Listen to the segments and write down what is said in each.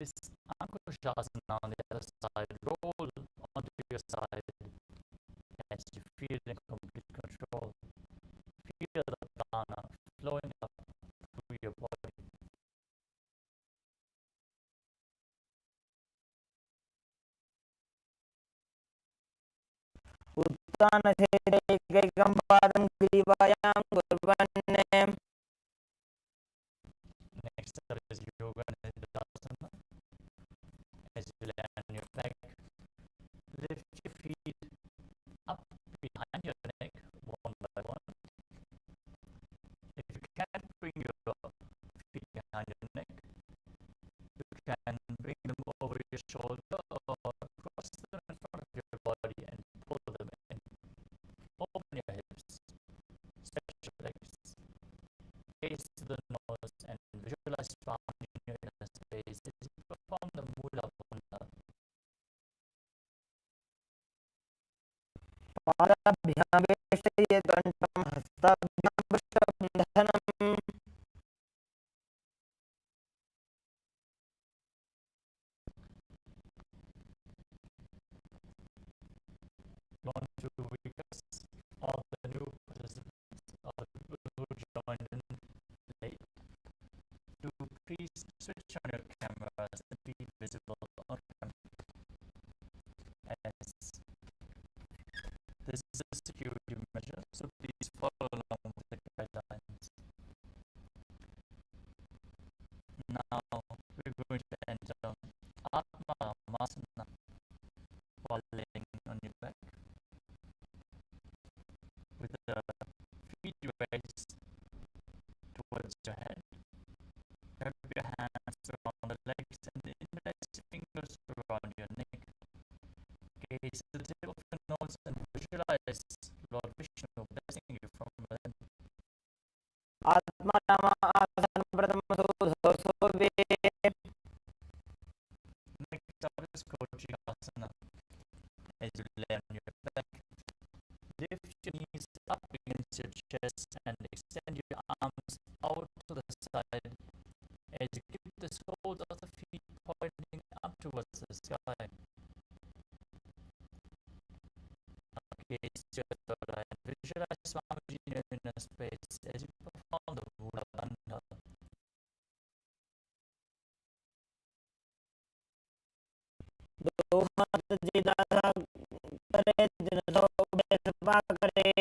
this Ankushasana on the other side, roll onto your side as you feel in complete control. Feel the prana flowing up through your body. उत्तानशेषैकैकं पादं ग्रीवायां कुर्वन्. Next up is Yoga Nidasana. As you lay on your back, lift your feet up behind your neck one by one. If you can't bring your feet behind your neck, you can bring them over your shoulder or cross them in front of your body and pull them in. Open your hips, stretch your legs, gaze to the nose and visualize Swami in your inner space as you perform the Mula Bandha. पादाभ्यामेष्टये कण्ठं हस्ताभ्यां पुष्पबन्धनम्. Want to request all the new participants, all the people who joined in late, to please switch on your cameras and be visible on camera. As this is a security measure, so please follow along with the guidelines. Now we're going to enter Atma Masana while laying on your back with the feet raised towards your head. Wrap your hands around the legs and interlace your fingers around your neck. Gaze to the tip of your nose and visualize Lord Vishnu blessing you from within. Atmaram आसन प्रथम सोऽसोऽवे. Next up is Kochikasana. As you lay on your back, lift your knees up against your chest and extend your arms out to the side as you keep the soles of the feet pointing up towards the sky. Gaze to your third eye and visualize Swamiji in your inner space as you perform the Buddha Bandha. दो हाथ सीधा करे, दिनों उड़े सपा करे.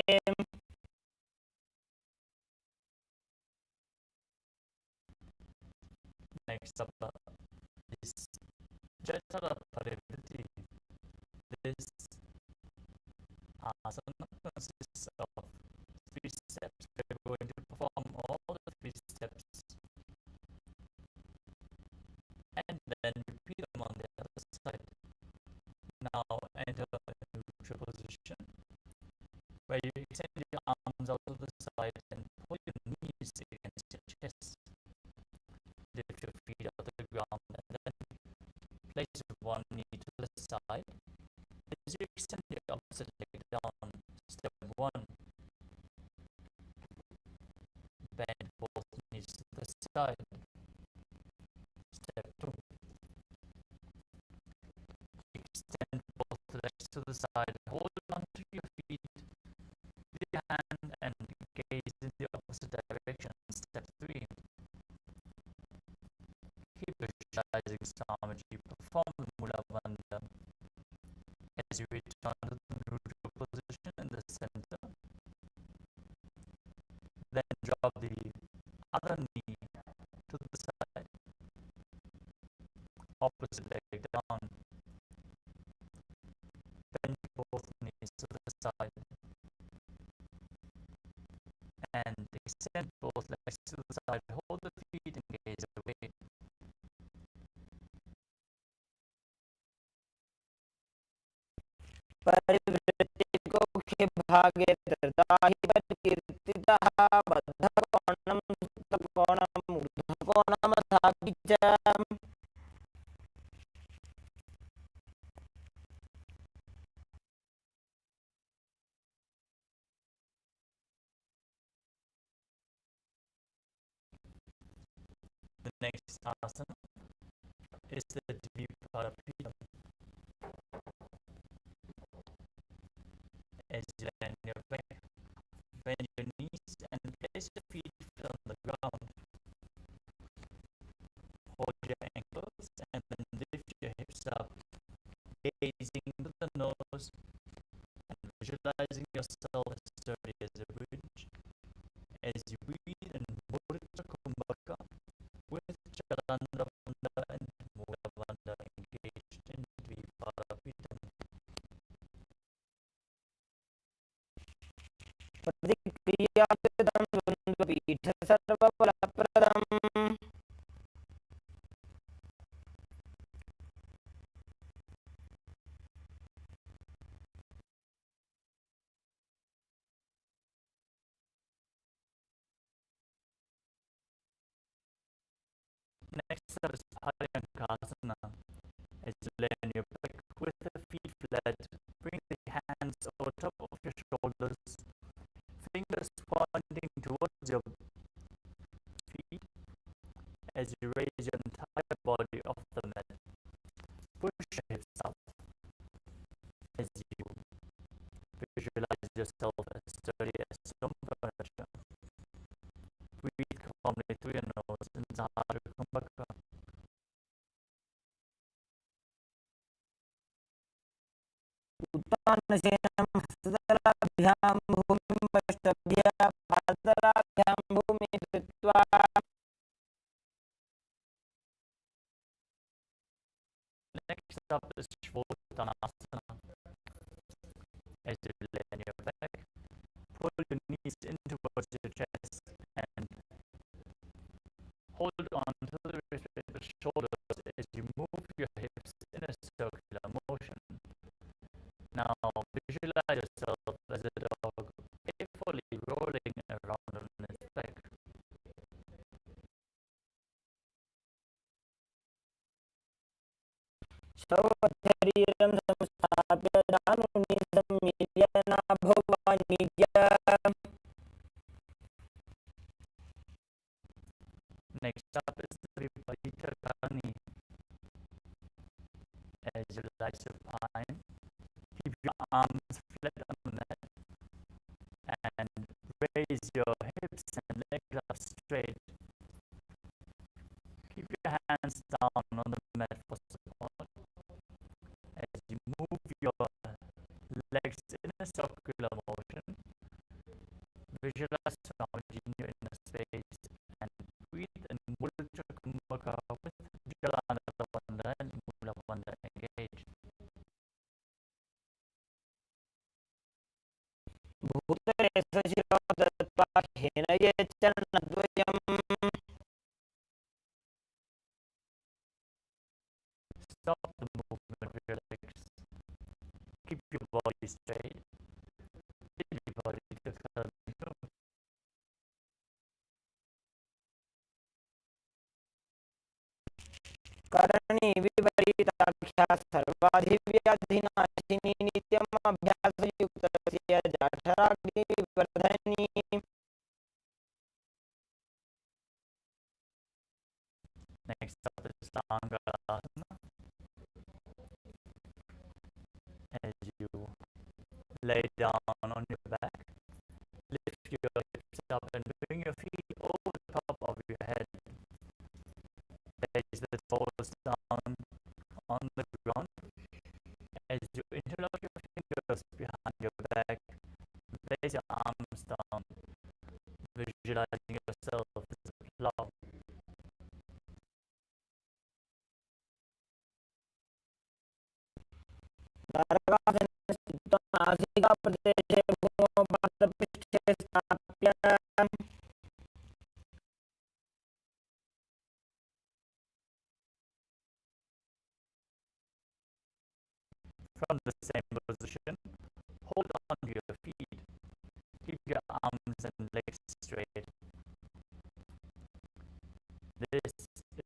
Next up is Jatara Parivriti. This asana consists of 3 steps. We're going to perform all the 3 steps and then repeat them on the other side. Now enter a neutral position where you extend your arms out to the side and pull your knees against your chest. Lift your feet out of the ground and then place one knee to the side. As you extend your opposite leg down, step 1, bend both knees to the side. Step 2, extend both legs to the side, hold onto your feet with your hand and gaze in the opposite direction. Step 3, keep visualizing Swamiji perform the Mula Bandha. As you return to the neutral position in the center, then drop the other knee to the side, opposite leg down, bend both knees to the side, and extend both legs to the side, hold the feet and gaze away. परिवृत्ति कोक्षे भागे त्रिदाहि परिकीर्तितः बद्धकोणं सुप्तकोणम् ऊर्ध्वकोणमथापि च. The next asana is the Dviparapita. As you land your back, bend your knees and place your feet on the ground. Hold your ankles and then lift your hips up, gazing to the nose and visualizing yourself as sturdy as a bridge. As you breathe in Mudra Kumbhaka with Chalandra Bandha and Mula Bandha engaged in Dviparapitam. Pradikriyapitam Dvandvapitha Sarvapalapradam. Next up is Paryankasana. As you lay on your back with the feet flat, bring the hands over top of your shoulders, fingers pointing towards your feet. As you raise your entire body off the mat, push your hips up. As you visualize yourself as sturdy as Somparasha, breathe calmly through your nose in Sahara Kumbhaka. Uttanasena Hastadalabhyam Bhumim Vashtabhya Padalabhyam Bhumi Dhritva. Next up is Shodhanasana. As you lay on your back, pull your knees in towards your chest and hold on to the shoulders as you move your hips in a circular motion. Now visualize yourself as a dog playfully rolling around on its back. Sarvadhariram samstapya januni sammilya nabhavanidya. Next up is the Viparita Karni. As you lie supine, keep your arms flat on the mat and raise your hips and legs up straight. Keep your hands down on the mat for support. As you move your legs in a circular motion, visualize Swamiji in your inner space and breathe in Mudra Kumbhaka with Jalananda Bandha and Mula Bandha engaged. Bhutare sashiro dattva henaye charanadvayam. Stop the movement of your legs. Keep your body straight. Keep your body to Karani viparitakhya sarvadhivyadhinashini nityam abhyasayuktasya jasharagni vivardhani. Next up is Sangalasana. As you lay down on your back, lift your hips up and bring your feet over the top of your head. Place the toes down on the ground. As you interlock your fingers behind your back, place your arms down, visualizing yourself as a plow. Naragavena sthitva nasika pradeshe bhumo bhatapishte stapya. From the same position, hold on to your feet. Keep your arms and legs straight. This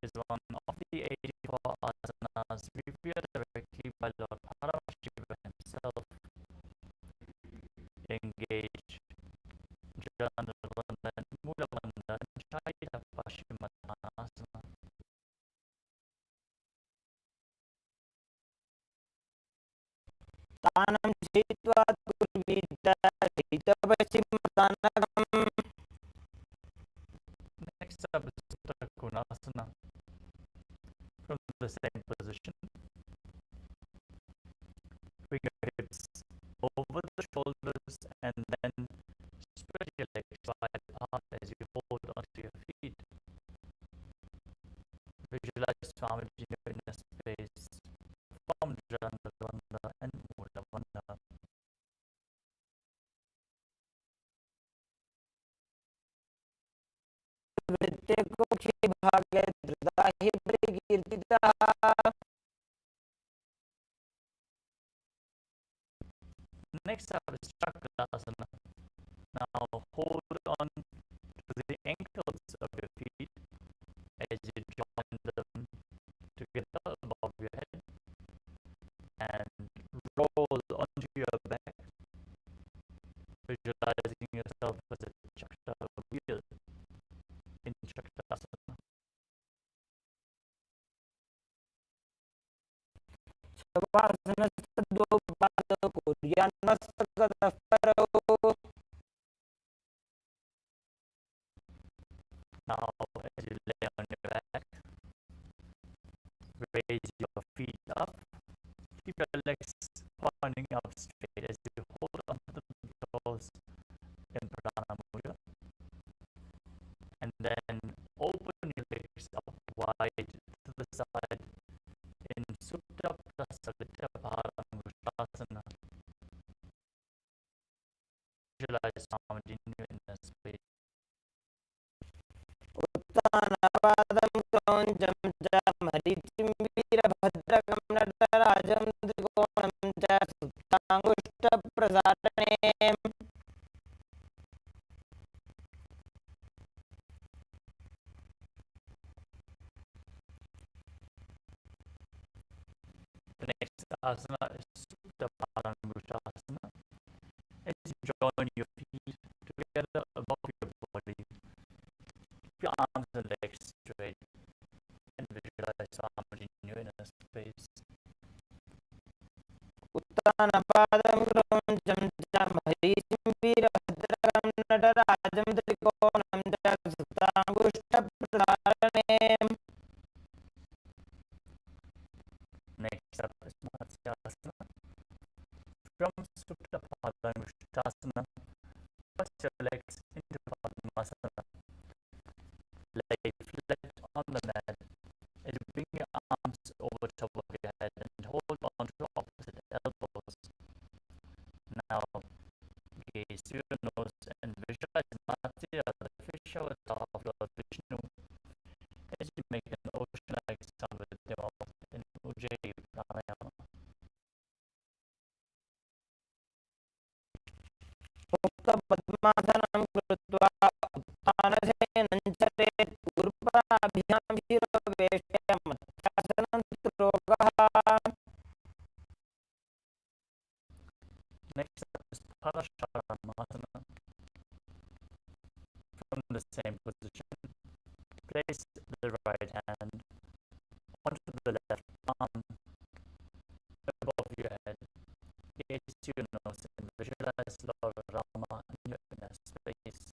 is one of the 84 asanas revealed directly by Lord Paramashivoham himself. Engage Janandravanda and Mulavanda and Shaita Pashimatanasana. स्थानं छित्त्वा कुर्वीत हितपश्चिमतानकम्. Next up is Supta Konasana. From the same position, bring your hips over the shoulders and then spread your legs wide apart as you hold onto your feet. Visualize Swamiji in your inner space, from Jana and Mula Vanda. वृत्तिकोक्षि भागे धृता हि परिकीर्तितः. Next up is Chakradasana. Now hold on to the ankles of your feet as you join them together above your head and roll onto your back, visualizing yourself as a chakra wheel in Chakradasana. शवासनस्तद्वौ पादौ कुर्यान्मस्तकतः परौ. Now, as you lay on your back, raise your feet up, keep your legs pointing up straight as you hold onto the toes in Pradana Mudra, and then open your legs up wide to the side in Supta Prasalita Paramashivoham. Visualize Swamiji in your inner space. उत्तानपादं क्रौञ्चं च मरीचिं वीरभद्रकं नटराजं त्रिकोणं च सुप्ताङ्गुष्ठप्रसारणे. The next asana is Supta Paramashivoham. As you join your feet together above your body, keep your arms and legs straight and visualize Swamiji in your inner space. उत्तानपादं क्रौञ्चं च मरीचिं वीरभद्रकं नटराजं त्रिकोणं च सुप्ताङ्गुष्ठप्रसारणे. Next up is Matsyasana. From Supta Paramashivoham, press your legs into Padmasana. Lay flat on the mat as you bring your arms over top of your head and hold on to opposite elbows. Now, gaze through your nose and visualize Matsya, the fish avatar of Lord Vishnu, as you make an ocean-like sound with your mouth in Ujjayi Pranayama. मुक्तपद्मासनं कृत्वा उत्थानशयनं चरेत्. पूर्वपदाभ्यां शिरोवेष्टे मध्यासनं त्रिलोकः. Next up is Paramashivoham. From the same position, place the right hand onto the left arm above your head. Gaze to your nose and visualize Lord Rama in your inner space.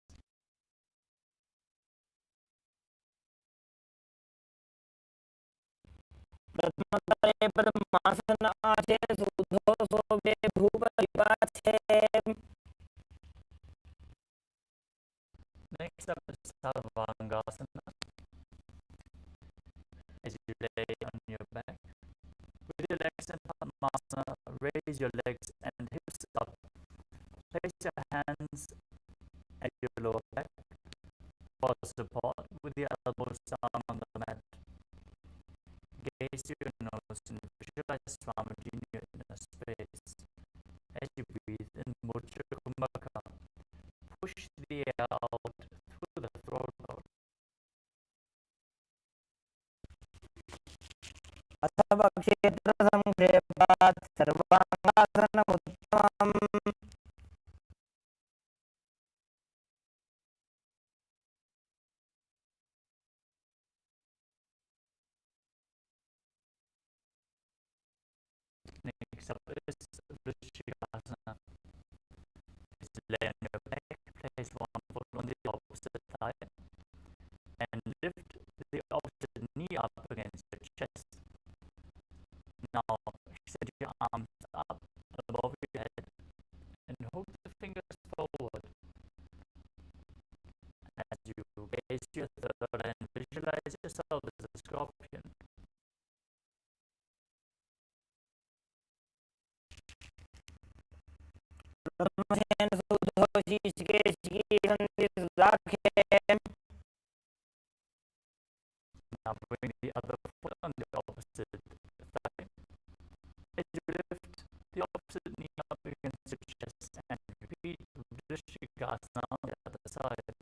प्रथमतरे पद्मासन आचे सुधो शोभे भूपरिपाचे. Next up is Sarvangasana. As you lay on your back, with your legs in Padmasana, raise your legs and hips up. Place your hands at your lower back for support with your elbows down on the mat. Gaze to your nose and visualize Swamiji in your inner space. As you breathe in Mudra Kumbhaka, push the air out through the throat. अथवा क्षेत्रसंक्षेपात् सर्वाङ्गासनमुत्तमम्. Next up is Vrishikasana is lay on your back, place one foot on the opposite thigh, and lift the opposite knee up against your chest. Now extend your arms up above your head and hook the fingers forward as you gaze your third and visualize yourself as a scorpion. Now bring the other foot on the opposite thigh. As you lift the opposite knee up against your chest and repeat Vrishikasana on the other side.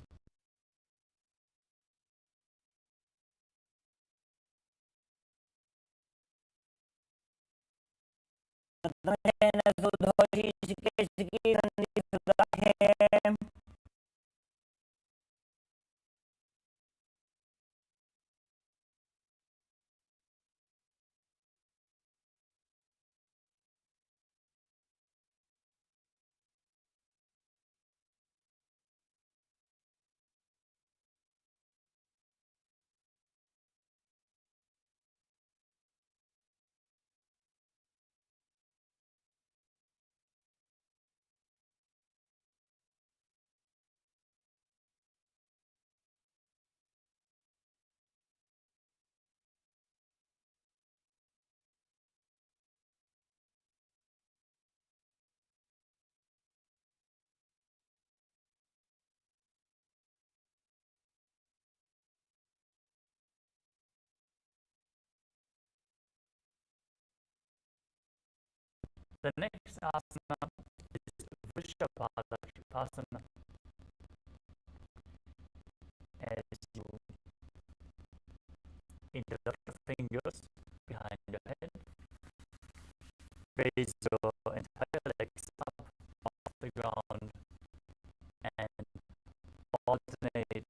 The next asana is Vrishabhadasana. As you interlock your fingers behind your head, raise your entire legs up off the ground and alternate,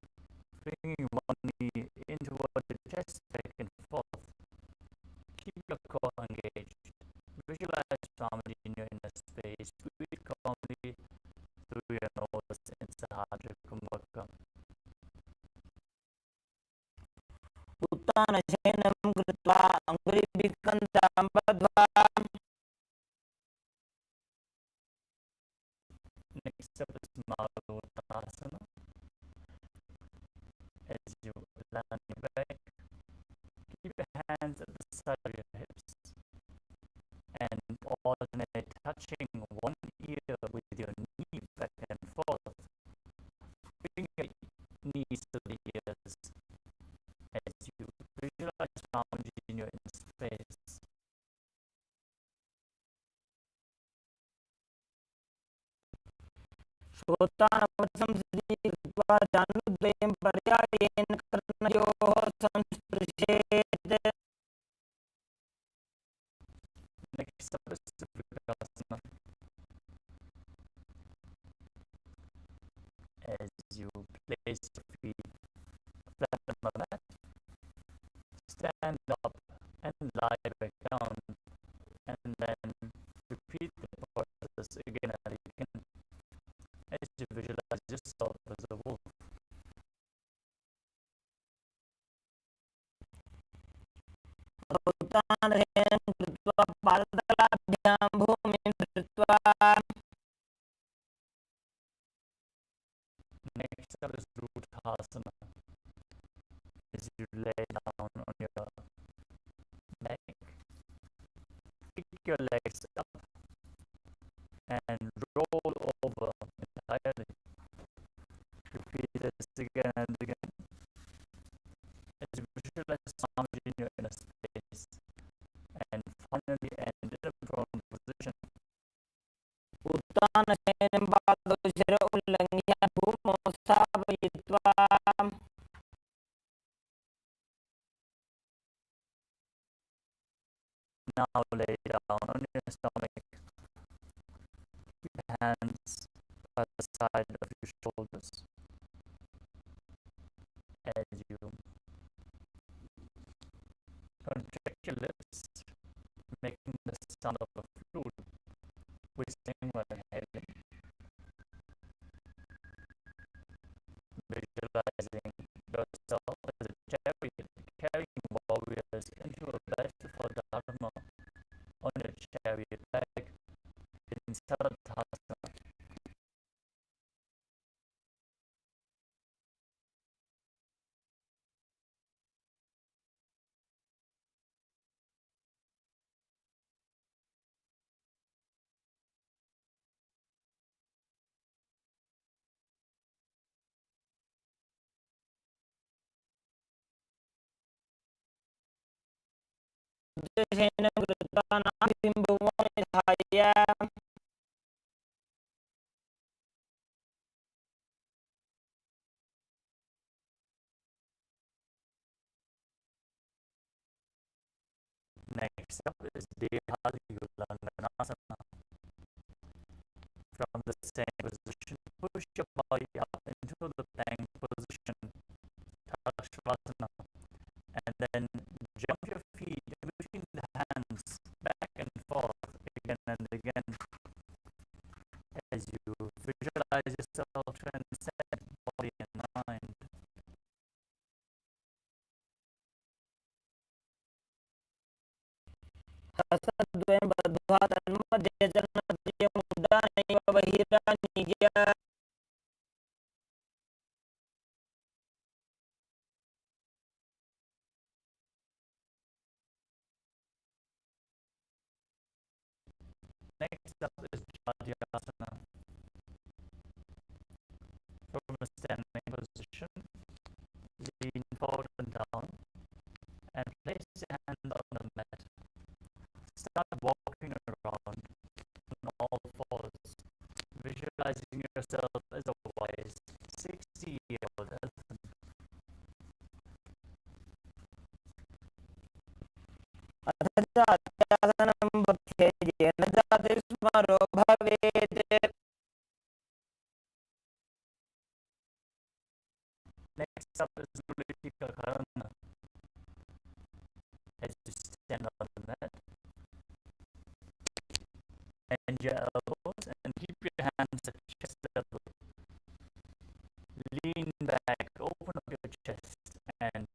bringing one knee in toward the chest, back and forth. Keep your core engaged. Visualize Swamiji in your inner space. Breathe calmly through your nose in Sahadra Kumbhaka. उत्तानशयनं कृत्वा अङ्गुलिभिः कन्दां बद्ध्वा Next up is Maruttanasana. As you lie on your back, keep your hands at the side of your hips and alternate touching one ear with your knee back and forth. Bring your knees to the ears as you visualize Swamiji in your inner space. श्रोतानवसंसृत्वा जानुद्वयं पर्यायेन कर्णयोः संस्पृशेत्. Next up is Suprasana. As you place your feet flat on the mat, stand up and lie back down, and then repeat the process again and again as you visualize yourself as a wolf. उत्तानशयनं कृत्वा पादतलाभ्यां भूमिं धृत्वा Next up is Utthasana. As you lay down on your back, kick your legs up and roll over entirely. Repeat this again and again as you visualize Swamiji in your inner space and finally end in a prone position. उत्तानशयनं पादौ शिर उल्लङ्घ्य भूमौ स्थापयित्वा Now lay down on your stomach. Keep your hands by the side of your shoulders as you contract your lips, making the sound of a flute. प्रदेशेन कृत्वा नाभिं भूमौ निधाय Next up is Dehadiyulanganasana. From the same position, push your body up into the plank position, Tadashavasana, and then jump your feet in between the hands, back and forth, again and again, as you visualize yourself transcend body and mind. हस्तद्वयं बद्ध्वा तन्मध्ये चरणद्वयम् उड्डानैव बहिरानीय Next up is Jadyasana. From a standing position, lean forward and down, and place your hand on the mat. Start walking around on all fours, visualizing yourself as a wise 60-year-old elephant. अथ च अत्यासनं भक्ष्ये येन जातिस्मरो भवेत् Next up is Sanchita Karma. As you stand on the mat, bend your elbows and keep your hands at chest level. Lean back, open up your chest, and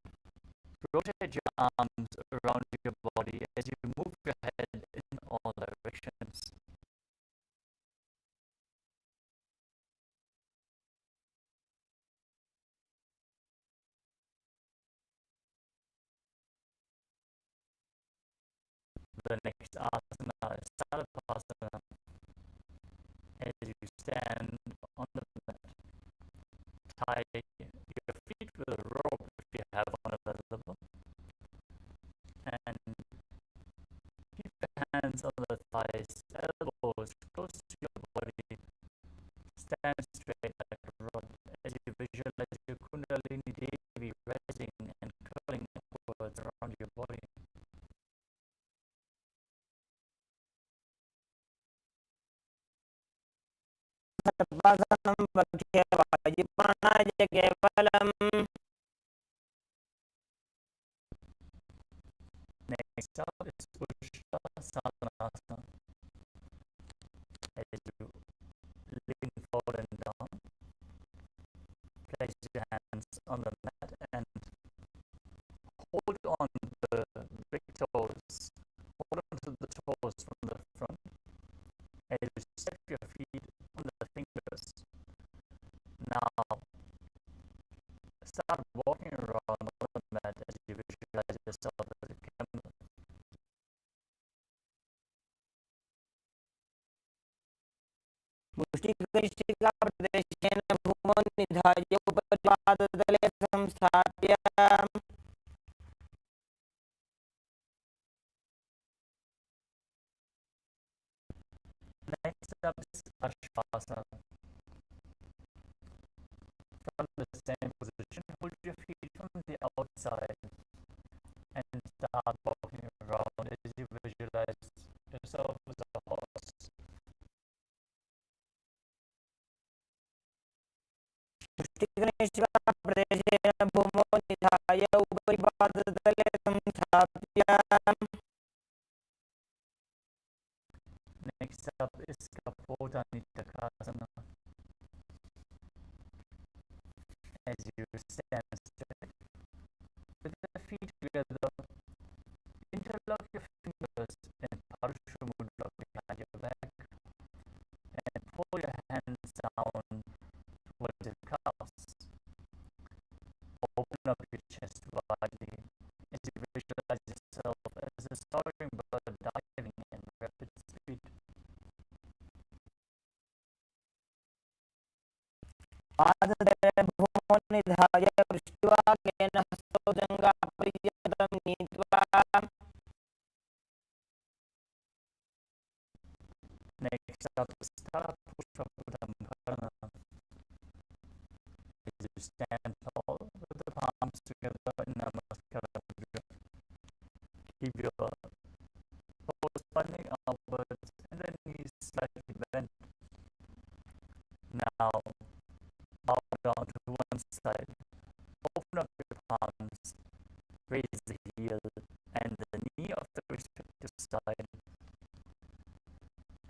rotate your arms around your body as you move your head in all directions. The next asana is Tapas. As you stand on the mat, tie your feet with a rope if you have one available, and keep your hands on the thighs, elbows close to your body. Stand straight like a rod as you visualize your Kundalini Devi rising and curling upwards around your body. सर्वासनं भक्ष्ये वायुप्राणाय केवलम् Next up is Ushasana. As you lean forward and down, place your hands on the mat and hold on the big toes. Hold on to the toes from the front as you step your feet on the fingers. Now, start walking around on the mat as you visualize yourself as a camel. मुष्टिकनिष्ठिका प्रदेशेन भूमौ निधाय उपरिपादतले संस्थाप्य Next up is Ashvasana. From the same position, hold your feet from the outside and start walking around as you visualize yourself as a horse. मुष्टिकनिष्ठिका प्रदेशेन भूमौ निधाय उपरिपादतले संस्थाप्य Next up is Kapodanitakasana. As you stand straight, with the feet together, interlock your fingers in Parashumudra behind your back and pull your hands down towards your calves. Open up your chest widely as you visualize yourself as a soaring bird diving in rapid speed. पादतले भूमौ निधाय वृष्ट्वाकेन हस्तौ जङ्घापर्यन्तं नीत्वा Next up is Tapo Loka. You stand tall with the palms together in Namaskar mudra. Keep your toes pointing outwards and the knees slightly bent. Now bow down to one side. Open up your palms. Raise the heel and the knee of the respective side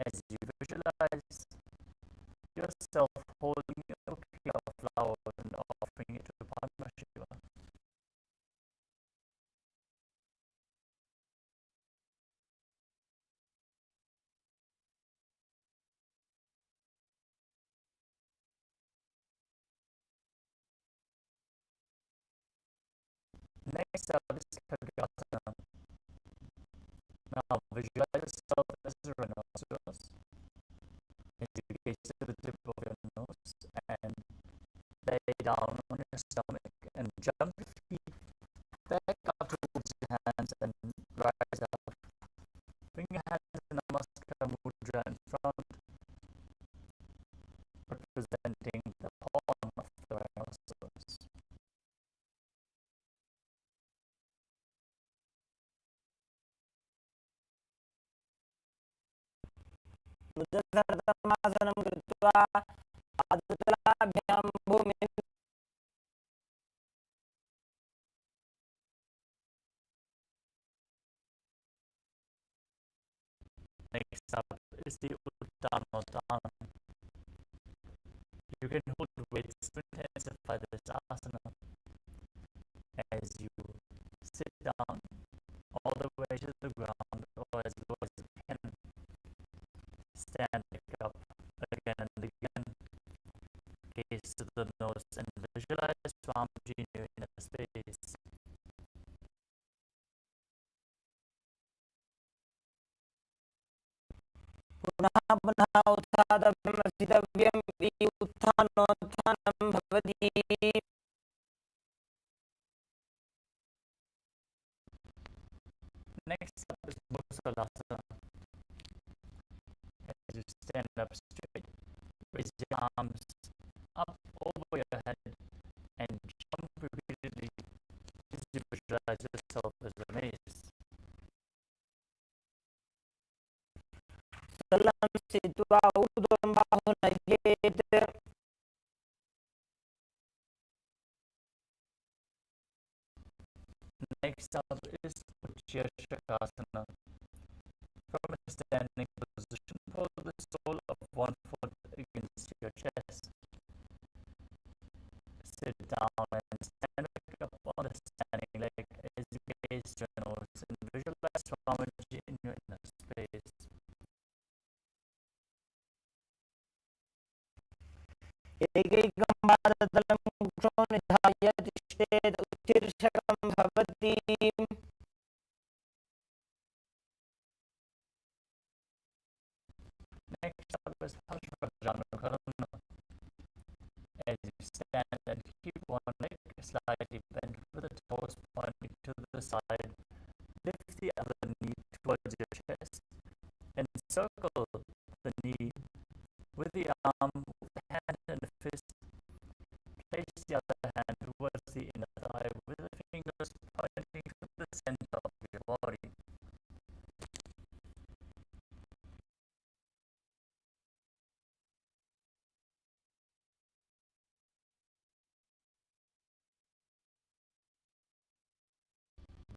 as you visualize yourself holding a bouquet of flowers and offering it to Paramashivoham. Next up is Kayakalpa. Now visualize yourself as a rhinoceros as you gaze to the tip of your nose and lay down on your stomach and jump your feet back up towards your hands and rise up. Bring your hands in Namaskar mudra in front, representing the horn of the rhinoceros. मुद्रासनम कृत्वा पादतलाभ्यां भूमिं Next up is the Uttanotana. You can hold weights to intensify this asana as you sit down all the way to the ground or as low as you can. Stand back up again and again. Gaze to the nose and visualize Swamiji in your inner space. पुनः पुनः उत्थातव्यम् अस्थितव्यम् इति उत्थानोत्थानं भवति. Next up is Musalasana. As you stand up straight, raise your arms up over your head and jump repeatedly as you visualize yourself as a maze. सल्लं स्थित्वा ऊर्ध्वं बाहुनयेत्. Next up is Utshirshakasana. From a standing position, pull the sole of one foot against your chest. Sit down and stand back up on the standing leg as you gaze to your nose and visualize Swamiji in your inner space. एकैकं पादतलं कुक्षो निधाय तिष्ठेत् उत्तिर्षकं भवति. Next up is Paramashivoham. As you stand and keep one leg slightly bent with the toes pointing to the side, lift the other knee towards your chest and circle the knee with the arm, with the hand and the fist. Place the other hand towards the inner thigh with the fingers pointing to the center of your body.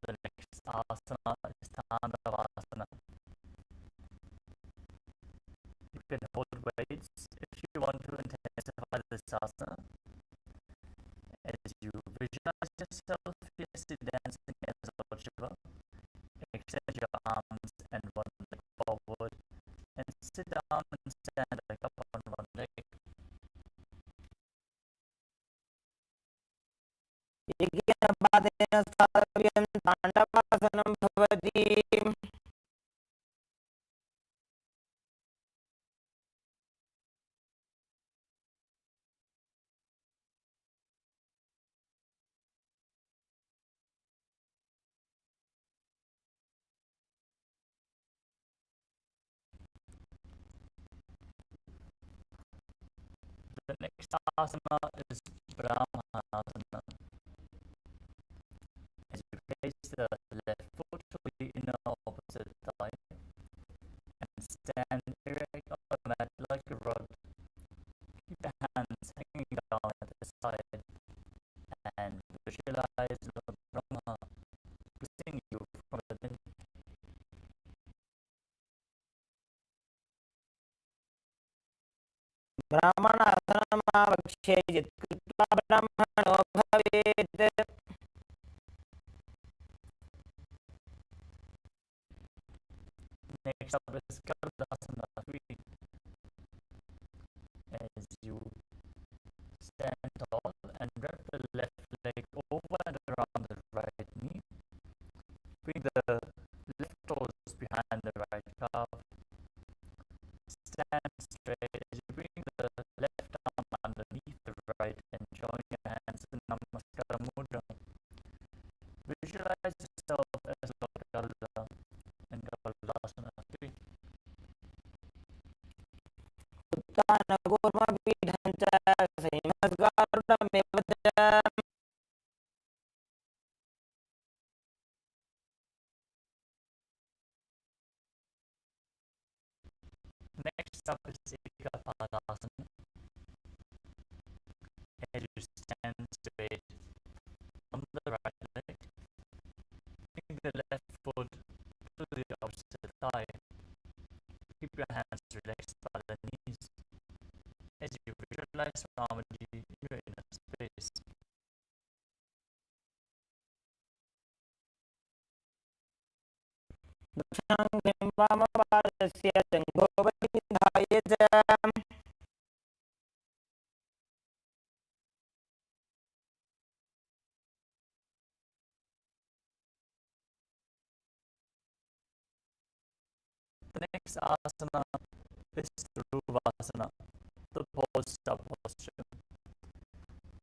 The next asana is Tanadavasana. You can hold weights if you want to intensify this asana. As you visualize yourself fiercely dancing as Lord Shiva, extend your arms and one leg forward and sit down and stand back up on one leg. एकेन पादेन स्थातव्यं ताण्डवासनं भवति. next asana is Brahmanasana. As you place the left foot to the inner opposite thigh and stand erect on the mat like a rod. Keep the hands hanging down at the side and visualize Lord Brahma blessing you from within. ब्राह्मणासनमावक्षे यत्कृत्वा ब्राह्मणो भवेत्. Next up is Kardasana 3. As you stand tall and wrap the left leg over and around the right knee. Bring the left toes behind the right calf. Stand straight as you bring the left arm underneath the right and join your hands in Namaskara Mudra. Visualize yourself as Lord Karna and Kardasana 3. उत्तानकूर्मपीठं च श्रीमद्गारुडमेव च. Next up is Ekapadasana. As you stand straight on the right leg, bring the left foot to the opposite thigh. Keep your hands relaxed by the knees as you visualize Swamiji in your inner space. दक्षिणाङ्गं वामपादस्य जङ्घोपरिधाय च. The next asana is Dhruvasana, the post-up posture.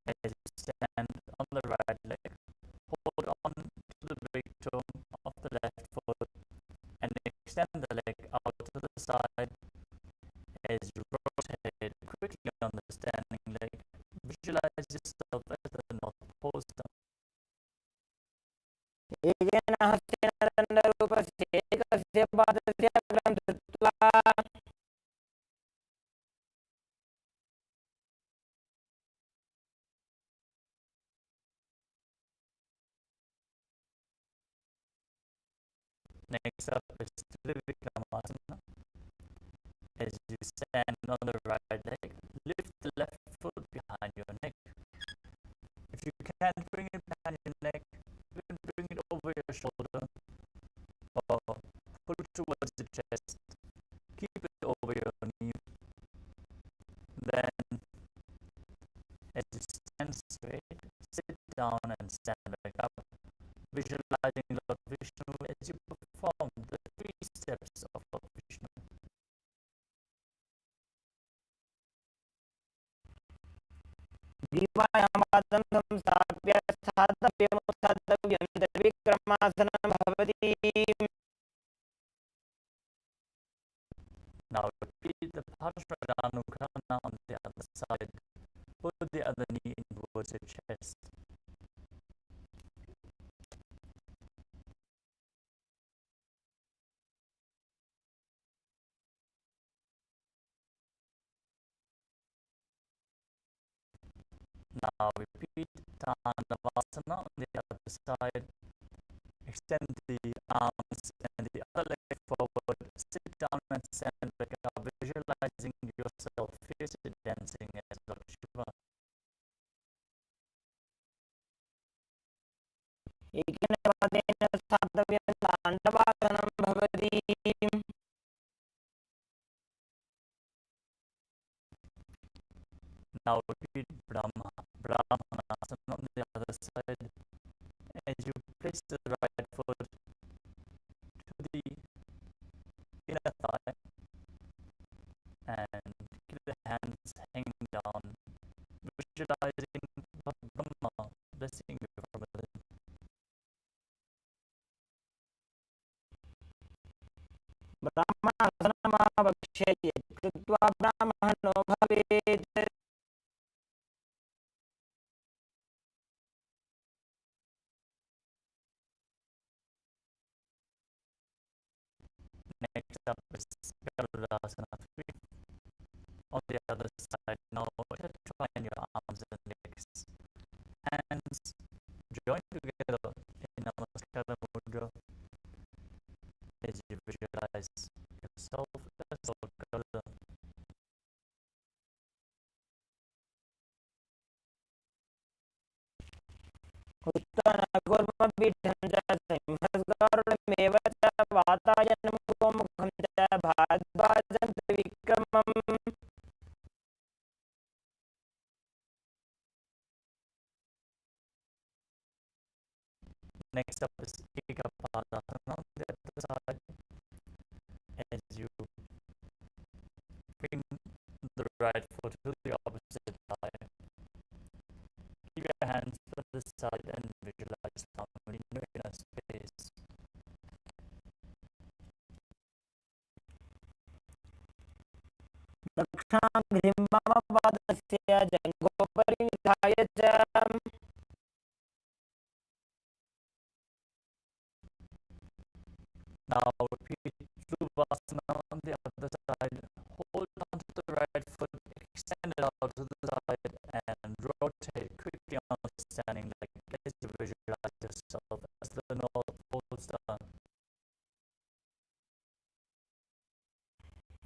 As you stand on the right leg, hold on to the big toe of the left foot and extend the leg out to the side. As you rotate quickly on the standing leg, visualize yourself as the North Post. एकेन हस्तेन दण्डरूपस्य एकस्य पादस्य अग्रं धृत्वा Next up is Trivikramasana. As you stand on the right leg, lift the left foot behind your neck. If you can't bring it behind your neck, you can bring it over your shoulder or pull it towards the chest. Keep it over your knee. Then, as you stand straight, sit down and stand back up, visualizing Lord Vishnu as you perform the 3 steps of Lord Vishnu. दीपायां पादं संस्थाप्य स्थातव्यं त्रिविक्रमासनं भवति. Now repeat the Paramashivoham on the other side. Put the other knee in towards your chest. Now repeat Tanavasana on the other side. Extend the arms and the other leg forward. Sit down and stand back up, visualizing yourself fiercely dancing as Lord Shiva. एकेन पादेन स्थातव्यं ताण्डवासनं भवति. Now repeat Brahmanasana on the other side. As you place the right foot to the inner thigh and keep the hands hanging down, visualizing Brahma blessing you from within. ब्राह्मणासनमावक्षे यत्कृत्वा ब्राह्मणो भवेत्. up is Garudasana 3. On the other side, now intertwine your arms and legs. Hands join together in Namaskara Mudra as you visualize yourself as Lord Garuda. उत्तरगुर्मपीठं च सिंहस्गरुडमेव च वातायनं गोमुखं च भारद्वाजं त्रिविक्रमम्. Next up is Ekapadasana on the other side as you bring the right foot to the opposite thigh. Keep your hands to the side and visualize calmly in your inner space. दक्षिणाग्निं वामपादस्य जङ्घोपरि निधाय च Now repeat Shruvasana on the other side. Hold on to the right foot, extend it out to the side, and rotate quickly on standing like as you visualize yourself as the North Pole Star.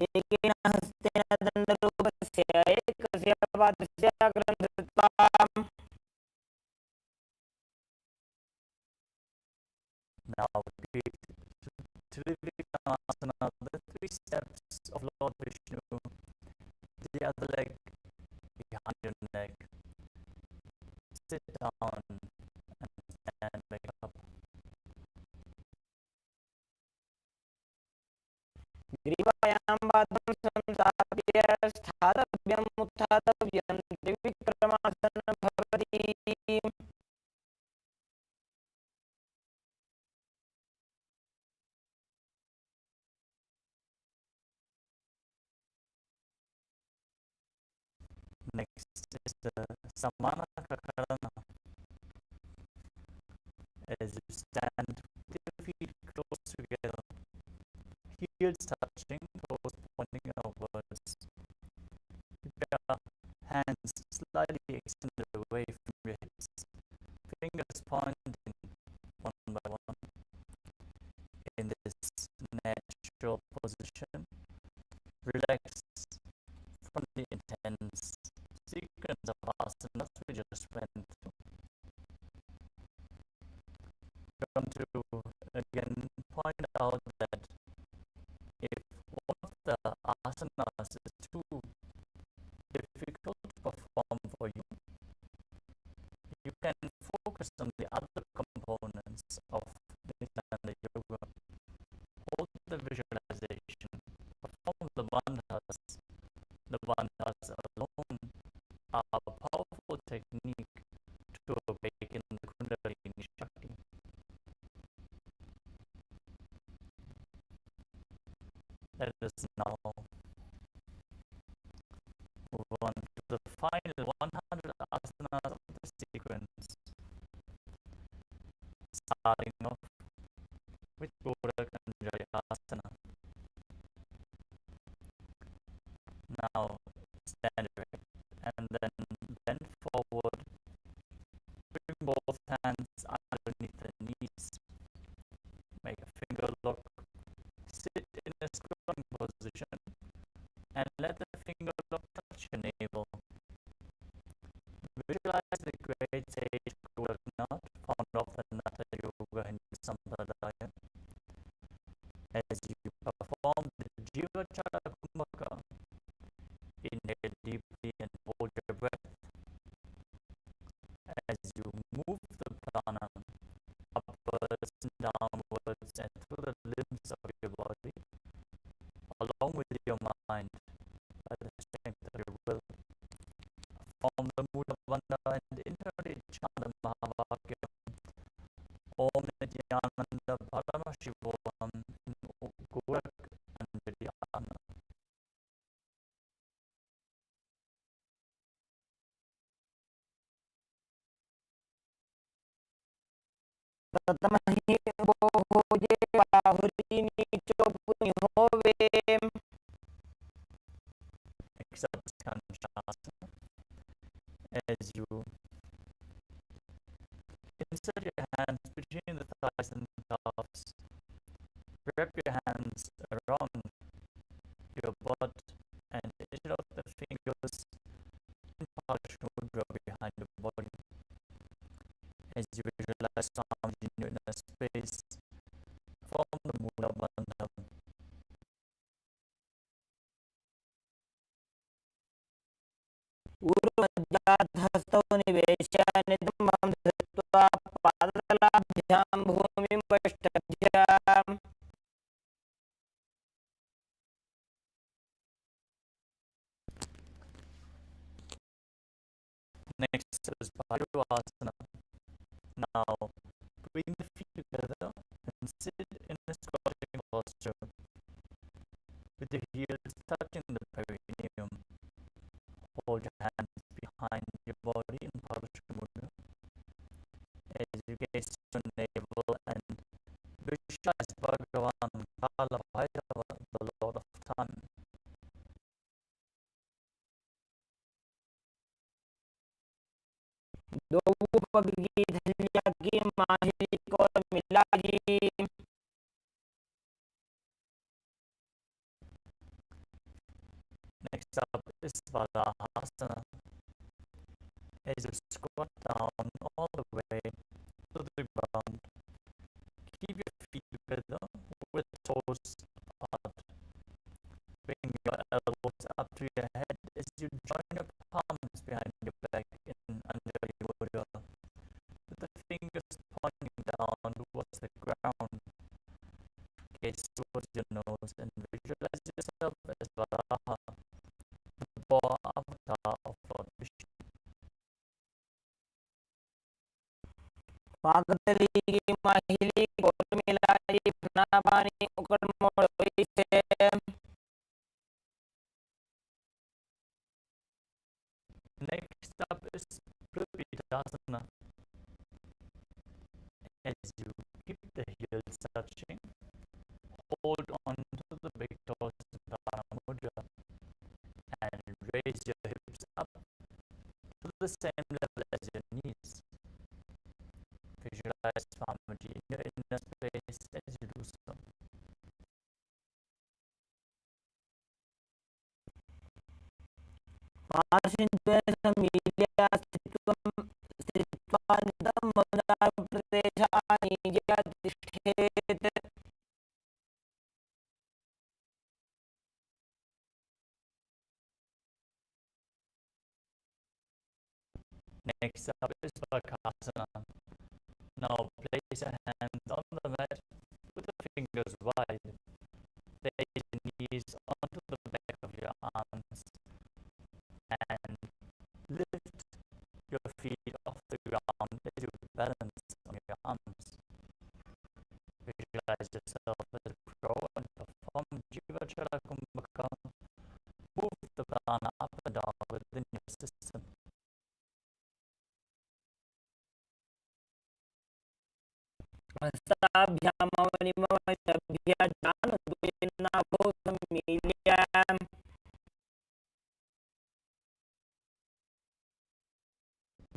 एकेन हस्तेन दण्डरूपस्य एकस्य पादस्य अग्रं धृत्वा Now repeat Trivikramasana, the 3 steps of Lord Vishnu. The other leg behind your neck. Sit down and stand back up. ग्रीवायां पादं संस्थाप्य स्थातव्यम् उत्थातव्यं त्रिविक्रमासनं भवति. Next is the Samana Kakarana. As you stand with your feet close together, heels touching, toes pointing outwards. Keep your hands slightly extended away from your hips, fingers pointing one by one. In this natural position, relax from the intense sequence of asanas we just went through. Come to again point out that if one of the asanas is too difficult to perform for you, you can focus on the other components of Nithyananda Yoga. Hold the visualization, perform the bandhas. The bandhas alone are a powerful technique to awaken the Kundalini Shakti. Let us now move on to the final 100 asanas of the sequence. Starting off with Guruvak and asana. Now stand erect and then bend forward. Bring both hands underneath the knees. Make a finger lock. Sit in a scrolling position and let the finger lock touch your navel. Visualize the great sage Guruvak, founder of the Natha Yoga Hindu Sampradaya. As you perform the Jiva Chara Kumbhaka, inhale deeply and hold your breath. As you move the prana upwards and downwards and through the limbs of your body, along with your mind, by the strength of your will, form the Mula Bandha and internally chant the Mahavakya. Om Nithyananda Paramashivoham in Guruvak and Dhyana. प्रथम ही वो हो जे बाहुरी नीचो पुनिहो वे Next up is Kanchasana. As you insert your hands between the thighs and calves, wrap your hands around your butt and instead of the fingers in Paramashivoham behind your body. As you visualize sound in your inner space, form the Mula Bandham. ऊर्ध्वमध्याधस्तौ निवेश्य नितम्बं धृत्वा पादतलाभ्यां भूमिं वष्टभ्य Next is Bhagavasana. Now, bring the feet together and sit in a squatting posture with the heels touching the perineum. Hold your hands behind your body in Paramashivoham as you gaze to your navel and visualize Bhagavan, the Lord of Time. दोऊ पगली धलिया की माही को मिलाजी Next up is Svadhyasana. As you squat down all the way to the ground, keep your feet together with toes apart. Bring your elbows up to your head as you join your palms behind your back in Unravel mudra, with the fingers pointing down towards the ground. Gaze towards your nose and visualize yourself as Varaha, the boar avatar of Lord Vishnu. पागतली की माहिली को मिलाजी अपना पानी उकड़ मोड़ से Next up is Prabhidasana. As you keep the heels touching, hold on to the big toes in Karna mudra and raise your hips up to the same level as your knees. Visualize Swamiji in your inner space as you do so. पार्श्वद्वयसमील्या स्थित्वा नितम्बं प्रदेशानि तिष्ठेत् Next up is Bakasana. Now place your hands on the mat with the fingers wide. Place your knees onto the back of your arms and lift your feet off the ground as you balance on your arms. Visualize yourself as a crow and perform Jiva Chara Kumbhaka. Move the prana up and down within your system. हस्ताभ्यामवनिमवशभ्य जानद्वयनाभोसमील्या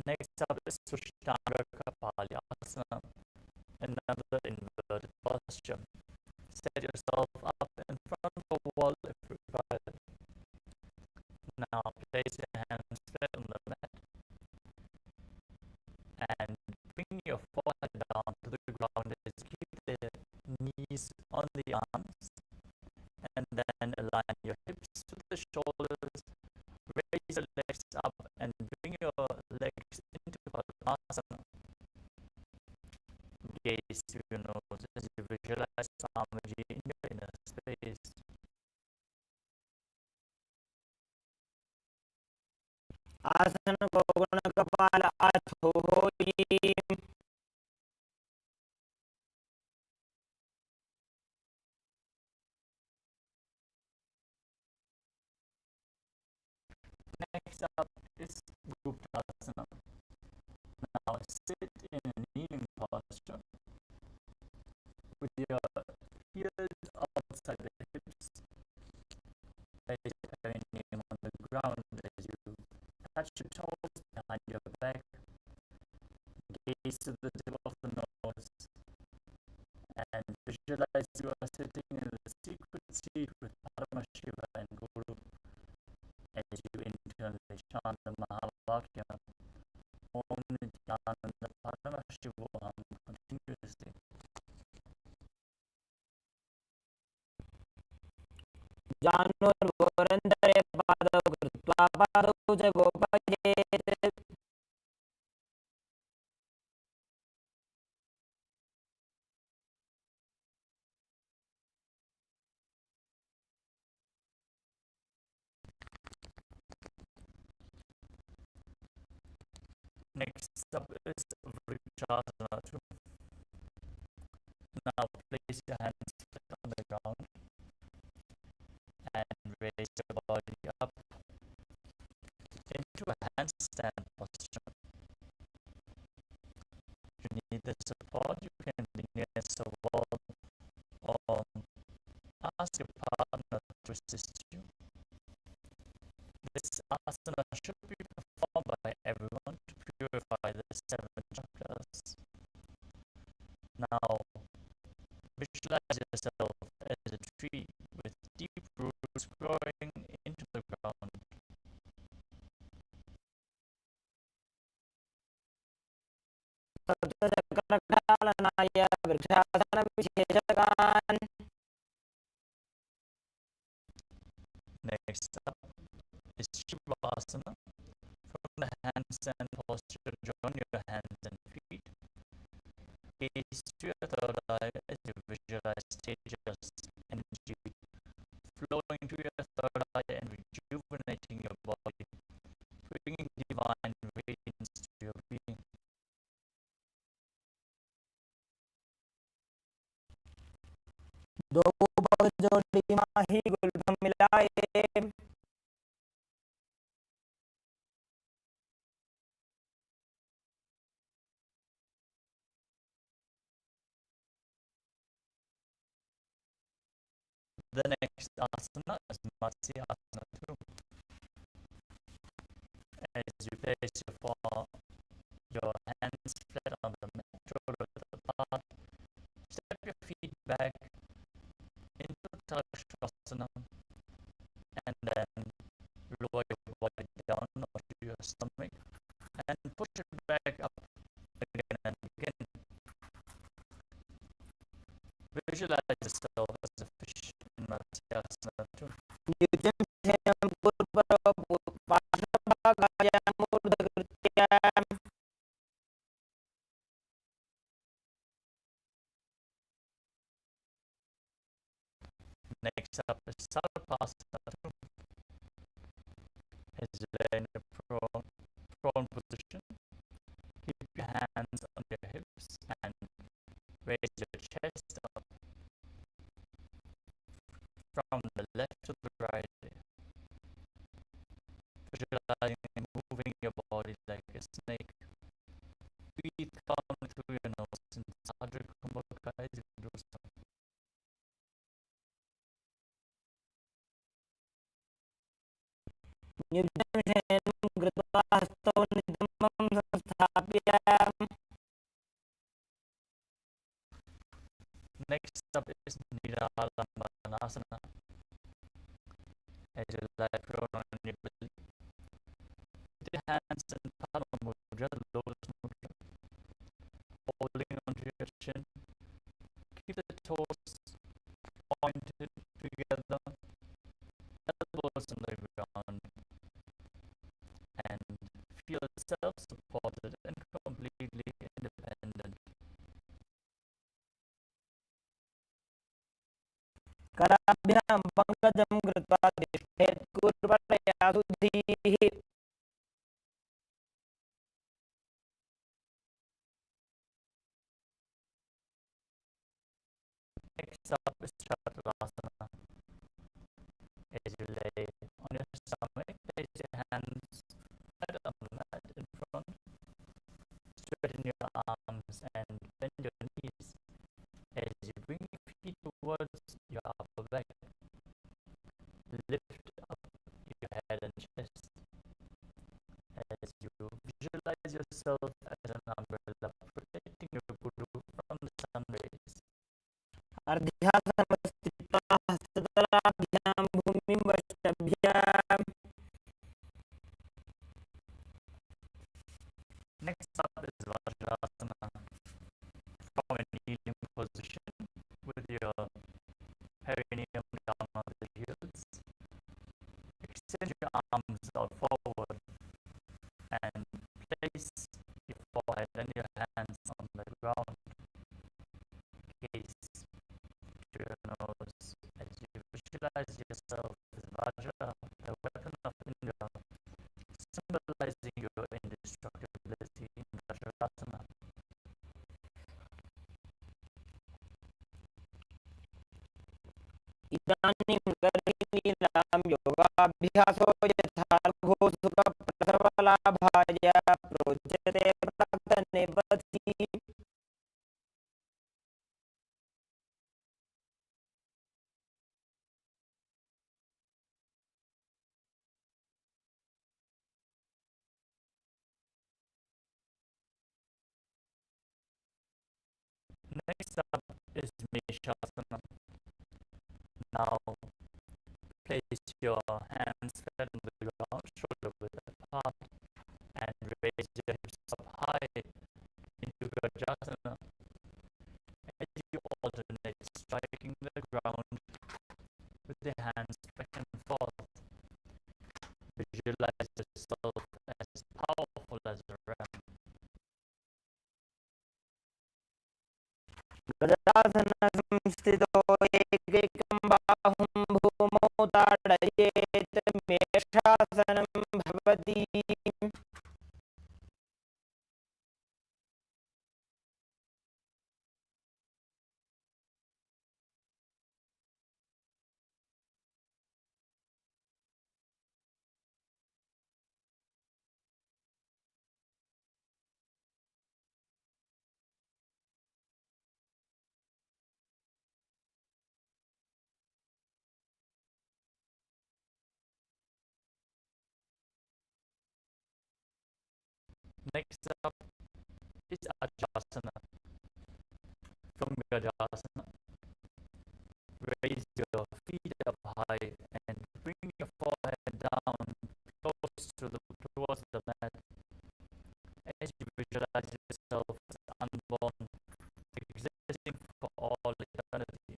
Next up is Sushtanga Kapalyasana, another inverted posture. Set yourself up in front of a wall if required. Now place your hands flat on the mat and bring your forehead down to the ground as you keep the knees on the arms and then align your hips to the shoulders. Raise your legs up and bring your legs into Padmasana. Gaze through your nose as you visualize Swamiji in your inner space. आसन को गुण कपाल अथो होई Next up is Guptasana. Now sit in a kneeling posture with your heels outside the hips gaze to the tip of the nose and visualize you are sitting in the secret seat with Paramashiva and Guru as you internally chant the Mahavakya Om Nithyananda Paramashivoham continuously. Janurvorandare padau krutva padau च गोपयेत्. Next up is Vrikshasana 2. Now place your hands flat on the ground and raise your body up into a handstand posture. If you need the support, you can lean against the wall or ask your partner to assist you. This asana should be performed by everyone to purify the 7 chakras. Now, visualize yourself as a tree with deep roots growing into the ground. Karna Dana Nyaya vrikshasana visheshakan. Next up is Shivasana. From the handstand posture, join your hands and feet. Gaze to your third eye as you visualize Tejas energy flowing to your third eye and rejuvenating your body, bringing divine radiance to your being. दो पग जोड़ी माही गुलगम मिलाए. The next asana is Matsyasana 2. As you place your hands flat on the mat, shoulders apart, step your feet back into Takshasana and then lower your body down onto your stomach and push it back up again and again. Visualize yourself as a fish in Matsyasana 2. Nityam shenam purvaro pashnabhagaya murdakrityam. Next up is Sarvasana 2. As you lay in a prone position, keep your hands on your hips and raise your chest up from the left to the right, visualizing and moving your body like a snake. Breathe calmly through your nose in Sadhya Kumbhaka as you do so. Nityam shenam krutva hastau nidhamam samsthapiya. Next up is Niralambanasana. As you lie prone on your belly, with your hands in Padma Mudra, Lotus Mudra, holding onto your chin. Keep the toes pointed together, elbows on the ground, and feel self-supported and completely independent. Karabhyam pankajam krutva tishthet kurvaraya sudhihi. Next up is Chaturasana. As you lay on your stomach, place your hands flat on the mat in front, straighten your arms and bend your knees as you bring your feet towards your upper back. Lift up your head and chest. अर्ध्यासनस्थित्वा हस्ततलाभ्यां भूमिं वष्टभ्याम्. Next up is Vajrasana. From a kneeling position with your perineum down on the heels. Extend your arms out forward and place your forehead and your hands on the ground. Gaze to your nose as you visualize yourself as Vajra, the weapon of Indra, symbolizing your indestructibility in Vajrasana. इदानीं गर्भिणीनां योगाभ्यासो यथा लघो सुखप्रसवलाभाय प्रोच्यते प्राक्तनेपथि. Next up is Meshasana. Now place your hands flat on the ground, shoulder width apart, and raise your hips up high into Gajasana. As you alternate striking the ground with the hands back and forth, visualize yourself as powerful as a ram. गजासनसंस्थितो एकैकं बाहुं भूमौ ताडयेत् मेषासनं भवति. Next up is Ajasana. From Gajasana, raise your feet up high and bring your forehead down close towards the mat. As you visualize yourself as unborn, existing for all eternity.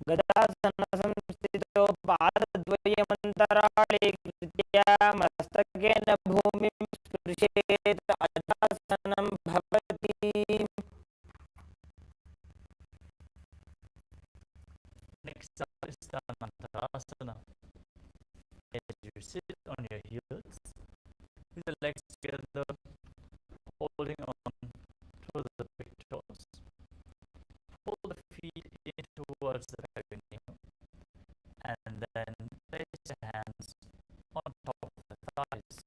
गजासनसंस्थितो पादद्वयमन्तराळे कृत्या मस्तकेन भूमिं स्पृशेत् अजासनं भवति. Next up is Tanantarasana. As you sit on your heels, with the legs together, holding on to the big toes. Pull the feet in towards the perineum, and then place your hands on top of the thighs.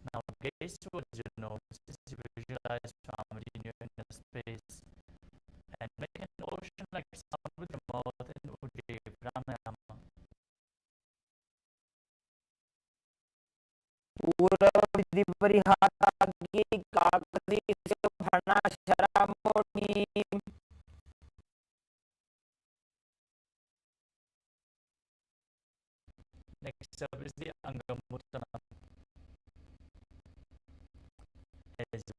Now gaze towards your nose as you visualize Swami in your inner space, and make an ocean-like sound with your mouth in Ujjayi Pranayama. पूर्वविधिपरिहाराग्ये काकतीस्य भर्णाशरामोढि. Next up is the Angamutana. As you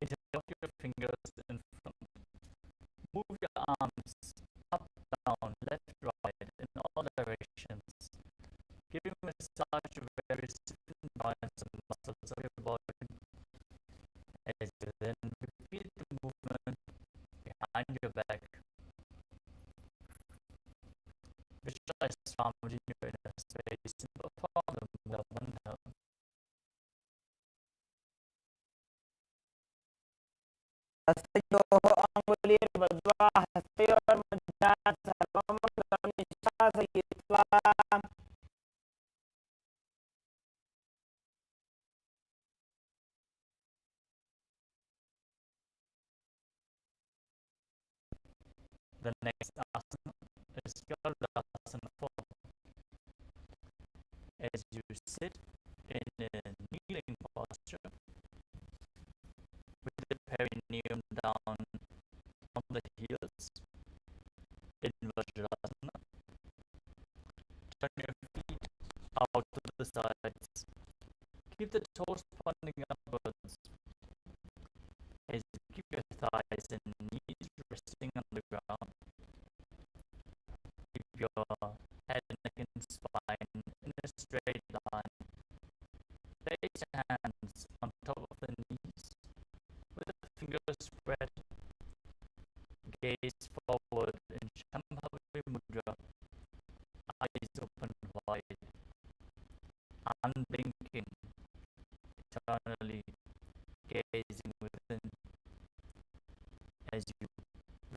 interlock your fingers in front, move your arms up, down, left, right, in all directions, giving massage to various different joints and muscles of your body. As you then repeat the movement behind your back, visualize Swami in your inner space and perform the Bhagavan. हस्तयोः अङ्गुलीर्बद्ध्वा हस्तयोर्मध्यात् सर्वमङ्गलं निःश्वासयित्वा. The next asana is Gardasana form. As you sit in a kneeling posture Keep the toes pointing upwards as you keep your thighs and knees resting on the ground. Keep your head, neck, and spine in a straight line. Place your hands on top of the knees with the fingers spread. Gaze forward in Shambhavi Mudra. Eyes open wide, unblinking, eternally gazing within as you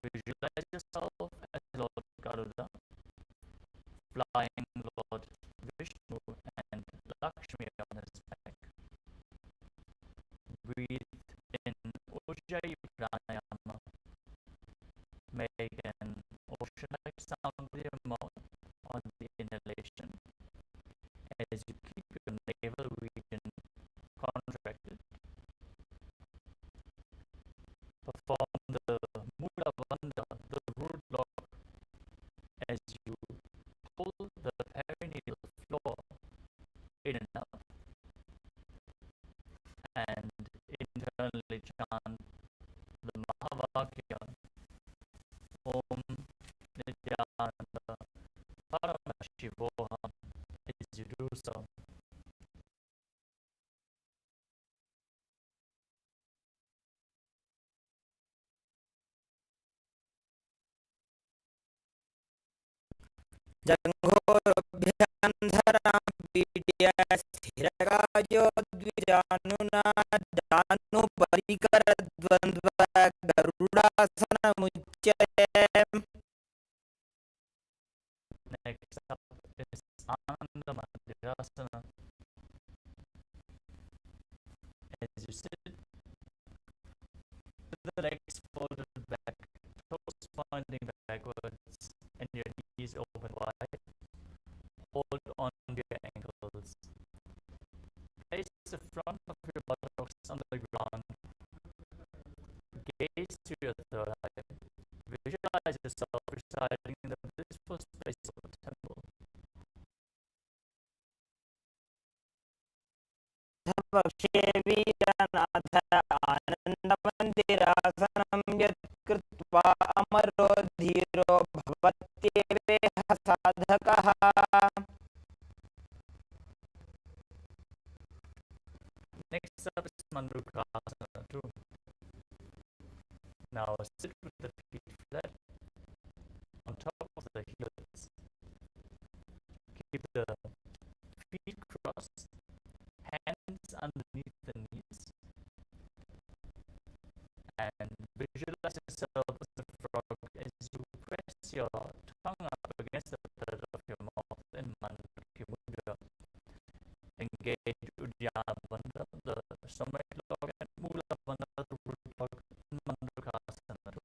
visualize yourself as Lord Garuda, flying Lord Vishnu and Lakshmi on his back. Breathe in Ujjayi Pranayama. Make an ocean-like sound with your mouth on the inhalation as you keep your navel region contracted. Perform the Mula Bandha, the root lock, as you pull the perineal floor in and out, and internally chant the Mahavakya Om Nithyananda Paramashivoham as you do so. जङ्घोरभ्यन्धरा पीड्य स्थिरकायो द्विजानुना दानुपरिकरद्वन्द्व गरुडासनमुच्यते. Next up is Ananda Mandirasana. As you sit with the legs folded back, toes pointing backwards, and your knees open wide, hold on to your ankles. Place the front of your buttocks on the ground. Gaze to your third eye. Visualize yourself residing in the blissful space of a temple. भक्षे वीरनाथ आनन्दमन्दिरासनं यत्कृत्वा अमरो धीरो भवत्येवेह साधकः. Next up is Mandukasana 2. Now sit with the feet flat on top of the heels. Keep the feet crossed, hands underneath the knees, and visualize yourself as a frog as you press your tongue up against the bed of your mouth in Mandukya Mudra. Engage Uddiyana Bandha, the stomach lock, and Mula Bandha, the root lock in Mandukasana 2.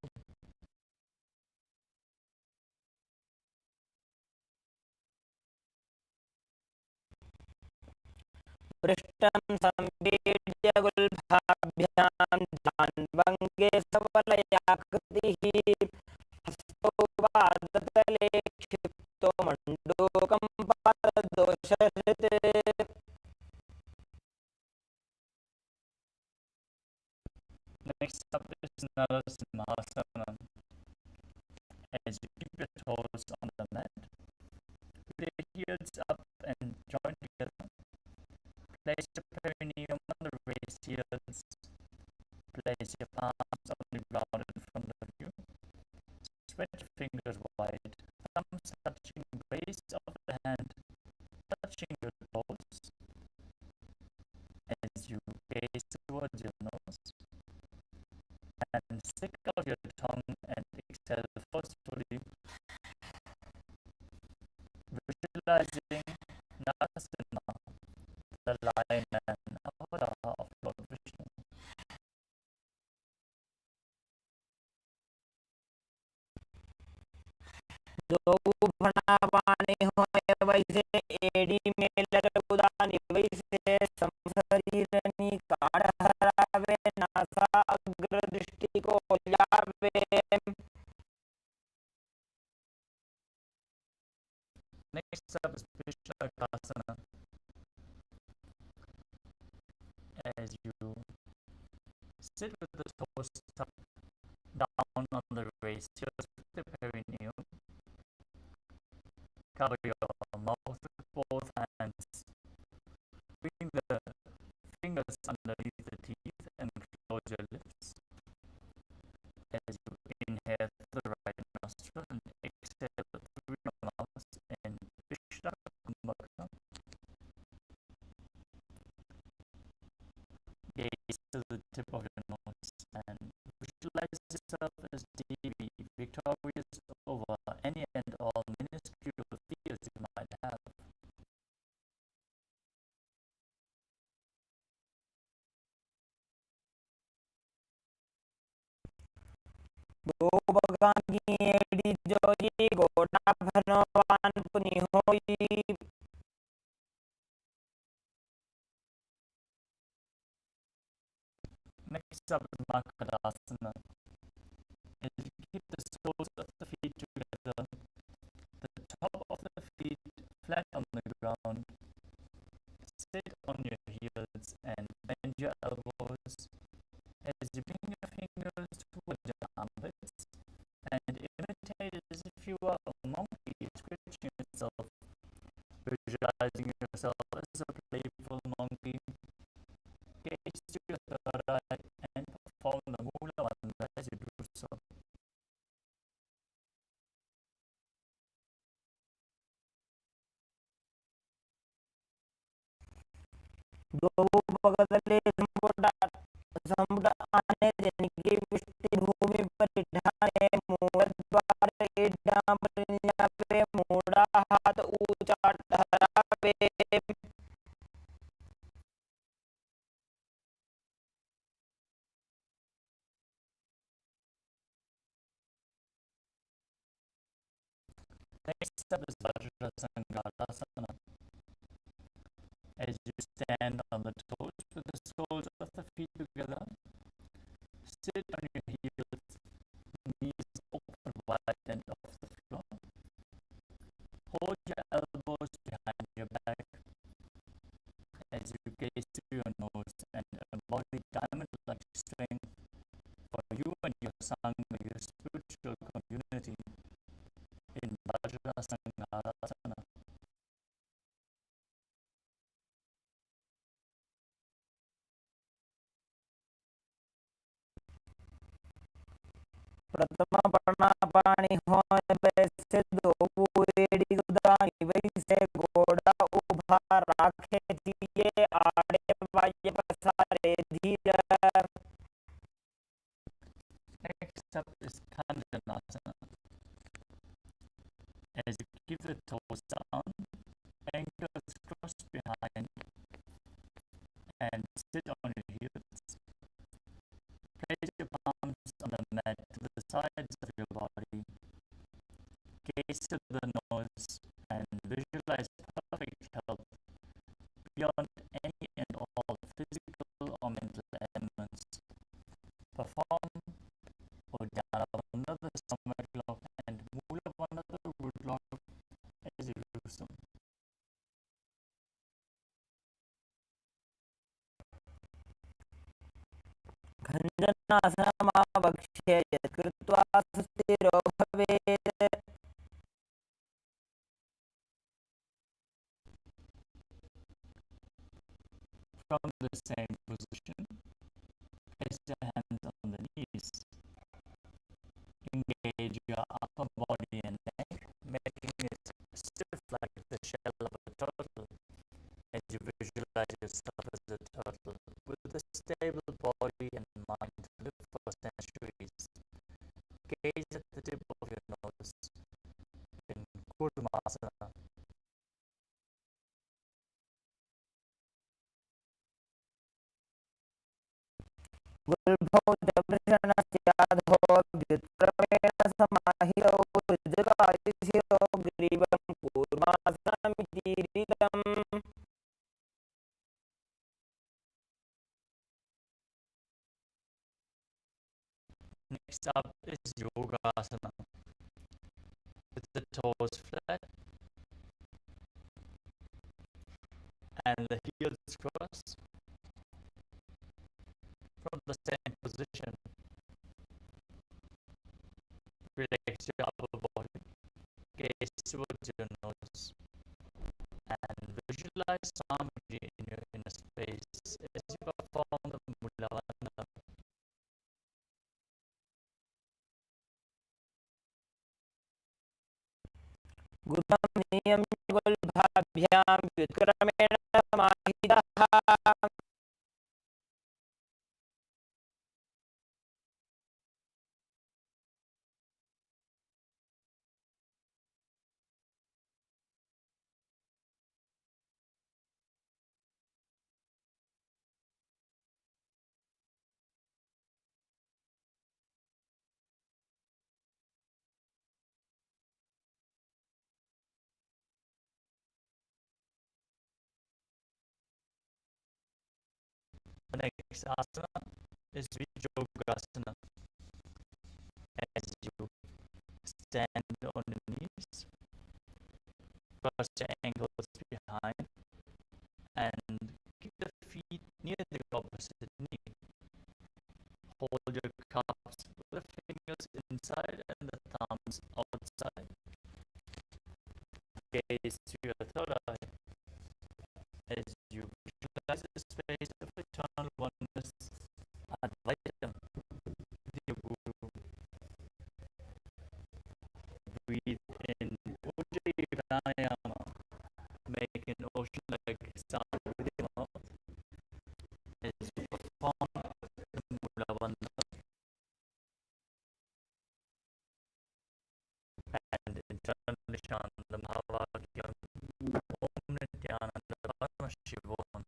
पृष्ठं सम्पीड्य गुल्फाभ्यां जान्वङ्गे सबलयाकृतिः हस्तौ पादतले क्षिप्तो मण्डूकं पाददोषहृत्. Next up is Narasimhasana. As you keep your toes on the mat, with your heels up and joined together, place your perineum on the raised heels. Place your palms on the ground in front of you. Spread your fingers wide, thumbs touching the base of the hand, touching your toes. As you gaze towards your nose, and stick out your tongue and exhale forcefully, visualizing Narasimha, the lion man avatar of Lord Vishnu. दो भणावाने होय वैसे एड़ी में लटकुदानी वैसे समशरीरनी काढ़ हरावे NASA अग्र दृष्टि को लावे. Next up is Vishnakasana. as you sit with the toes tucked down on the raised heels with the perineum. Cover your mouth with both hands. Bring the fingers underneath the teeth and close your lips. As you inhale through the right nostril and exhale through your mouth and Vishnupamukha. Gaze to the tip of your nose and visualize yourself as Devi, victorious over any and all minuscule fears you might have. दो भगवान की AD जोगी गोटा भनवान पुनि होई. Next up is Makadasana. As you keep the soles of the feet together, the top of the feet flat on the ground. Sit on your heels and bend your elbows as you bring your fingers towards your armpits and imitate as if you are a monkey stretching itself, visualizing yourself as a playful monkey. Gaze to your third eye and perform the Mula Bandha as you do so. दो बगले समुद्र आने देने की विष्टि भूमि पर बिठाने मूल द्वार एडां परिण्यावे मूड़ा हाथ ऊंचा ठहरावे. Next up is Vajrasangalasana. As you stand on the toes with the soles of the feet together, sit on your heels, knees open wide and off the floor. Hold your elbows behind your back as you gaze through your nose and embody diamond-like strength for you and your Sangha, your spiritual community in Vajrasangalasana. प्रथम प्राणापानी होने वैसे दो AD गुदानी वैसे घोड़ा उभा राखे दिए आड़े बाजे पसारे धीरे. Next up is Kanjanasana. As you keep the toes down, ankles crossed behind, and sit on your heels. Place your palms on the mat to the sides of your body. Gaze to the nose and visualize perfect health beyond any and all physical or mental ailments. Perform Uddiyana Bandha, the stomach lock, and Mula Bandha, the root lock, as you do so. खञ्जनासनमावक्ष्य यत्कृत्वा सुस्थिरो भवेत्. From the same position, place your hands on the knees. Engage your upper body and neck, making it stiff like the shell of a turtle as you visualize yourself as a turtle with a stable body and mind to live for centuries. Gaze at the tip of your nose in Kurmasana. गुरुभौ दर्शनस्याधो व्युत्क्रमेण समाहितौ ऋजकायुषिरो ग्रीवं कूर्मासनमितीरितम्. Next up is Yogasana. With the toes flat and the heels crossed. your upper body, gaze towards your nose, and visualize Swamiji in your inner space as you perform the Mudavana. गुदं नियम्य गुल्भाभ्यां व्युत्क्रमेण समाहितः The next asana is Vijogasana. As you stand on your knees, cross your ankles behind, and keep the feet near the opposite knee. Hold your cups with the fingers inside and the thumbs outside. Gaze to your third eye as you visualize the space of eternal oneness, Advaita, the Guru. Breathe in Ujjayi Pranayama, make an ocean-like sound with your mouth as you perform the Mula Bandha. And internally chant the Mahavakya Om Nithyananda Paramashivoham.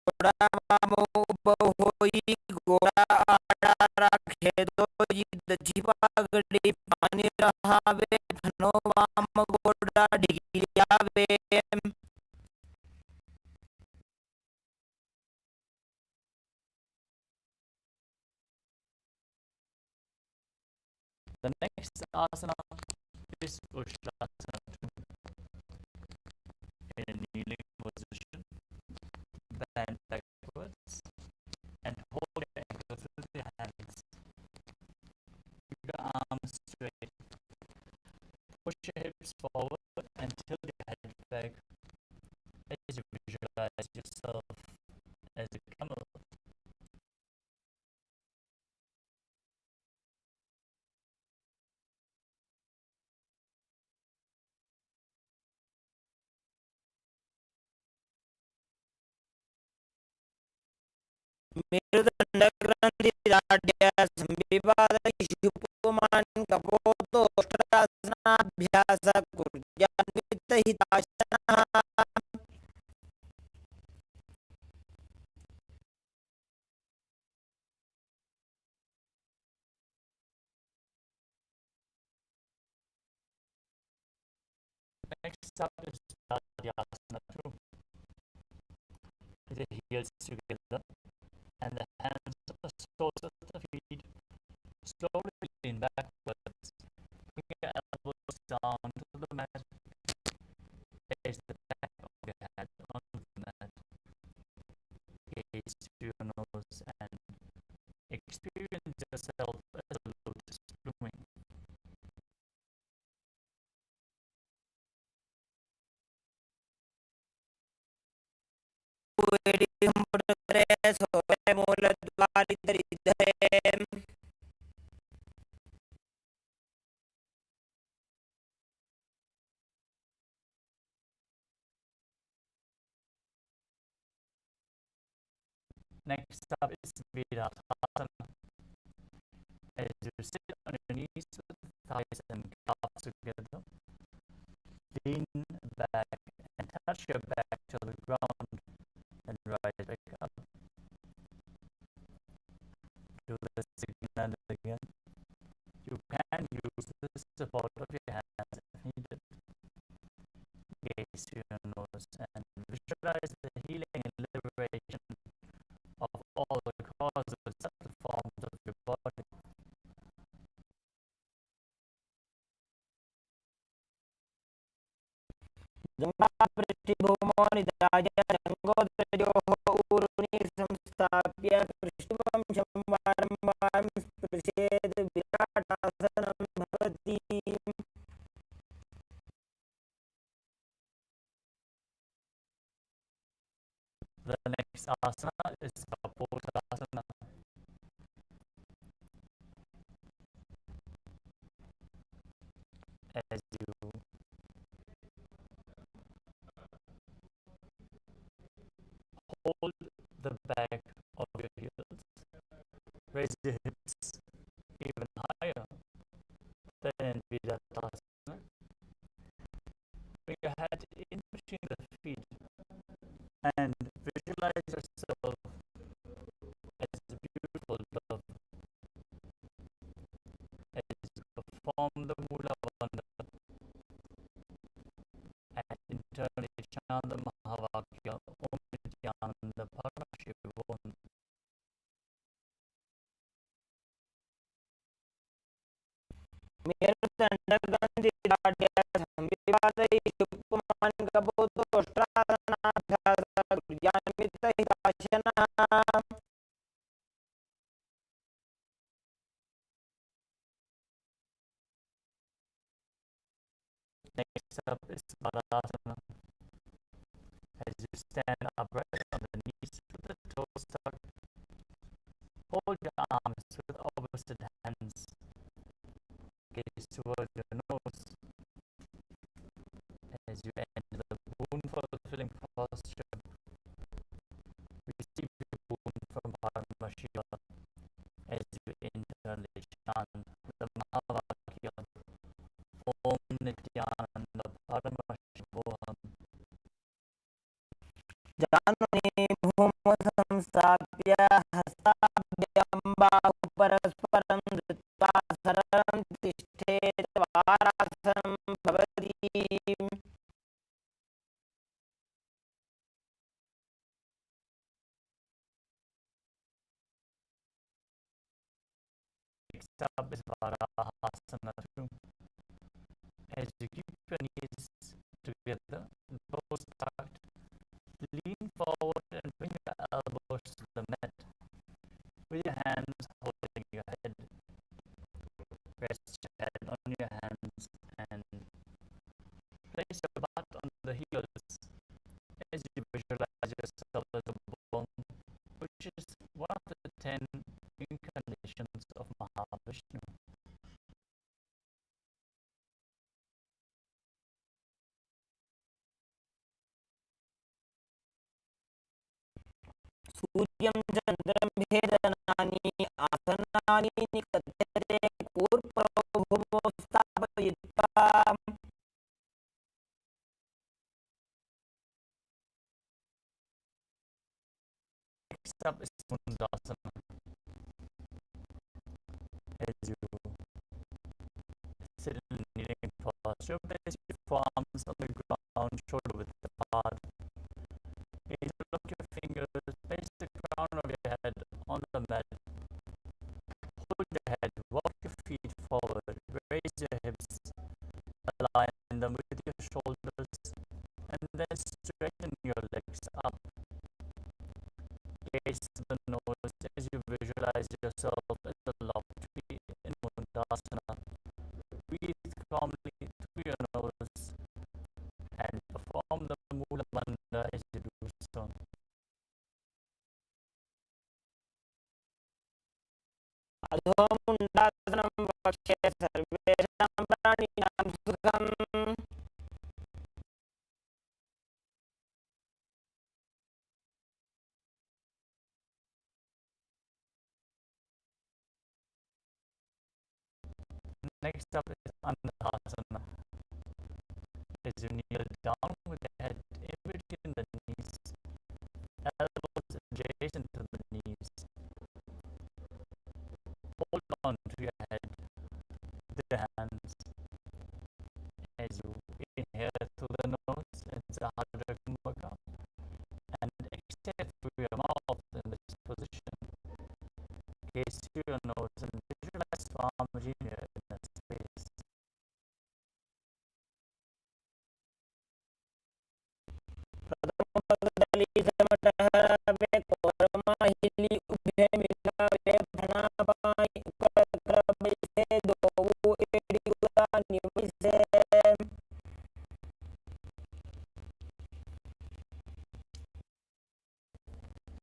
गोड़ामामो बहुई गोड़ा आड़ा राखे दो जिद जिपागड़ी पानी रहावे धनो वाम गोड़ा डिगियावे The next asana is Ushasana, in a kneeling position, bend backwards, and hold your ankles with your hands. Keep your arms straight. Push your hips forward and tilt your head back as you visualize yourself as a camel. मेरुदंड ग्रंथि दाढ़्य संविवाद शिशुपुमान कपोतो अष्टासनाभ्यास कुर्यान्वित हिताशनः Next up is Tadyasana 2. With the heels together and the hands on the soles of the feet, slowly lean backwards. Bring your elbows down to the mat. Place the back of your head on the mat. Gaze to your nose and experience yourself as a lotus blooming. वेडी संप्रदाय सोवे मूल द्वारि दरिद्रे Next up is Virabhadrasana. As you sit on your knees with the thighs and calves together, lean back and touch your back to the ground and rise back up. Do the signal again. You can use the support of your hands if needed. Gaze to your nose and visualize the healing and liberation of all the causal subtle forms of your body. Ganga प्रतिभूमो निदाय गंगोदरयोः ऊरुनि संस्थाप्य पृष्ठं वारं वारं स्पृशेत् विराटासनं भवति. The next asana is Tapo Loka. As you hold the back of your heels, raise your hips even higher than Vijatasana. Bring your head in between the feet and visualize yourself as a beautiful dove. As you perform the Mula Bandha and internally chant the Mahavakya Om Nithyananda Paramashivoham. Next up is Balasana. As you stand upright on the knees with the toes tucked, hold your arms with opposite hands. Gaze towards your nose. As you enter the boon fulfilling posture, receive your boon from Paramashivam. As you internally chant the Mahavakya Om Nithyananda Paramashivoham. जानने भूमौ संस्थाप्य हस्ताभ्यां बाहु परस्परं धृत्वा सरलं तिष्ठेत् वारासनं भवति. Next up is Varahasana 2. As you keep your knees together, toes tucked, lean forward and bring your elbows to the mat. With your hands holding your head, rest your head on your hands and place your butt on the heels as you visualize yourself as a bull, which is one of the 10 incarnations of Mahavishnu. सूर्यं चन्द्रं भेदनानि आसनानि निकत्यते कूर्परो भूमौ स्थापयित्वा. Next up is Mundasana. As you sit in a kneeling posture, place your forearms on the ground, shoulder width apart. As you look your fingers, place the crown of your head on the mat. Hold your head, walk your feet forward, raise your hips, align them with your shoulders, and then straighten your legs up. Gaze to the nose as you visualize yourself as a log tree in Mundasana. Breathe calmly through your nose and perform the Mula Bandha as you do so. अधोमुण्डासनं वक्षे सर्वेषां प्राणिनां सुखम्. Next up is Anandasana. As you kneel down with the head in between the knees, elbows adjacent to the knees. Hold on to your head with your hands. As you inhale through the nose in Sahadra Kumbhaka and exhale through your mouth in this position. Gaze through your nose and visualize Swamiji in the space. प्रथमपदलीसमटः वेकोरमाहि उभे मिलावे प्राणापानी क्रम से दो एड़ी गुदा निवसे.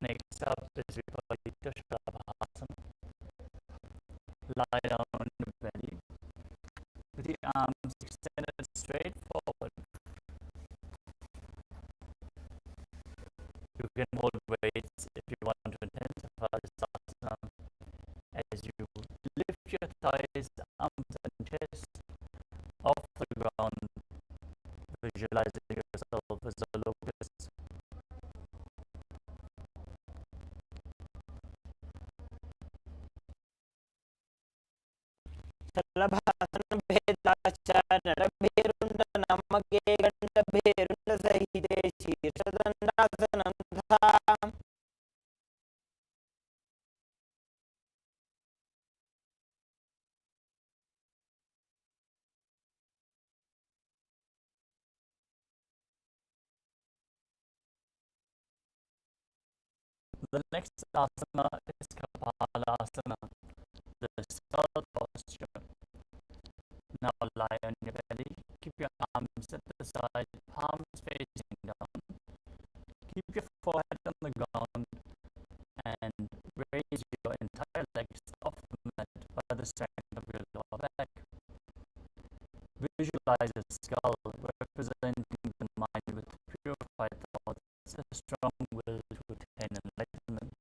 Next up is Viparita Shavasana. Lie down on your belly with the arms extended straight forward. You can hold weights if you want to intensify this asana as you lift your thighs, arms and chest off the ground, visualizing yourself as a locust. शलभासन भेदाचारण भेरुंड नमके गंड भेरुंड सहिते शीर्षदंडासनं तथा. The next asana is Kapalasana, the skull posture. Now lie on your belly, keep your arms at the side, palms facing down. Keep your forehead on the ground and raise your entire legs off the mat by the strength of your lower back. Visualize the skull representing the mind with purified thoughts, a strong will to attain enlightenment.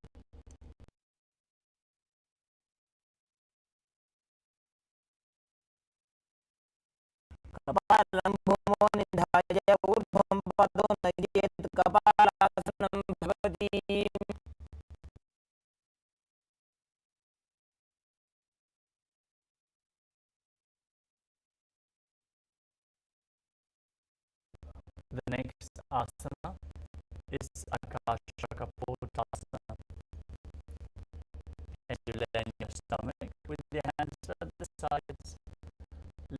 कपालं भूमौ निधाय ऊर्ध्वं पदो नयेत् कपालासनं भवति. The next asana is Akashakapotasana. As you lay on your stomach with your hands at the sides,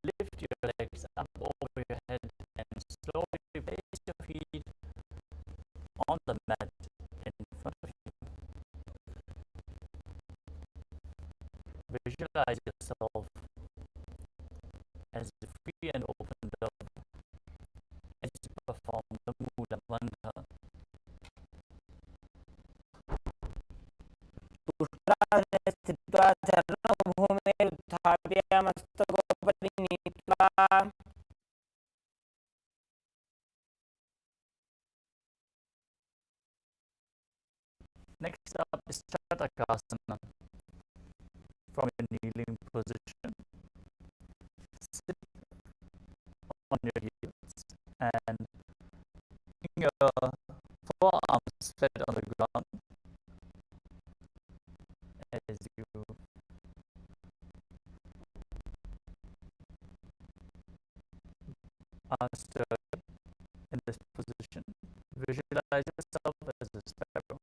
lift your legs up over your head and slowly place your feet on the mat in front of you. Visualize yourself as a free and open dove as you perform the Mula Bandha. पुष्करासने स्थित्वा चरणभूमेरुत्थाप्य मस्तकोपरि नीत्वा. Next up is Chatakasana. From your kneeling position, sit on your heels and bring your forearms flat on the ground as you are stirred in this position. Visualize yourself as a sparrow.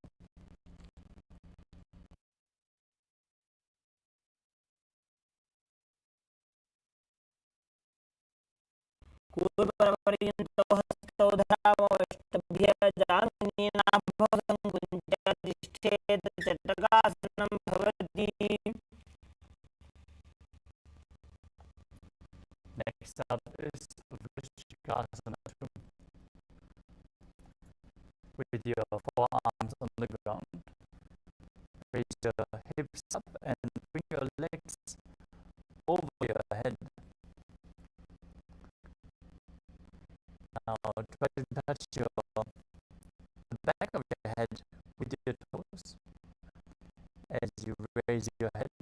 कूर्मपर्यन्तौ हस्तौ धरामवष्टभ्य जानुनी नाभौ सङ्कुञ्च्य तिष्ठेत् चटकासनं भवति. Next up is Vrishikasana. With your forearms on the ground, raise your hips up and bring your legs over your head. Now try to touch the back of your head with your toes as you raise your head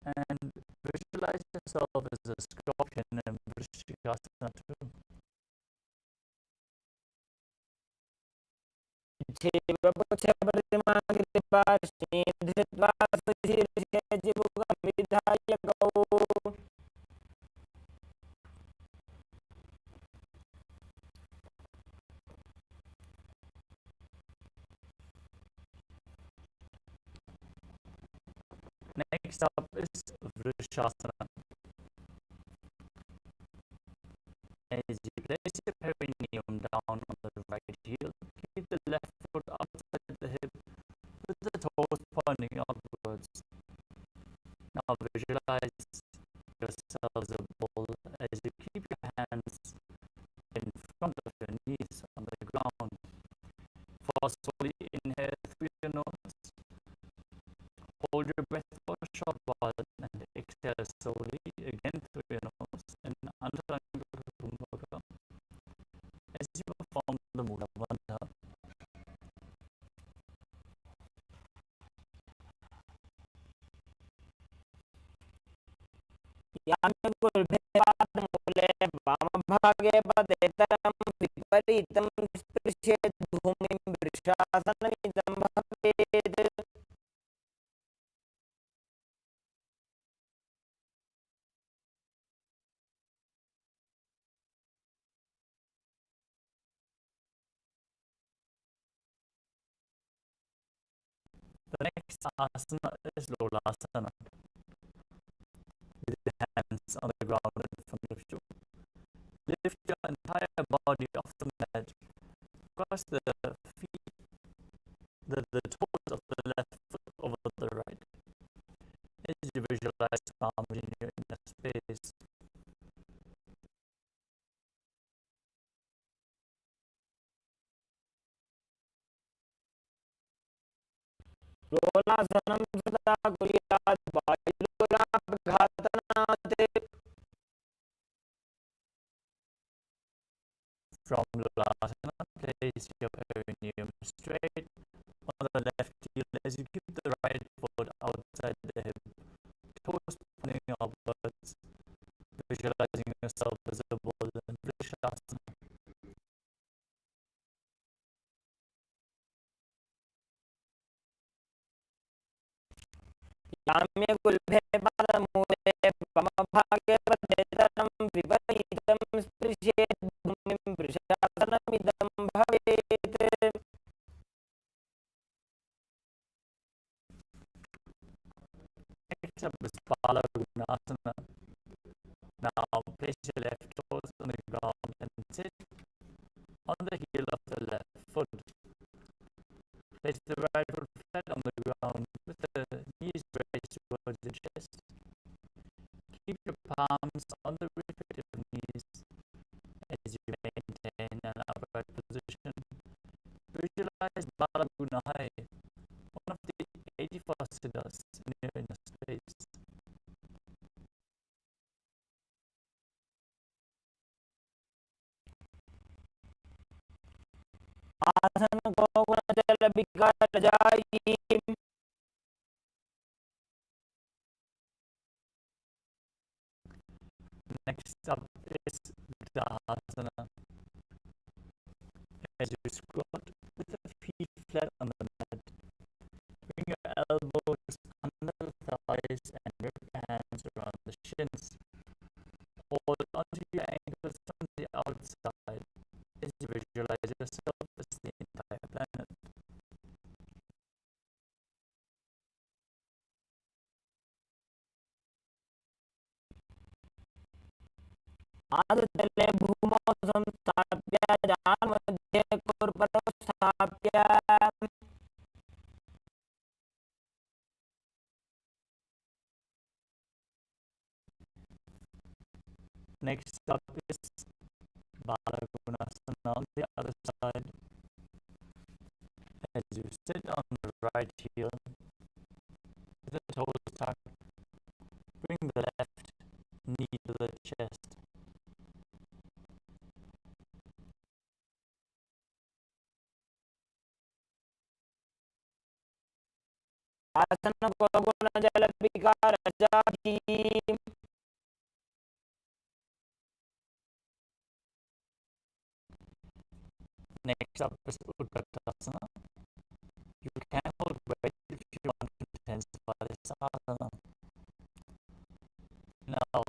and visualize yourself as a scorpion in Vrishikasana too. प्रतिमाग्रिपार्श्वे धृत्वा सुशीर्षे जिबुकं विधाय गौ. Next up is Vrishasana. As you place your perineum down on the right heel, keep the left foot outside the hip with the toes the Mula Bandha. याम्यगुल्भेपादमूले वामभागे पदेतरं विपरीतं स्पृशेत् भूमिं वृषासनमिदं भवेत्. The next asana is Lolasana, with the hands on the ground in front of you. Lift your entire body off the mat. Cross the feet, the toes of the left foot over the right. As you visualize palm in your inner space. लोलासनं सदा कुर्यात् वायुलोलापघातनात्. From Lolasana, place your perineum straight on the left heel as you keep the right foot outside the hip, toes pointing upwards, visualizing yourself as a bull in Vrishasana. याम्यगुल्भेपादमूले वामभागे पदेतरं विपरीतं स्पृशेत् भूमिं वृषासनमिदं भवेत्. Next up is Palagunasana. Now place your left toes on the ground and sit on the heel of the left foot. Place the right foot flat on the ground with the knees raised towards the chest. Keep your palms on the respective knees as you maintain an upright position. Visualize Balagunahai, one of the 84 siddhas in your inner space. आसन गोगुणजलविकटजायी. Next up is Vidasana. As you squat with the feet flat on the mat, bring your elbows under the thighs and wrap your hands around the shins. Hold onto your ankles from the outside as you visualize yourself as the entire planet. आदुतले भूमौ संस्थाप्य जानुमध्ये कुर्परस्थाप्य. Next up is Balagunasana on the other side. As you sit on the right heel with the toes tucked, bring the left knee to the chest. आसन गोगुणजलविकटजायी. Next up is Utkatasana. You can hold weight if you want to intensify this asana. Now,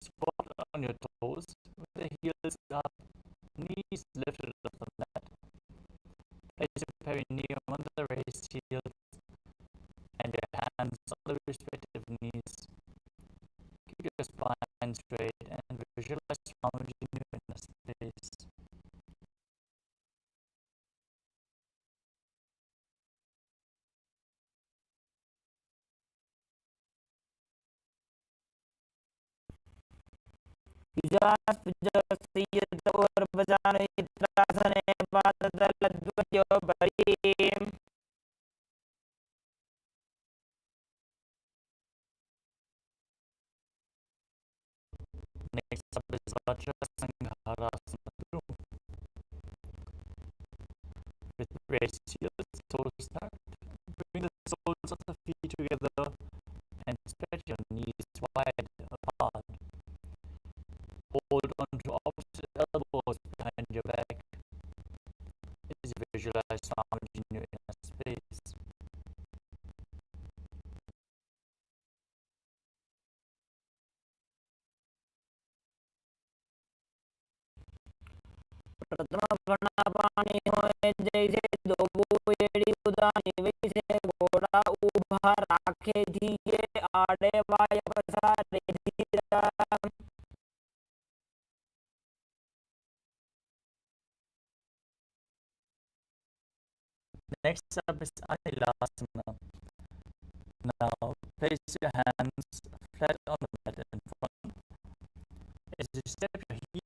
squat on your toes with the heels up, knees lifted off the mat. Place your perineum on the raised heels and your hands on the respective knees. Keep your spine straight and visualize Swamiji in your inner space. युजास्पुजस्यतोर्भजानयित्रासने पादतलद्वयोपरि. Next up is Vajrasanghasana. Brace your soul start. Bring the soles of the feet together and stretch your knees wide apart. Hold on to opposite elbows behind your back as you visualize Swamiji in your inner space. પ્રથમ ઘણા પ્રાણી હોય જૈસે ધોબું એડી ઉદાની વૈસે ઘોડા ઊભા રાખે ધીરે આડે વાય પસારે ધીરા. Next up is Anilasana. Now place your hands flat on the mat in front as you step your heel.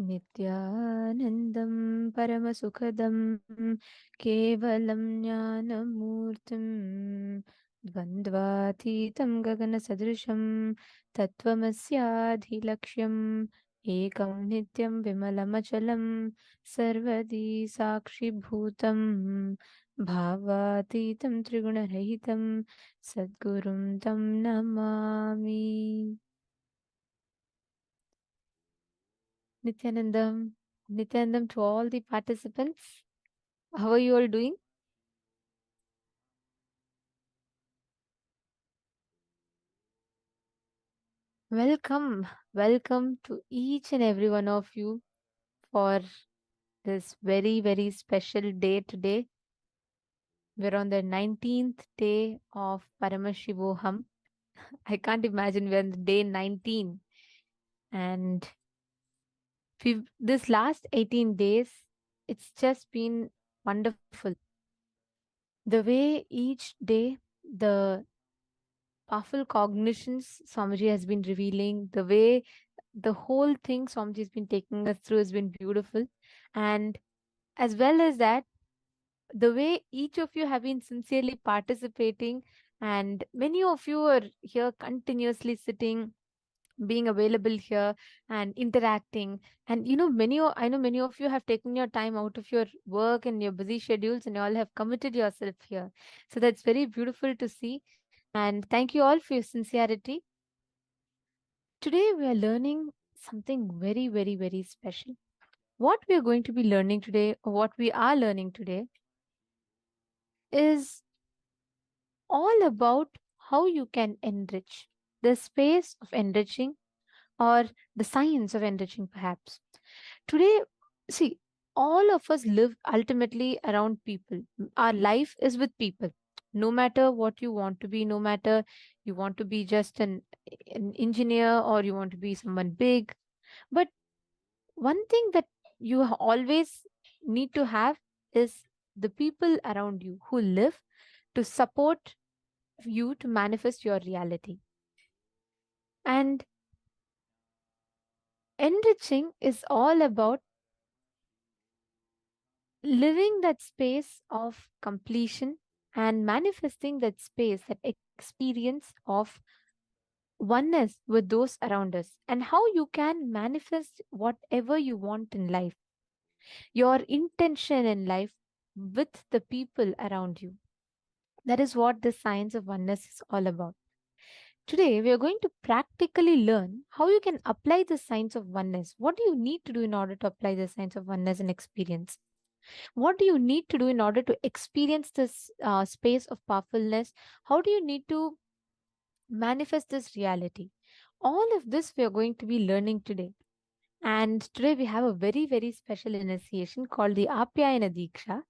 नित्यानन्दं परमसुखदं केवलं ज्ञानमूर्तिं द्वन्द्वातीतं गगनसदृशं तत्त्वमस्याधिलक्ष्यम् एकं नित्यं विमलमचलं सर्वदी साक्षिभूतं भावातीतं त्रिगुणरहितं सद्गुरुं तं Namami. Nithyanandam, Nithyanandam to all the participants. How are you all doing? Welcome, welcome to each and every one of you for this very, very special day today. We're on the 19th day of Paramashivoham. I can't imagine we're on the day 19. And this last 18 days, it's just been wonderful. The way each day the powerful cognitions Swamiji has been revealing, the way the whole thing Swamiji has been taking us through has been beautiful. And as well as that, the way each of you have been sincerely participating, and many of you are here continuously sitting, being available here and interacting. And I know many of you have taken your time out of your work and your busy schedules, and you all have committed yourself here. So that's very beautiful to see. And thank you all for your sincerity. Today we are learning something very, very, very special. What we are going to be learning today, or what we are learning today, is all about how you can enrich the space of enriching or the science of enriching, perhaps. Today, see, all of us live ultimately around people. Our life is with people. No matter what you want to be, no matter you want to be just an engineer or you want to be someone big. But one thing that you always need to have is the people around you who live to support you to manifest your reality. And enriching is all about living that space of completion and manifesting that space, that experience of oneness with those around us, and how you can manifest whatever you want in life, your intention in life with the people around you. That is what the science of oneness is all about. Today, we are going to practically learn how you can apply the science of oneness. What do you need to do in order to apply the science of oneness and experience? What do you need to do in order to experience this space of powerfulness? How do you need to manifest this reality? All of this we are going to be learning today. And today we have a very, very special initiation called the Apyayana Diksha.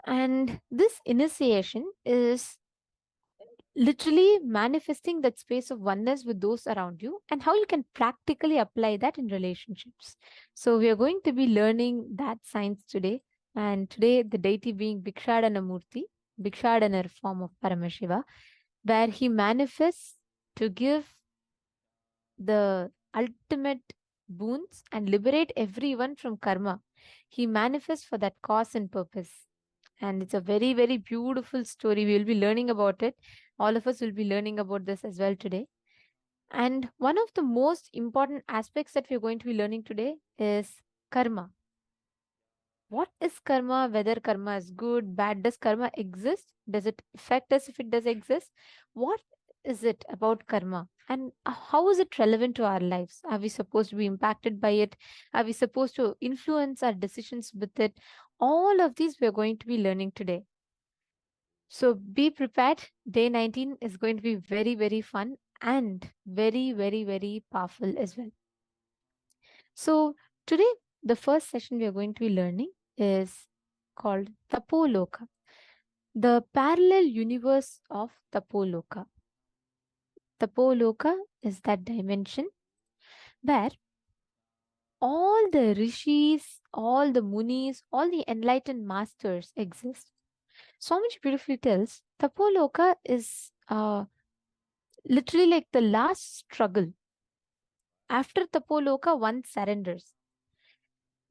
And this initiation is literally manifesting that space of oneness with those around you and how you can practically apply that in relationships. So we are going to be learning that science today. And today the deity being Bhikshadana Murti, Bhikshadana form of Paramashiva, where he manifests to give the ultimate boons and liberate everyone from karma. He manifests for that cause and purpose. And it's a very, very beautiful story. We will be learning about it. All of us will be learning about this as well today. And one of the most important aspects that we're going to be learning today is karma. What is karma? Whether karma is good, bad? Does karma exist? Does it affect us if it does exist? What is it about karma? And how is it relevant to our lives? Are we supposed to be impacted by it? Are we supposed to influence our decisions with it? All of these we're going to be learning today. So be prepared. Day 19 is going to be very, very fun and very, very, very powerful as well. So today, the first session we are going to be learning is called Tapo Loka, the parallel universe of Tapo Loka. Tapo Loka is that dimension where all the rishis, all the munis, all the enlightened masters exist. Swamiji beautifully tells Tapo Loka is literally like the last struggle. After Tapo Loka, one surrenders.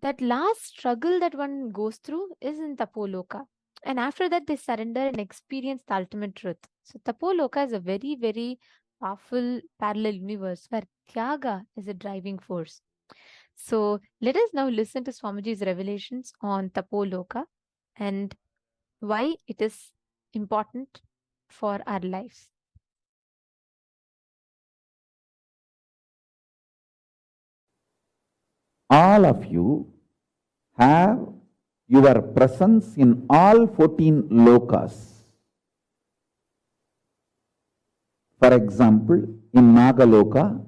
That last struggle that one goes through is in Tapo Loka. And after that, they surrender and experience the ultimate truth. So Tapo Loka is a very, very powerful parallel universe where Tyaga is a driving force. So let us now listen to Swamiji's revelations on Tapo Loka and why it is important for our lives. All of you have your presence in all 14 lokas. For example, in Nagaloka,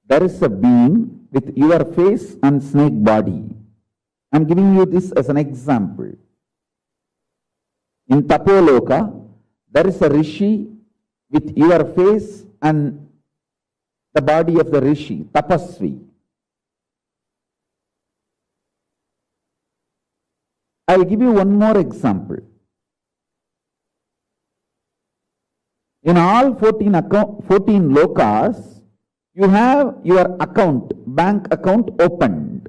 there is a being with your face and snake body. I am giving you this as an example. In Tapoloka, there is a rishi with your face and the body of the rishi, tapasvi. I will give you one more example. In all 14 lokas, you have your bank account opened.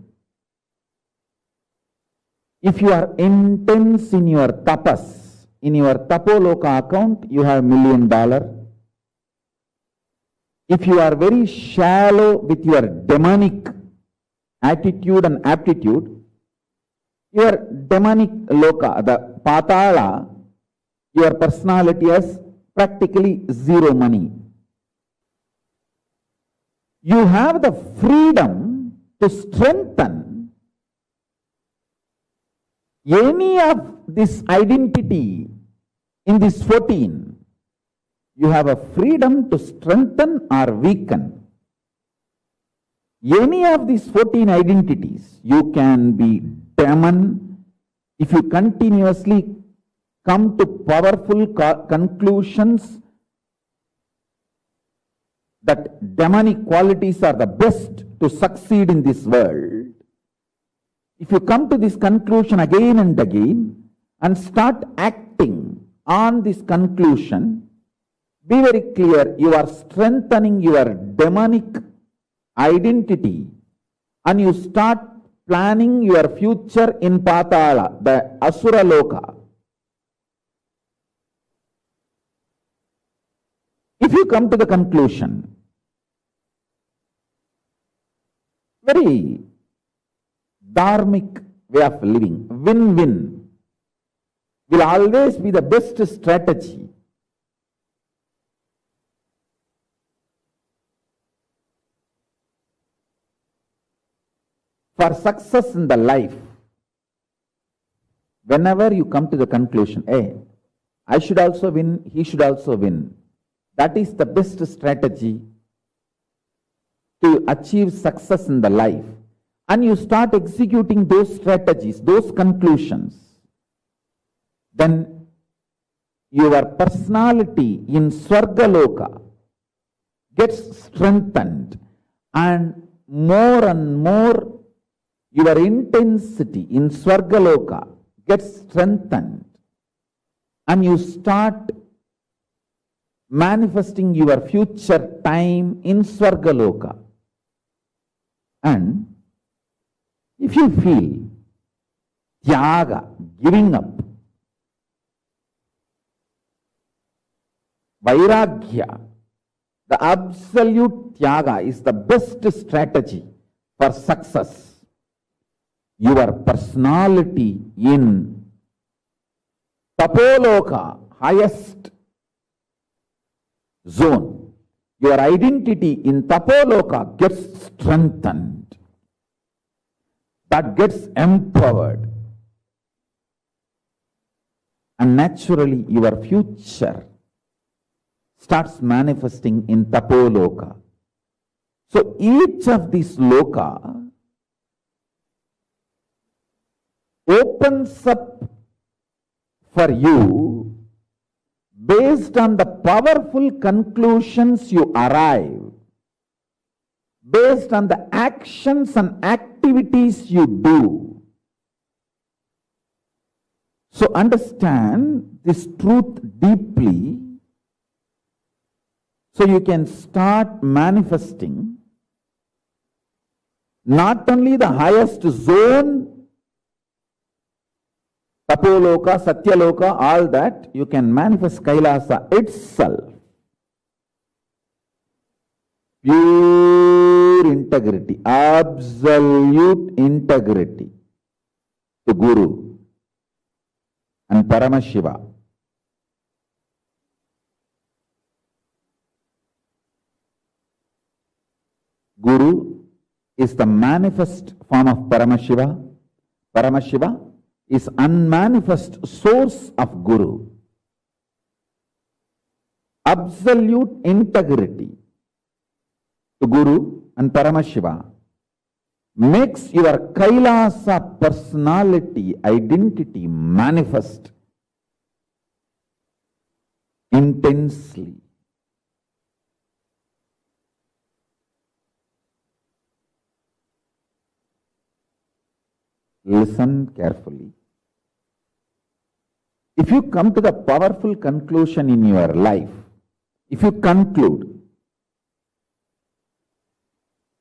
If you are intense in your tapas, in your Tapoloka account, you have $1 million. If you are very shallow with your demonic attitude and aptitude, your demonic loka, the patala, your personality has practically zero money. You have the freedom to strengthen any of this identity In this 14, you have a freedom to strengthen or weaken. Any of these 14 identities, you can be demon if you continuously come to powerful conclusions that demonic qualities are the best to succeed in this world. If you come to this conclusion again and again and start acting on this conclusion, be very clear, you are strengthening your demonic identity and you start planning your future in Patala, the Asura Loka. If you come to the conclusion, very dharmic way of living, win-win, will always be the best strategy. For success in the life. Whenever you come to the conclusion, hey, I should also win, he should also win. That is the best strategy to achieve success in the life. And you start executing those strategies, those conclusions, then your personality in Swargaloka gets strengthened, and more your intensity in Swargaloka gets strengthened, and you start manifesting your future time in Swargaloka. And if you feel tyaga, giving up, vairagya, the absolute tyaga is the best strategy for success. Your personality in Tapo Loka, highest zone, your identity in Tapo Loka gets strengthened. That gets empowered. And naturally your future starts manifesting in Tapo Loka. So each of these loka opens up for you based on the powerful conclusions you arrive, based on the actions and activities you do. So understand this truth deeply so you can start manifesting not only the highest zone, Tapoloka, Satyaloka, all that, you can manifest Kailasa itself. Pure integrity, absolute integrity to Guru and Paramashiva. Guru is the manifest form of Paramashiva. Paramashiva is unmanifest source of Guru. Absolute integrity to Guru and Paramashiva makes your Kailasa personality, identity manifest intensely. Listen carefully. If you come to the powerful conclusion in your life, if you conclude,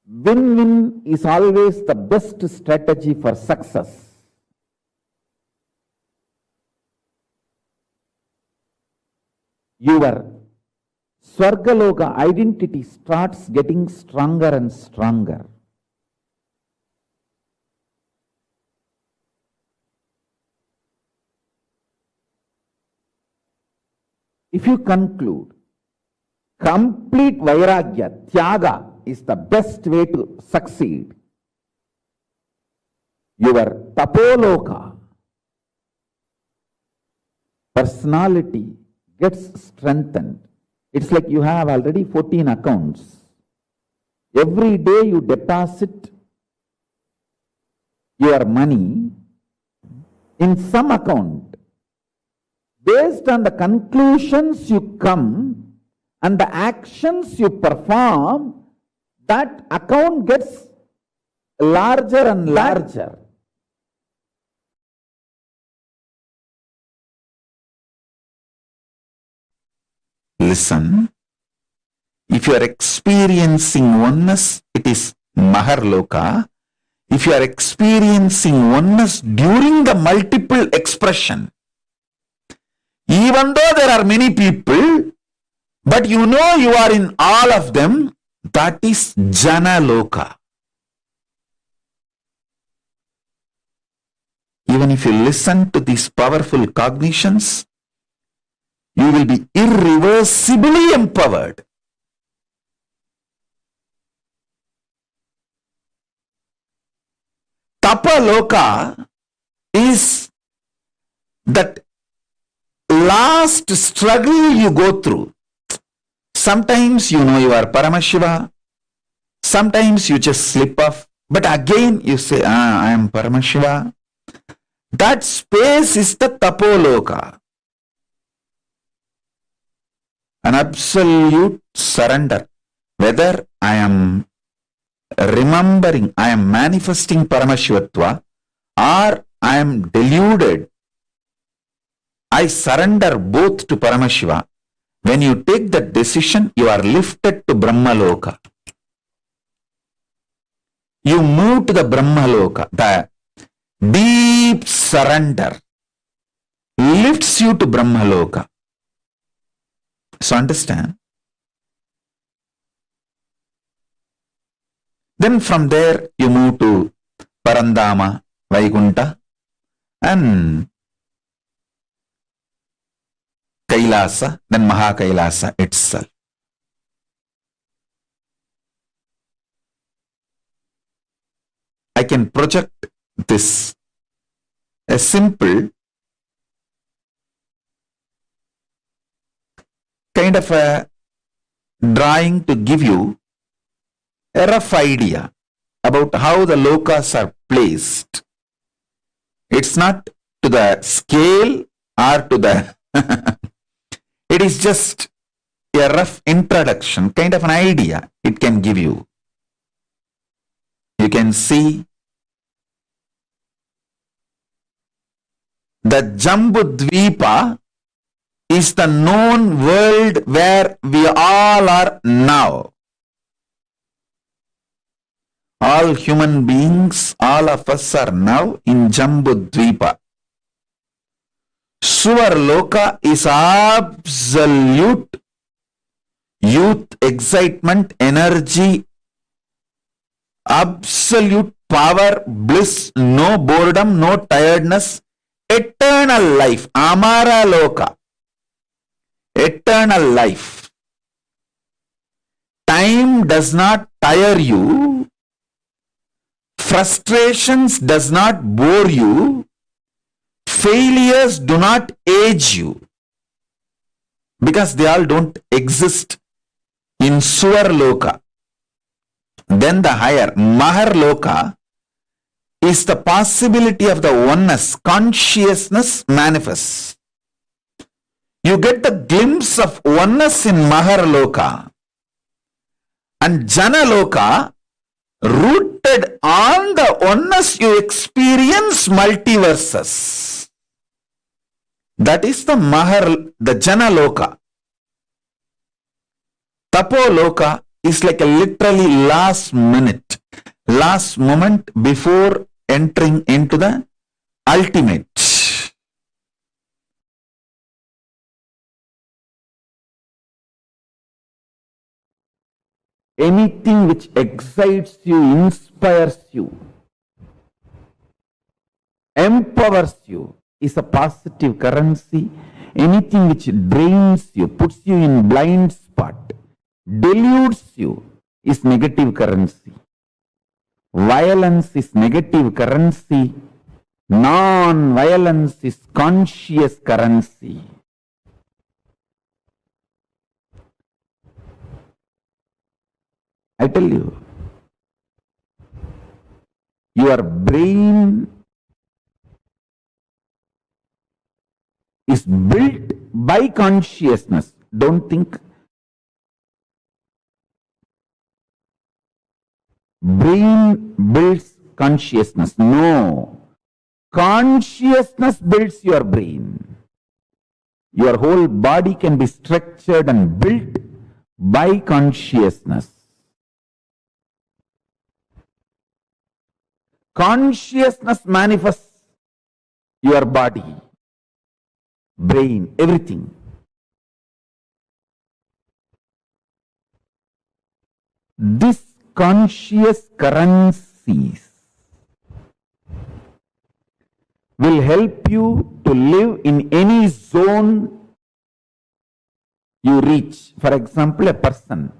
win-win is always the best strategy for success. Your Swargaloka identity starts getting stronger and stronger. If you conclude complete Vairagya, Tyaga is the best way to succeed, your Tapoloka personality gets strengthened. It's like you have already 14 accounts. Every day you deposit your money in some account. Based on the conclusions you come and the actions you perform, that account gets larger and larger. Listen, if you are experiencing oneness, it is Maharloka. If you are experiencing oneness during the multiple expression, even though there are many people, but you know you are in all of them, that is Jana Loka. Even if you listen to these powerful cognitions, you will be irreversibly empowered. Tapo Loka is that last struggle you go through. Sometimes you know you are Paramashiva, sometimes you just slip off, but again you say, I am Paramashiva. That space is the Tapo Loka. An absolute surrender. Whether I am remembering, I am manifesting Paramashivatva, or I am deluded, I surrender both to Paramashiva. When you take that decision, you are lifted to Brahmaloka. You move to the Brahmaloka. The deep surrender lifts you to Brahmaloka. So understand? Then from there you move to Parandama, Vaikunta, and Kailasa, then Mahakailasa itself. I can project this, a simple kind of a drawing to give you a rough idea about how the lokas are placed. It's not to the scale or to the it is just a rough introduction, kind of an idea it can give you. You can see the Jambudvipa is the known world where we all are now. All human beings, all of us are now in Jambudvipa. Suvarloka is absolute youth, excitement, energy, absolute power, bliss, no boredom, no tiredness, eternal life, Amara Loka, eternal life. Time does not tire you, frustrations does not bore you, failures do not age you, because they all don't exist in Suvarloka. Then the higher Maharloka is the possibility of the oneness, consciousness manifests. You get the glimpse of oneness in Maharloka, and Janaloka, rooted on the oneness, you experience multiverses. That is the the Janaloka. Tapo Loka is like a literally last minute, last moment before entering into the ultimate. Anything which excites you, inspires you, empowers you is a positive currency. Anything which drains you, puts you in blind spot, deludes you is negative currency. Violence is negative currency. Non-violence is conscious currency. I tell you, your brain is built by consciousness. Don't think brain builds consciousness. No. Consciousness builds your brain. Your whole body can be structured and built by consciousness. Consciousness manifests your body, brain, everything. This conscious currencies will help you to live in any zone you reach. For example, a person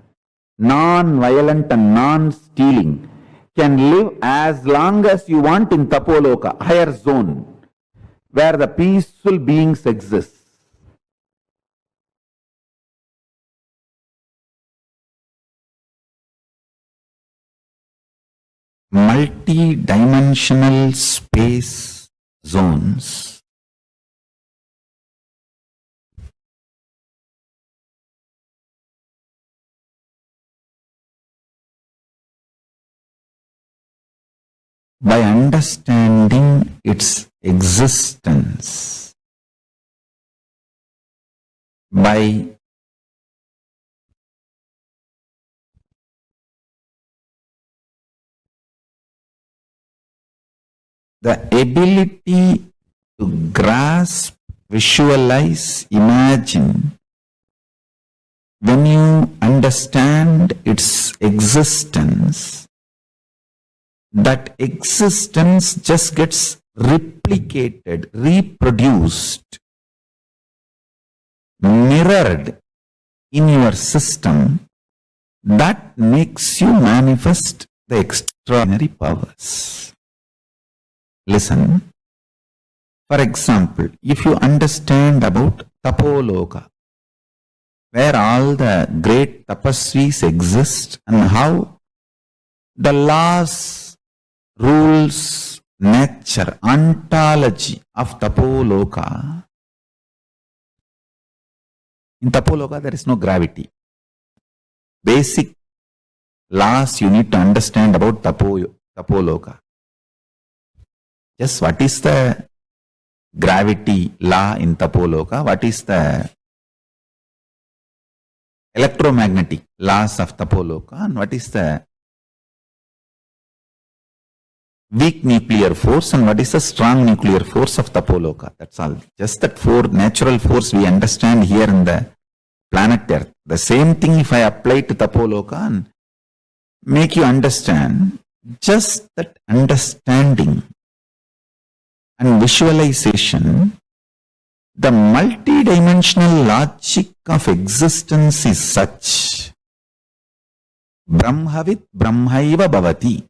non-violent and non-stealing can live as long as you want in Tapo Loka, higher zone, where the peaceful beings exist. Multi-dimensional space zones by understanding its existence, by the ability to grasp, visualize, imagine. When you understand its existence, that existence just gets replicated, reproduced, mirrored in your system. That makes you manifest the extraordinary powers. Listen. For example, if you understand about Tapo Loka, where all the great tapasvis exist and how the laws, rules, nature, ontology of Tapo Loka. In Tapo Loka there is no gravity. Basic laws you need to understand about Tapo Loka. Just what is the gravity law in Tapo Loka? What is the electromagnetic laws of Tapo Loka? And what is the weak nuclear force and what is the strong nuclear force of Tapo Loka? That's all. Just that four natural force we understand here in the planet Earth. The same thing if I apply to Tapo Loka and make you understand, just that understanding and visualization, the multidimensional logic of existence is such. Brahmavit Brahmaiva Bhavati.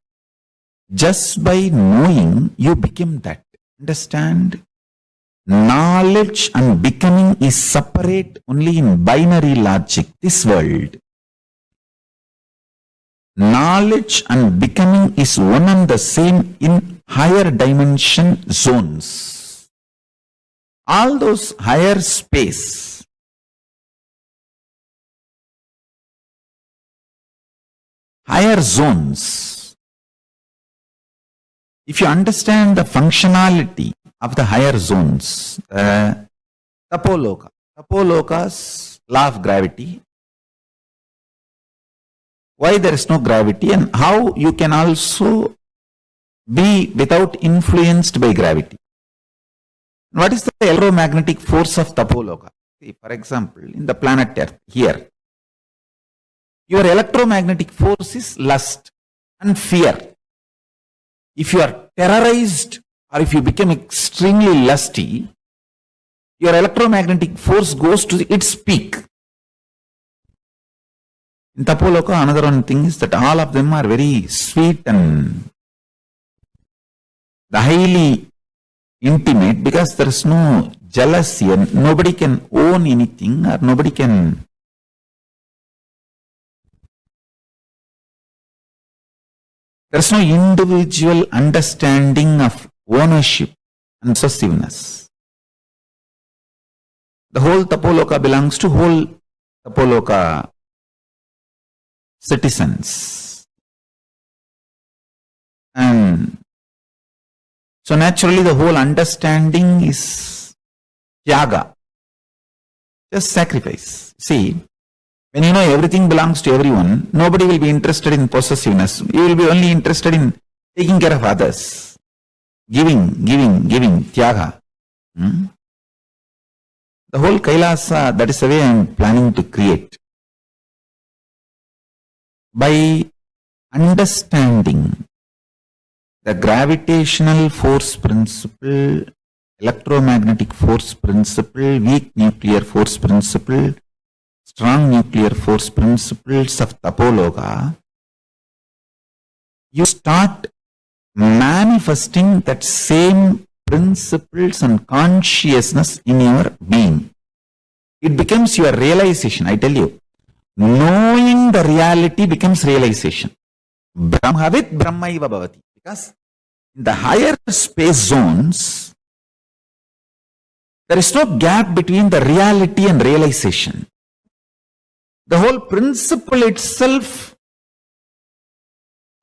Just by knowing, you become that. Understand? Knowledge and becoming is separate only in binary logic, this world. Knowledge and becoming is one and the same in higher dimension zones. All those higher space, higher zones. If you understand the functionality of the higher zones, Tapo Loka's law of gravity, why there is no gravity and how you can also be without influenced by gravity. What is the electromagnetic force of Tapo Loka? See, for example, in the planet Earth, here, your electromagnetic force is lust and fear. If you are terrorized or if you become extremely lusty, your electromagnetic force goes to its peak. In Tapo Loka, another one thing is that all of them are very sweet and the highly intimate because there is no jealousy and nobody can own anything or nobody can there is no individual understanding of ownership and possessiveness. The whole Tapo Loka belongs to whole Tapo Loka citizens. And so naturally the whole understanding is tyaga, just sacrifice. See, when you know everything belongs to everyone, nobody will be interested in possessiveness. You will be only interested in taking care of others. Giving, tyaga. The whole Kailasa, that is the way I am planning to create. By understanding the gravitational force principle, electromagnetic force principle, weak nuclear force principle, strong nuclear force principles of Tapo Loka, you start manifesting that same principles and consciousness in your being. It becomes your realization, I tell you. Knowing the reality becomes realization. Brahmavit Brahmaiva Bhavati. Because in the higher space zones, there is no gap between the reality and realization. The whole principle itself,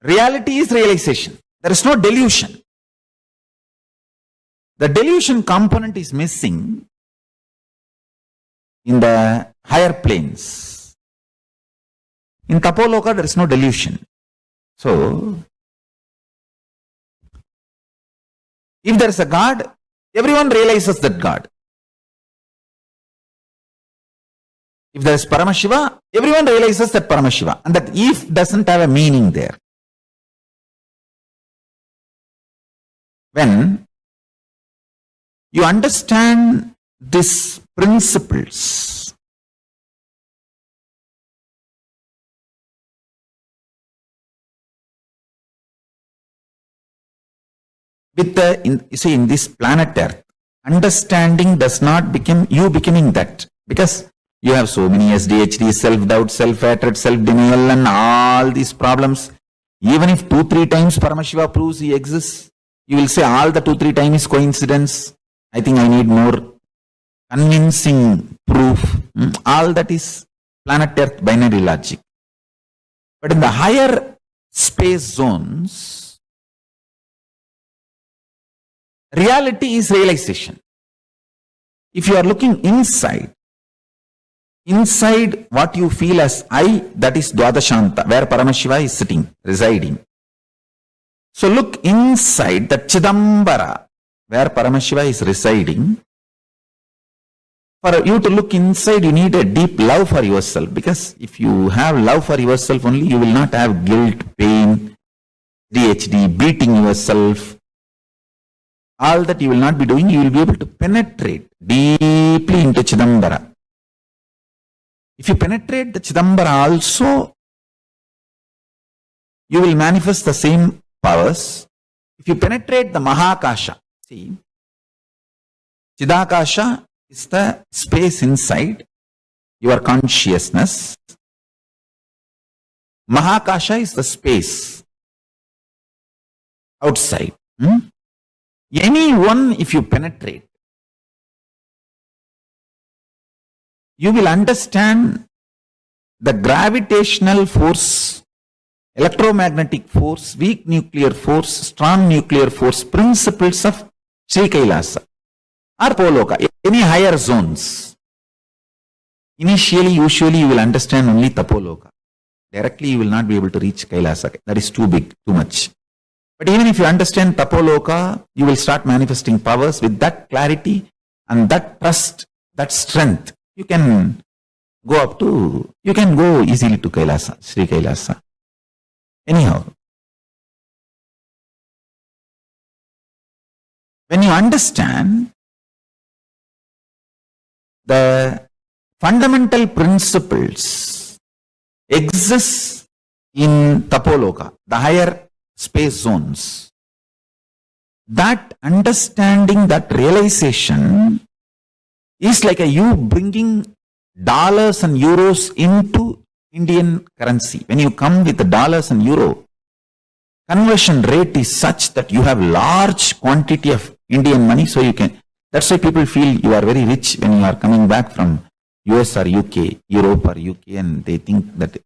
reality is realization. There is no delusion. The delusion component is missing in the higher planes. In Tapo Loka, there is no delusion. So, if there is a God, everyone realizes that God. If there is Paramashiva, everyone realizes that Paramashiva. And that if doesn't have a meaning there. When you understand these principles, with the, in this planet Earth, understanding does not become you becoming that. Because you have so many SDHD, self-doubt, self-hatred, self-denial and all these problems. Even if 2-3 times Paramashiva proves he exists, you will say all the 2-3 times is coincidence. I think I need more convincing proof. All that is planet Earth binary logic. But in the higher space zones, reality is realization. If you are looking inside what you feel as I, that is Dwadashanta, where Paramashiva is sitting, residing. So look inside the Chidambara, where Paramashiva is residing. For you to look inside, you need a deep love for yourself. Because if you have love for yourself only, you will not have guilt, pain, DHD, beating yourself. All that you will not be doing, you will be able to penetrate deeply into Chidambara. If you penetrate the Chidambara also, you will manifest the same powers. If you penetrate the Mahakasha, see, Chidakasha is the space inside your consciousness. Mahakasha is the space outside. Any one, if you penetrate, you will understand the gravitational force, electromagnetic force, weak nuclear force, strong nuclear force, principles of Sri Kailasa or Tapo Loka, any higher zones. Initially, usually you will understand only Tapo Loka. Directly you will not be able to reach Kailasa. That is too big, too much. But even if you understand Tapo Loka, you will start manifesting powers with that clarity and that trust, that strength. You can go easily to Kailasa, Sri Kailasa. Anyhow, when you understand the fundamental principles exist in Tapo Loka, the higher space zones, that understanding, that realization is like you bringing dollars and euros into Indian currency. When you come with the dollars and euro, conversion rate is such that you have large quantity of Indian money, so you can, that's why people feel you are very rich when you are coming back from US or UK, Europe or UK, and they think that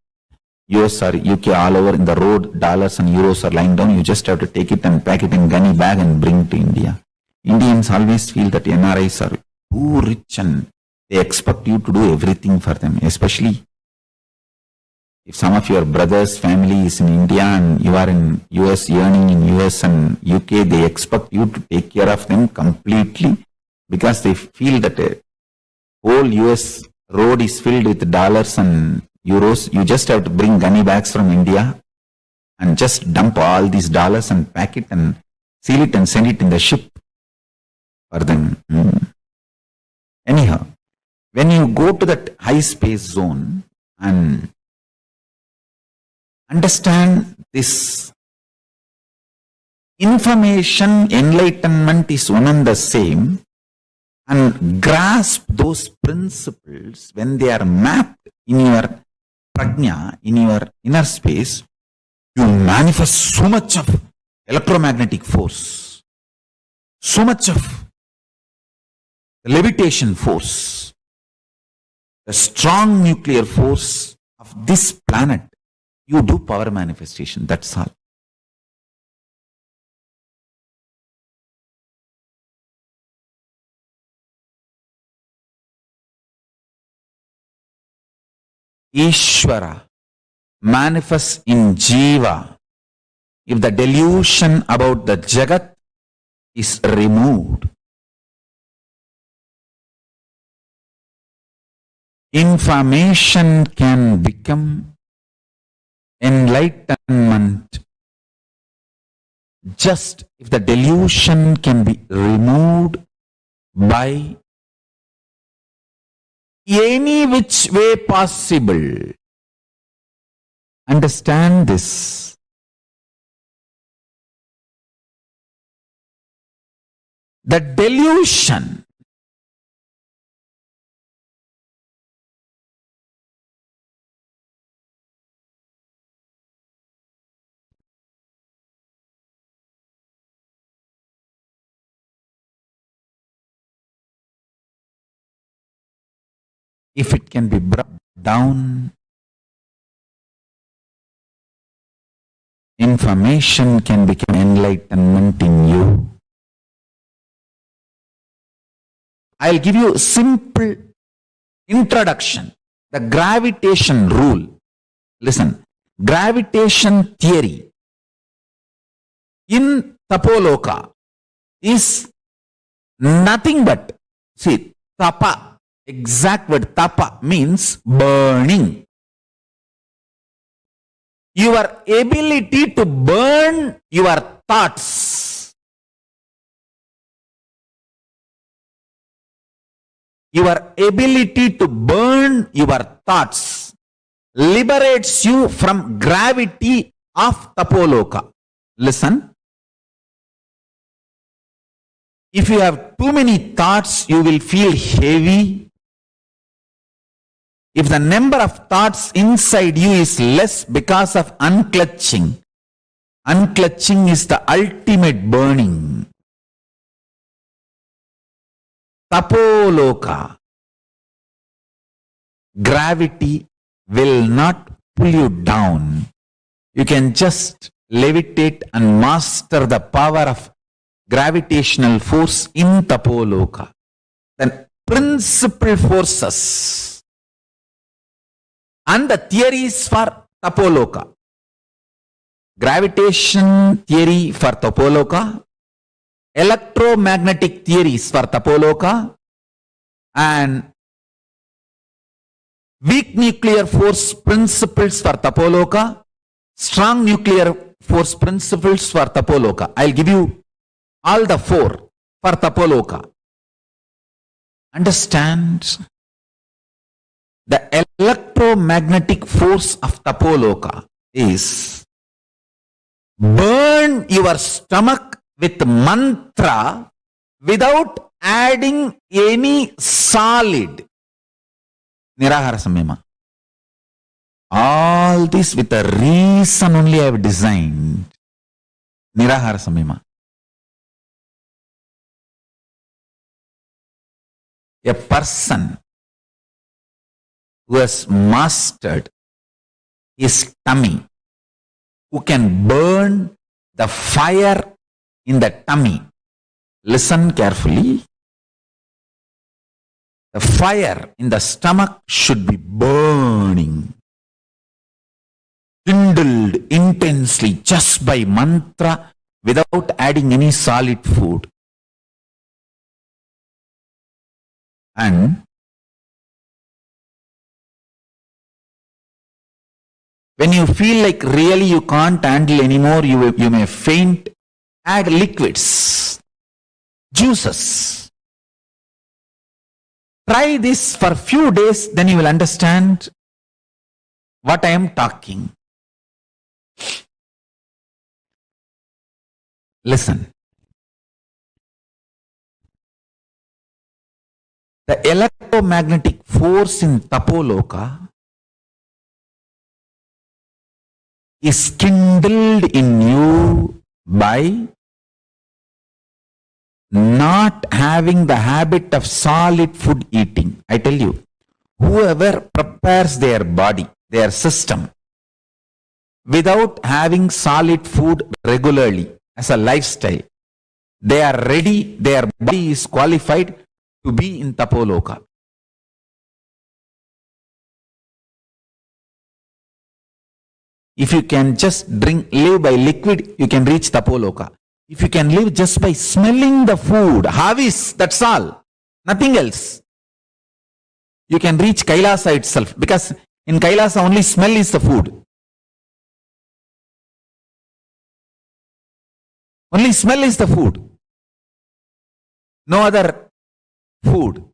US or UK all over in the road, dollars and euros are lying down. You just have to take it and pack it in gunny bag and bring it to India. Indians always feel that NRIs are too rich and they expect you to do everything for them, especially if some of your brother's family is in India and you are in US, earning in US and UK, they expect you to take care of them completely because they feel that the whole US road is filled with dollars and euros. You just have to bring gunny bags from India and just dump all these dollars and pack it and seal it and send it in the ship for them. Anyhow, when you go to that high space zone and understand this information, enlightenment is one and the same, and grasp those principles when they are mapped in your prajna, in your inner space, you manifest so much of electromagnetic force, so much of levitation force, the strong nuclear force of this planet. You do power manifestation, that's all. Ishvara manifests in Jiva if the delusion about the Jagat is removed. Information can become enlightenment just if the delusion can be removed by any which way possible. Understand this. The delusion if it can be brought down, information can become enlightenment in you. I'll give you a simple introduction. The gravitation rule. Listen, gravitation theory in Tapo Loka is nothing but, see, Tapa. Exact word tapa means burning. Your ability to burn your thoughts. Your ability to burn your thoughts liberates you from gravity of Tapo Loka. Listen. If you have too many thoughts, you will feel heavy. If the number of thoughts inside you is less because of unclutching, unclutching is the ultimate burning. Tapo Loka, gravity will not pull you down. You can just levitate and master the power of gravitational force in Tapo Loka. Then principal forces and the theories for Tapo Loka. Gravitation theory for Tapo Loka, electromagnetic theories for Tapo Loka, and weak nuclear force principles for Tapo Loka, strong nuclear force principles for Tapo Loka. I'll give you all the four for Tapo Loka. Understand? The electromagnetic force of Tapo Loka is burn your stomach with mantra without adding any solid. Nirahara Samyama. All this with a reason only I have designed. Nirahara Samyama. A person who has mastered his tummy, who can burn the fire in the tummy. Listen carefully. The fire in the stomach should be burning, kindled intensely just by mantra without adding any solid food. And when you feel like really you can't handle anymore, you may faint, add liquids, juices. Try this for a few days, then you will understand what I am talking. Listen. The electromagnetic force in Tapo Loka is kindled in you by not having the habit of solid food eating. I tell you, whoever prepares their body, their system, without having solid food regularly as a lifestyle, they are ready, their body is qualified to be in Tapo Loka. If you can just live by liquid, you can reach Tapo Loka. If you can live just by smelling the food, havis, that's all, nothing else, you can reach Kailasa itself, because in Kailasa only smell is the food. Only smell is the food. No other food.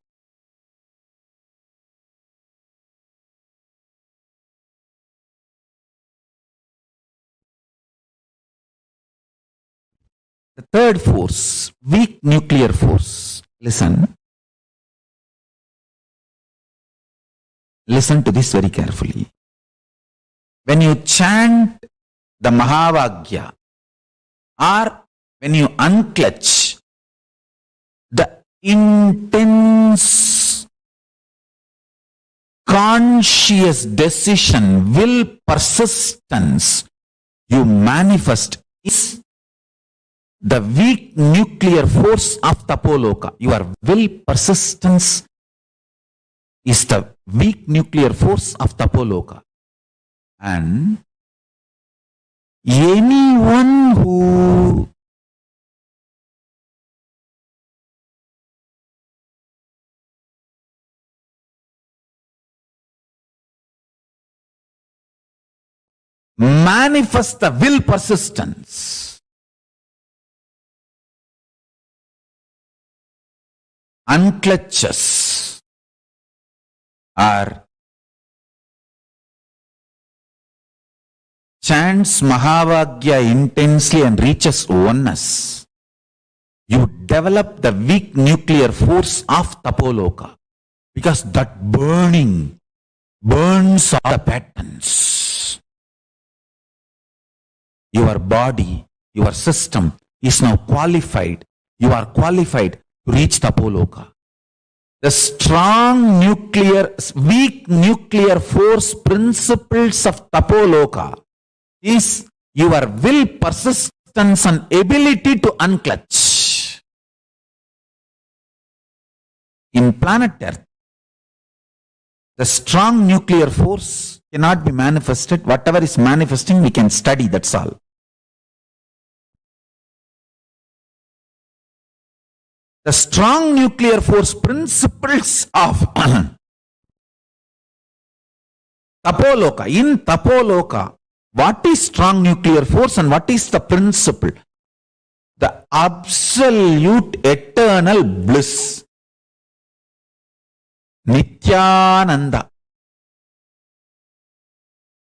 The third force, weak nuclear force. Listen. Listen to this very carefully. When you chant the Mahavagya, or when you unclutch the intense conscious decision, will, persistence you manifest is the weak nuclear force of Tapo Loka. Your will, persistence is the weak nuclear force of Tapo Loka. And anyone who manifests the will, persistence, unclutches, or chants Mahavagya intensely and reaches oneness, you develop the weak nuclear force of Tapo Loka, because that burning burns all the patterns. Your body, your system is now qualified. You are qualified to reach Tapo Loka. The strong nuclear, weak nuclear force principles of Tapo Loka is your will, persistence, and ability to unclutch. In planet Earth, the strong nuclear force cannot be manifested. Whatever is manifesting, we can study, that's all. The strong nuclear force principles of Tapo Loka. In Tapo Loka, what is strong nuclear force and what is the principle? The absolute eternal bliss. Nithyananda.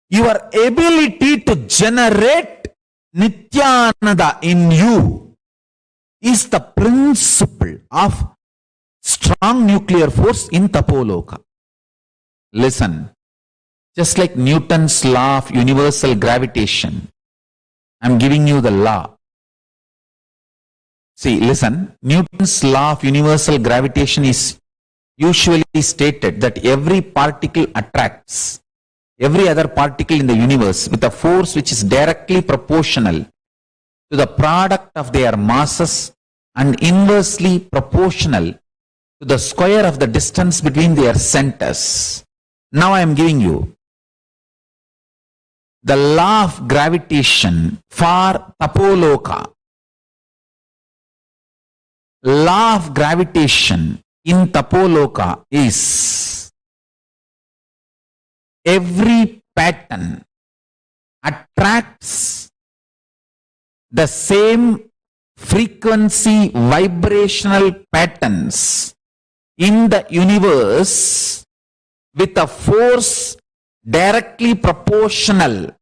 Your ability to generate Nithyananda in you is the principle of strong nuclear force in Tapo Loka. Listen, just like Newton's law of universal gravitation, I'm giving you the law. See, listen, Newton's law of universal gravitation is usually stated that every particle attracts every other particle in the universe with a force which is directly proportional to the product of their masses and inversely proportional to the square of the distance between their centers. Now I am giving you the law of gravitation for Tapo Loka. Law of gravitation in Tapo Loka is every pattern attracts the same frequency vibrational patterns in the universe with a force directly proportional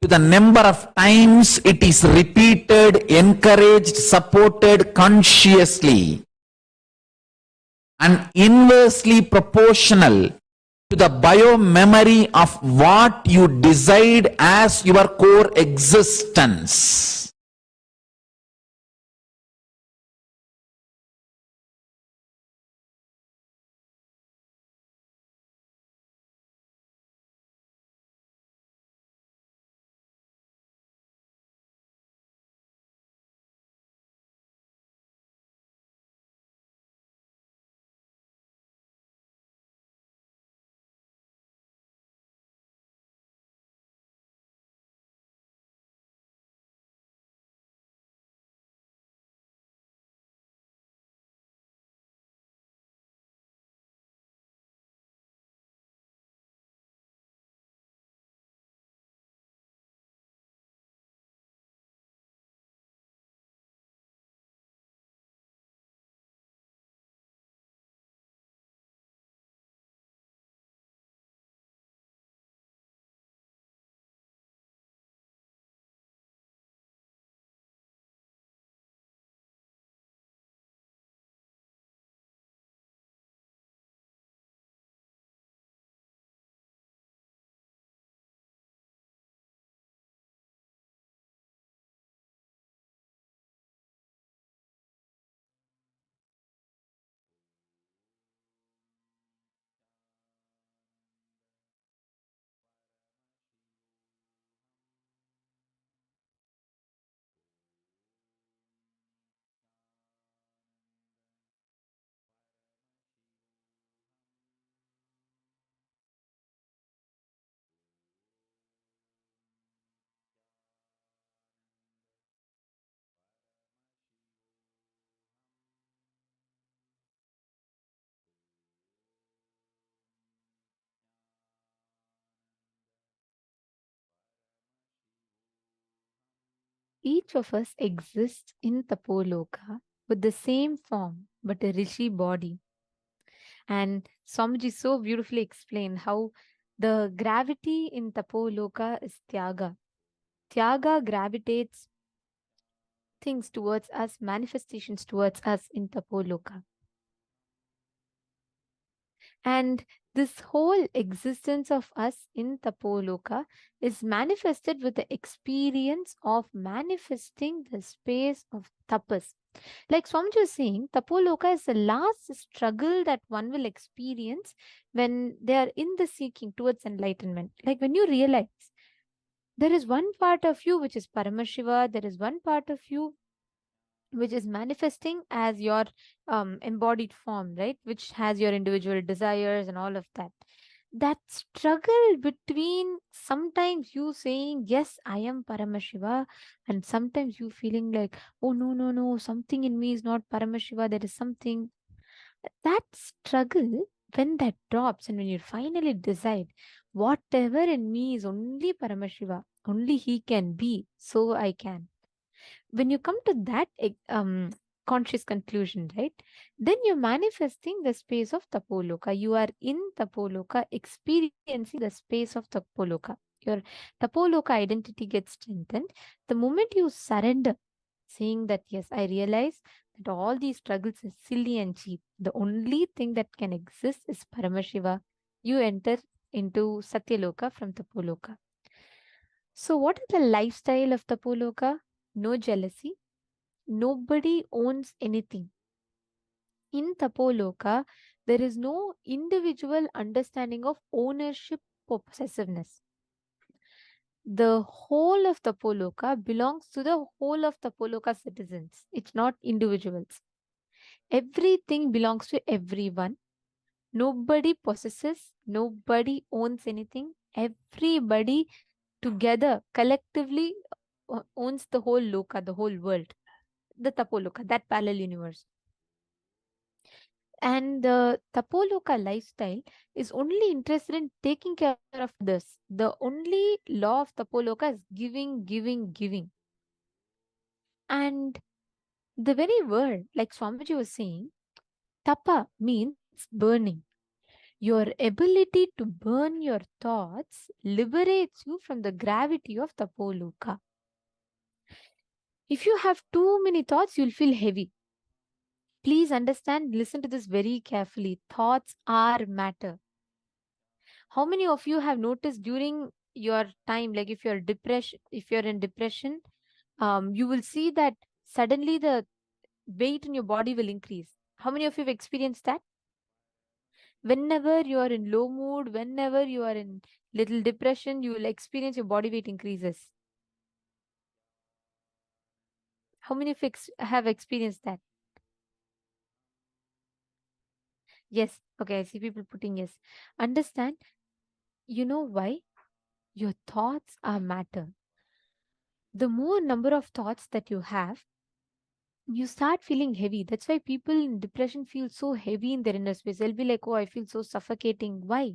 to the number of times it is repeated, encouraged, supported consciously, and inversely proportional to the bio-memory of what you decide as your core existence. Each of us exists in Tapo Loka with the same form but a rishi body. And Swamiji so beautifully explained how the gravity in Tapo Loka is Tyaga. Tyaga gravitates things towards us, manifestations towards us in Tapo Loka. And this whole existence of us in Tapo Loka is manifested with the experience of manifesting the space of tapas. Like Swamiji was saying, Tapo Loka is the last struggle that one will experience when they are in the seeking towards enlightenment. Like when you realize there is one part of you which is Paramashiva, there is one part of you which is manifesting as your embodied form, right? Which has your individual desires and all of that. That struggle between sometimes you saying, yes, I am Paramashiva, and sometimes you feeling like, oh, no, something in me is not Paramashiva, there is something. That struggle, when that drops and when you finally decide, whatever in me is only Paramashiva, only he can be, so I can. When you come to that conscious conclusion, right, then you're manifesting the space of Tapoloka. You are in Tapoloka, experiencing the space of Tapoloka. Your Tapoloka identity gets strengthened the moment you surrender, saying that, yes, I realize that all these struggles are silly and cheap. The only thing that can exist is Paramashiva. You enter into Satyaloka from Tapo Loka. So, what is the lifestyle of Tapo Loka? No jealousy. Nobody owns anything. In Tapo Loka, there is no individual understanding of ownership or possessiveness. The whole of Tapoloka belongs to the whole of Tapoloka citizens. It's not individuals. Everything belongs to everyone. Nobody possesses, nobody owns anything. Everybody together, collectively owns the whole Loka, the whole world, the Tapoloka, that parallel universe. And the Tapoloka lifestyle is only interested in taking care of others. The only law of Tapoloka is giving, giving, giving. And the very word, like Swamiji was saying, Tapa means burning. Your ability to burn your thoughts liberates you from the gravity of Tapoloka. If you have too many thoughts, you'll feel heavy. Please understand, listen to this very carefully. Thoughts are matter. How many of you have noticed during your time, like if you're depression, if you're in depression, you will see that suddenly the weight in your body will increase. How many of you have experienced that? Whenever you are in low mood, whenever you are in little depression, you will experience your body weight increases. How many of you have experienced that? Yes. Okay, I see people putting yes. Understand, you know why? Your thoughts are matter. The more number of thoughts that you have, you start feeling heavy. That's why people in depression feel so heavy in their inner space. They'll be like, oh, I feel so suffocating. Why?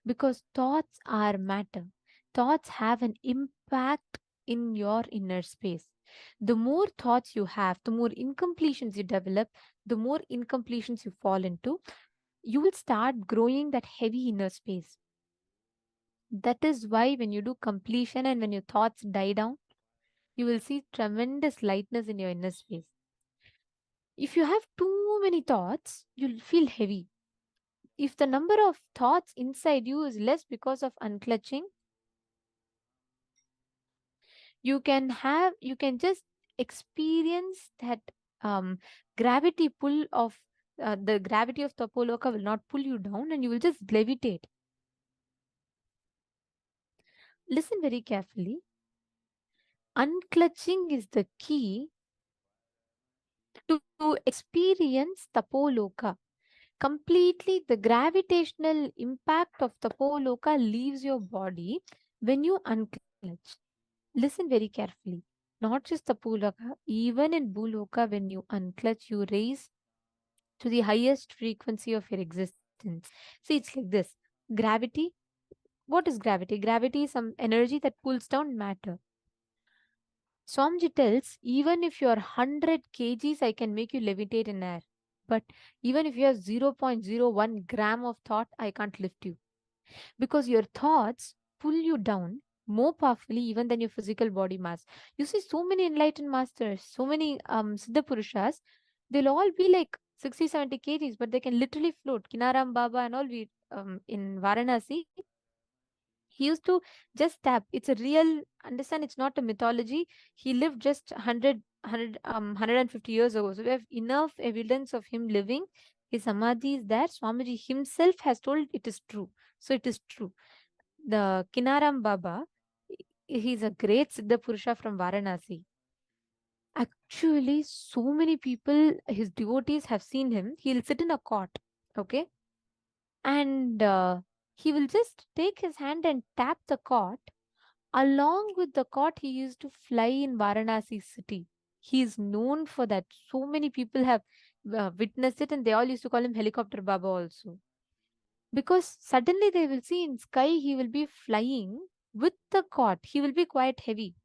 Because thoughts are matter. Thoughts have an impact in your inner space. The more thoughts you have, the more incompletions you develop, the more incompletions you fall into, you will start growing that heavy inner space. That is why when you do completion and when your thoughts die down, you will see tremendous lightness in your inner space. If you have too many thoughts, you'll feel heavy. If the number of thoughts inside you is less because of unclutching, you can just experience that gravity pull of the gravity of Tapoloka will not pull you down and you will just levitate. Listen very carefully. Unclutching is the key to experience Tapoloka. Completely, the gravitational impact of Tapoloka leaves your body when you unclutch. Listen very carefully. Not just Tapoloka, even in Bhuloka, when you unclutch, you raise to the highest frequency of your existence. See, it's like this. Gravity. What is gravity? Gravity is some energy that pulls down matter. Swamiji tells, even if you are 100 kgs, I can make you levitate in air. But even if you have 0.01 gram of thought, I can't lift you. Because your thoughts pull you down more powerfully even than your physical body mass. You see, so many enlightened masters, so many Siddha Purushas, they'll all be like 60, 70 kgs, but they can literally float. Kinaram Baba and all, we in Varanasi, he used to just tap. It's a real, understand, it's not a mythology. He lived just 150 years ago. So we have enough evidence of him living. His samadhi is there. Swamiji himself has told it is true. So it is true. The Kinaram Baba, he's a great Siddha Purusha from Varanasi. Actually, so many people, his devotees have seen him. He'll sit in a cot, okay? And he will just take his hand and tap the cot. Along with the cot, he used to fly in Varanasi city. He is known for that. So many people have witnessed it, and they all used to call him Helicopter Baba also. Because suddenly they will see in sky, he will be flying with the cot. He will be quite heavy.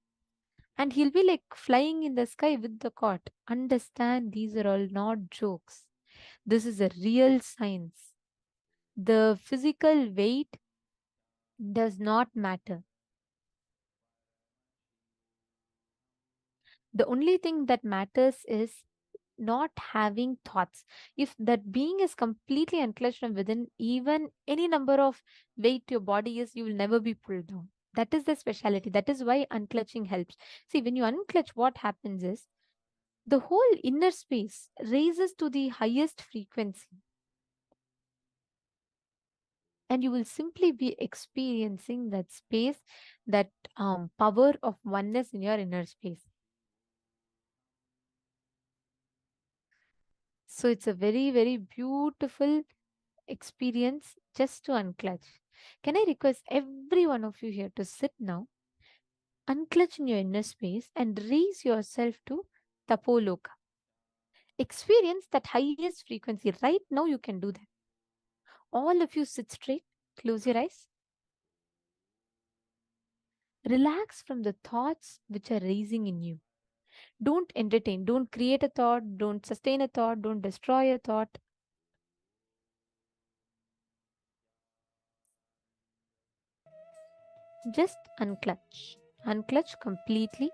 And he'll be like flying in the sky with the cot. Understand, these are all not jokes. This is a real science. The physical weight does not matter. The only thing that matters is not having thoughts. If that being is completely unclutched from within, even any number of weight your body is, you will never be pulled down. That is the speciality. That is why unclutching helps. See, when you unclutch, what happens is the whole inner space raises to the highest frequency, and you will simply be experiencing that space, that power of oneness in your inner space. So it's a very, very beautiful experience just to unclutch. Can I request every one of you here to sit now, unclutch in your inner space, and raise yourself to Tapo Loka? Experience that highest frequency. Right now, you can do that. All of you sit straight, close your eyes, relax from the thoughts which are raising in you. Don't entertain, don't create a thought, don't sustain a thought, don't destroy a thought. Just unclutch. Unclutch completely.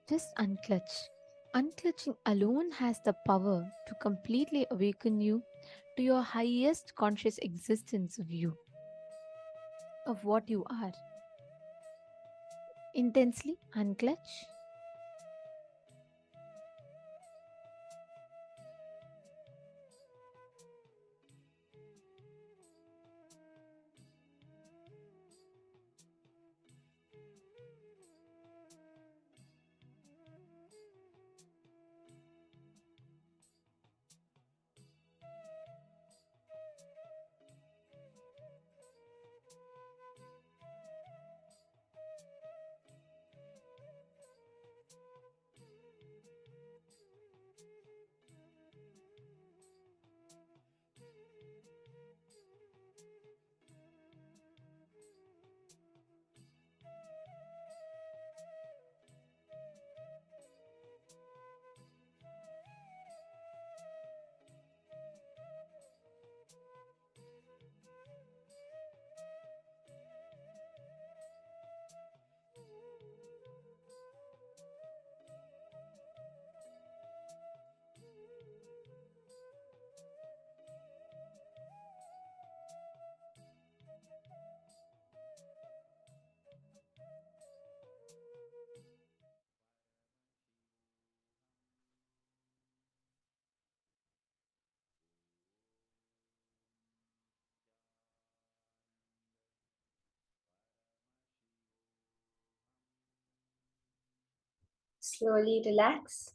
Just unclutch. Unclutching alone has the power to completely awaken you to your highest conscious existence view of what you are. Intensely unclutch. Slowly relax.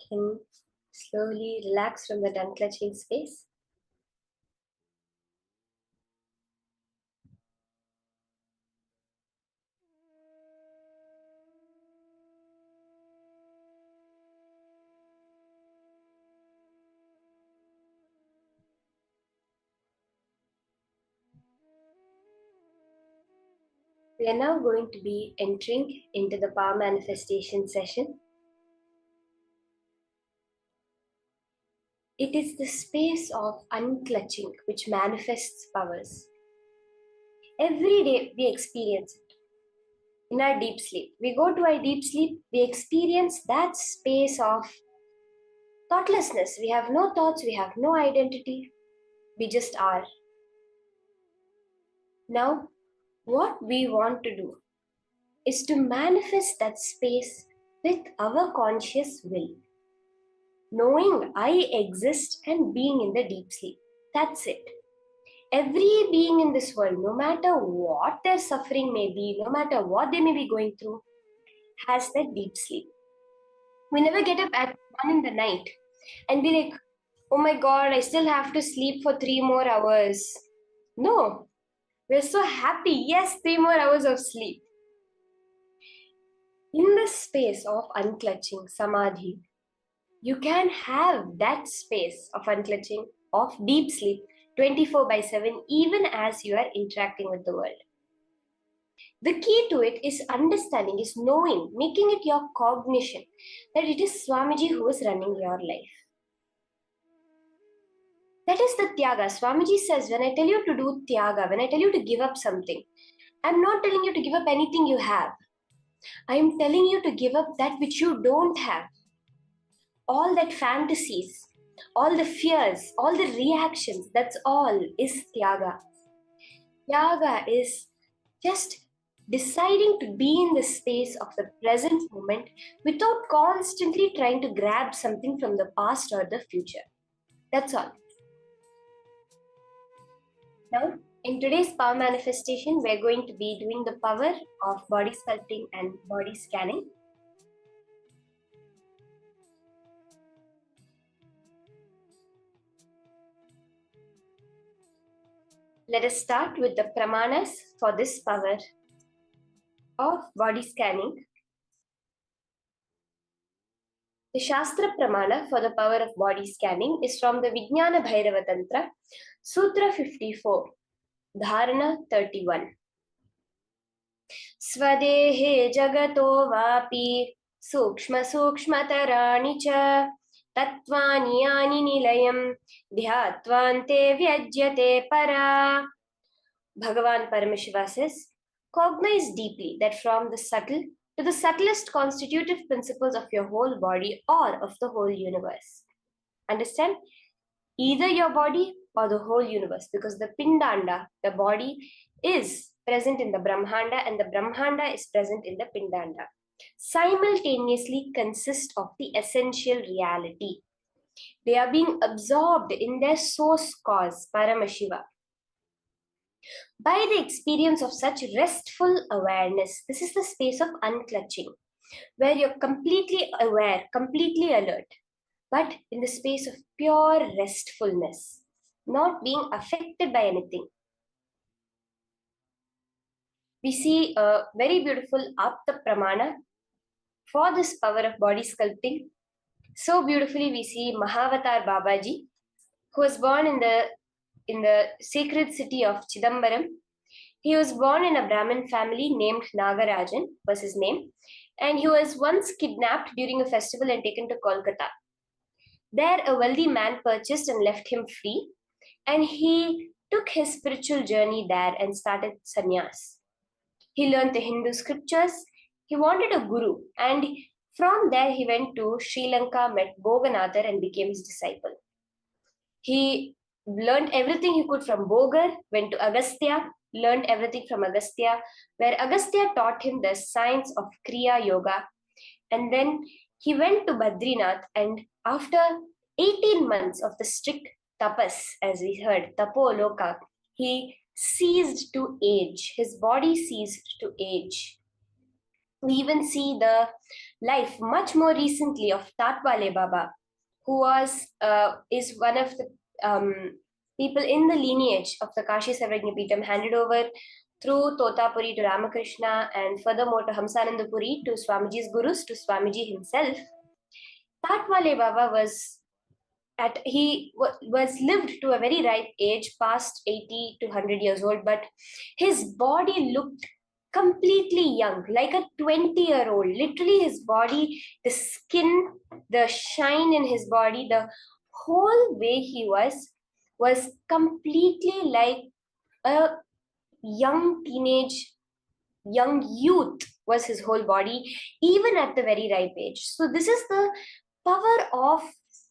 Can slowly relax from that unclutching space. We are now going to be entering into the power manifestation session. It is the space of unclutching which manifests powers. Every day we experience it. In our deep sleep, we go to our deep sleep, we experience that space of thoughtlessness. We have no thoughts, we have no identity, we just are. Now, what we want to do is to manifest that space with our conscious will. Knowing I exist and being in the deep sleep. That's it. Every being in this world, no matter what their suffering may be, no matter what they may be going through, has that deep sleep. We never get up at 1 in the night and be like, oh my God, I still have to sleep for 3 more hours. No, we're so happy. Yes, 3 more hours of sleep. In the space of unclutching, samadhi, you can have that space of unclutching, of deep sleep, 24/7, even as you are interacting with the world. The key to it is understanding, is knowing, making it your cognition that it is Swamiji who is running your life. That is the tyaga. Swamiji says, when I tell you to do tyaga, when I tell you to give up something, I'm not telling you to give up anything you have. I am telling you to give up that which you don't have. All that fantasies, all the fears, all the reactions, that's all is tyaga. Tyaga is just deciding to be in the space of the present moment without constantly trying to grab something from the past or the future. That's all. Now, in today's power manifestation, we're going to be doing the power of body sculpting and body scanning. Let us start with the pramanas for this power of body scanning. The Shastra Pramana for the power of body scanning is from the Vijnana Bhairava Tantra, Sutra 54, Dharana 31. Swadehe jagato vapi Sukshma Sukshmatarani cha Tatvani Yani Nilayam Dhyatvante Vyajyate Para. Bhagavan Paramashiva says, cognize deeply that from the subtle to the subtlest constitutive principles of your whole body or of the whole universe. Understand? Either your body or the whole universe, because the Pindanda, the body, is present in the Brahmanda and the Brahmanda is present in the Pindanda. Simultaneously consist of the essential reality. They are being absorbed in their source cause, Paramashiva. By the experience of such restful awareness, this is the space of unclutching, where you're completely aware, completely alert, but in the space of pure restfulness, not being affected by anything. We see a very beautiful Apta Pramana for this power of body sculpting. So beautifully we see Mahavatar Babaji, who was born in the sacred city of Chidambaram. He was born in a Brahmin family named Nagarajan, was his name, and he was once kidnapped during a festival and taken to Kolkata. There, a wealthy man purchased and left him free, and he took his spiritual journey there and started sannyas. He learned the Hindu scriptures. He wanted a guru, and from there he went to Sri Lanka, met Boganathar, and became his disciple. He learned everything he could from Bogar, went to Agastya, learned everything from Agastya, where Agastya taught him the science of Kriya Yoga. And then he went to Badrinath, and after 18 months of the strict tapas, as we heard, Tapo Loka, he ceased to age. His body ceased to age. We even see the life much more recently of Tatwale Baba, who is one of the people in the lineage of the Kashi Sarvajñapītam, handed over through Totapuri to Ramakrishna and furthermore to Hamsanandapuri, to Swamiji's gurus, to Swamiji himself. Tatwale Baba was lived to a very ripe age, past 80 to 100 years old, but his body looked completely young, like a 20-year-old. Literally, his body, the skin, the shine in his body, the whole way he was completely like a young teenage, young youth was his whole body, even at the very ripe age. So this is the power of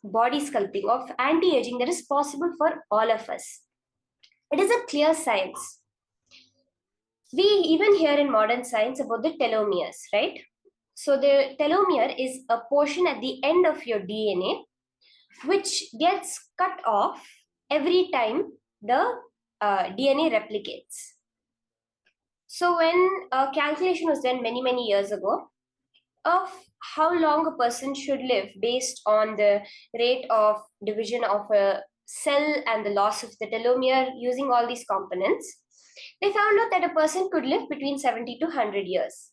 body sculpting, of anti-aging, that is possible for all of us. It is a clear science. We even hear in modern science about the telomeres, right? So the telomere is a portion at the end of your DNA which gets cut off every time the DNA replicates. So when a calculation was done many, many years ago of how long a person should live based on the rate of division of a cell and the loss of the telomere using all these components, they found out that a person could live between 70 to 100 years,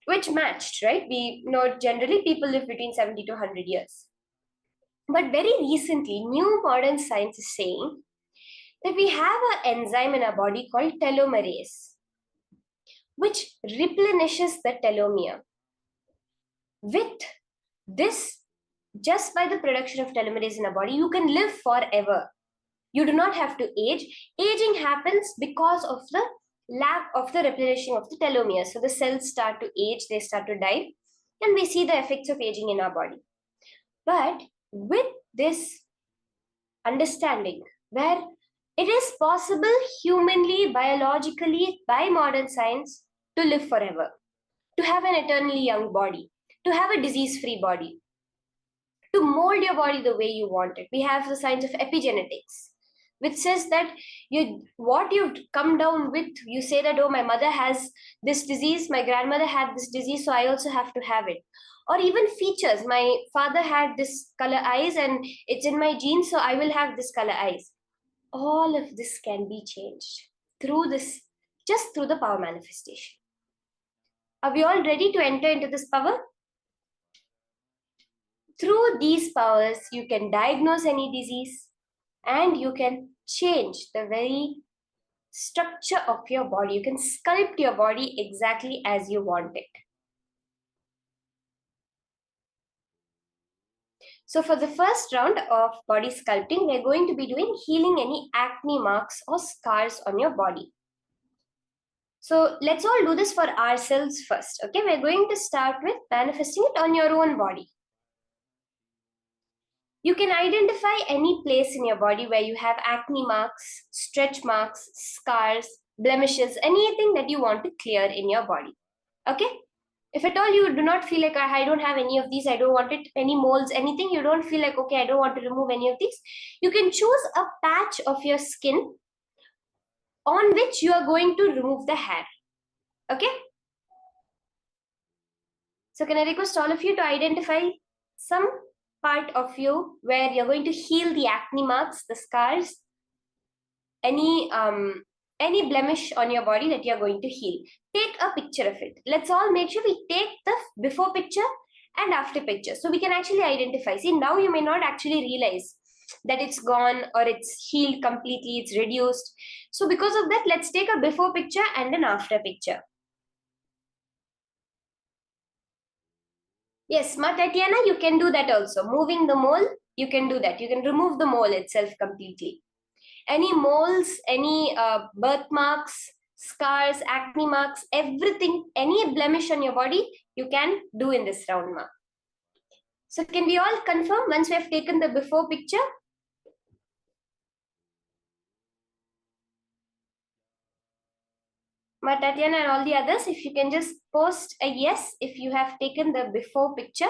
which matched, right? We know generally people live between 70 to 100 years. But very recently, new modern science is saying that we have an enzyme in our body called telomerase, which replenishes the telomere. With this, just by the production of telomerase in our body, you can live forever. You do not have to age. Aging happens because of the lack of the replenishing of the telomere. So the cells start to age, they start to die, and we see the effects of aging in our body. But with this understanding, where it is possible humanly, biologically, by modern science, to live forever, to have an eternally young body, to have a disease-free body, to mold your body the way you want it. We have the science of epigenetics, which says that what you come down with, you say that, oh, my mother has this disease, my grandmother had this disease, so I also have to have it. Or even features, my father had this color eyes and it's in my genes, so I will have this color eyes. All of this can be changed through this, just through the power manifestation. Are we all ready to enter into this power? Through these powers, you can diagnose any disease and you can change the very structure of your body. You can sculpt your body exactly as you want it. So for the first round of body sculpting, we're going to be doing healing any acne marks or scars on your body. So let's all do this for ourselves first. Okay, we're going to start with manifesting it on your own body. You can identify any place in your body where you have acne marks, stretch marks, scars, blemishes, anything that you want to clear in your body. Okay? If at all you do not feel like I don't have any of these, I don't want it, any moles, anything, you don't feel like, okay, I don't want to remove any of these, you can choose a patch of your skin on which you are going to remove the hair. Okay? So can I request all of you to identify some part of you where you're going to heal the acne marks, the scars, any blemish on your body that you're going to heal. Take a picture of it. Let's all make sure we take the before picture and after picture so we can actually identify. See, now you may not actually realize that it's gone or it's healed completely, it's reduced. So because of that, let's take a before picture and an after picture. Yes, Ma Tatiana, you can do that also. Moving the mole, you can do that. You can remove the mole itself completely. Any moles, any birthmarks, scars, acne marks, everything, any blemish on your body, you can do in this round, Ma. So can we all confirm once we have taken the before picture? Ma Tatiana and all the others, if you can just post a yes if you have taken the before picture.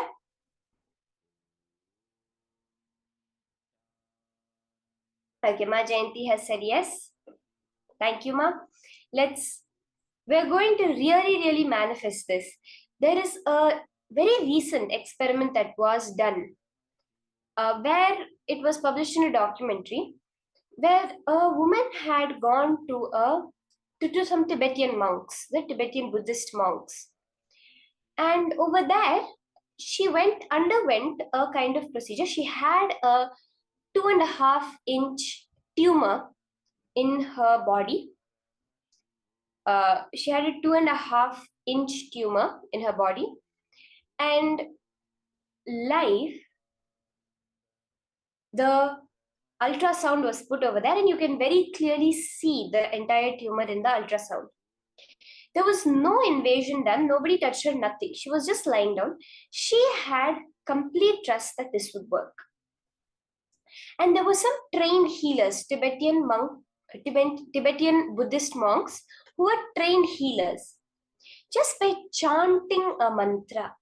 Okay, Ma Jayanti has said yes. Thank you, Ma. We're going to really manifest this. There is a very recent experiment that was done where it was published in a documentary where a woman had gone to some Tibetan monks, the Tibetan Buddhist monks. And over there, she underwent a kind of procedure. She had a 2.5-inch tumor in her body. She had a 2.5-inch tumor in her body, and live, the ultrasound was put over there, and you can very clearly see the entire tumor in the ultrasound. There was no invasion done, nobody touched her, nothing. She was just lying down. She had complete trust that this would work. And there were some trained healers, Tibetan Buddhist monks who were trained healers. Just by chanting a mantra,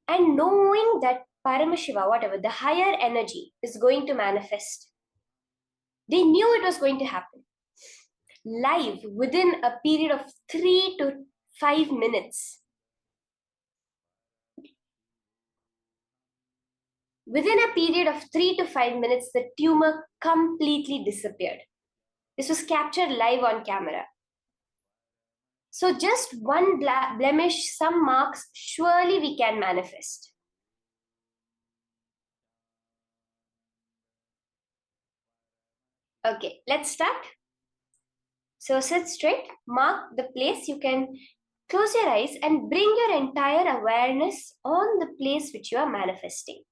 and knowing that Paramashiva, whatever, the higher energy is going to manifest. They knew it was going to happen. Live, within a period of 3 to 5 minutes. Within a period of 3 to 5 minutes, the tumor completely disappeared. This was captured live on camera. So just one blemish, some marks, surely we can manifest. Okay, let's start. So sit straight, mark the place. You can close your eyes and bring your entire awareness on the place which you are manifesting.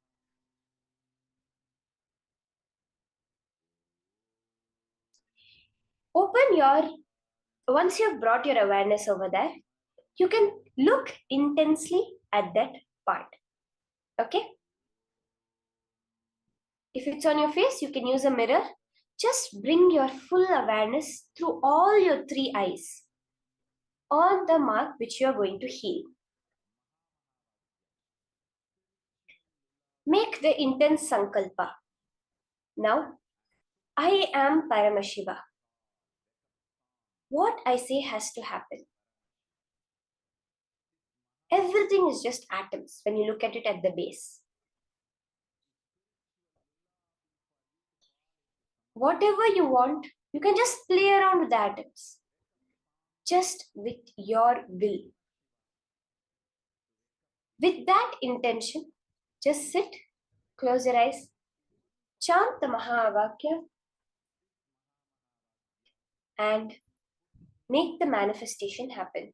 Once you've brought your awareness over there, you can look intensely at that part. Okay? If it's on your face, you can use a mirror. Just bring your full awareness through all your 3 eyes on the mark which you are going to heal. Make the intense sankalpa. Now, I am Paramashiva. What I say has to happen. Everything is just atoms when you look at it at the base. Whatever you want, you can just play around with the atoms. Just with your will. With that intention, just sit, close your eyes, chant the Mahavakya, and make the manifestation happen.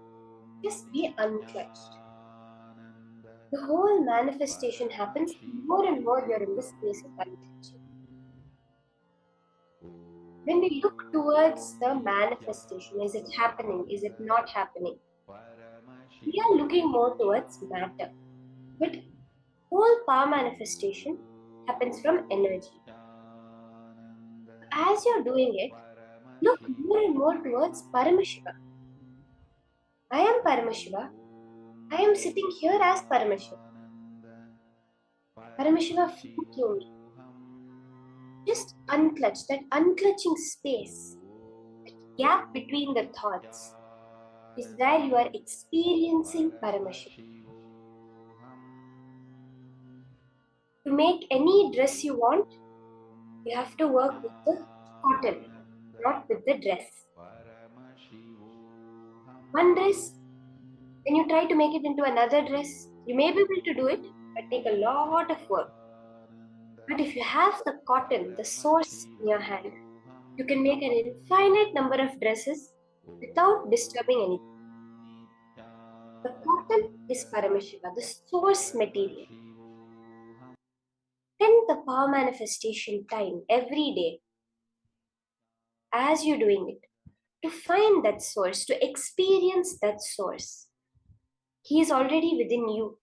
Just be unclutched. The whole manifestation happens more and more you're in this space of unclutching. When we look towards the manifestation, is it happening? Is it not happening? We are looking more towards matter. But whole power manifestation happens from energy. As you're doing it, look more and more towards Paramashiva. I am Paramashiva. I am sitting here as Paramashiva. Paramashiva flew through me. Just unclutch, that unclutching space, that gap between the thoughts, is where you are experiencing Paramashiva. To make any dress you want, you have to work with the cotton, not with the dress. One dress, when you try to make it into another dress, you may be able to do it, but take a lot of work. But if you have the cotton, the source in your hand, you can make an infinite number of dresses without disturbing anything. The cotton is Paramashiva, the source material. Spend the power manifestation time every day as you're doing it to find that source, to experience that source. He is already within you.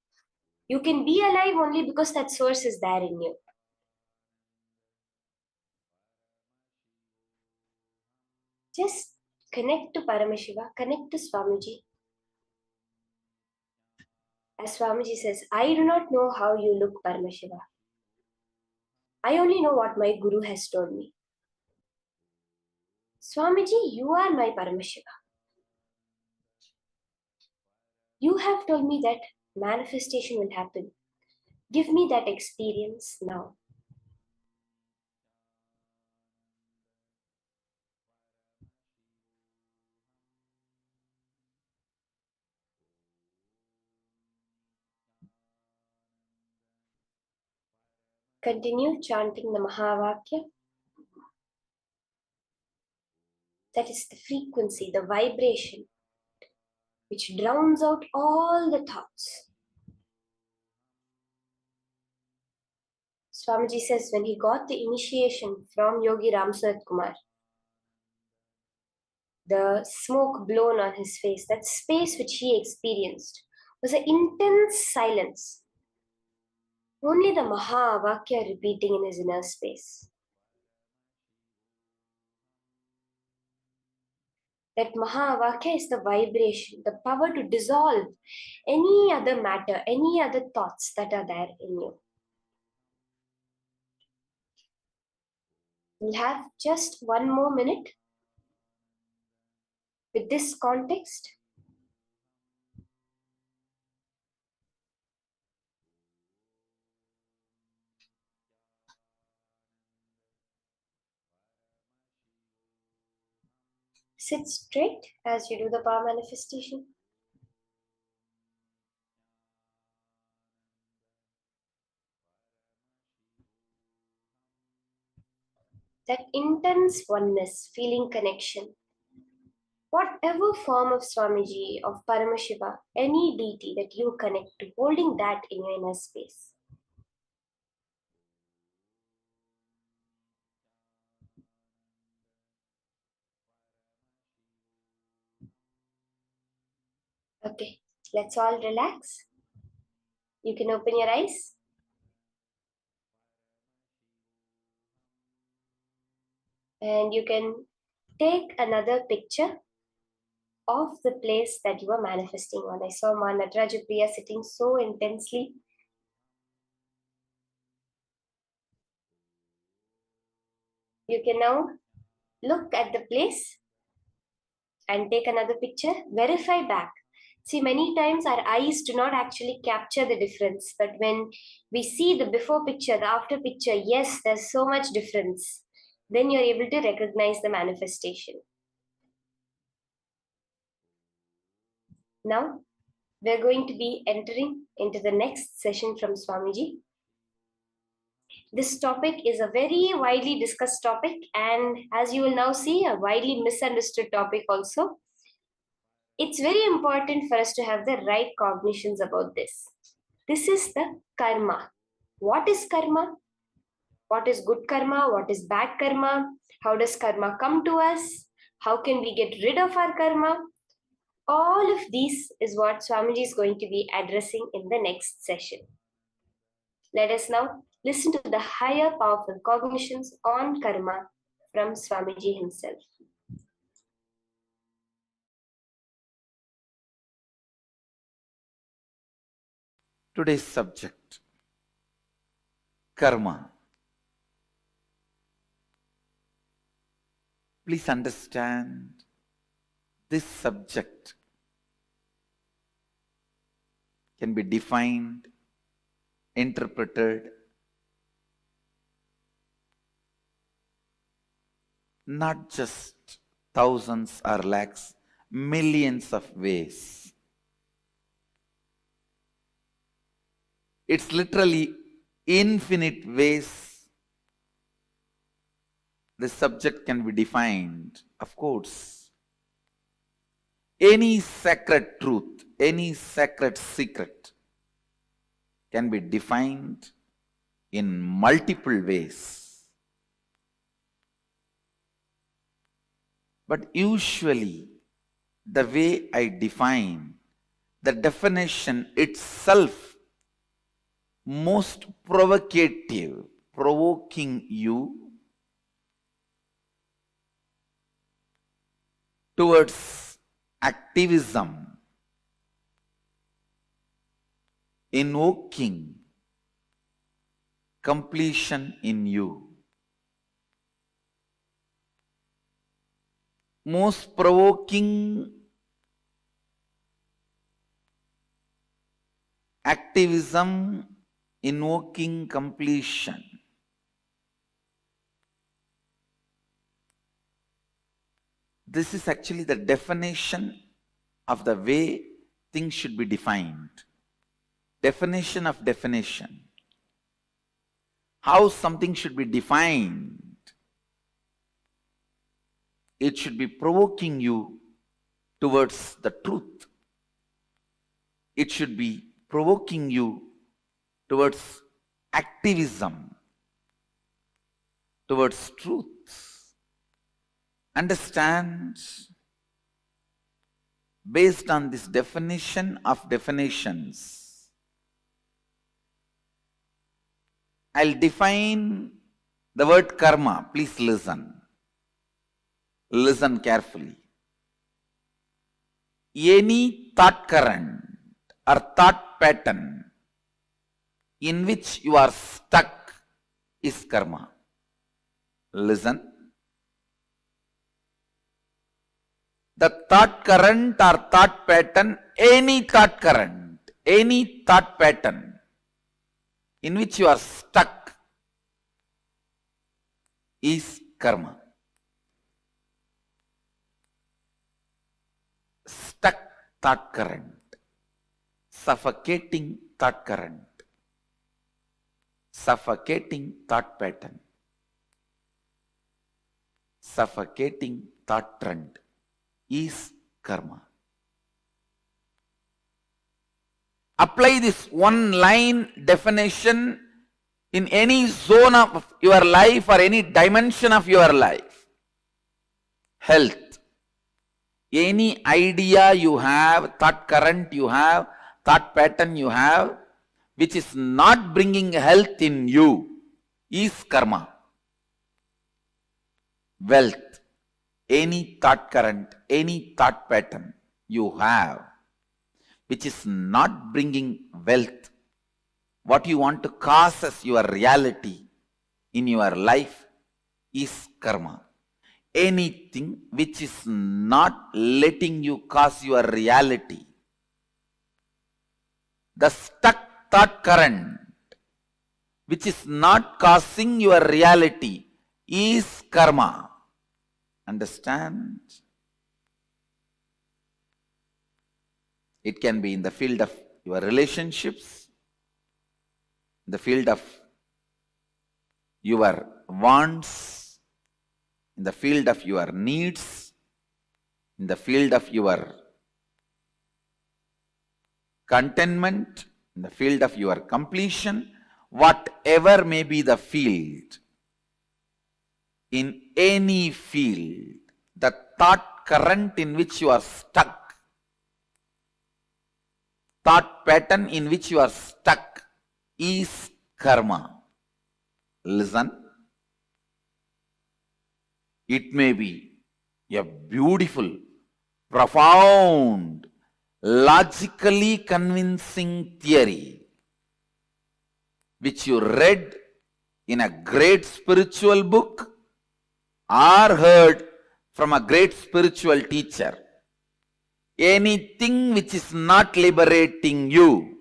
You can be alive only because that source is there in you. Just connect to Paramashiva, connect to Swamiji. As Swamiji says, I do not know how you look, Paramashiva. I only know what my Guru has told me. Swamiji, you are my Paramashiva. You have told me that manifestation will happen. Give me that experience now. Continue chanting the Mahavakya. That is the frequency, the vibration, which drowns out all the thoughts. Swamiji says when he got the initiation from Yogi Ramsurath Kumar, the smoke blown on his face, that space which he experienced was an intense silence. Only the Mahavakya repeating in his inner space. That Mahavakya is the vibration, the power to dissolve any other matter, any other thoughts that are there in you. We'll have just one more minute with this context. Sit straight as you do the power manifestation. That intense oneness, feeling connection. Whatever form of Swamiji, of Paramashiva, any deity that you connect to, holding that in your inner space. Okay, let's all relax. You can open your eyes. And you can take another picture of the place that you are manifesting on. I saw Ma Nataraja Priya sitting so intensely. You can now look at the place and take another picture, verify back. See, many times our eyes do not actually capture the difference, but when we see the before picture, the after picture, yes, there's so much difference. Then you're able to recognize the manifestation. Now, we're going to be entering into the next session from Swamiji. This topic is a very widely discussed topic, and as you will now see, a widely misunderstood topic also. It's very important for us to have the right cognitions about this. This is the karma. What is karma? What is good karma? What is bad karma? How does karma come to us? How can we get rid of our karma? All of these is what Swamiji is going to be addressing in the next session. Let us now listen to the higher powerful cognitions on karma from Swamiji himself. Today's subject, karma. Please understand, this subject can be defined, interpreted, not just thousands or lakhs, millions of ways. It's literally infinite ways the subject can be defined. Of course, any sacred truth, any sacred secret can be defined in multiple ways. But usually, the way I define, the definition itself most provocative, provoking you towards activism, invoking completion in you. Most provoking activism, invoking completion. This is actually the definition of the way things should be defined. Definition of definition. How something should be defined. It should be provoking you towards the truth. It should be provoking you towards activism, towards truth. Understand, based on this definition of definitions, I'll define the word karma. Please listen. Listen carefully. Any thought current or thought pattern in which you are stuck is karma. Listen. The thought current or thought pattern, any thought current, any thought pattern in which you are stuck is karma. Stuck thought current, suffocating thought current, suffocating thought pattern, suffocating thought trend is karma. Apply this one line definition in any zone of your life or any dimension of your life. Health. Any idea you have, thought current you have, thought pattern you have, which is not bringing health in you, is karma. Wealth. Any thought current, any thought pattern you have, which is not bringing wealth, what you want to cause as your reality in your life is karma. Anything which is not letting you cause your reality, the stuck thought current which is not causing your reality is karma. Understand? It can be in the field of your relationships, in the field of your wants, in the field of your needs, in the field of your contentment, in the field of your completion, whatever may be the field, in any field, the thought current in which you are stuck, thought pattern in which you are stuck is karma. Listen, it may be a beautiful, profound, logically convincing theory which you read in a great spiritual book or heard from a great spiritual teacher. Anything which is not liberating you,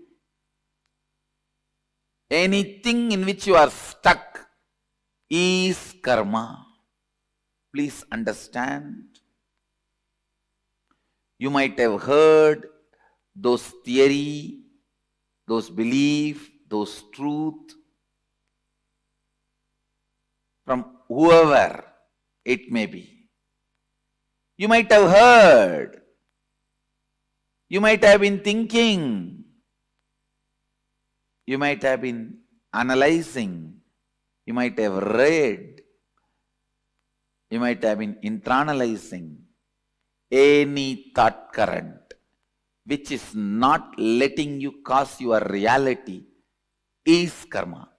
anything in which you are stuck is karma. Please understand. You might have heard those theory, those belief, those truth from whoever it may be. You might have heard, you might have been thinking, you might have been analyzing, you might have read, you might have been internalizing. Any thought current which is not letting you cause your reality is karma.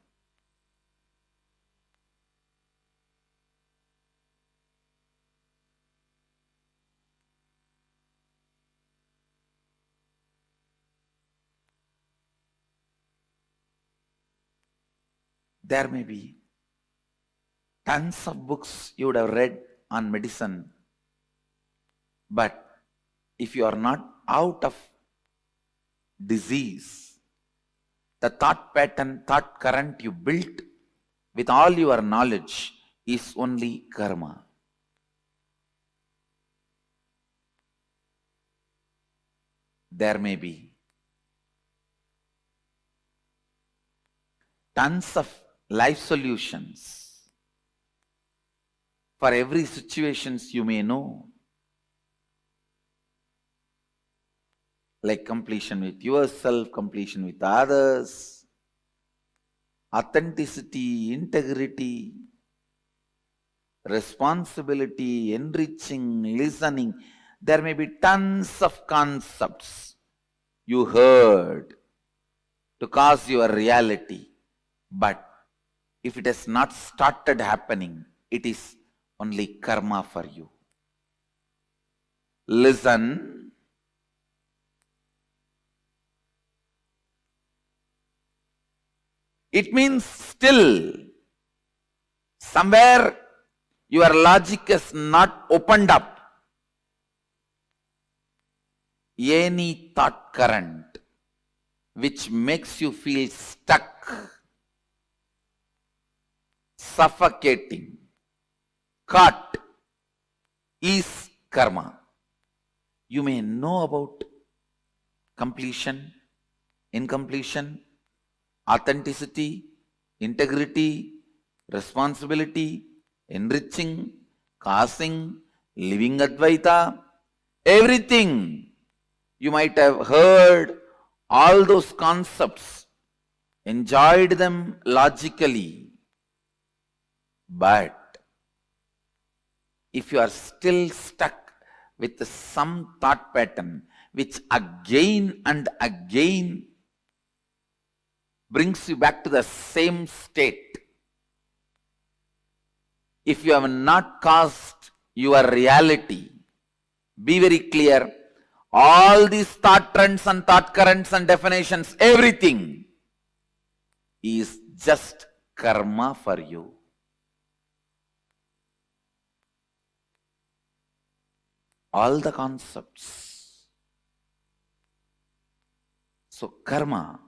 There may be tons of books you would have read on medicine, but if you are not out of disease, the thought pattern, thought current you built with all your knowledge is only karma. There may be tons of life solutions for every situations you may know, like completion with yourself, completion with others, authenticity, integrity, responsibility, enriching, listening. There may be tons of concepts you heard to cause your reality, but if it has not started happening, it is only karma for you. Listen. It means still somewhere your logic is not opened up. Any thought current which makes you feel stuck, suffocating, caught is karma. You may know about completion, incompletion, authenticity, integrity, responsibility, enriching, causing, living Advaita, everything. You might have heard all those concepts, enjoyed them logically, but if you are still stuck with some thought pattern which again and again brings you back to the same state, if you have not caused your reality, be very clear, all these thought trends and thought currents and definitions, everything is just karma for you. All the concepts. So karma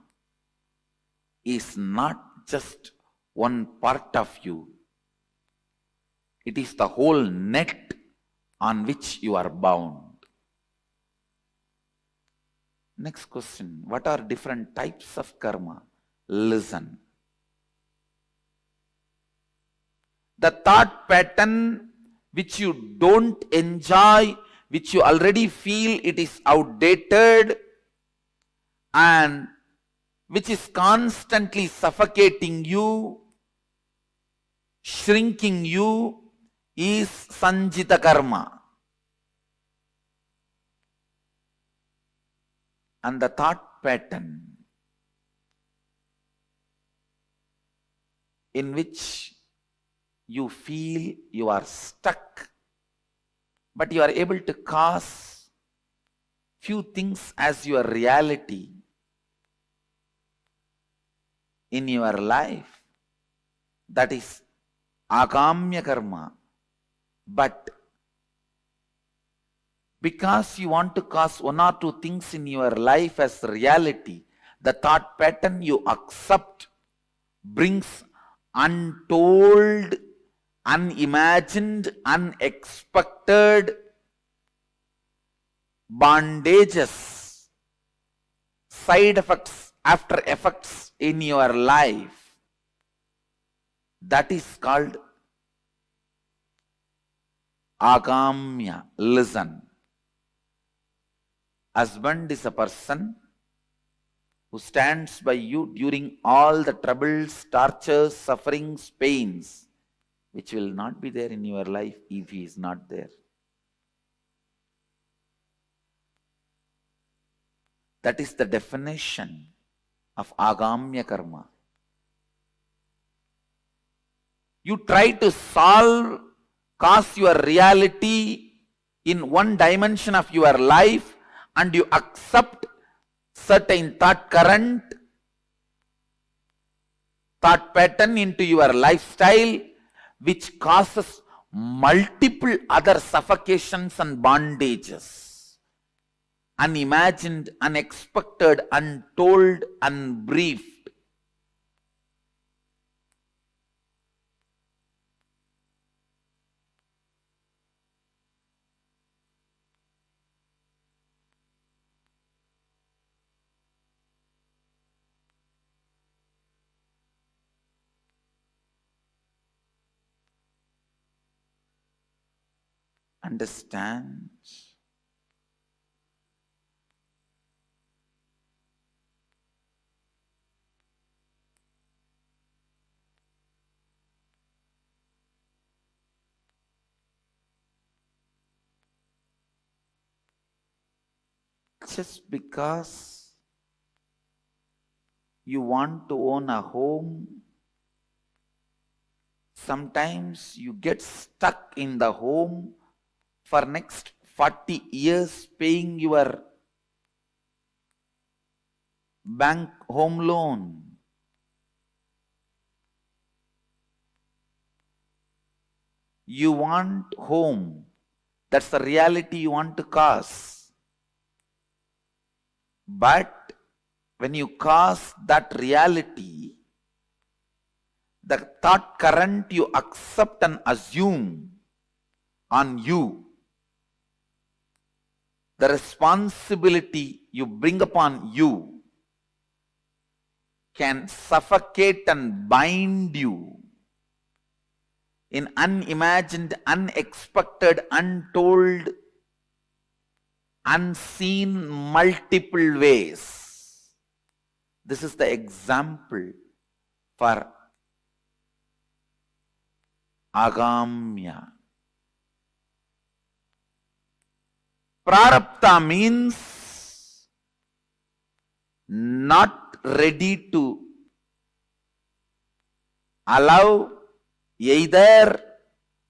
is not just one part of you. It is the whole net on which you are bound. Next question. What are different types of karma? Listen. The thought pattern which you don't enjoy, which you already feel it is outdated, and which is constantly suffocating you, shrinking you, is Sanchita Karma. And the thought pattern in which you feel you are stuck, but you are able to cause few things as your reality in your life, that is agamya karma. But because you want to cause one or two things in your life as reality, the thought pattern you accept brings untold, unimagined, unexpected bondages, side effects, after effects in your life. That is called agamya. Listen. Husband is a person who stands by you during all the troubles, tortures, sufferings, pains, which will not be there in your life if he is not there. That is the definition of agamya karma. You try to cause your reality in one dimension of your life, and you accept certain thought current, thought pattern into your lifestyle, which causes multiple other suffocations and bondages. Unimagined, unexpected, untold, unbriefed. Understand? Just because you want to own a home, sometimes you get stuck in the home for next 40 years paying your bank home loan. You want home. That's the reality you want to cause. But when you cause that reality, the thought current you accept and assume on you, the responsibility you bring upon you, can suffocate and bind you in unimagined, unexpected, untold, unseen multiple ways. This is the example for agamya. Prarabdha means not ready to allow either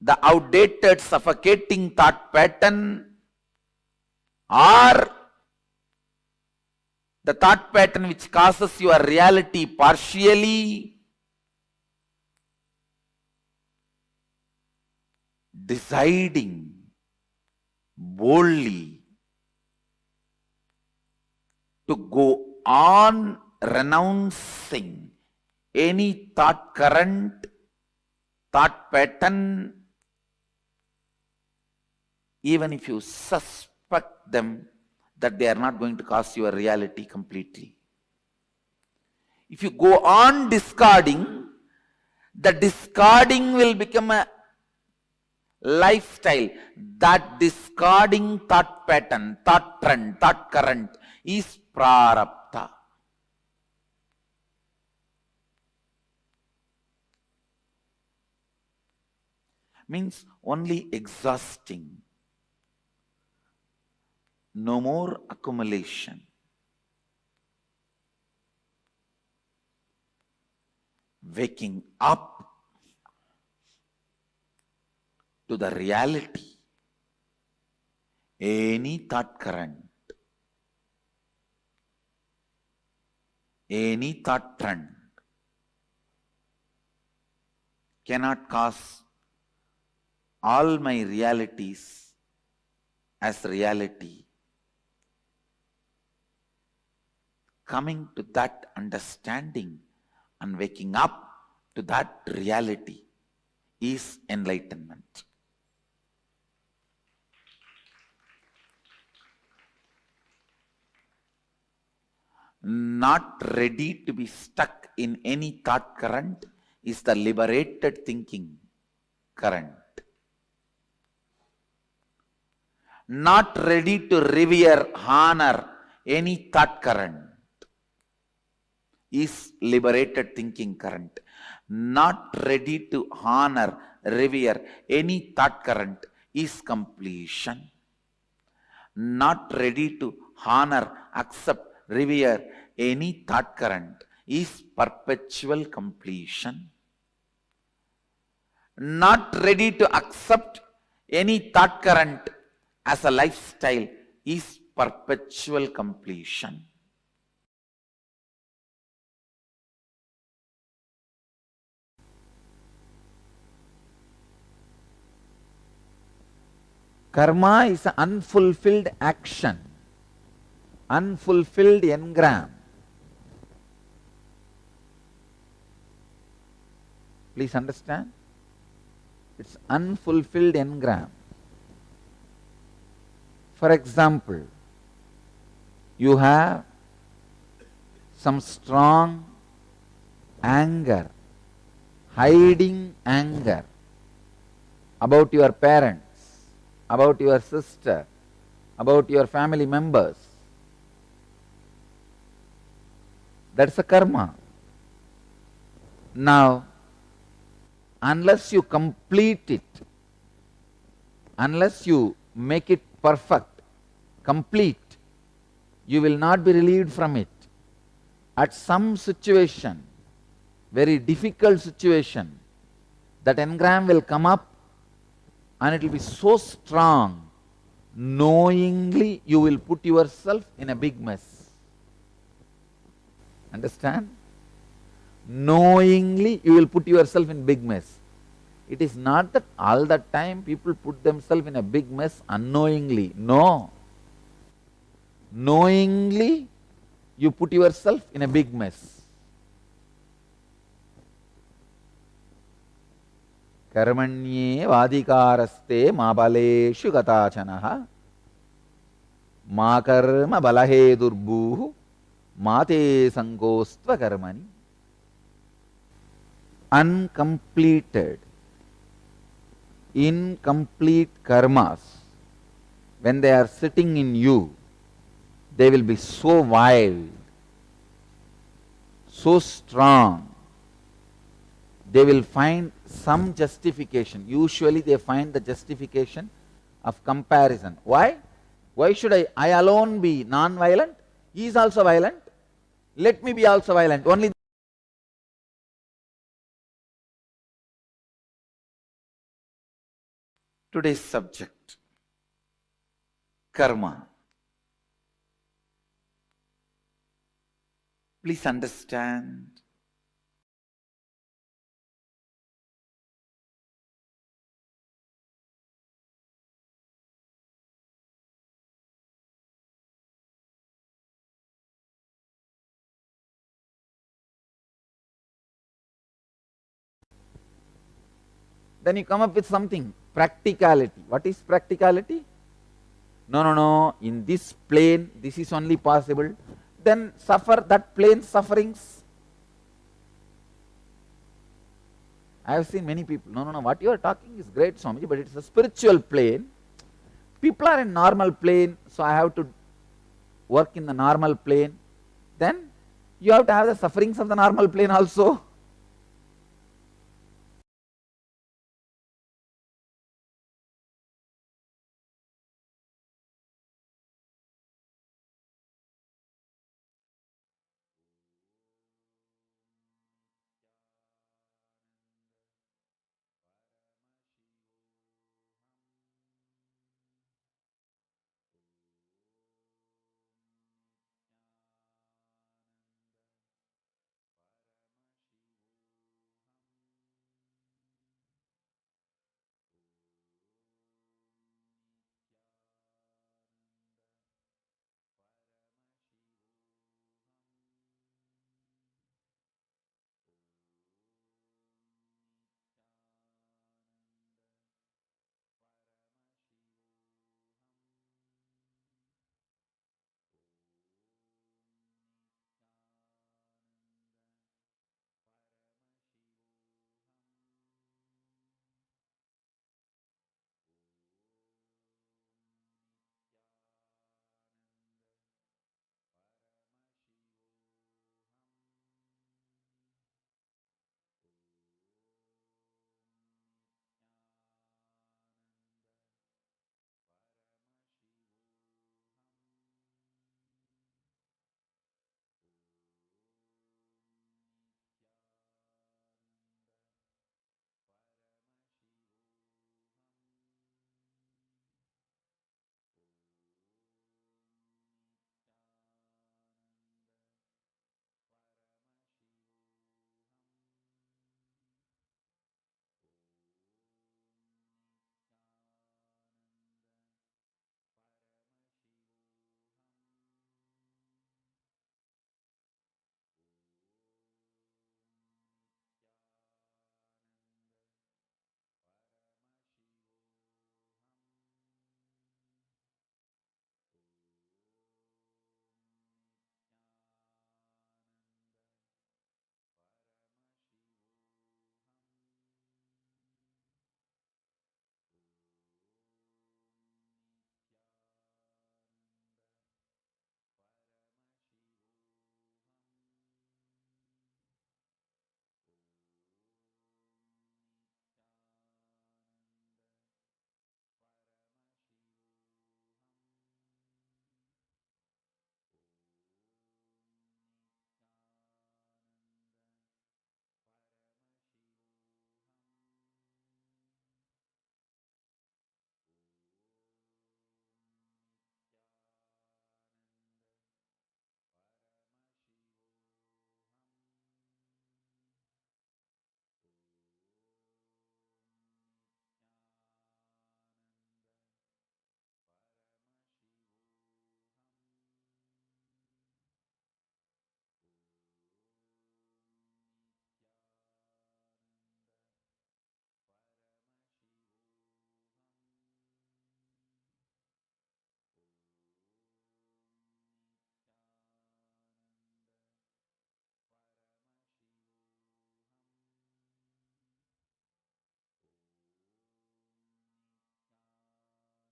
the outdated, suffocating thought pattern or the thought pattern which causes your reality partially. Deciding boldly to go on renouncing any thought current, thought pattern, even if you suspect them that they are not going to cause your reality completely. If you go on discarding, the discarding will become a lifestyle. That discarding thought pattern, thought trend, thought current is prarabdha. means only exhausting. No more accumulation. Waking up to the reality. Any thought current, any thought trend cannot cause all my realities as reality. Coming to that understanding and waking up to that reality is enlightenment. Not ready to be stuck in any thought current is the liberated thinking current. Not ready to revere, honor any thought current is liberated thinking current. Not ready to honor, revere any thought current is completion. Not ready to honor, accept, revere any thought current is perpetual completion. Not ready to accept any thought current as a lifestyle is perpetual completion. Karma is an unfulfilled action, unfulfilled engram. Please understand, it's unfulfilled engram. For example, you have some strong anger, hiding anger about your parents, about your sister, about your family members. That's a karma. Now, unless you complete it, unless you make it perfect, complete, you will not be relieved from it. At some situation, very difficult situation, that engram will come up and it will be so strong, knowingly you will put yourself in a big mess. Understand? Knowingly you will put yourself in big mess. It is not that all the time people put themselves in a big mess unknowingly. No. Knowingly you put yourself in a big mess. Karmanye vadikaraste ma baleshu gatachanaha ma karma balahe durbuhu mate sankostva karmani. Uncompleted, incomplete karmas, when they are sitting in you, they will be so wild, so strong. They will find some justification. Usually they find the justification of comparison. Why? Why should I alone be non-violent? He is also violent. Let me be also violent. Only today's subject, karma. Please understand, then you come up with something, practicality. What is practicality? No, in this plane this is only possible. Then suffer that plane sufferings. I have seen many people, no, what you are talking is great, Swamiji, but it's a spiritual plane. People are in normal plane, so I have to work in the normal plane. Then you have to have the sufferings of the normal plane also.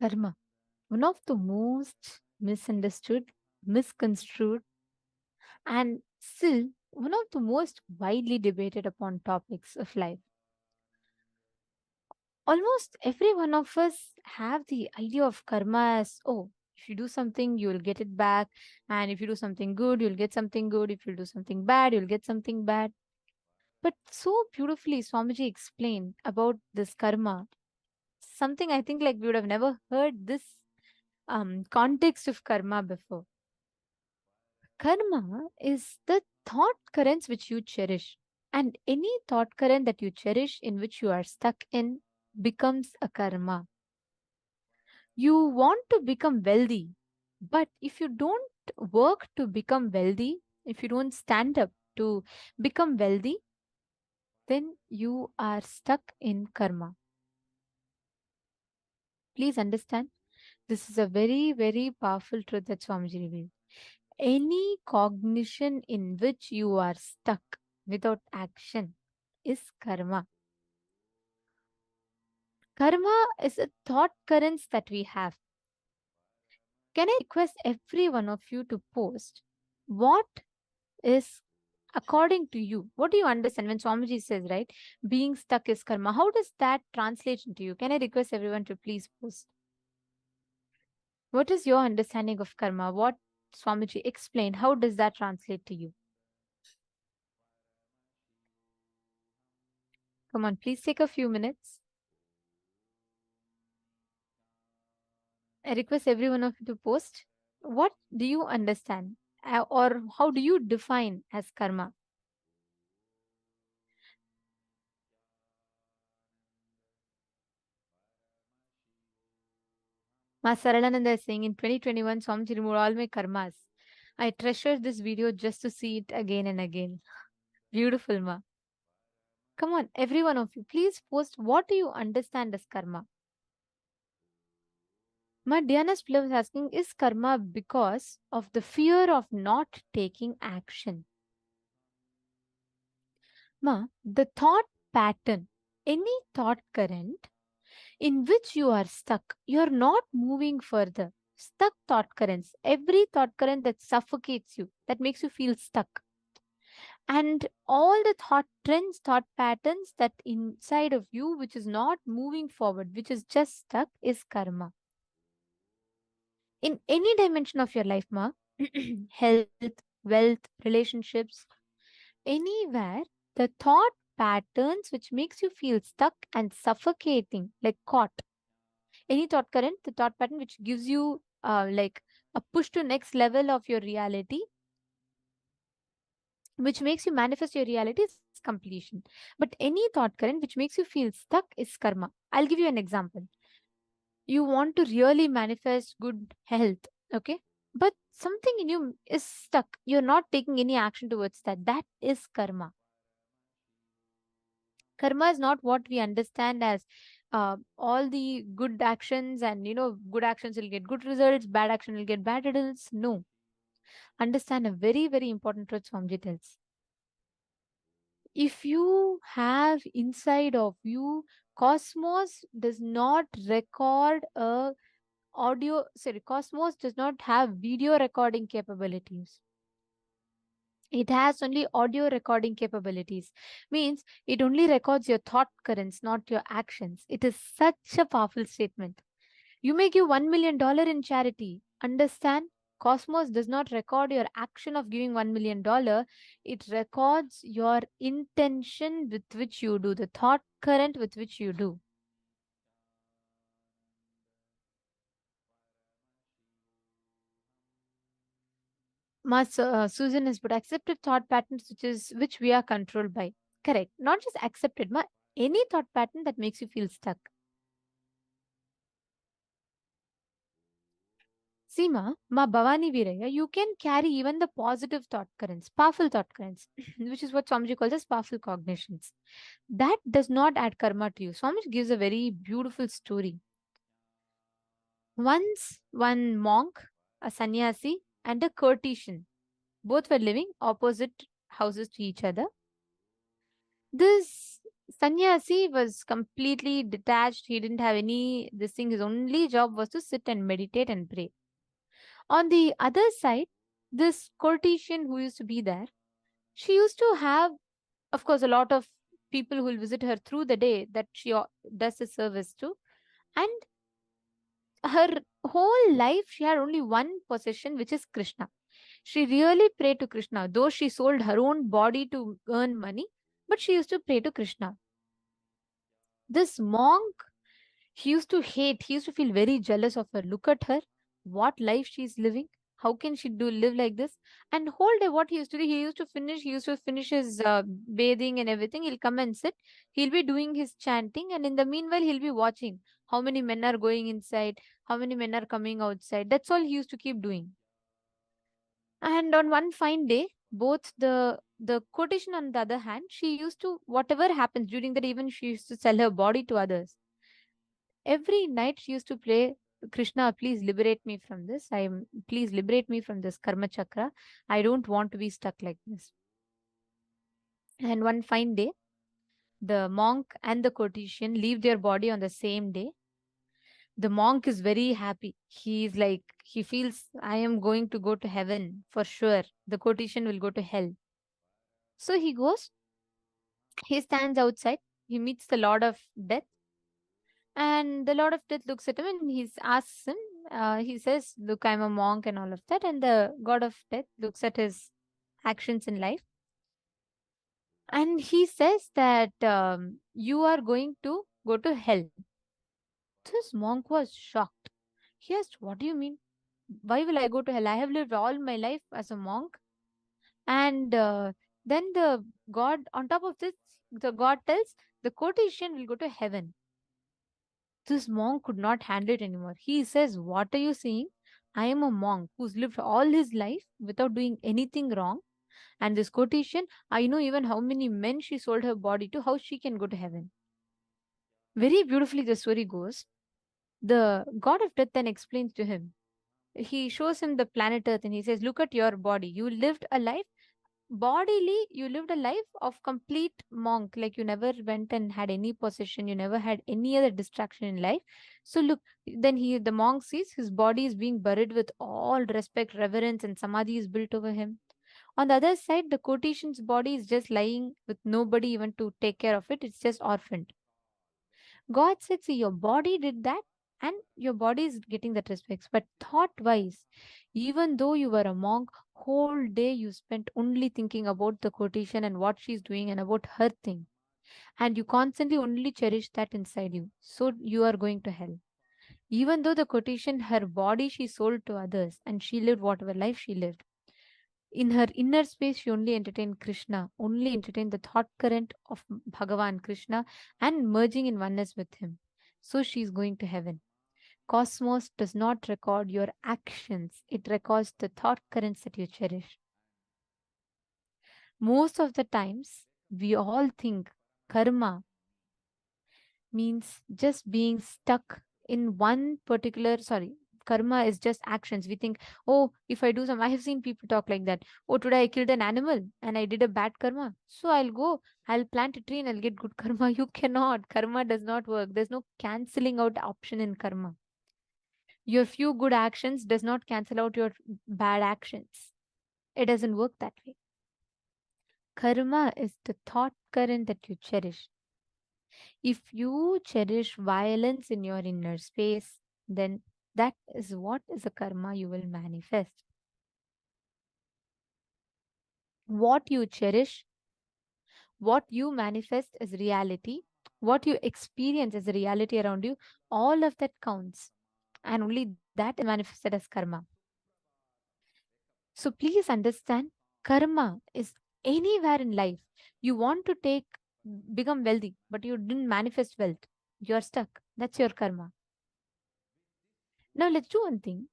Karma, one of the most misunderstood, misconstrued, and still one of the most widely debated upon topics of life. Almost every one of us have the idea of karma as, oh, if you do something, you will get it back. And if you do something good, you'll get something good. If you do something bad, you'll get something bad. But so beautifully, Swamiji explained about this karma. Something I think like we would have never heard this context of karma before. Karma is the thought currents which you cherish. And any thought current that you cherish in which you are stuck in becomes a karma. You want to become wealthy, but if you don't work to become wealthy, if you don't stand up to become wealthy, then you are stuck in karma. Please understand, this is a very, very powerful truth that Swamiji revealed. Any cognition in which you are stuck without action is karma. Karma is a thought currents that we have. Can I request every one of you to post what is according to you? What do you understand when Swamiji says, right, being stuck is karma? How does that translate into you? Can I request everyone to please post? What is your understanding of karma? What Swamiji explained, how does that translate to you? Come on, please take a few minutes. I request every one of you to post. What do you understand? Or how do you define as karma? Ma Saralananda is saying in 2021, Swamiji removed all my karmas. I treasure this video just to see it again and again. Beautiful, Ma. Come on, every one of you, please post what do you understand as karma? Ma Diana's Plum is asking, is karma because of the fear of not taking action? Ma, the thought pattern, any thought current in which you are stuck, you are not moving further. Stuck thought currents, every thought current that suffocates you, that makes you feel stuck. And all the thought trends, thought patterns that inside of you, which is not moving forward, which is just stuck, is karma. In any dimension of your life, Ma, health, wealth, relationships, anywhere, the thought patterns which makes you feel stuck and suffocating, like caught. Any thought current, the thought pattern which gives you like a push to next level of your reality, which makes you manifest your reality is completion. But any thought current which makes you feel stuck is karma. I'll give you an example. You want to really manifest good health, okay? But something in you is stuck. You're not taking any action towards that. That is karma. Karma is not what we understand as all the good actions, and good actions will get good results, bad action will get bad results. No. Understand a very, very important truth Swamiji tells. If you have inside of you, Cosmos does not record a audio, sorry, Cosmos does not have video recording capabilities. It has only audio recording capabilities. Means it only records your thought currents, not your actions. It is such a powerful statement. You may give $1 million in charity. Understand? Cosmos does not record your action of giving $1 million. It records your intention with which you do, the thought current with which you do. Susan has put accepted thought patterns which we are controlled by. Correct. Not just accepted, any thought pattern that makes you feel stuck. Seema, Ma Bhavani Viraya, you can carry even the positive thought currents, powerful thought currents, which is what Swamiji calls as powerful cognitions. That does not add karma to you. Swamiji gives a very beautiful story. Once, one monk, a sannyasi, and a courtesan, both were living opposite houses to each other. This sannyasi was completely detached. He didn't have any this thing. His only job was to sit and meditate and pray. On the other side, this courtesan who used to be there, she used to have, of course, a lot of people who will visit her through the day that she does a service to. And her whole life, she had only one possession, which is Krishna. She really prayed to Krishna, though she sold her own body to earn money, but she used to pray to Krishna. This monk, he used to hate, he used to feel very jealous of her. Look at her, what life she's living. How can she live like this? And whole day, what he used to do, he used to finish his bathing and everything. He'll come and sit. He'll be doing his chanting, and in the meanwhile, he'll be watching how many men are going inside, how many men are coming outside. That's all he used to keep doing. And on one fine day, both the quotation on the other hand, she used to, whatever happens during the day, even she used to sell her body to others. Every night she used to pray, Krishna, please liberate me from this. Please liberate me from this karma chakra. I don't want to be stuck like this. And one fine day, the monk and the courtesan leave their body on the same day. The monk is very happy. He's like, he feels, I am going to go to heaven for sure. The courtesan will go to hell. So he goes, he stands outside, he meets the Lord of Death, and the Lord of Death looks at him and he asks him, he says, look, I'm a monk and all of that. And the God of Death looks at his actions in life and he says that you are going to go to hell. This monk was shocked. He asked, what do you mean? Why will I go to hell? I have lived all my life as a monk. And then the God, on top of this, the God tells the quotation will go to heaven. This monk could not handle it anymore. He says, what are you saying? I am a monk who's lived all his life without doing anything wrong. And this quotation, I know even how many men she sold her body to, how she can go to heaven. Very beautifully, the story goes. The God of death then explains to him. He shows him the planet Earth and he says, look at your body. You lived a life bodily, you lived a life of complete monk, like you never went and had any possession, you never had any other distraction in life. So look, then the monk sees his body is being buried with all respect, reverence, and samadhi is built over him. On the other side, the quotation's body is just lying with nobody even to take care of it. It's just orphaned. God said, see, your body did that and your body is getting that respect. But thought wise, even though you were a monk, whole day you spent only thinking about the quotation and what she's doing and about her thing. And you constantly only cherish that inside you. So you are going to hell. Even though the quotation, her body she sold to others and she lived whatever life she lived. In her inner space, she only entertained Krishna, only entertained the thought current of Bhagavan Krishna and merging in oneness with him. So she is going to heaven. Cosmos does not record your actions, it records the thought currents that you cherish. Most of the times, we all think karma means just being stuck in one particular, karma is just actions. We think, oh, if I do some, I have seen people talk like that. Oh, today I killed an animal and I did a bad karma. So I'll plant a tree and I'll get good karma. You cannot. Karma does not work. There's no canceling out option in karma. Your few good actions does not cancel out your bad actions. It doesn't work that way. Karma is the thought current that you cherish. If you cherish violence in your inner space, then that is what is a karma you will manifest. What you cherish, what you manifest as reality, what you experience as a reality around you, all of that counts. And only that is manifested as karma. So please understand, karma is anywhere in life. You want to become wealthy, but you didn't manifest wealth. You're stuck. That's your karma. Now let's do one thing.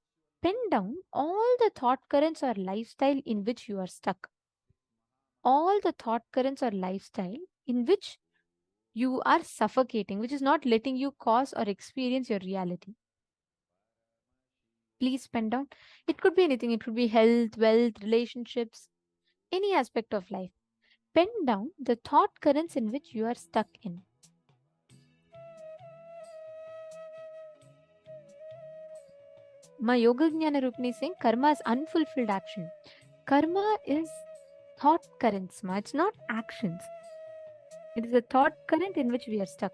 Pen down all the thought currents or lifestyle in which you are stuck. All the thought currents or lifestyle in which you are suffocating, which is not letting you cause or experience your reality. Please pen down. It could be anything. It could be health, wealth, relationships, any aspect of life. pen down the thought currents in which you are stuck in. My Yoga Jnana Rupini is saying karma is unfulfilled action. Karma is thought currents, ma. It's not actions. It is a thought current in which we are stuck.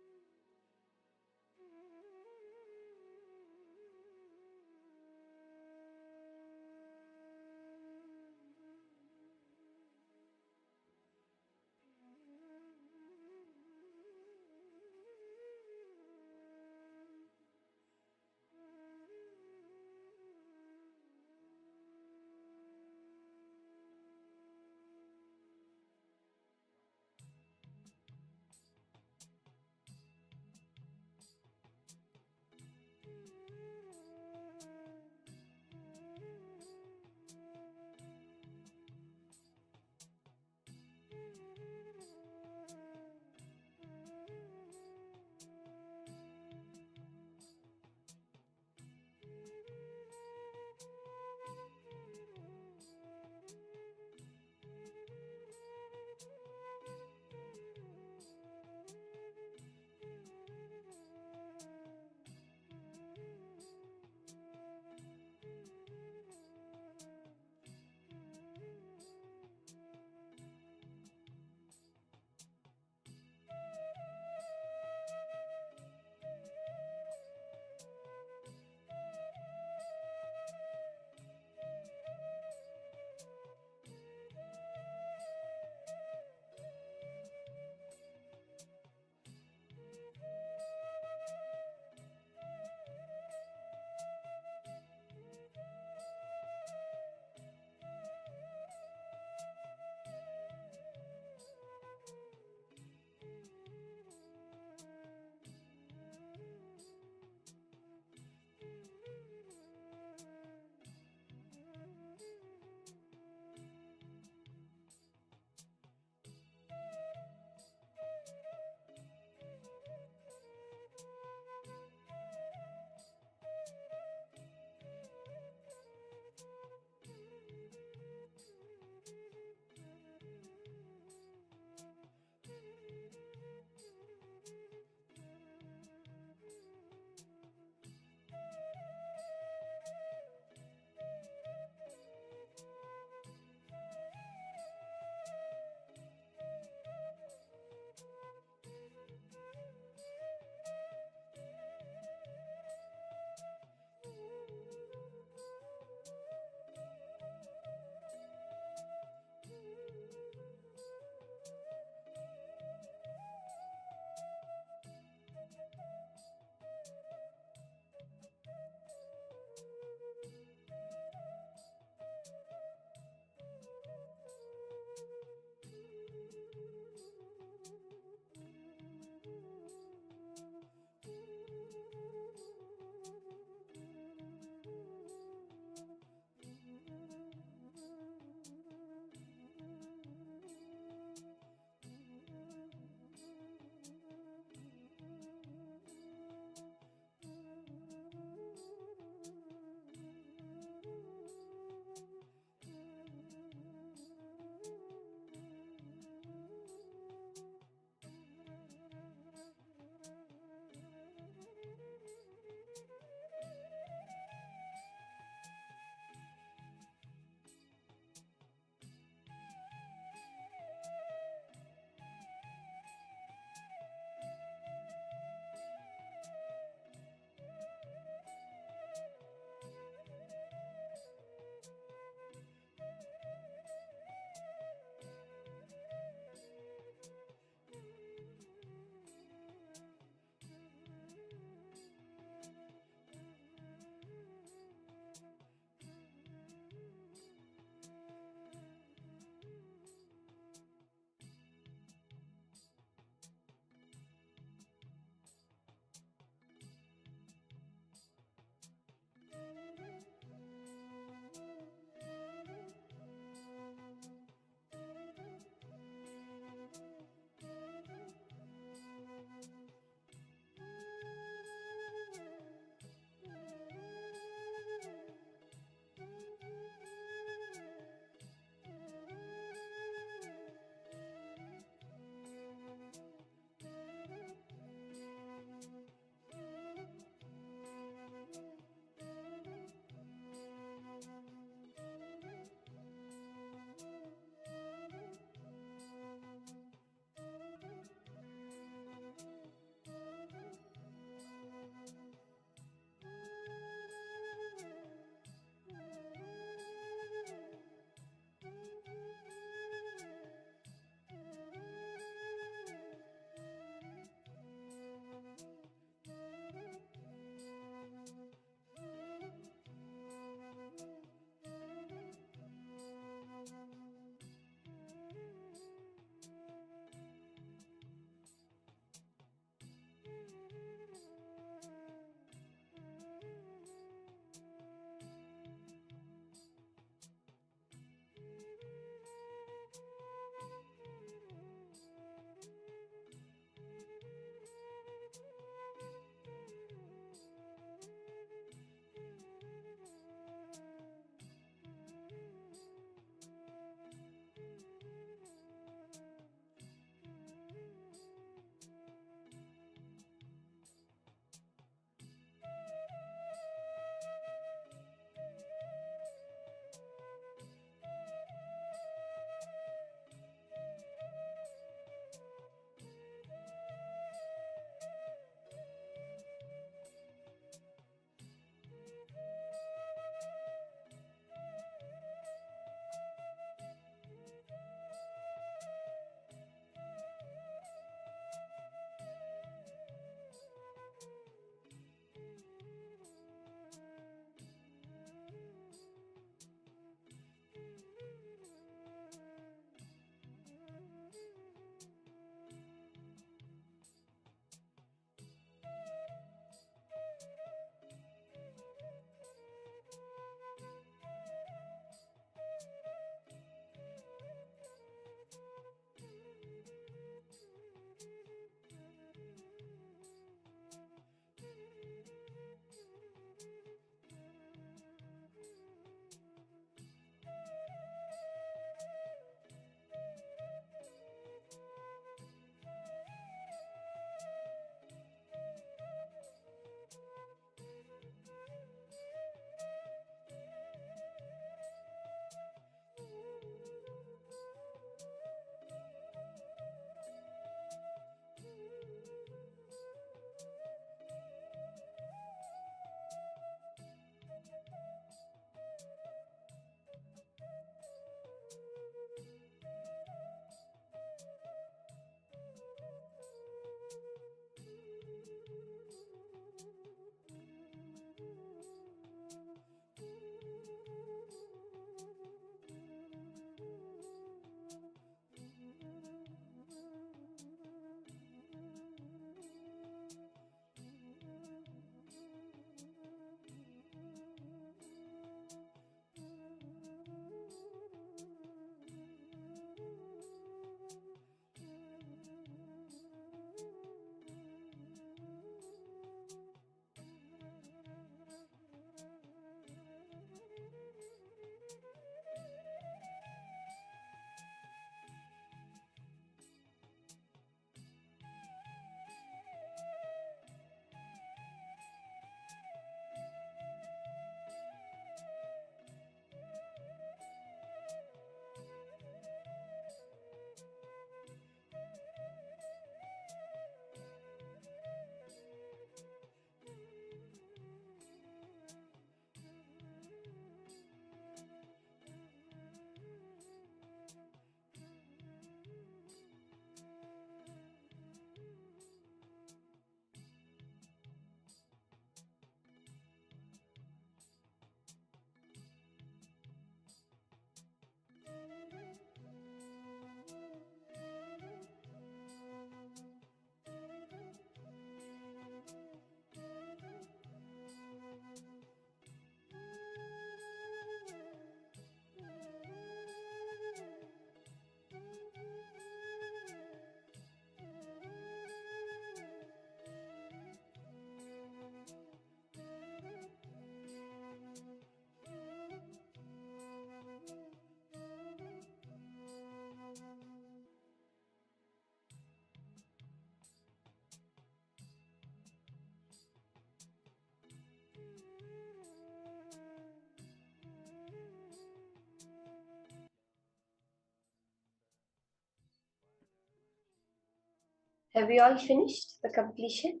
Have we all finished the completion?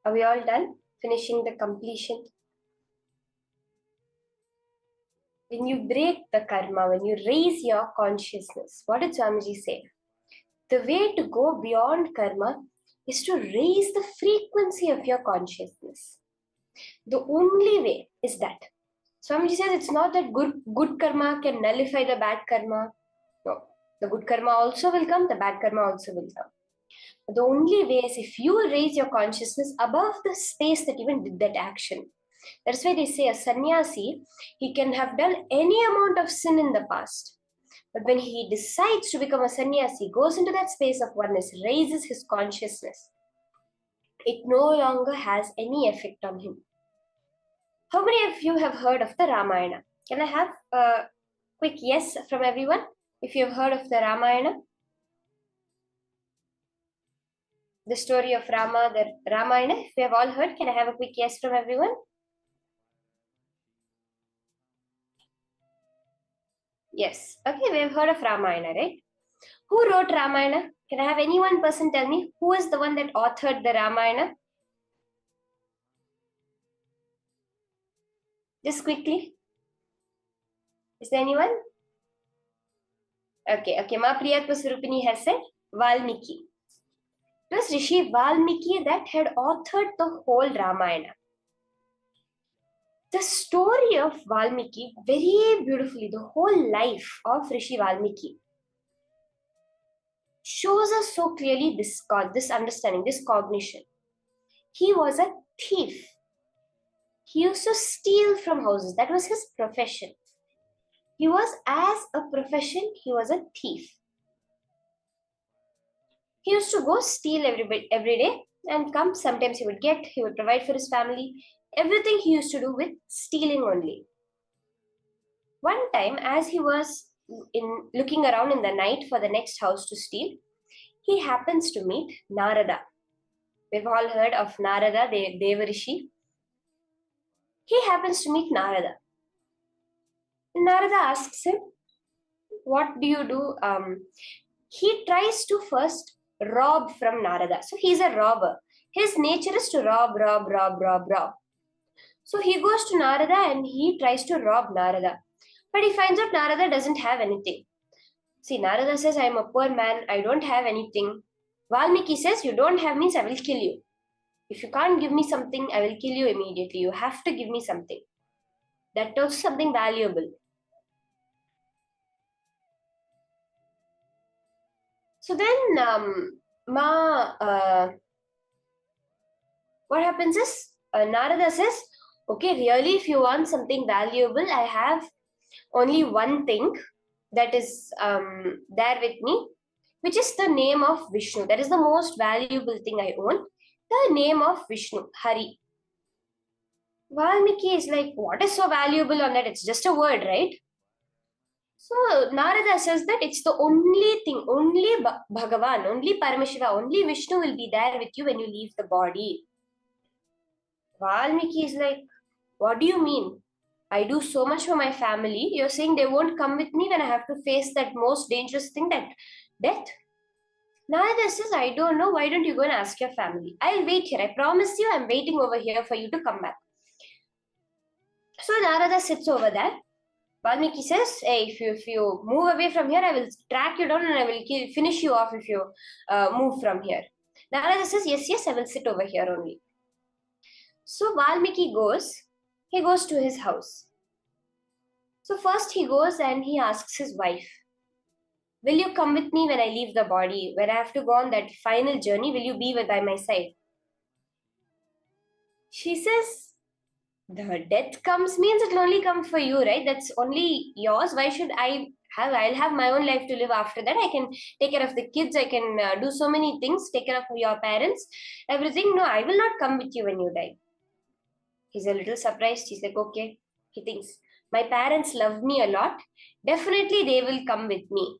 Are we all done finishing the completion? When you break the karma, when you raise your consciousness, what did Swamiji say? The way to go beyond karma is to raise the frequency of your consciousness. The only way is that. Swamiji says it's not that good karma can nullify the bad karma. No, the good karma also will come, the bad karma also will come. But the only way is if you raise your consciousness above the space that even did that action. That's why they say a sannyasi, he can have done any amount of sin in the past. But when he decides to become a sannyasi, goes into that space of oneness, raises his consciousness, it no longer has any effect on him. How many of you have heard of the Ramayana? Can I have a quick yes from everyone? If you have heard of the Ramayana? The story of Rama, the Ramayana, if we have all heard, can I have a quick yes from everyone? Yes. Okay, we have heard of Ramayana, right? Who wrote Ramayana? Can I have any one person tell me who is the one that authored the Ramayana? Just quickly. Is there anyone? Okay, Ma Priyatma Surupini has said Valmiki. It was Rishi Valmiki that had authored the whole Ramayana. The story of Valmiki, very beautifully, the whole life of Rishi Valmiki shows us so clearly this understanding, this cognition. He was a thief. He used to steal from houses. That was his profession. He was, as a profession, he was a thief. He used to go steal every day and come. Sometimes he would provide for his family. Everything he used to do with stealing only. One time, as he was looking around in the night for the next house to steal, he happens to meet Narada. We've all heard of Narada, the Devarishi. He happens to meet Narada. Narada asks him, what do you do? He tries to first rob from Narada. So he's a robber. His nature is to rob. So he goes to Narada and he tries to rob Narada. But he finds out Narada doesn't have anything. See, Narada says, I am a poor man. I don't have anything. Valmiki says, you don't have means I will kill you. If you can't give me something, I will kill you immediately. You have to give me something. That was something valuable. So then, what happens is, Narada says, okay, really, if you want something valuable, I have only one thing that is there with me, which is the name of Vishnu. That is the most valuable thing I own. The name of Vishnu, Hari. Valmiki is like, what is so valuable on that? It's just a word, right? So Narada says that it's the only thing, only Bhagavan, only Paramashiva, only Vishnu will be there with you when you leave the body. Valmiki is like, what do you mean? I do so much for my family. You're saying they won't come with me when I have to face that most dangerous thing, that death? Narada says, I don't know. Why don't you go and ask your family? I'll wait here. I promise you, I'm waiting over here for you to come back. So Narada sits over there. Valmiki says, hey, if you move away from here, I will track you down and I will finish you off if you move from here. Narada says, yes, I will sit over here only. So Valmiki goes to his house. So first he goes and he asks his wife, will you come with me when I leave the body? When I have to go on that final journey, will you be by my side? She says, the death comes means it will only come for you, right? That's only yours. Why should I'll have my own life to live after that. I can take care of the kids. I can do so many things, take care of your parents, everything. No, I will not come with you when you die. He's a little surprised. He's like, okay. He thinks, my parents love me a lot. Definitely they will come with me.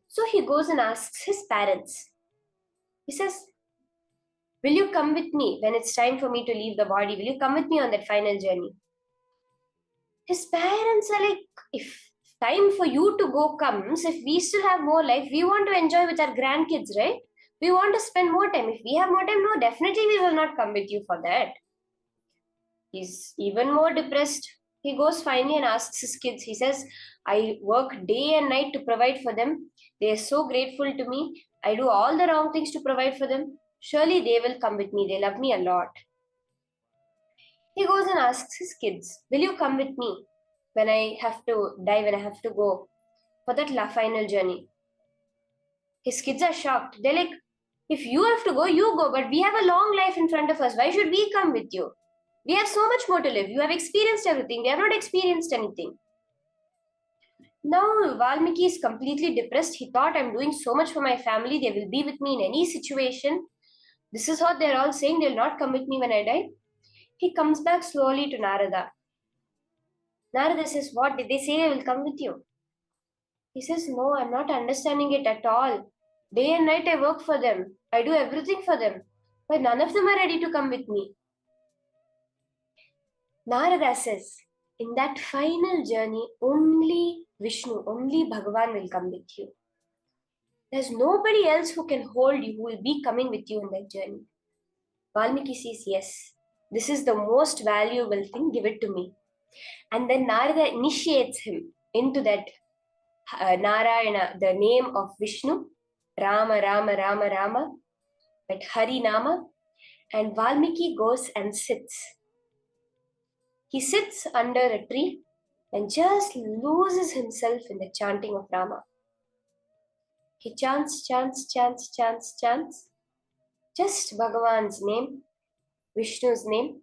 So he goes and asks his parents. He says, will you come with me when it's time for me to leave the body? Will you come with me on that final journey? His parents are like, if time for you to go comes, if we still have more life, we want to enjoy with our grandkids, right? We want to spend more time. If we have more time, no, definitely we will not come with you for that. He's even more depressed. He goes finally and asks his kids. He says, I work day and night to provide for them. They are so grateful to me. I do all the wrong things to provide for them. Surely they will come with me. They love me a lot. He goes and asks his kids, will you come with me when I have to die, when I have to go for that final journey? His kids are shocked. They're like, if you have to go, you go. But we have a long life in front of us. Why should we come with you? We have so much more to live. You have experienced everything. We have not experienced anything. Now Valmiki is completely depressed. He thought, I'm doing so much for my family. They will be with me in any situation. This is what they're all saying. They'll not come with me when I die. He comes back slowly to Narada. Narada says, what? Did they say they will come with you? He says, no, I'm not understanding it at all. Day and night I work for them. I do everything for them. But none of them are ready to come with me. Narada says, in that final journey, only Vishnu, only Bhagavan will come with you. There's nobody else who can hold you, who will be coming with you in that journey. Valmiki says, yes, this is the most valuable thing, give it to me. And then Narada initiates him into that Narayana, the name of Vishnu, Rama, Rama, Rama, Rama, that Hari Nama, and Valmiki goes and sits. He sits under a tree and just loses himself in the chanting of Rama. He chants, chants, chants, chants, chants, just Bhagavan's name, Vishnu's name.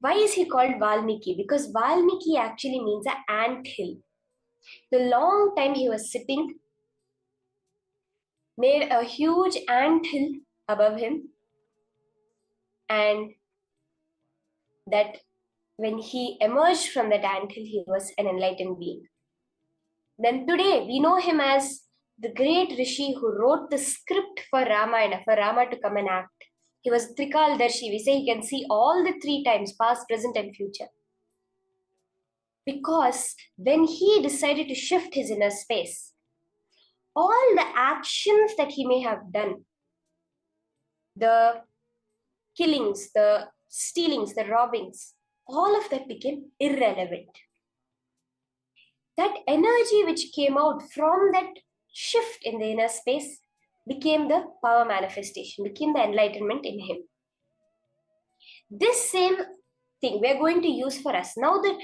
Why is he called Valmiki? Because Valmiki actually means an ant hill. The long time he was sitting made a huge ant hill above him, and that when he emerged from that ant hill, he was an enlightened being. Then today we know him as the great Rishi who wrote the script for Ramayana, for Rama to come and act. He was Trikaldarshi. We say he can see all the three times, past, present, and future. Because when he decided to shift his inner space, all the actions that he may have done, the killings, the stealings, the robbings, all of that became irrelevant. That energy which came out from that shift in the inner space became the power manifestation, became the enlightenment in him. This same thing we are going to use for us. Now the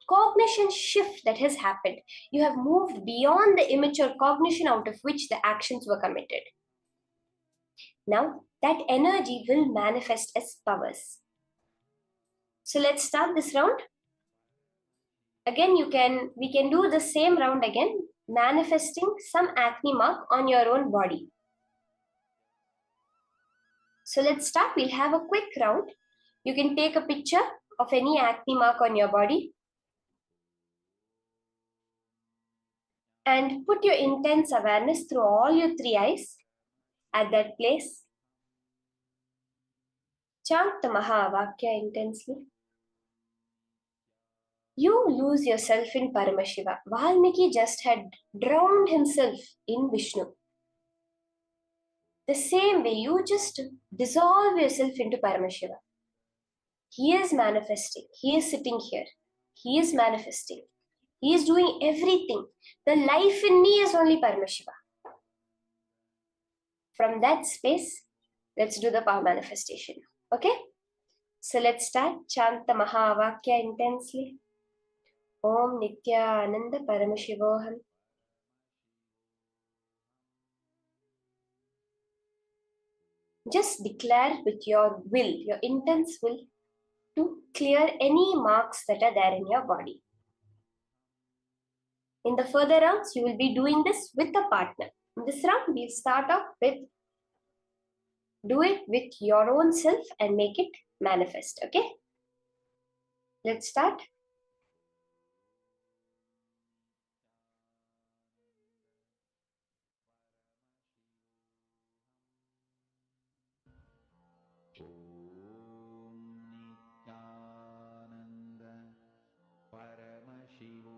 cognition shift that has happened, you have moved beyond the immature cognition out of which the actions were committed. Now that energy will manifest as powers. So let's start this round. Again, we can do the same round again, manifesting some acne mark on your own body. So let's start. We'll have a quick round. You can take a picture of any acne mark on your body and put your intense awareness through all your three eyes at that place. Chant the Mahavakya intensely. You lose yourself in Paramashiva. Valmiki just had drowned himself in Vishnu. The same way, you just dissolve yourself into Paramashiva. He is manifesting. He is sitting here. He is manifesting. He is doing everything. The life in me is only Paramashiva. From that space, let's do the power manifestation. Okay? So let's start. Chant the Mahavakya intensely. Om Nithyananda Paramashivoham. Just declare with your will, your intense will, to clear any marks that are there in your body. In the further rounds, you will be doing this with a partner. In this round, we'll start off with do it with your own self and make it manifest. Okay? Let's start. Nithyananda Paramashivoham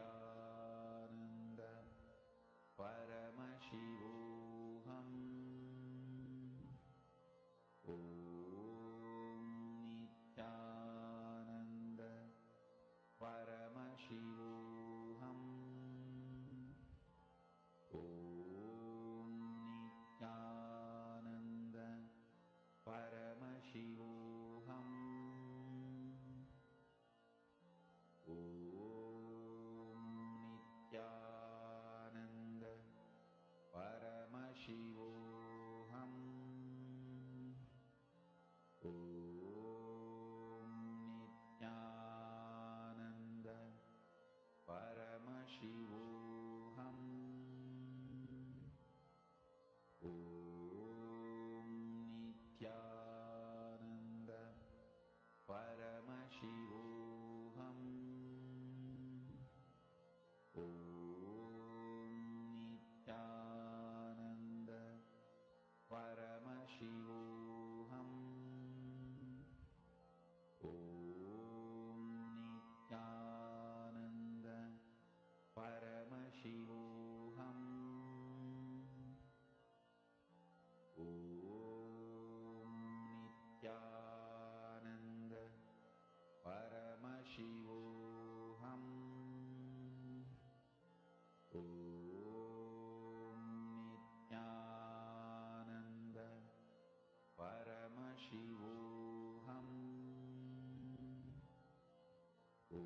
Nithyananda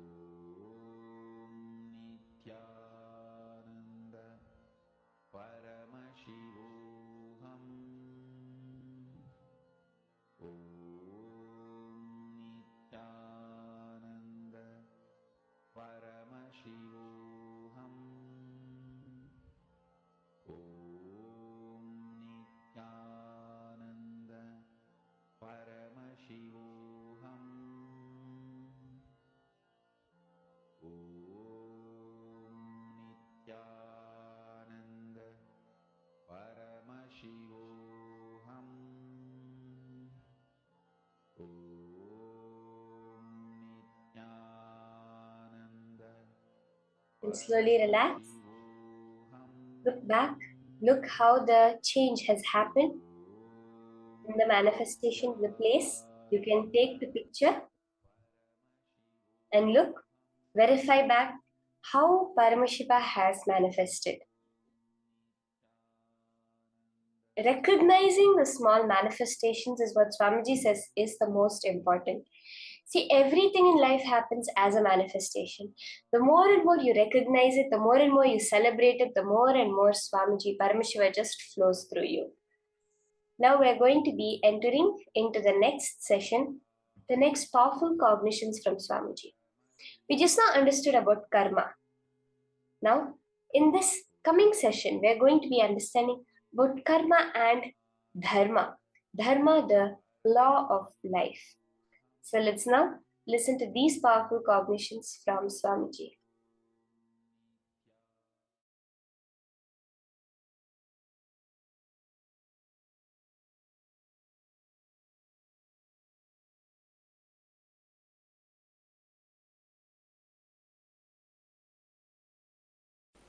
Paramashivoham. Nithyananda Paramashivoham. Nithyananda Paramashivoham. Nithyananda Paramashivoham. Nithyananda And slowly relax. Look back. Look how the change has happened in the manifestation, the place. You can take the picture and look, verify back how Paramashiva has manifested. Recognizing the small manifestations is what Swamiji says is the most important. See, everything in life happens as a manifestation. The more and more you recognize it, the more and more you celebrate it, the more and more Swamiji, Paramashiva just flows through you. Now we're going to be entering into the next session, the next powerful cognitions from Swamiji. We just now understood about karma. Now, in this coming session, we're going to be understanding about karma and dharma. Dharma, the law of life. So let's now listen to these powerful cognitions from Swamiji.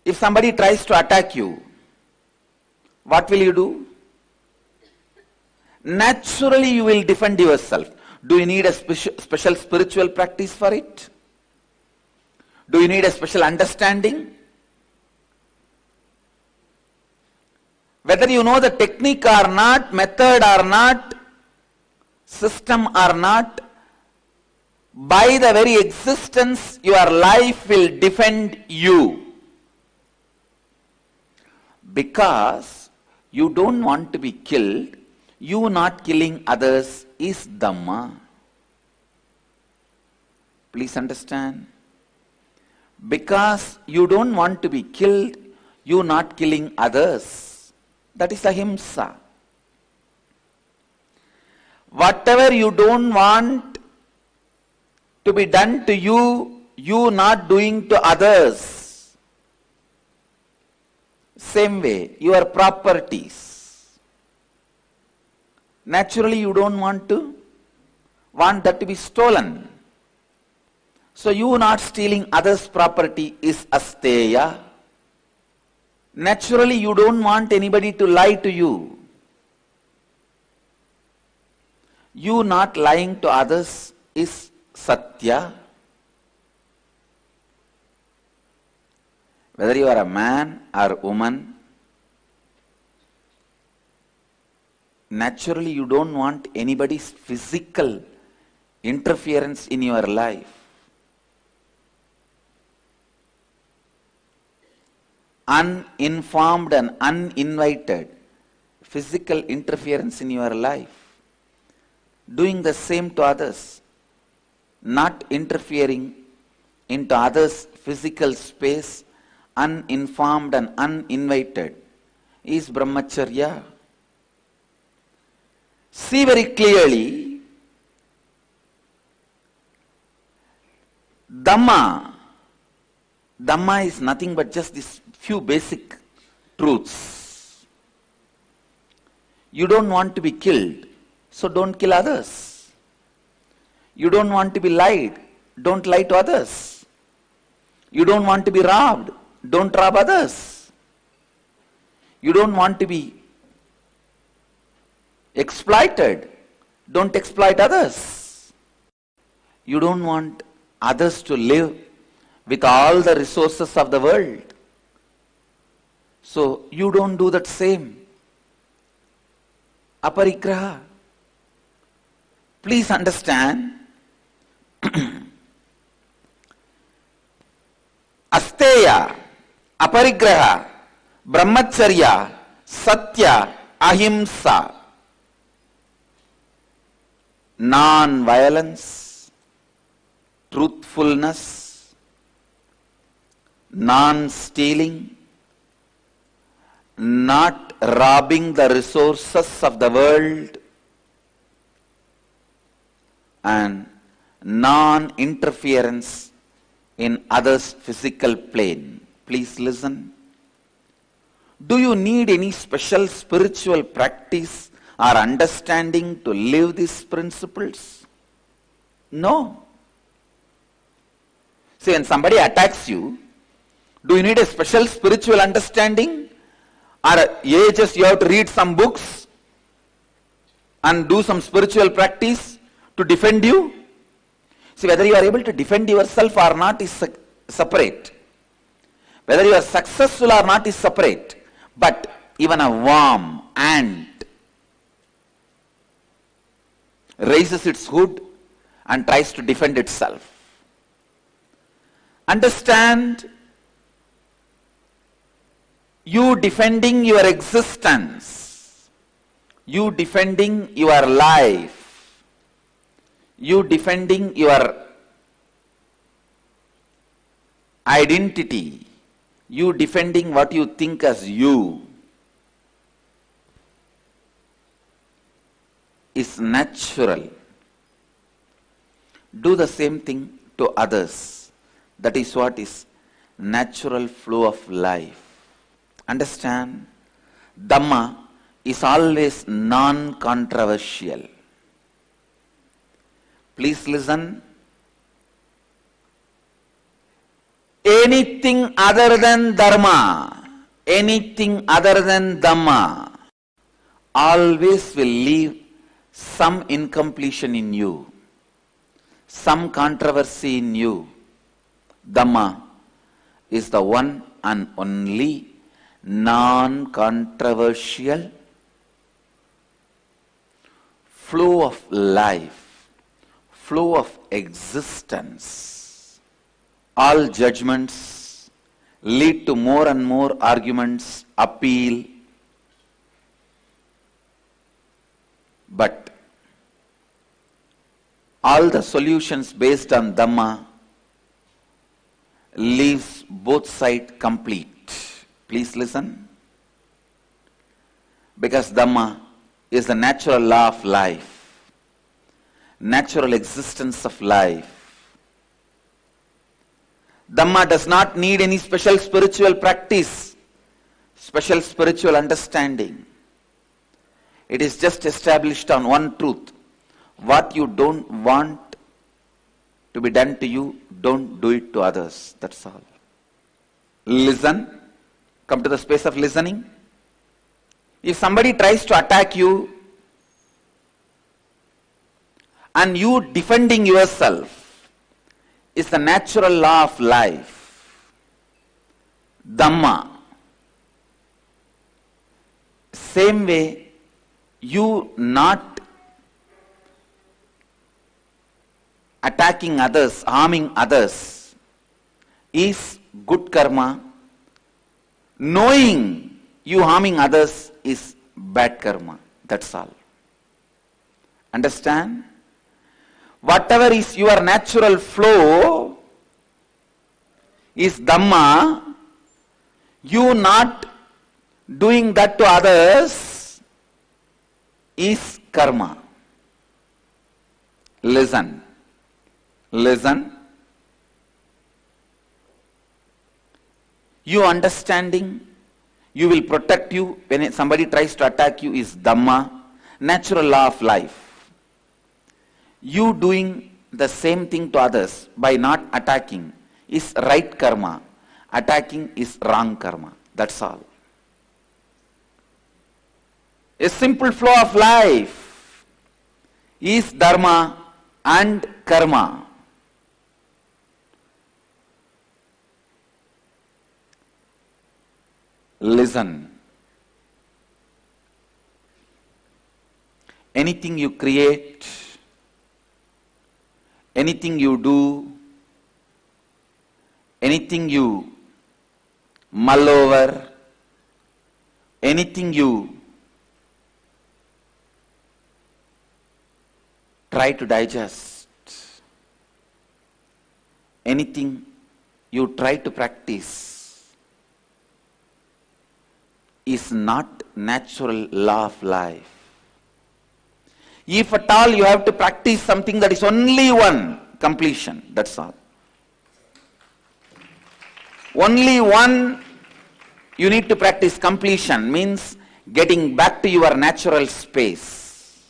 If somebody tries to attack you, what will you do? Naturally, you will defend yourself. Do you need a special spiritual practice for it? Do you need a special understanding? Whether you know the technique or not, method or not, system or not, by the very existence, your life will defend you. Because you don't want to be killed, you not killing others is Dhamma. Please understand. Because you don't want to be killed, you not killing others. That is ahimsa. Whatever you don't want to be done to you, you not doing to others. Same way, your properties. Naturally, you don't want that to be stolen. So you not stealing others' property is asteya. Naturally, you don't want anybody to lie to you. You not lying to others is satya. Whether you are a man or woman, naturally you don't want anybody's physical interference in your life. Uninformed and uninvited physical interference in your life. Doing the same to others. Not interfering into others' physical space, uninformed and uninvited, is brahmacharya. See very clearly, Dhamma is nothing but just these few basic truths. You don't want to be killed, so don't kill others. You don't want to be lied, don't lie to others. You don't want to be robbed, don't rob others. You don't want to be exploited, don't exploit others. You don't want others to live with all the resources of the world. So you don't do that same. Aparigraha. Please understand, Asteya, Aparigraha, Brahmacharya, Satya, Ahimsa. Non-violence, truthfulness, non-stealing, not robbing the resources of the world, and non-interference in others' physical plane. Please listen. Do you need any special spiritual practice or understanding to live these principles? No. See, when somebody attacks you, do you need a special spiritual understanding? Or just you have to read some books and do some spiritual practice to defend you? See, whether you are able to defend yourself or not is separate. Whether you are successful or not is separate. But even a worm, ant, raises its hood and tries to defend itself. Understand, you defending your existence, you defending your life, you defending your identity, you defending what you think as you, is natural. Do the same thing to others. That is what is natural flow of life. Understand? Dhamma is always non-controversial. Please listen. Anything other than Dharma, anything other than Dhamma, always will leave some incompletion in you, some controversy in you. Dhamma is the one and only non-controversial flow of life, flow of existence. All judgments lead to more and more arguments, appeal. But all the solutions based on Dhamma leaves both sides complete. Please listen. Because Dhamma is the natural law of life, natural existence of life. Dhamma does not need any special spiritual practice, special spiritual understanding. It is just established on one truth. What you don't want to be done to you, don't do it to others. That's all. Listen. Come to the space of listening. If somebody tries to attack you and you defending yourself is the natural law of life, Dhamma. Same way, you not attacking others, harming others is good karma. Knowing you harming others is bad karma. That's all. Understand? Whatever is your natural flow is Dhamma. You not doing that to others is karma. Listen. Listen. You understanding, you will protect you when somebody tries to attack you is Dhamma, natural law of life. You doing the same thing to others by not attacking is right karma. Attacking is wrong karma. That's all. A simple flow of life is Dharma and karma. Listen. Anything you create, anything you do, anything you mull over, anything you try to digest, anything you try to practice is not natural law of life. If at all you have to practice something, that is only one, completion, that's all. Only one you need to practice, completion, means getting back to your natural space,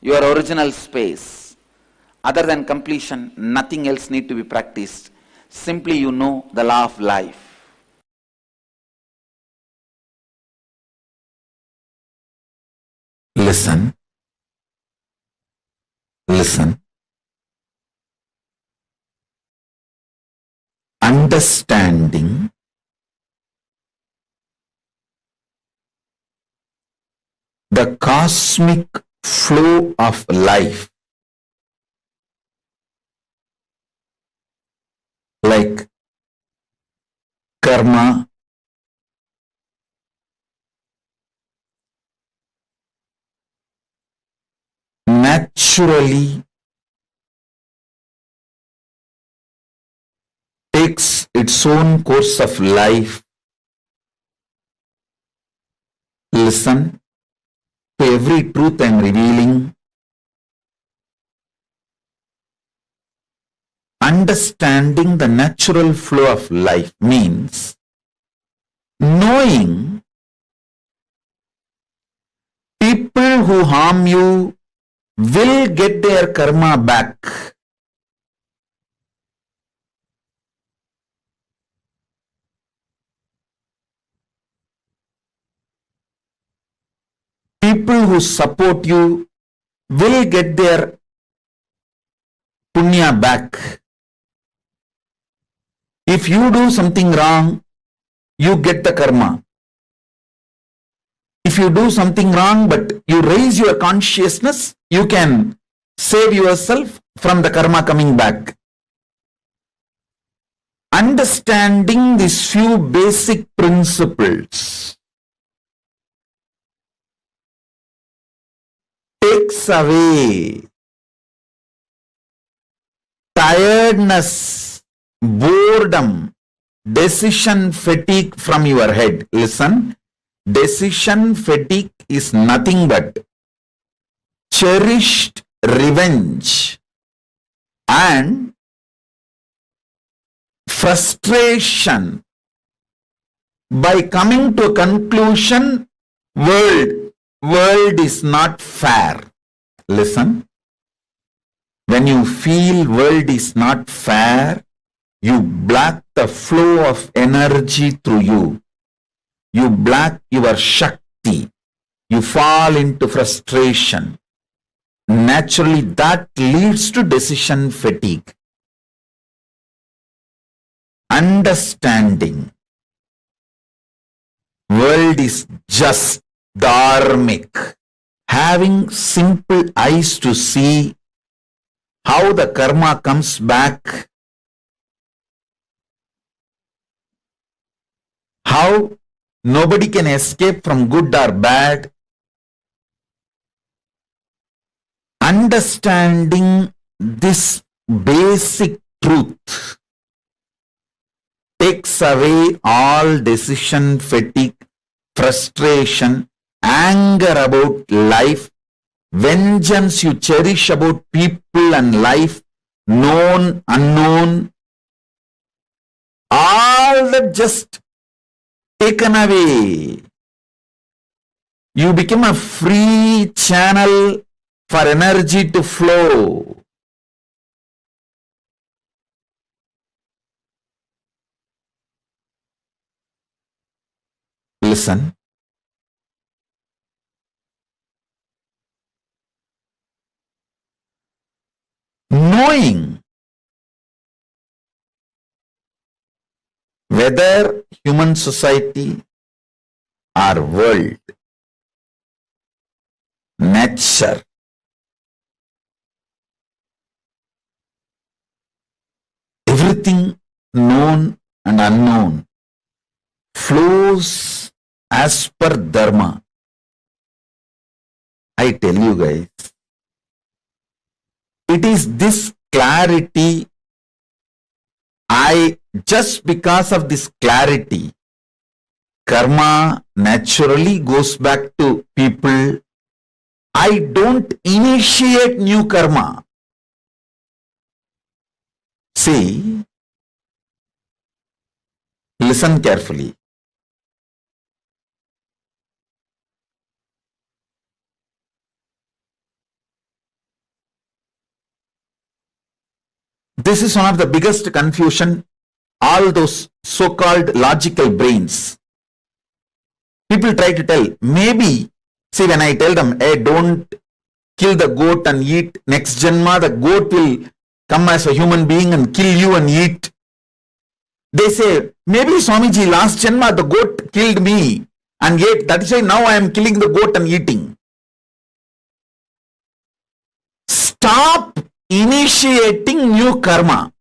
your original space. Other than completion, nothing else need to be practiced. Simply you know the law of life. Listen. Listen. Understanding the cosmic flow of life, like karma, naturally takes its own course of life. Listen to every truth I am revealing. Understanding the natural flow of life means knowing people who harm you will get their karma back. People who support you will get their punya back. If you do something wrong, you get the karma. If you do something wrong but you raise your consciousness, you can save yourself from the karma coming back. Understanding these few basic principles takes away tiredness, boredom, decision fatigue from your head. Listen, decision fatigue is nothing but cherished revenge and frustration by coming to a conclusion, world is not fair. Listen, when you feel world is not fair, you block the flow of energy through you. You block your Shakti. You fall into frustration. Naturally, that leads to decision fatigue. Understanding world is just dharmic. Having simple eyes to see how the karma comes back, how nobody can escape from good or bad. Understanding this basic truth takes away all decision fatigue, frustration, anger about life, vengeance you cherish about people and life, known, unknown, all that just taken away. You become a free channel for energy to flow. Listen. Knowing whether human society or world, nature, everything known and unknown flows as per dharma. I tell you guys, it is this clarity, just because of this clarity, karma naturally goes back to people. I don't initiate new karma. See, listen carefully. This is one of the biggest confusion, all those so-called logical brains. People try to tell, maybe, see, when I tell them, hey, don't kill the goat and eat, next janma, the goat will come as a human being and kill you and eat. They say, maybe Swamiji, last janma, the goat killed me and ate. That is why now I am killing the goat and eating. Stop initiating new karma.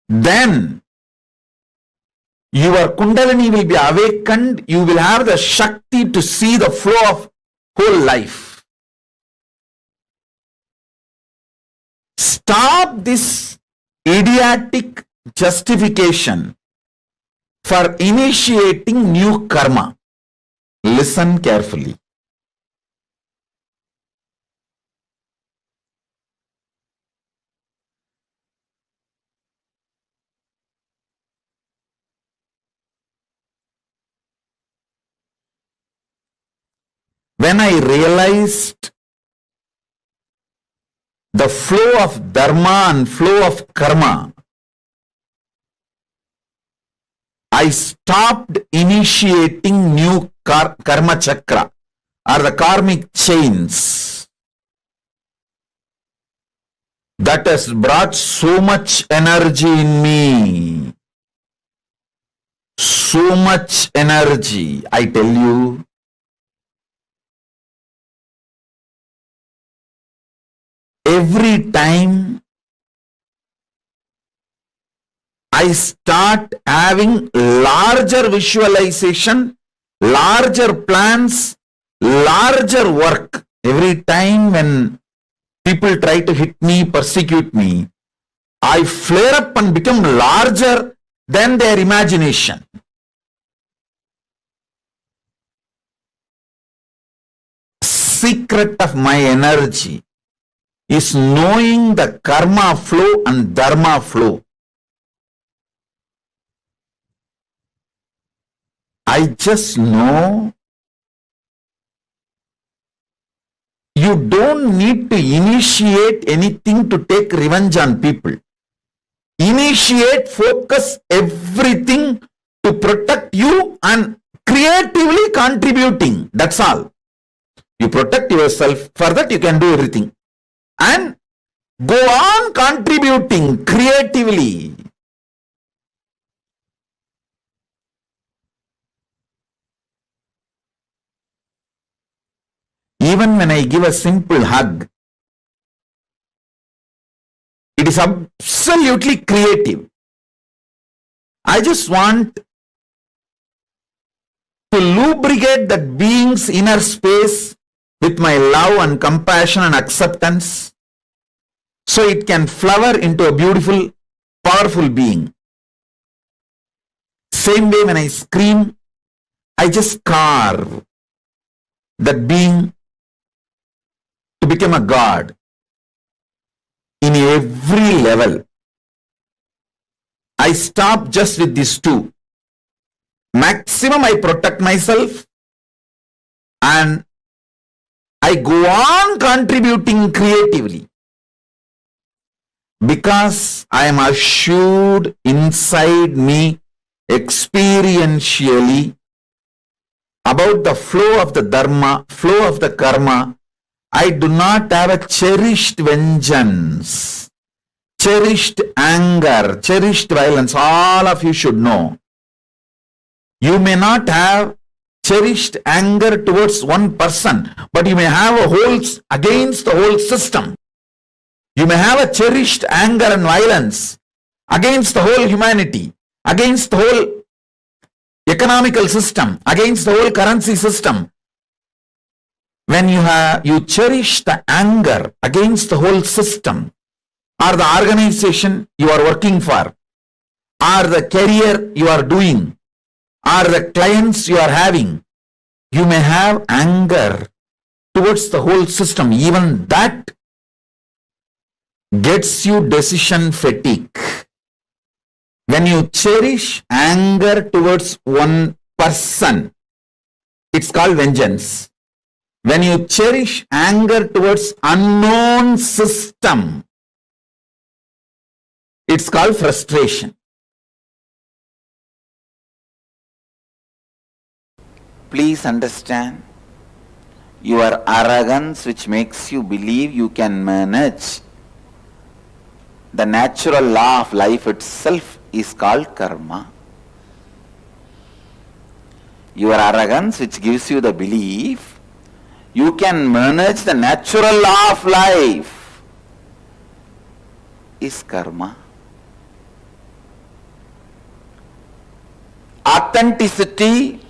Then your Kundalini will be awakened. You will have the Shakti to see the flow of whole life. Stop this idiotic justification for initiating new karma. Listen carefully. When I realized the flow of dharma and flow of karma, I stopped initiating new karma chakra or the karmic chains that has brought so much energy in me. So much energy, I tell you. Every time I start having larger visualization, larger plans, larger work. Every time when people try to hit me, persecute me, I flare up and become larger than their imagination. Secret of my energy is knowing the karma flow and dharma flow. I just know you don't need to initiate anything to take revenge on people. Initiate, focus everything to protect you and creatively contributing. That's all. You protect yourself. For that you can do everything. And go on contributing creatively. Even when I give a simple hug, it is absolutely creative. I just want to lubricate that being's inner space with my love and compassion and acceptance, so it can flower into a beautiful, powerful being. Same way when I scream, I just carve that being to become a god in every level. I stop just with these two. Maximum I protect myself and I go on contributing creatively, because I am assured inside me experientially about the flow of the dharma, flow of the karma. I do not have a cherished vengeance, cherished anger, cherished violence. All of you should know. You may not have cherished anger towards one person, but you may have a whole against the whole system. You may have a cherished anger and violence against the whole humanity, against the whole economical system, against the whole currency system. When you cherish the anger against the whole system, or the organization you are working for, or the career you are doing, or the clients you are having, you may have anger towards the whole system. Even that gets you decision fatigue. When you cherish anger towards one person, it's called vengeance. When you cherish anger towards unknown system, it's called frustration. Please understand, your arrogance which makes you believe you can manage the natural law of life itself is called karma. Your arrogance which gives you the belief you can manage the natural law of life is karma. Authenticity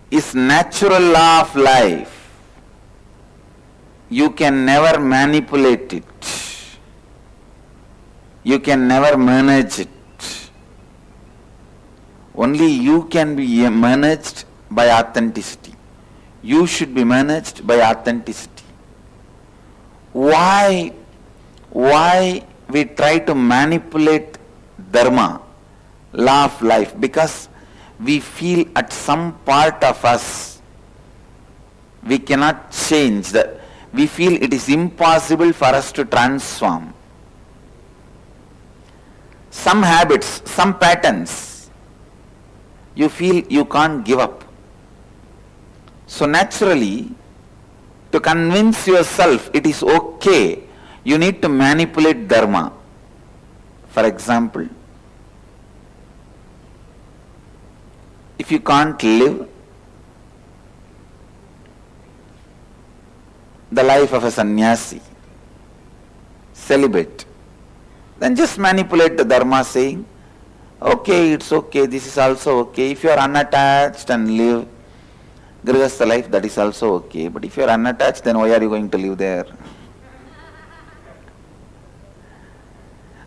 is natural law of life. You can never manipulate it. You can never manage it. Only you can be managed by authenticity. You should be managed by authenticity. Why we try to manipulate dharma, law of life? Because we feel at some part of us we cannot change. We feel it is impossible for us to transform. Some habits, some patterns, you feel you can't give up. So naturally, to convince yourself it is okay, you need to manipulate dharma. For example, if you can't live the life of a sannyasi, celibate, then just manipulate the dharma saying, okay, it's okay, this is also okay. If you are unattached and live grihastha life, that is also okay. But if you are unattached, then why are you going to live there?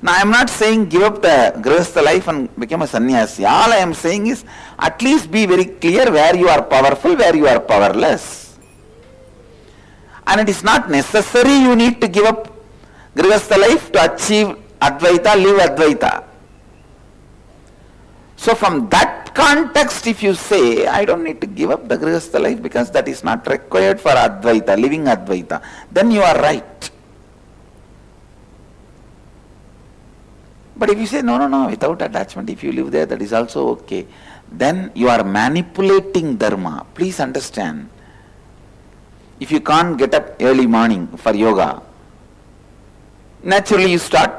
Now I am not saying give up the grihastha life and become a sannyasi. All I am saying is at least be very clear where you are powerful, where you are powerless. And it is not necessary you need to give up grihastha life to achieve Advaita, live Advaita. So from that context, if you say, I don't need to give up the grihastha life because that is not required for Advaita, living Advaita, then you are right. But if you say, no, without attachment, if you live there, that is also okay, then you are manipulating dharma. Please understand. If you can't get up early morning for yoga, naturally you start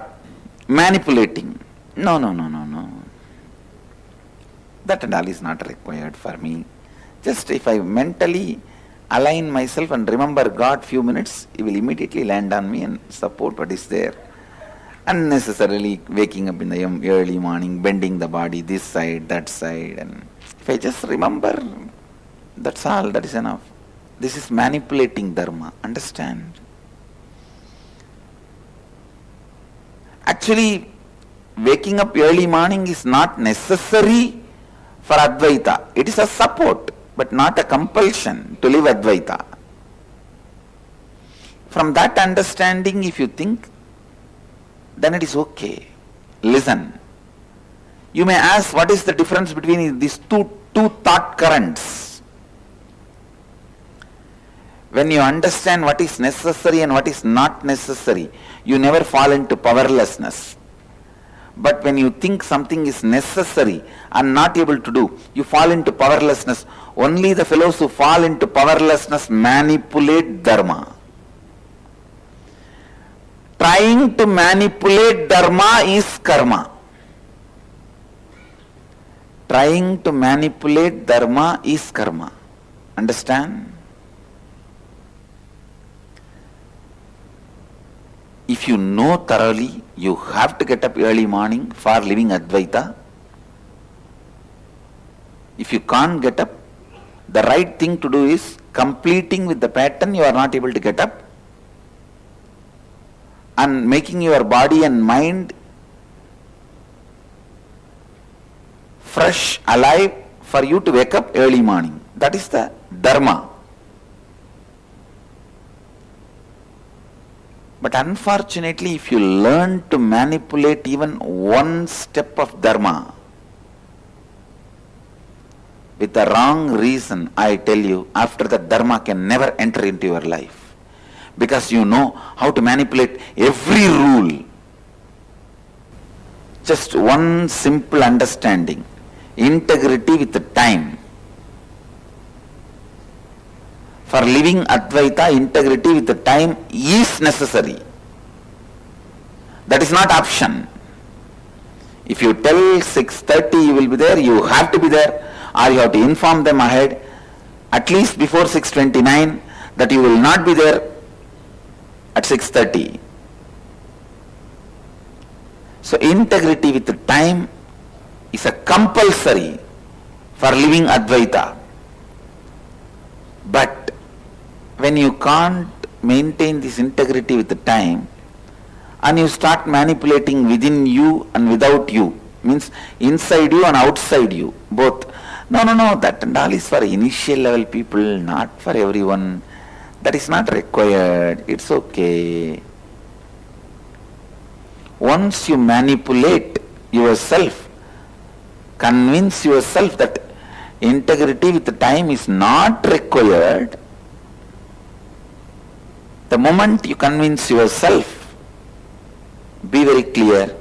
manipulating. No. That and all is not required for me. Just if I mentally align myself and remember God few minutes, He will immediately land on me and support what is there. Unnecessarily waking up in the early morning, bending the body this side, that side, and if I just remember, that's all, that is enough. This is manipulating dharma, understand? Actually, waking up early morning is not necessary for Advaita. It is a support, but not a compulsion to live Advaita. From that understanding, if you think, then it is okay. Listen. You may ask, what is the difference between these two thought currents? When you understand what is necessary and what is not necessary, you never fall into powerlessness. But when you think something is necessary and not able to do, you fall into powerlessness. Only the fellows who fall into powerlessness manipulate dharma. Trying to manipulate dharma is karma. Trying to manipulate dharma is karma. Understand? if you know thoroughly, you have to get up early morning for living Advaita. If you can't get up, the right thing to do is completing with the pattern you are not able to get up and making your body and mind fresh, alive for you to wake up early morning. That is the Dharma. But unfortunately, if you learn to manipulate even one step of Dharma with the wrong reason, I tell you, after that Dharma can never enter into your life. Because you know how to manipulate every rule. Just one simple understanding. Integrity with the time. For living Advaita, integrity with the time is necessary. That is not option. If you tell 6:30 you will be there, you have to be there, or you have to inform them ahead, at least before 6:29, that you will not be there at 6:30. So integrity with the time is a compulsory for living Advaita. But when you can't maintain this integrity with the time, and you start manipulating within you and without you, means inside you and outside you, both. No, that and all is for initial level people, not for everyone. That is not required. It's okay. Once you manipulate yourself, convince yourself that integrity with the time is not required, the moment you convince yourself, be very clear,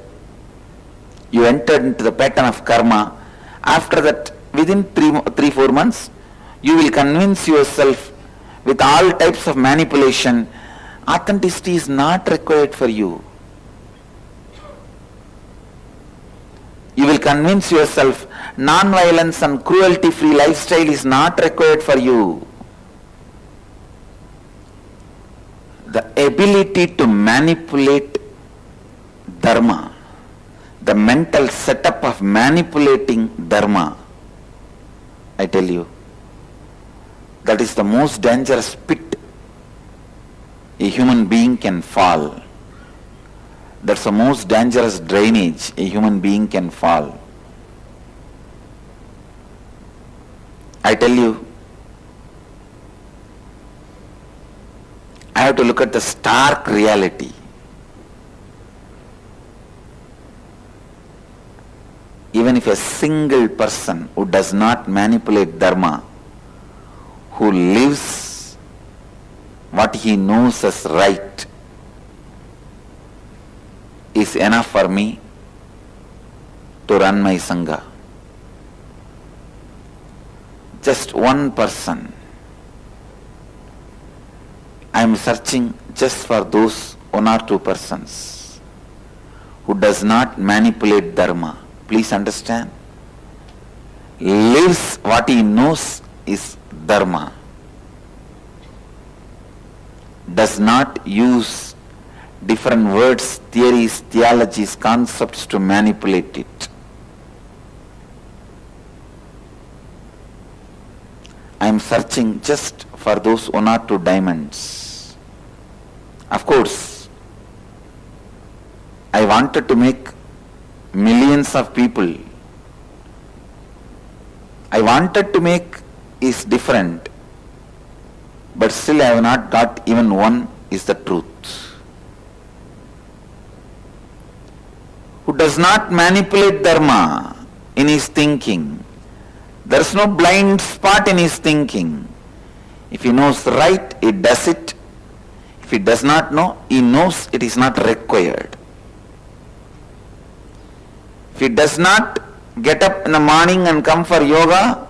you entered into the pattern of karma. After that, within 3-4 months, you will convince yourself with all types of manipulation, authenticity is not required for you. You will convince yourself non-violence and cruelty-free lifestyle is not required for you. The ability to manipulate Dharma, the mental setup of manipulating Dharma, I tell you, that is the most dangerous pit a human being can fall. That's the most dangerous drainage a human being can fall. I tell you, I have to look at the stark reality. Even if a single person who does not manipulate Dharma, who lives what he knows as right, is enough for me to run my Sangha. Just one person. I am searching just for those 1 or 2 persons who does not manipulate Dharma. Please understand. Lives what he knows is Dharma. Does not use different words, theories, theologies, concepts to manipulate it. I am searching just for those 1 or 2 diamonds. Of course, I wanted to make millions of people. I wanted to make is different, but still I have not got even one is the truth. Who does not manipulate Dharma in his thinking. There is no blind spot in his thinking. If he knows right, he does it. If he does not know, he knows it is not required. If he does not get up in the morning and come for yoga,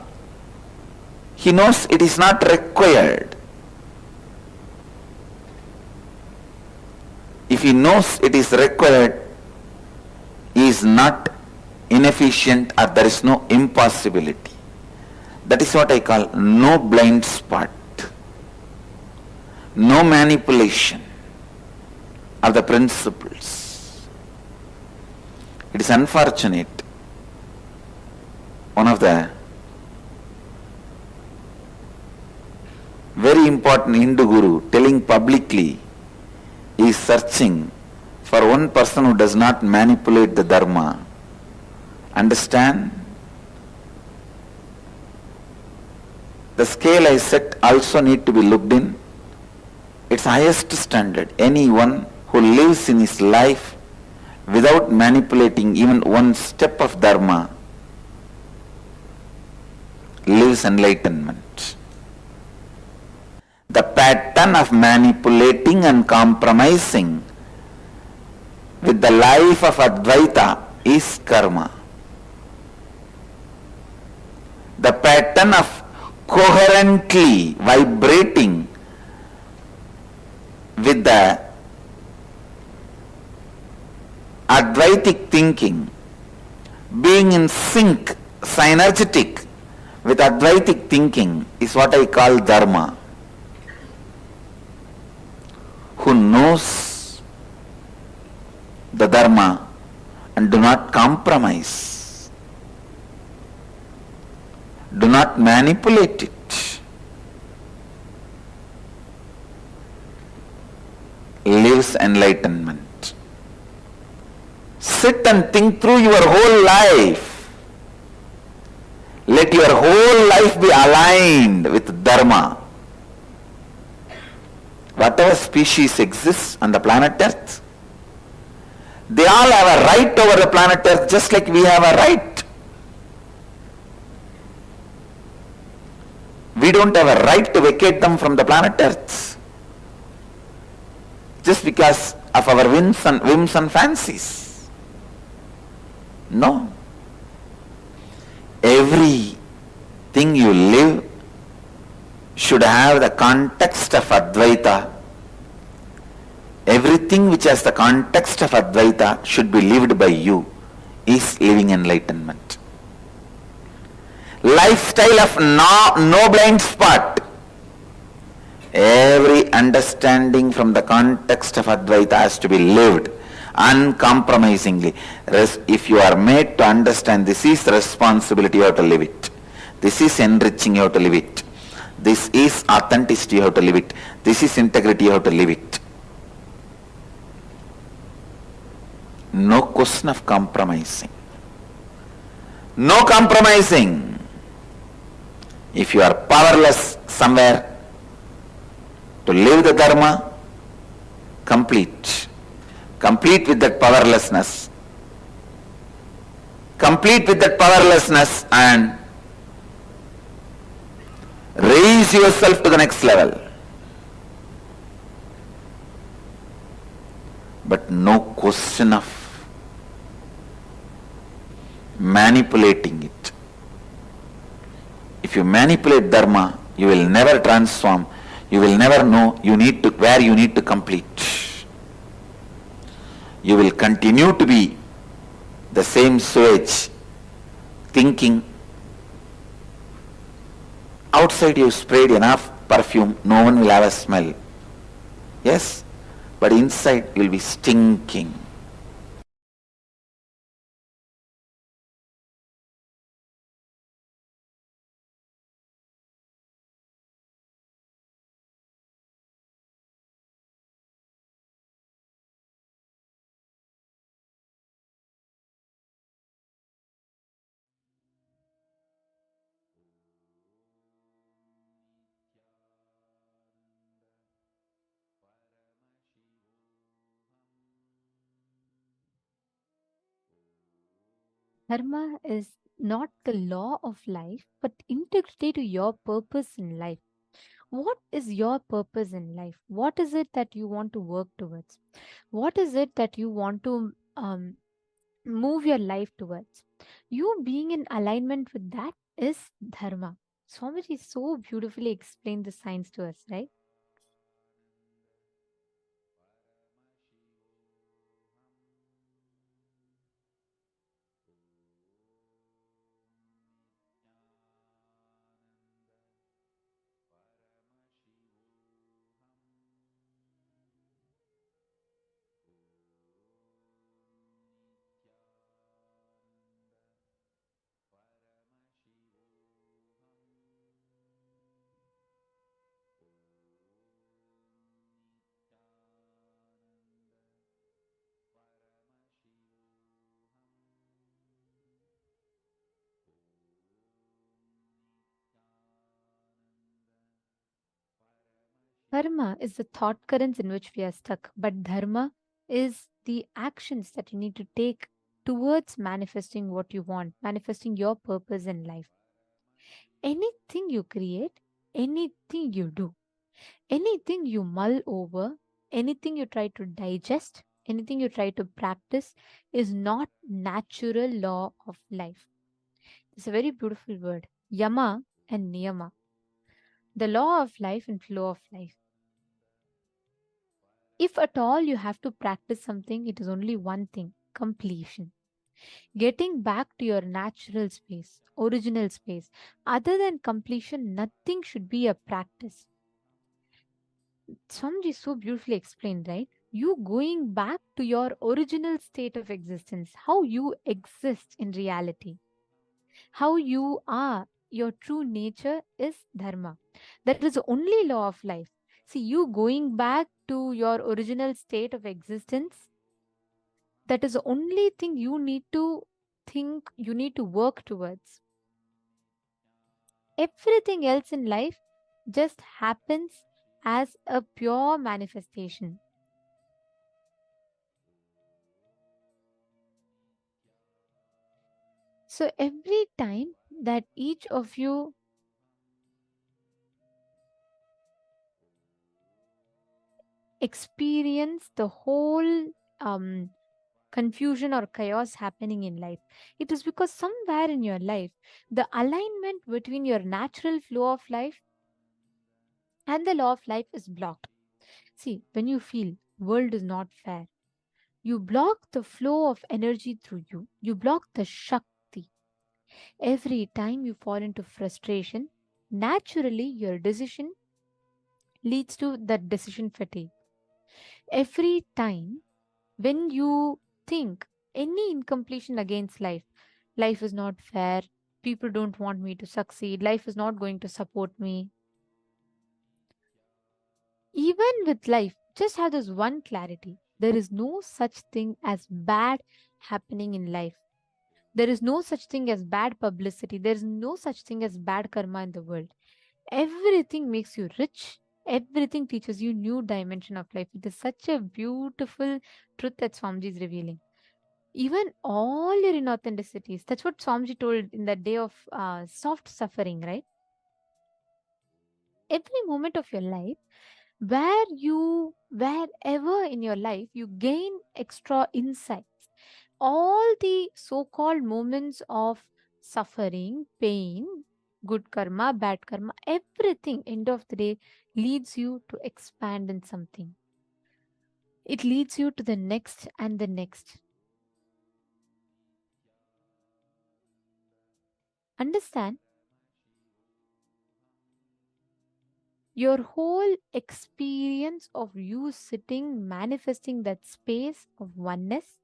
he knows it is not required. If he knows it is required, he is not inefficient or there is no impossibility. That is what I call no blind spot, no manipulation, of the principles. It is unfortunate. One of the very important Hindu guru telling publicly he is searching for one person who does not manipulate the dharma. Understand? The scale I set also need to be looked in. Its highest standard. Anyone who lives in his life without manipulating even one step of dharma lives enlightenment. The pattern of manipulating and compromising with the life of Advaita is karma. The pattern of coherently vibrating with the Advaitic thinking, being in sync, synergetic with Advaitic thinking is what I call dharma. Who knows the dharma and do not compromise, do not manipulate it, lives enlightenment. Sit and think through your whole life. Let your whole life be aligned with dharma. Whatever species exists on the planet Earth, they all have a right over the planet Earth just like we have a right. We don't have a right to vacate them from the planet Earth just because of our whims and fancies. No. Everything you live should have the context of Advaita. Everything which has the context of Advaita should be lived by you is living enlightenment. Lifestyle of no blind spot. Every understanding from the context of Advaita has to be lived uncompromisingly. If you are made to understand this is responsibility, you have to live it. This is enriching, you have to live it. This is authenticity, you have to live it. This is integrity, you have to live it. No question of compromising. No compromising. If you are powerless somewhere to live the dharma, complete. Complete with that powerlessness. Complete with that powerlessness and raise yourself to the next level. But no question of manipulating it. If you manipulate dharma, you will never transform. You will never know where you need to complete. You will continue to be the same sewage, thinking outside you sprayed enough perfume, no one will have a smell. Yes, but inside you will be stinking. Dharma is not the law of life, but integrity to your purpose in life. What is your purpose in life? What is it that you want to work towards? What is it that you want to move your life towards? You being in alignment with that is dharma. Swamiji so beautifully explained the science to us, right? Karma is the thought currents in which we are stuck, but dharma is the actions that you need to take towards manifesting what you want, manifesting your purpose in life. Anything you create, anything you do, anything you mull over, anything you try to digest, anything you try to practice is not natural law of life. It's a very beautiful word. Yama and niyama. The law of life and flow of life. If at all you have to practice something, it is only one thing: completion. Getting back to your natural space, original space. Other than completion, nothing should be a practice. Swamiji so beautifully explained, right? You going back to your original state of existence, how you exist in reality, how you are, your true nature is dharma. That is the only law of life. See, you going back to your original state of existence, that is the only thing you need to think, you need to work towards. Everything else in life just happens as a pure manifestation. So every time that each of you experience the whole confusion or chaos happening in life, it is because somewhere in your life, the alignment between your natural flow of life and the law of life is blocked. See, when you feel world is not fair, you block the flow of energy through you. You block the Shakti. Every time you fall into frustration, naturally your decision leads to that decision fatigue. Every time when you think any incompletion against life, life is not fair, people don't want me to succeed, life is not going to support me. Even with life, just have this one clarity: there is no such thing as bad happening in life. There is no such thing as bad publicity. There is no such thing as bad karma in the world. Everything makes you rich. Everything teaches you new dimension of life. It is such a beautiful truth that Swamiji is revealing. Even all your inauthenticities. That's what Swamiji told in the day of soft suffering, right? Every moment of your life, wherever in your life you gain extra insights, all the so-called moments of suffering, pain, good karma, bad karma, everything end of the day leads you to expand in something. It leads you to the next and the next. Understand? Your whole experience of you sitting, manifesting that space of oneness,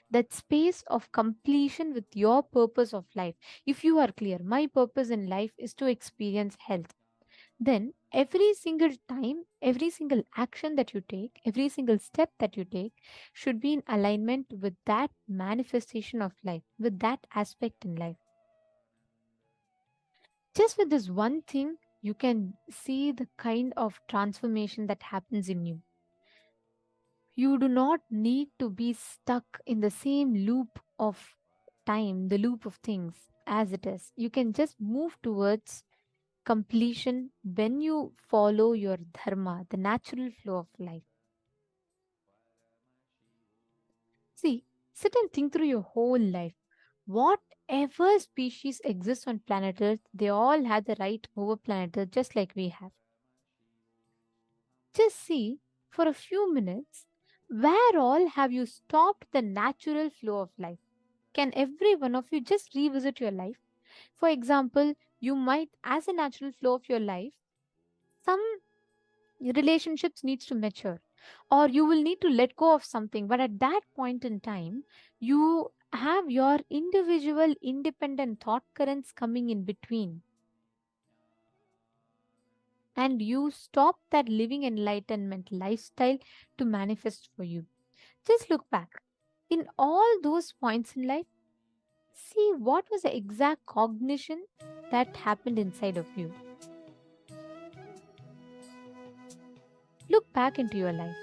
that space of completion with your purpose of life. If you are clear, my purpose in life is to experience health, then every single time, every single action that you take, every single step that you take should be in alignment with that manifestation of life, with that aspect in life. Just with this one thing, you can see the kind of transformation that happens in you. You do not need to be stuck in the same loop of time, the loop of things as it is. You can just move towards completion when you follow your dharma, the natural flow of life. See, sit and think through your whole life. Whatever species exists on planet Earth, they all have the right over planet Earth just like we have. Just see for a few minutes, where all have you stopped the natural flow of life? Can every one of you just revisit your life? For example, you might, as a natural flow of your life, some relationships needs to mature, or you will need to let go of something, but at that point in time you have your individual independent thought currents coming in between, and you stop that living enlightenment lifestyle to manifest for you. Just look back in all those points in life, see what was the exact cognition that happened inside of you. Look back into your life.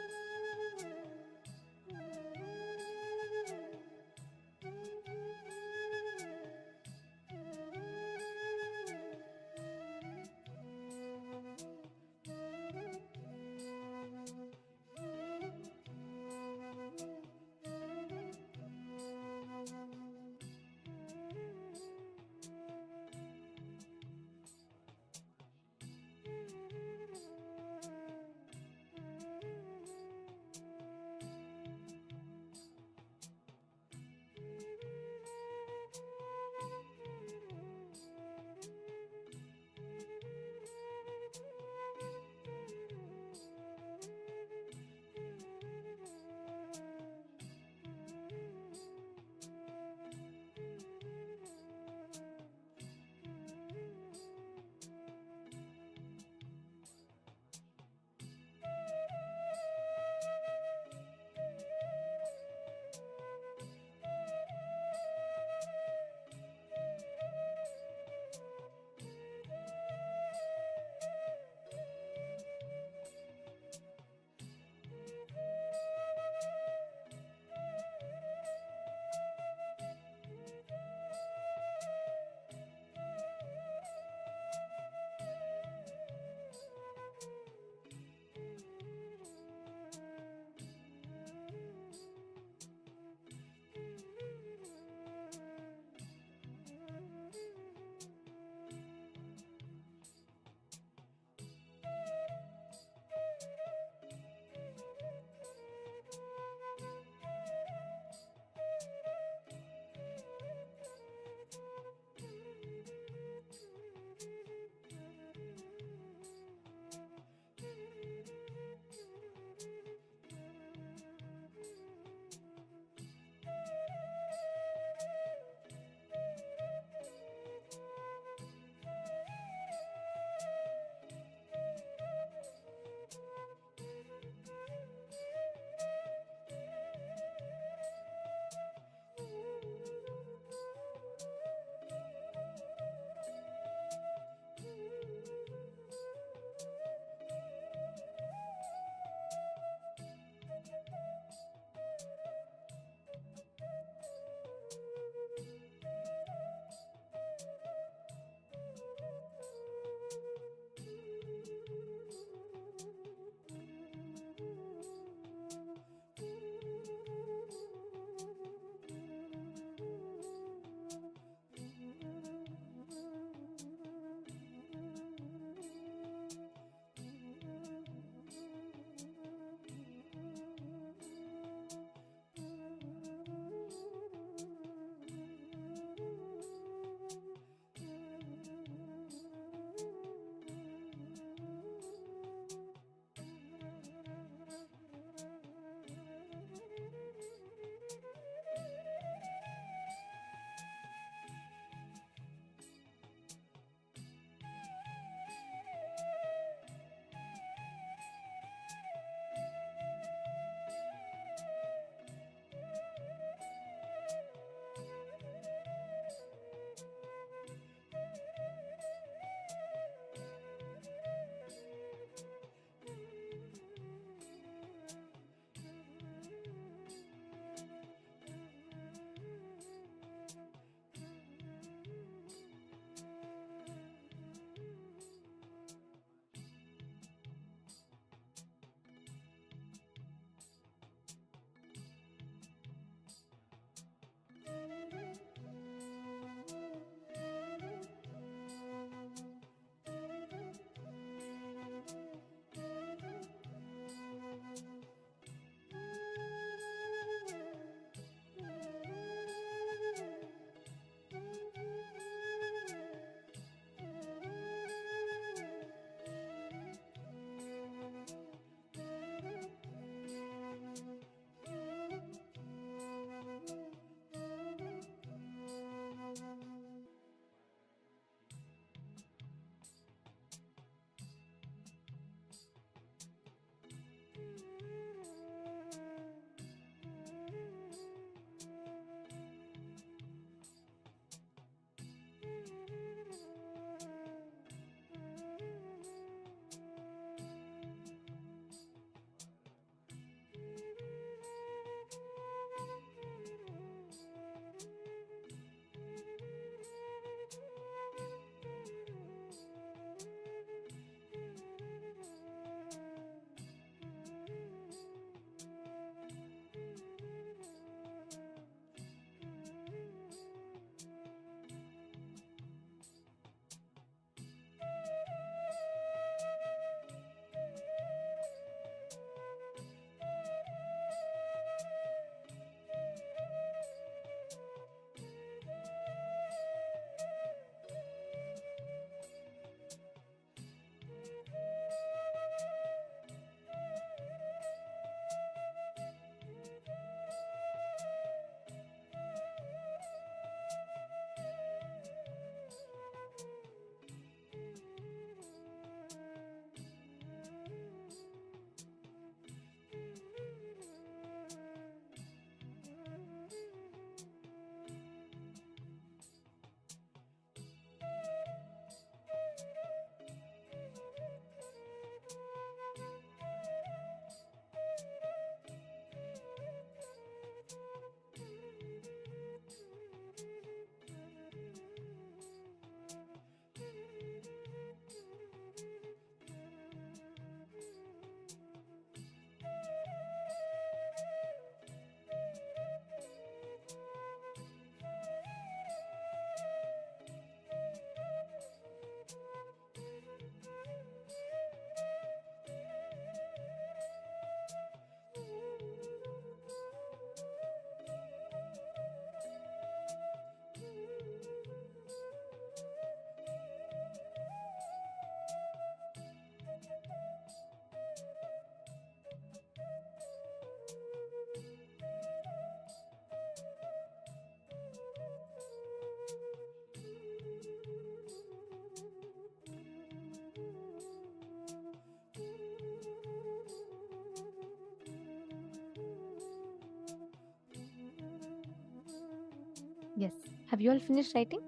Yes. Have you all finished writing?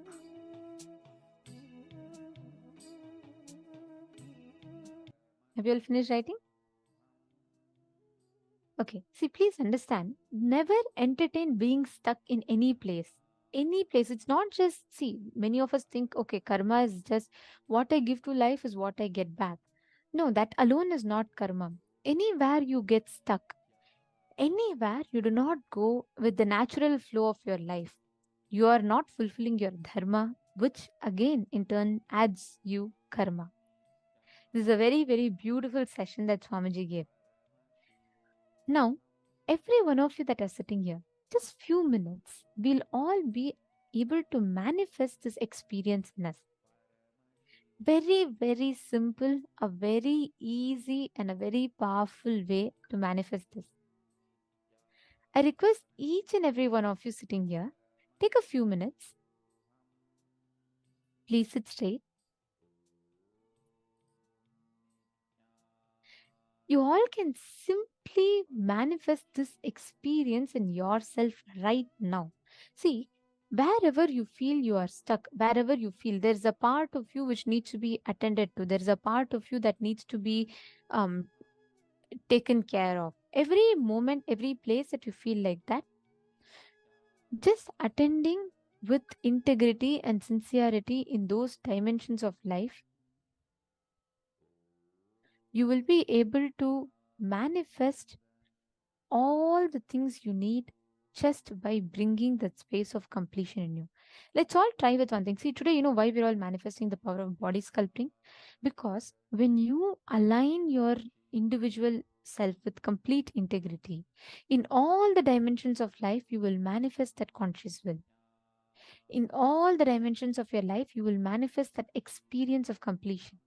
Have you all finished writing? Okay. See, please understand, never entertain being stuck in any place. Any place. It's not just, see, many of us think, okay, karma is just what I give to life is what I get back. No, that alone is not karma. Anywhere you get stuck, anywhere you do not go with the natural flow of your life, you are not fulfilling your dharma, which again in turn adds you karma. This is a very, very beautiful session that Swamiji gave. Now, every one of you that are sitting here, just few minutes, we'll all be able to manifest this experience in us. Very, very simple, a very easy and a very powerful way to manifest this. I request each and every one of you sitting here, take a few minutes. Please sit straight. You all can simply manifest this experience in yourself right now. See, wherever you feel you are stuck, wherever you feel there's a part of you which needs to be attended to, there's a part of you that needs to be um, taken care of. Every moment, every place that you feel like that, just attending with integrity and sincerity in those dimensions of life, you will be able to manifest all the things you need just by bringing that space of completion in you. Let's all try with one thing. See, today, you know why we're all manifesting the power of body sculpting? Because when you align your individual self with complete integrity in all the dimensions of life, you will manifest that conscious will. In all the dimensions of your life, you will manifest that experience of completion.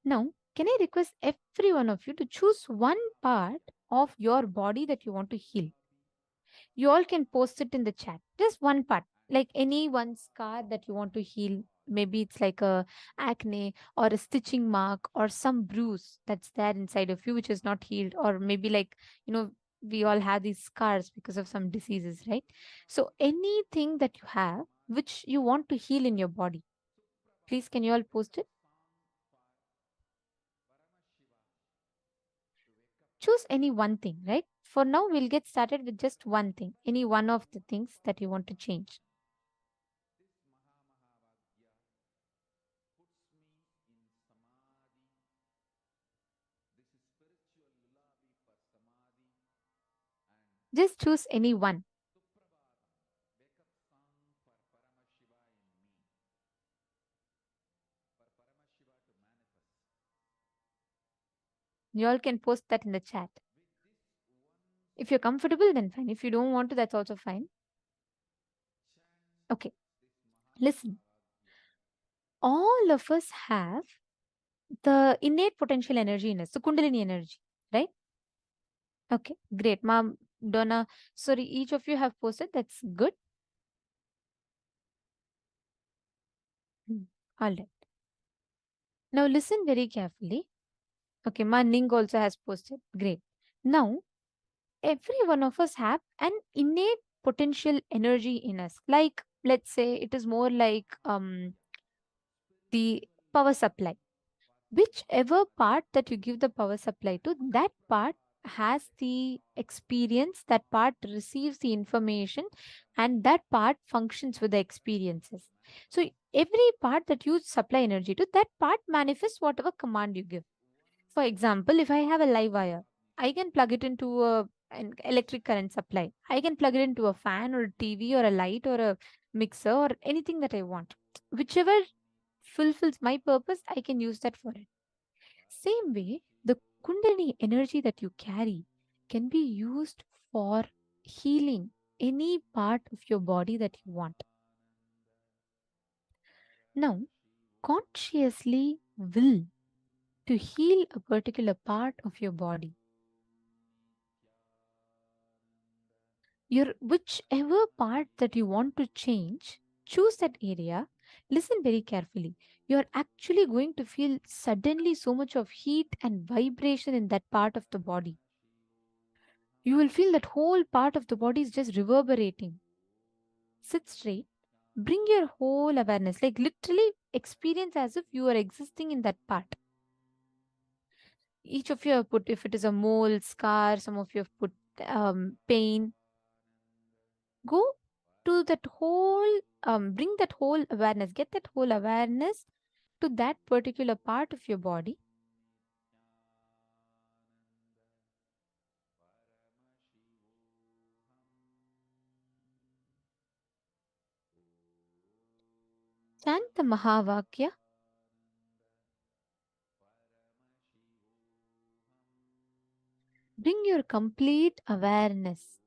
Now, can I request every one of you to choose one part of your body that you want to heal? You all can post it in the chat. Just one part, like any one scar that you want to heal. Maybe it's like a acne or a stitching mark or some bruise that's there inside of you which is not healed, or maybe like, you know, we all have these scars because of some diseases, right? So anything that you have which you want to heal in your body, please can you all post it? Choose any one thing, right? For now, we'll get started with just one thing, any one of the things that you want to change. Just choose any one. You all can post that in the chat. If you're comfortable, then fine. If you don't want to, that's also fine. Okay. Listen. All of us have the innate potential energy in us, the Kundalini energy, right? Okay, great. Ma'am, Donna, sorry, each of you have posted. That's good. All right. Now listen very carefully. Okay, Ma Ning also has posted. Great. Now, every one of us have an innate potential energy in us. Like, let's say it is more like the power supply. Whichever part that you give the power supply to, that part has the experience, that part receives the information, and that part functions with the experiences. So every part that you supply energy to, that part manifests whatever command you give. For example, if I have a live wire, I can plug it into an electric current supply. I can plug it into a fan or a TV or a light or a mixer or anything that I want. Whichever fulfills my purpose, I can use that for it. Same way, the Kundalini energy that you carry can be used for healing any part of your body that you want. Now, consciously will to heal a particular part of your body. Your whichever part that you want to change, choose that area. Listen very carefully. You're actually going to feel suddenly so much of heat and vibration in that part of the body. You will feel that whole part of the body is just reverberating. Sit straight. Bring your whole awareness, like literally experience as if you are existing in that part. Each of you have put, if it is a mole, scar, some of you have put pain. Go to that whole, bring that whole awareness, get that whole awareness to that particular part of your body. Chant the Mahavakya. Bring your complete awareness.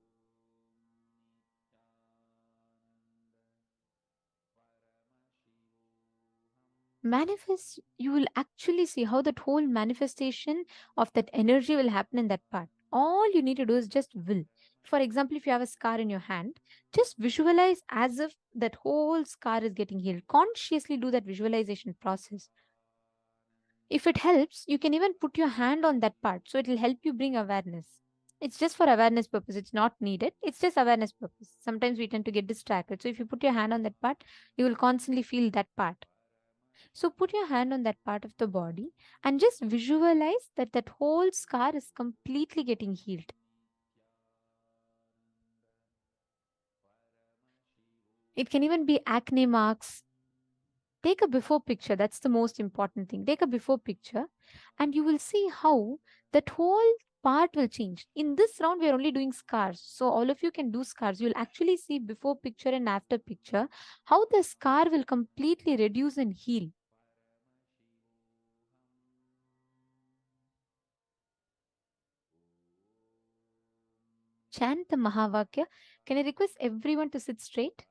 Manifest, you will actually see how that whole manifestation of that energy will happen in that part. All you need to do is just will. For example, if you have a scar in your hand, just visualize as if that whole scar is getting healed. Consciously do that visualization process. If it helps, you can even put your hand on that part, so it will help you bring awareness. It's just for awareness purpose. It's not needed. It's just awareness purpose. Sometimes we tend to get distracted. So if you put your hand on that part, you will constantly feel that part. So put your hand on that part of the body and just visualize that that whole scar is completely getting healed. It can even be acne marks. Take a before picture. That's the most important thing. Take a before picture and you will see how that whole part will change. In this round, we are only doing scars. So all of you can do scars. You'll actually see before picture and after picture how the scar will completely reduce and heal. Chant the Mahavakya. Can I request everyone to sit straight?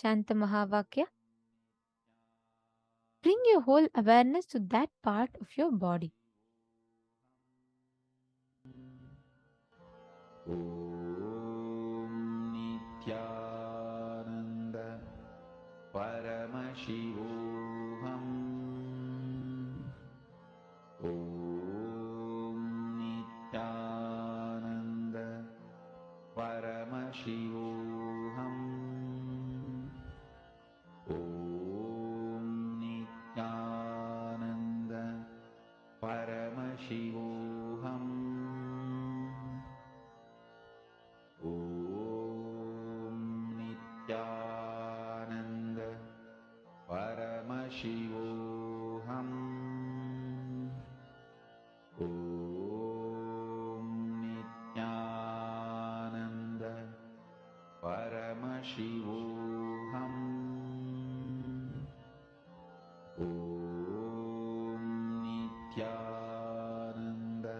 Chant the Mahavakya. Bring your whole awareness to that part of your body. Om Nithyananda Paramashivoham. Om Nithyananda Paramashivoham. Om Nithyananda Paramashivoham. Om Nithyananda Paramashivoham. Om Nithyananda Paramashivoham. Om Nithyananda Paramashivoham. Om Nithyananda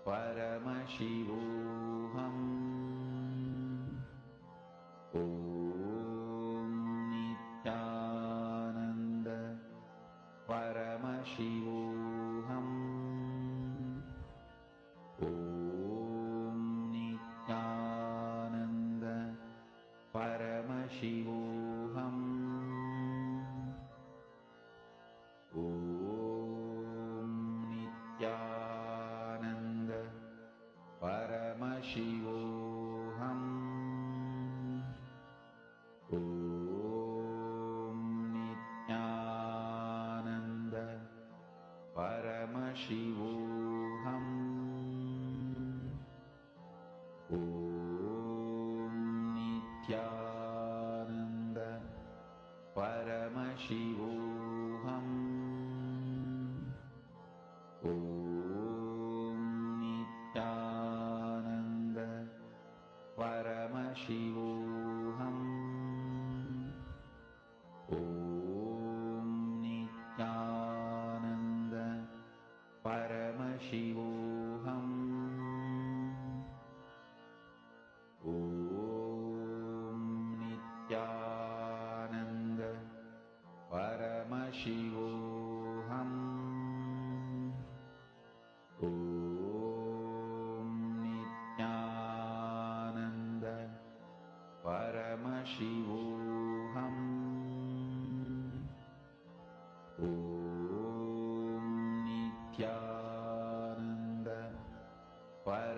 Paramashivoham. Om Nithyananda Paramashivoham. Om Nithyananda Paramashivoham. Om Nithyananda Paramashivoham. Om Nithyananda Paramashivoham. Om Nithyananda Paramashivoham. Om Nithyananda Paramashivoham. Om Nithyananda Paramashivoham. Om Nithyananda Paramashivoham. Om Nithyananda Paramashivoham.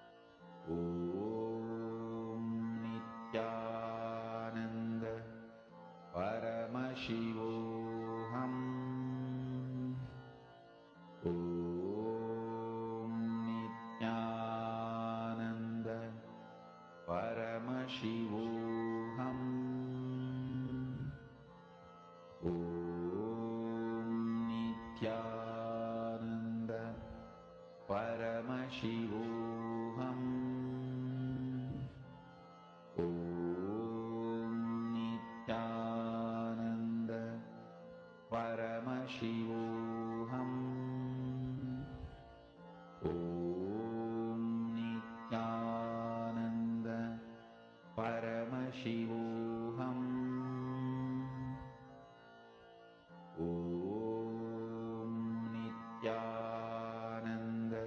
Paramashivoham. Om Nithyananda Paramashivoham. Om Nithyananda Paramashivoham. Om Nithyananda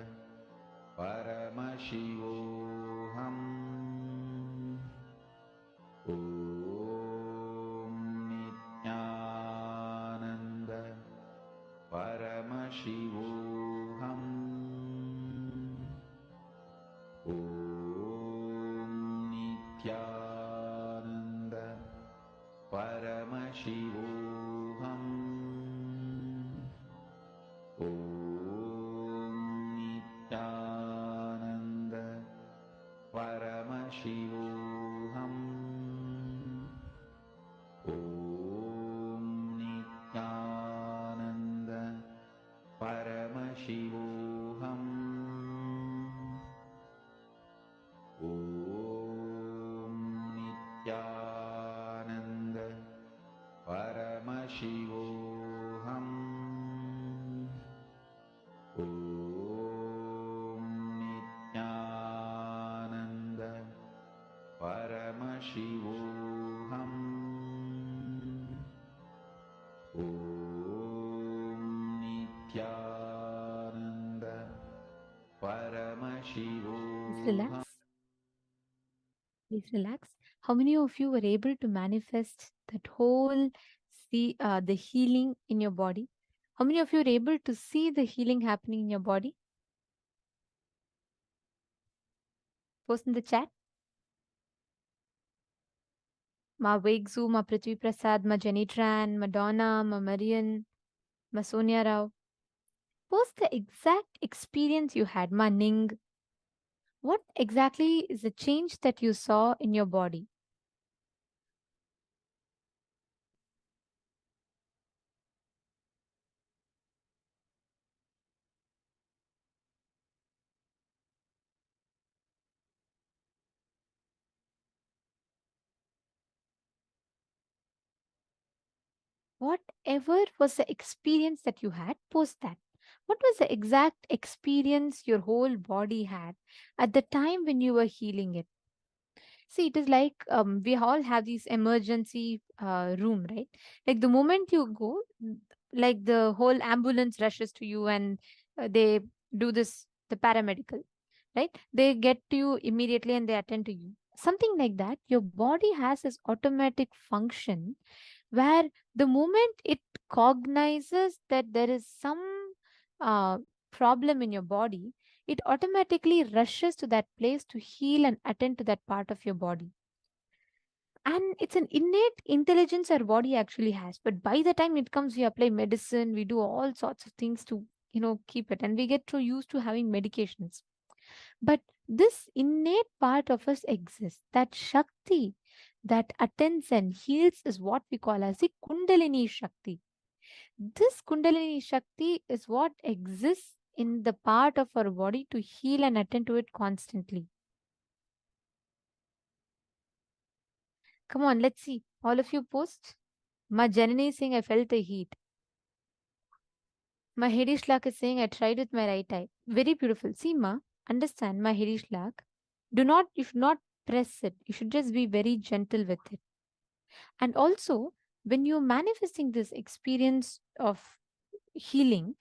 Paramashivoham. Om Nithyananda Paramashivoham. Om Nithyananda Paramashivoham. Om Nithyananda Paramashivoham. Om Nithyananda Paramashivoham. Om Nithyananda Paramashivoham. Om Nithyananda Paramashivoham. Om Nithyananda Paramashivoham. Please relax. Please relax. How many of you were able to manifest that whole the healing in your body? How many of you are able to see the healing happening in your body? Post in the chat. Ma Wegzu, Ma Prithvi Prasad, Ma Jenny Tran, Madonna, Ma Marian, Ma Sonia Rao. Post the exact experience you had, Ma Ning. What exactly is the change that you saw in your body? Whatever was the experience that you had, post that. What was the exact experience your whole body had at the time when you were healing it? See, it is like we all have these emergency room, right? Like the moment you go, like the whole ambulance rushes to you and they do this, the paramedical, right? They get to you immediately and they attend to you. Something like that. Your body has this automatic function where the moment it cognizes that there is some uh, problem in your body, it automatically rushes to that place to heal and attend to that part of your body. And it's an innate intelligence our body actually has. But by the time it comes, we apply medicine, we do all sorts of things to, keep it. And we get so used to having medications. But this innate part of us exists. That Shakti that attends and heals is what we call as the Kundalini Shakti. This Kundalini Shakti is what exists in the part of our body to heal and attend to it constantly. Come on, let's see. All of you post. Ma Janani is saying, I felt the heat. Ma Hedishlak is saying, I tried with my right eye. Very beautiful. See, Ma, understand, Ma Hedishlak. You should not press it. You should just be very gentle with it. And also, when you're manifesting this experience of healing,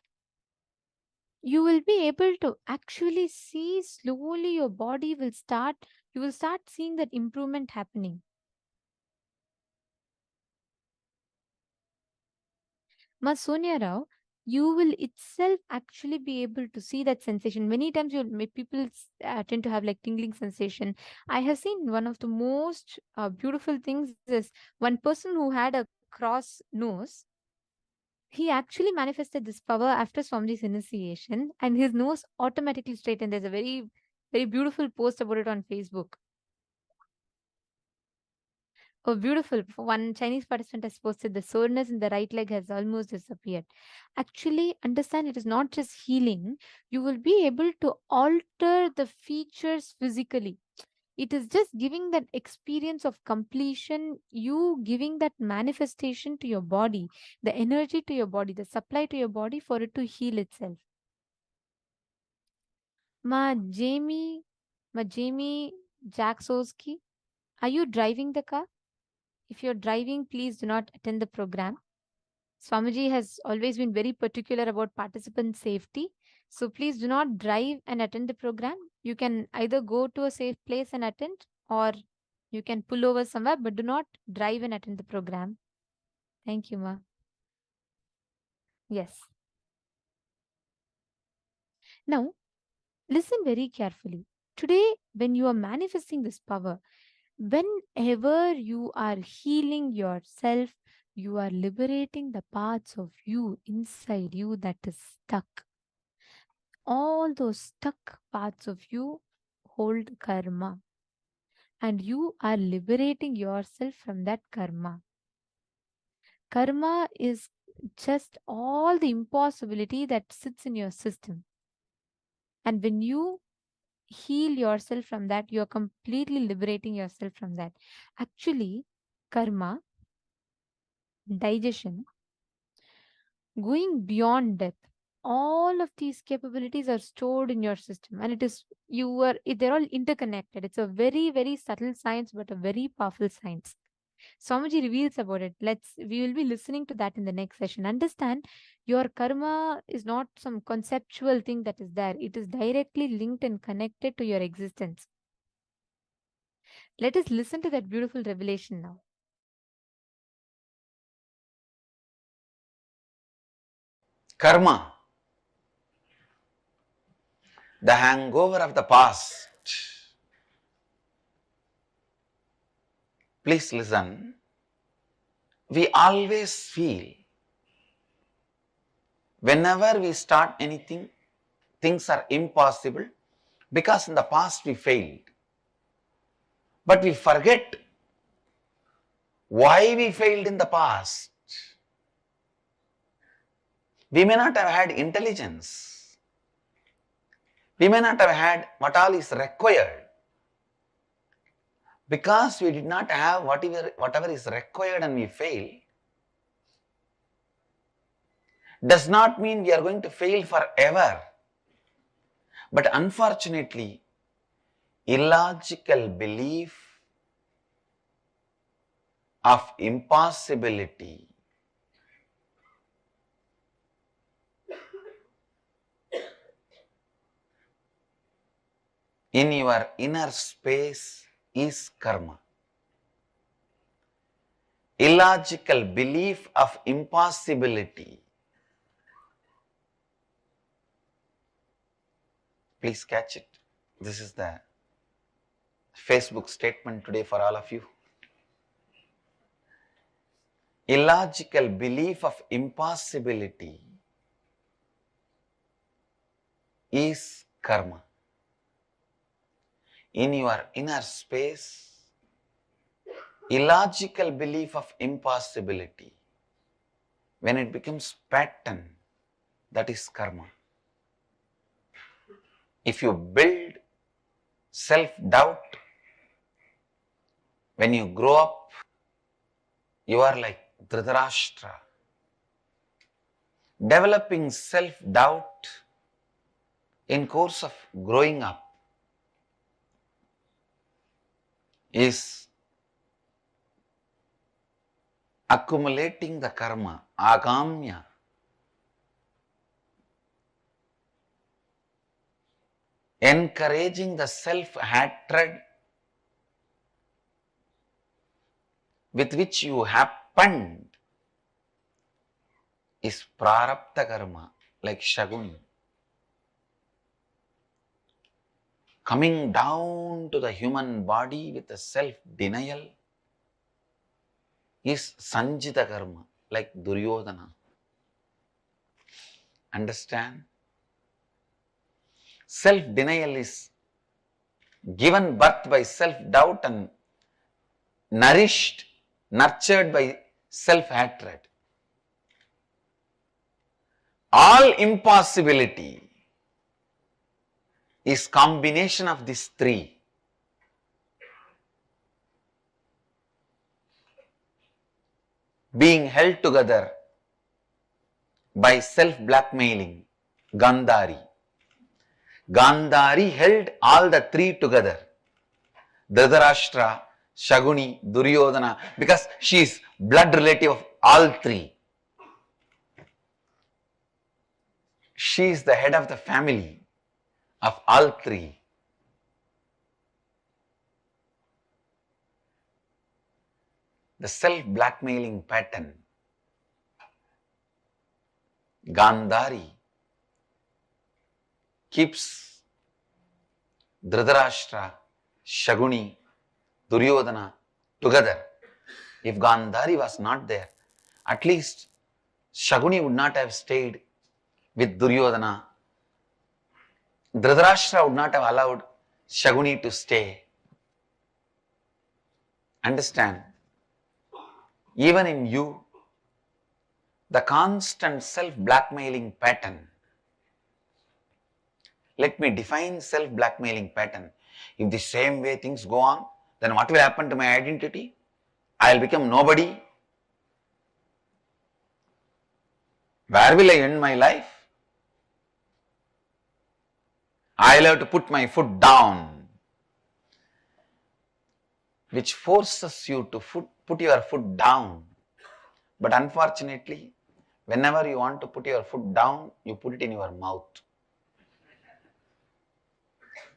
you will be able to actually see slowly your body you will start seeing that improvement happening. Ma Sonia Rao, you will itself actually be able to see that sensation. Many times people tend to have like tingling sensation. I have seen one of the most beautiful things is one person who had a cross nose. He actually manifested this power after Swamiji's initiation, and his nose automatically straightened. There's a very, very beautiful post about it on Facebook. Oh, beautiful. One Chinese participant has posted the soreness in the right leg has almost disappeared. Actually, understand it is not just healing. You will be able to alter the features physically. It is just giving that experience of completion, you giving that manifestation to your body, the energy to your body, the supply to your body for it to heal itself. Ma Jamie Jacksowski, are you driving the car? If you're driving, please do not attend the program. Swamiji has always been very particular about participant safety. So please do not drive and attend the program. You can either go to a safe place and attend, or you can pull over somewhere, but do not drive and attend the program. Thank you, Ma. Yes. Now, listen very carefully. Today, when you are manifesting this power, whenever you are healing yourself, you are liberating the parts of you inside you that is stuck. All those stuck parts of you hold karma, and you are liberating yourself from that karma. Karma is just all the impossibility that sits in your system. And when you heal yourself from that, you are completely liberating yourself from that. Actually, karma, digestion, going beyond death, all of these capabilities are stored in your system, and they're all interconnected. It's a very, very subtle science, but a very powerful science. Swamiji reveals about it. We will be listening to that in the next session. Understand, your karma is not some conceptual thing that is there. It is directly linked and connected to your existence. Let us listen to that beautiful revelation now. Karma, the hangover of the past. Please listen. We always feel whenever we start anything, things are impossible because in the past we failed. But we forget why we failed in the past. We may not have had intelligence. We may not have had what all is required. Because we did not have whatever is required and we fail, does not mean we are going to fail forever. But unfortunately, illogical belief of impossibility in your inner space is karma. Illogical belief of impossibility. Please catch it. This is the Facebook statement today for all of you. Illogical belief of impossibility is karma. In your inner space, illogical belief of impossibility, when it becomes pattern, that is karma. If you build self-doubt, when you grow up, you are like Dhritarashtra. Developing self-doubt in course of growing up is accumulating the karma, agamya. Encouraging the self-hatred with which you happened is prarabdha karma, like Shagun. Coming down to the human body with a self-denial is Sanchita Karma, like Duryodhana. Understand? Self-denial is given birth by self-doubt and nourished nurtured by self-hatred. All impossibility is combination of these three. Being held together by self-blackmailing, Gandhari. Gandhari held all the three together. Dhritarashtra, Shaguni, Duryodhana, because she is blood relative of all three. She is the head of the family of all three. The self-blackmailing pattern. Gandhari keeps Dhritarashtra, Shaguni, Duryodhana together. If Gandhari was not there, at least Shaguni would not have stayed with Duryodhana. Dhritarashtra would not have allowed Shaguni to stay. Understand? Even in you, the constant self-blackmailing pattern. Let me define self-blackmailing pattern. If the same way things go on, then what will happen to my identity? I will become nobody. Where will I end my life? I will have to put my foot down, which forces you to put your foot down. But unfortunately, whenever you want to put your foot down, you put it in your mouth.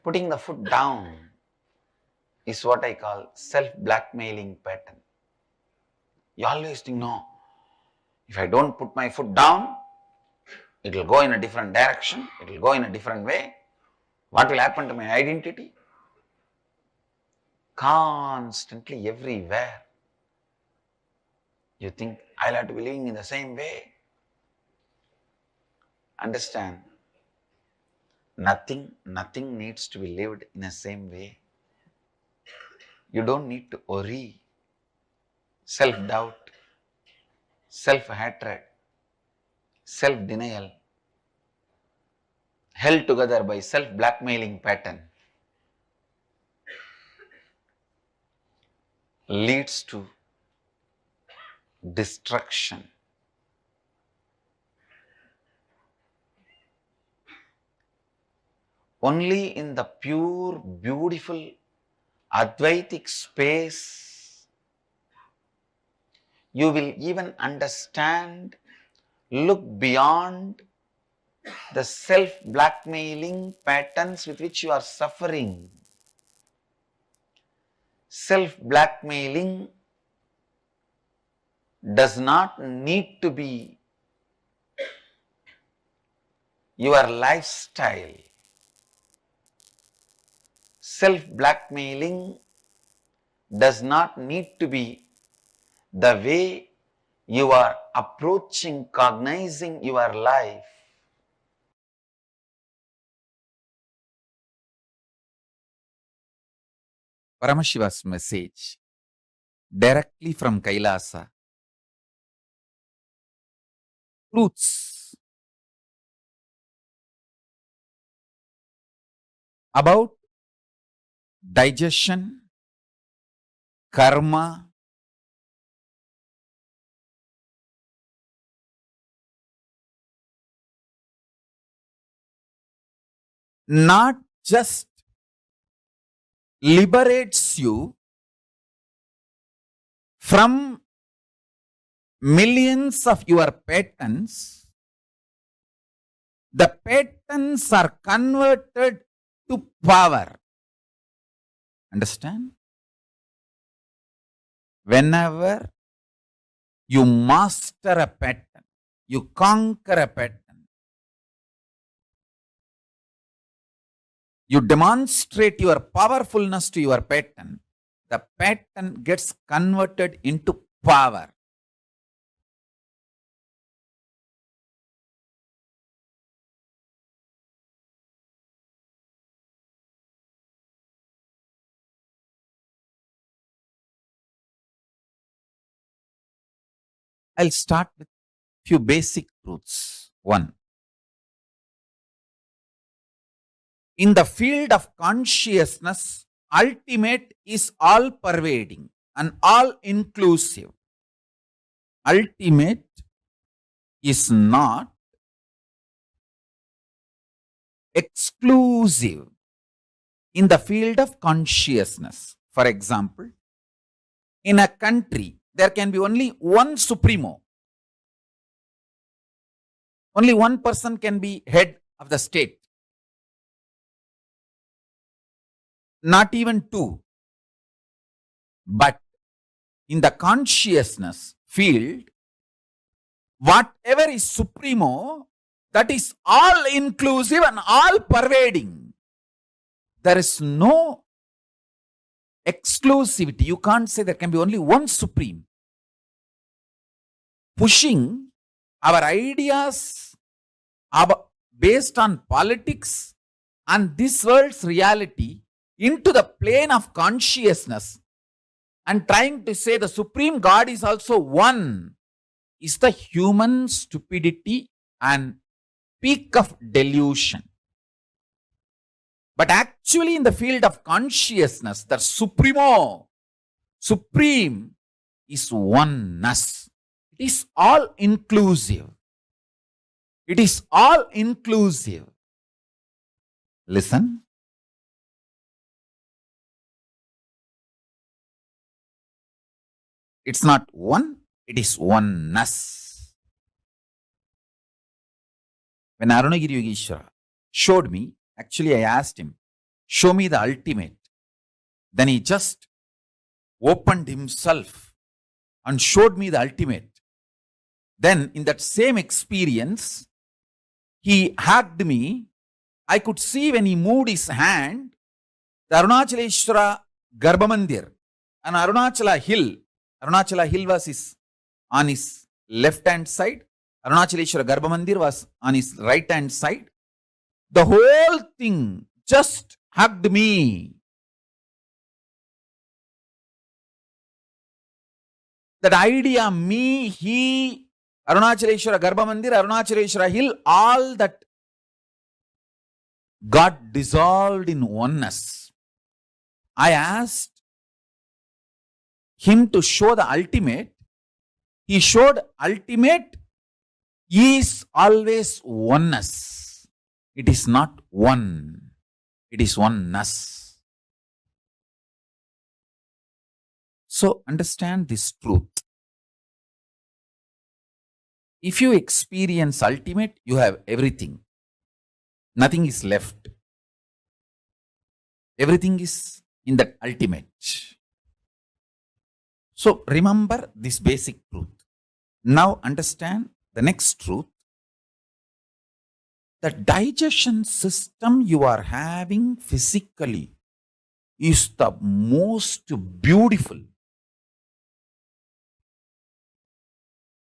Putting the foot down is what I call self-blackmailing pattern. You always think, no, if I don't put my foot down, it will go in a different direction, it will go in a different way. What will happen to my identity? Constantly, everywhere, you think, I'll have to be living in the same way. Understand? Nothing needs to be lived in the same way. You don't need to worry. Self-doubt, self-hatred, self-denial, held together by self-blackmailing pattern, leads to destruction. Only in the pure, beautiful, Advaitic space, you will even understand, look beyond the self-blackmailing patterns with which you are suffering. Self-blackmailing does not need to be your lifestyle. Self-blackmailing does not need to be the way you are approaching, cognizing your life. Paramashiva's message directly from Kailasa. Truths about digestion, karma, not just liberates you from millions of your patterns, the patterns are converted to power. Understand? Whenever you master a pattern, you conquer a pattern, you demonstrate your powerfulness to your pattern, the pattern gets converted into power. I'll start with few basic truths. One, in the field of consciousness, ultimate is all pervading and all inclusive. Ultimate is not exclusive in the field of consciousness. For example, in a country, there can be only one supremo. Only one person can be head of the state. Not even two. But in the consciousness field, whatever is supremo, that is all inclusive and all pervading. There is no exclusivity. You can't say there can be only one supreme. Pushing our ideas based on politics and this world's reality into the plane of consciousness and trying to say the supreme God is also one is the human stupidity and peak of delusion. But actually in the field of consciousness, the supreme is oneness. It is all inclusive. It is all inclusive. Listen. It's not one, it is oneness. When Arunagiri Yogeshwara showed me, actually I asked him, show me the ultimate. Then he just opened himself and showed me the ultimate. Then in that same experience, he hugged me. I could see when he moved his hand, the Arunachaleshwara Garbhamandir and Arunachala Hill. Arunachala Hill was on his left hand side. Arunachaleshwara Garbhamandir was on his right hand side. The whole thing just hugged me. That idea, me, he, Arunachaleshwara Garbhamandir, Arunachaleshwara Hill, all that got dissolved in oneness. I asked him to show the ultimate. He showed ultimate is always oneness. It is not one. It is oneness. So understand this truth. If you experience ultimate, you have everything. Nothing is left. Everything is in that ultimate. So remember this basic truth. Now understand the next truth. The digestion system you are having physically is the most beautiful,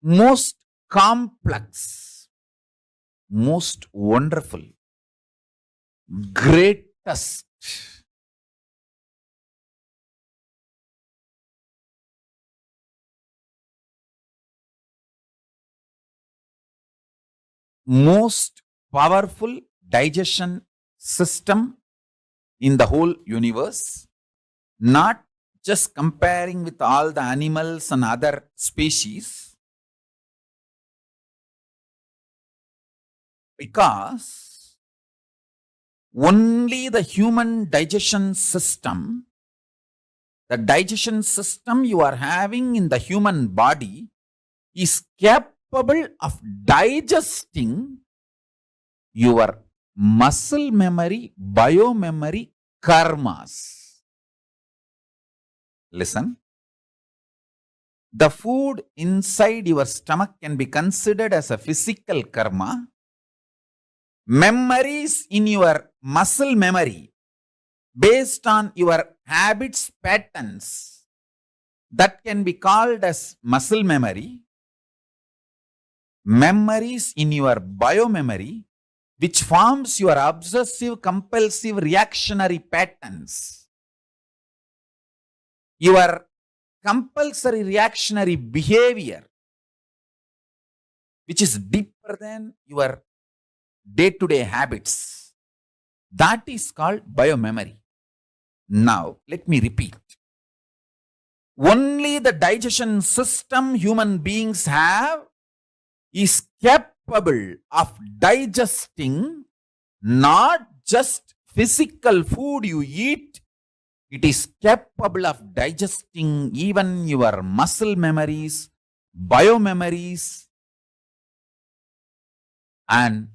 most complex, most wonderful, greatest, most powerful digestion system in the whole universe, not just comparing with all the animals and other species, because only the human digestion system, the digestion system you are having in the human body is capable of digesting your muscle memory, biomemory, karmas. Listen. The food inside your stomach can be considered as a physical karma. Memories in your muscle memory based on your habits, patterns, that can be called as muscle memory. Memories in your biomemory, which forms your obsessive, compulsive, reactionary patterns. Your compulsory reactionary behavior which is deeper than your day-to-day habits. That is called biomemory. Now, let me repeat. Only the digestion system human beings have is capable of digesting not just physical food you eat, it is capable of digesting even your muscle memories, biomemories, and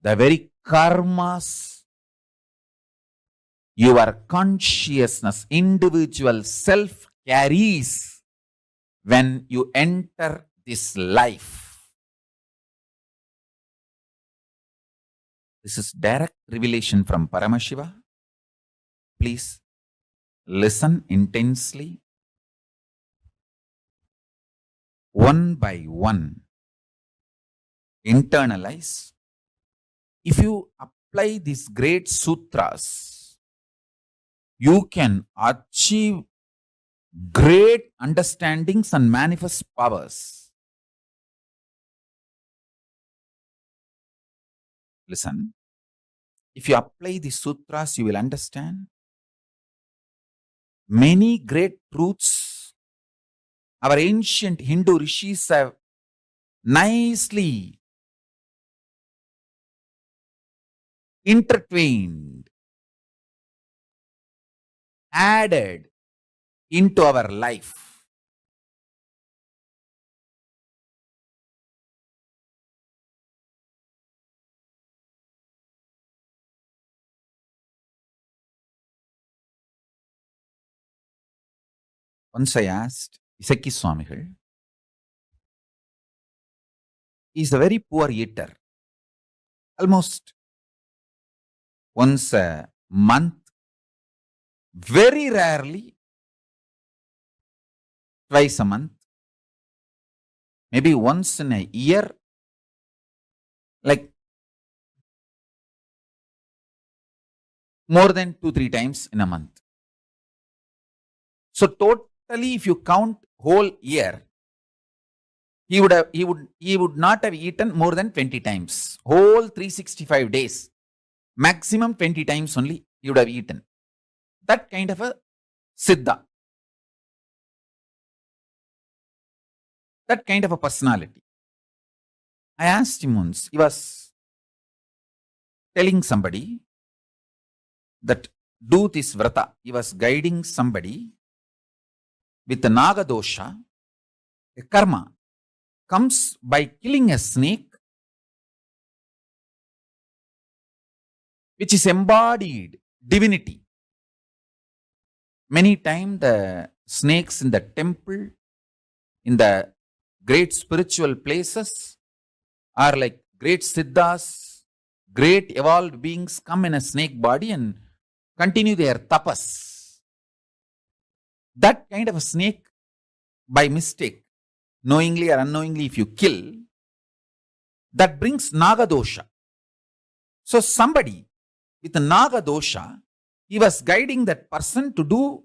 the very karmas your consciousness, individual self carries when you enter this life. This is direct revelation from Paramashiva. Please listen intensely. One by one, internalize. If you apply these great sutras, you can achieve great understandings and manifest powers. Listen, if you apply these sutras, you will understand many great truths our ancient Hindu rishis have nicely intertwined, added into our life. Once I asked Isaki Swamigal, he is a very poor eater. Almost once a month, very rarely twice a month, maybe once in a year, like more than 2-3 times in a month. So totally, if you count whole year, he would not have eaten more than 20 times. Whole 365 days, maximum 20 times only he would have eaten. That kind of a siddha. That kind of a personality. I asked him once, he was telling somebody that do this vrata. He was guiding somebody with the naga dosha. A karma comes by killing a snake, which is embodied divinity. Many times the snakes in the temple, in the great spiritual places, are like great siddhas, great evolved beings come in a snake body and continue their tapas. That kind of a snake, by mistake, knowingly or unknowingly, if you kill, that brings naga dosha. So somebody with a naga dosha, he was guiding that person to do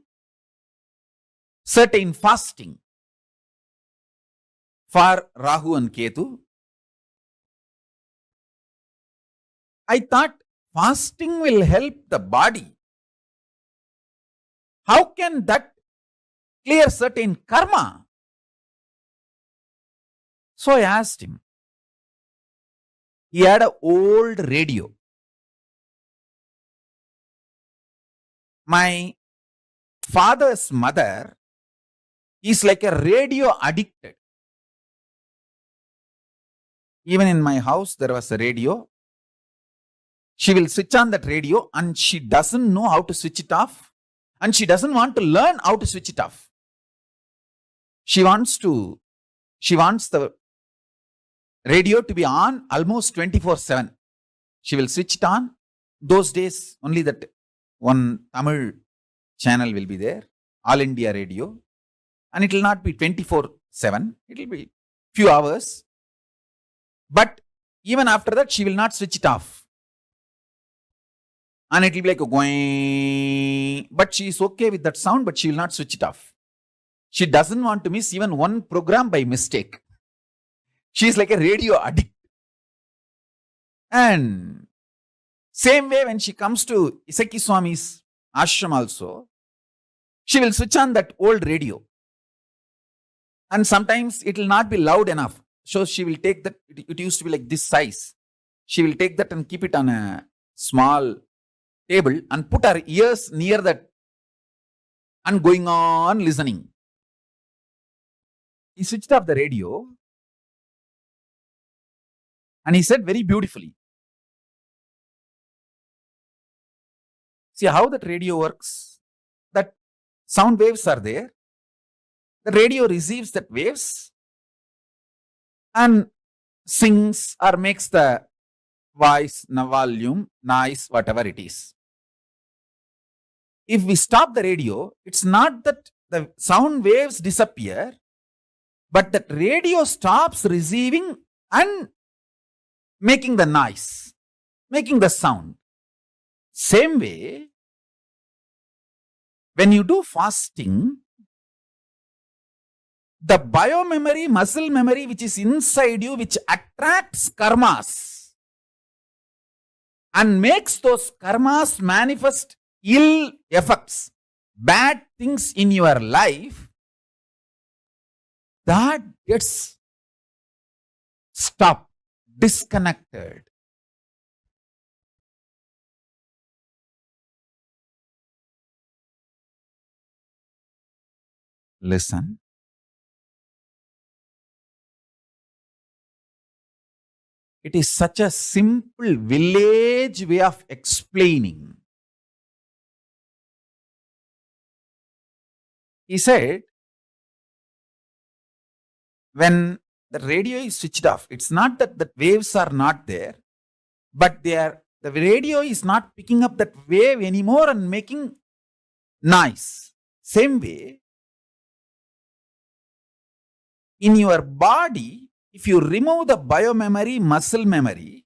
certain fasting for Rahu and Ketu. I thought fasting will help the body. How can that clear certain karma? So I asked him. He had an old radio. My father's mother is like a radio addicted. Even in my house, there was a radio. She will switch on that radio and she doesn't know how to switch it off. And she doesn't want to learn how to switch it off. She wants the radio to be on almost 24/7. She will switch it on. Those days, only that one Tamil channel will be there, All India Radio. And it will not be 24/7. It will be few hours. But even after that, she will not switch it off. And it will be like a going. But she is okay with that sound, but she will not switch it off. She doesn't want to miss even one program by mistake. She is like a radio addict. And same way when she comes to Isaki Swami's ashram also, she will switch on that old radio. And sometimes it will not be loud enough. So she will take that, it used to be like this size. She will take that and keep it on a small table and put her ears near that and going on listening. He switched off the radio and he said very beautifully, see how that radio works? That sound waves are there. The radio receives that waves and sings or makes the voice, volume, noise, whatever it is. If we stop the radio, it's not that the sound waves disappear, but that radio stops receiving and making the noise, making the sound. Same way, when you do fasting, the biomemory, muscle memory which is inside you, which attracts karmas and makes those karmas manifest ill effects, bad things in your life, that gets stopped, disconnected. Listen. It is such a simple village way of explaining. He said, when the radio is switched off, it's not that the waves are not there, but the radio is not picking up that wave anymore and making noise. Same way, in your body, if you remove the biomemory, muscle memory,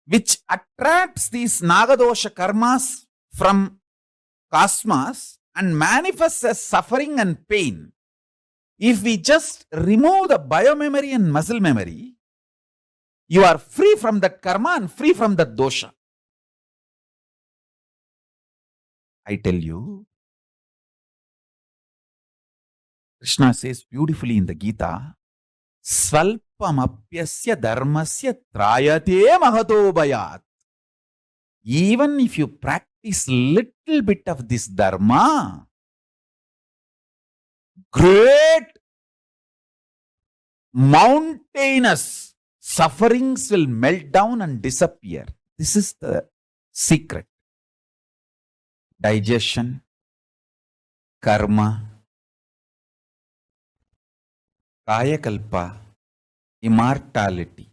which attracts these Nagadosha karmas from cosmos and manifests as suffering and pain, if we just remove the biomemory and muscle memory, you are free from that karma and free from that dosha. I tell you, Krishna says beautifully in the Gita, Svalpamapyasya dharmasya trayate mahato bhayat. Even if you practice little bit of this dharma, great mountainous sufferings will melt down and disappear. This is the secret. Digestion, karma, Kayakalpa, immortality.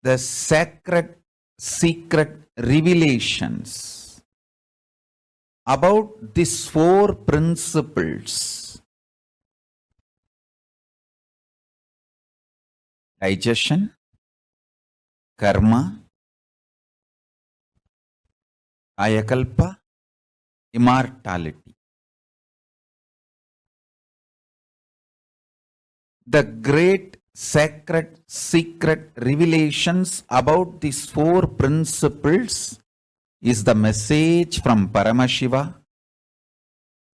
The sacred, secret revelations about these four principles: digestion, karma, Kayakalpa, immortality. The great sacred secret revelations about these four principles is the message from Paramashiva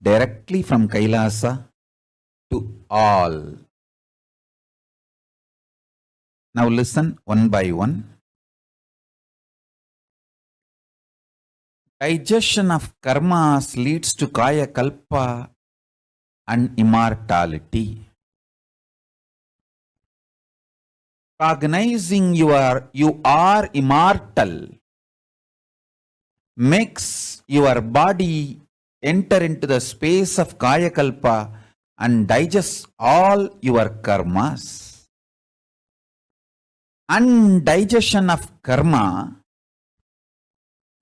directly from Kailasa to all. Now listen one by one. Digestion of karmas leads to Kayakalpa and immortality. Cognizing you are immortal makes your body enter into the space of Kayakalpa and digest all your karmas. Undigestion of karma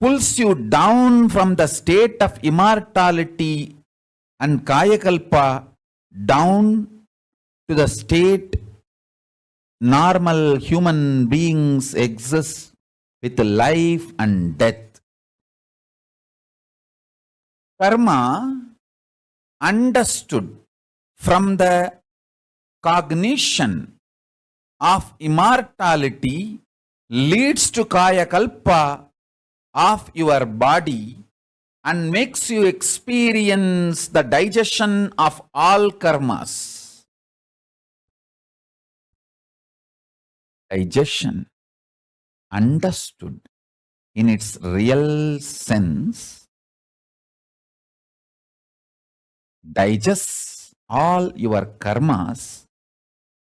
pulls you down from the state of immortality and Kayakalpa down to the state normal human beings exist with life and death. Karma understood from the cognition of immortality leads to Kayakalpa of your body and makes you experience the digestion of all karmas. Digestion, understood in its real sense, digests all your karmas.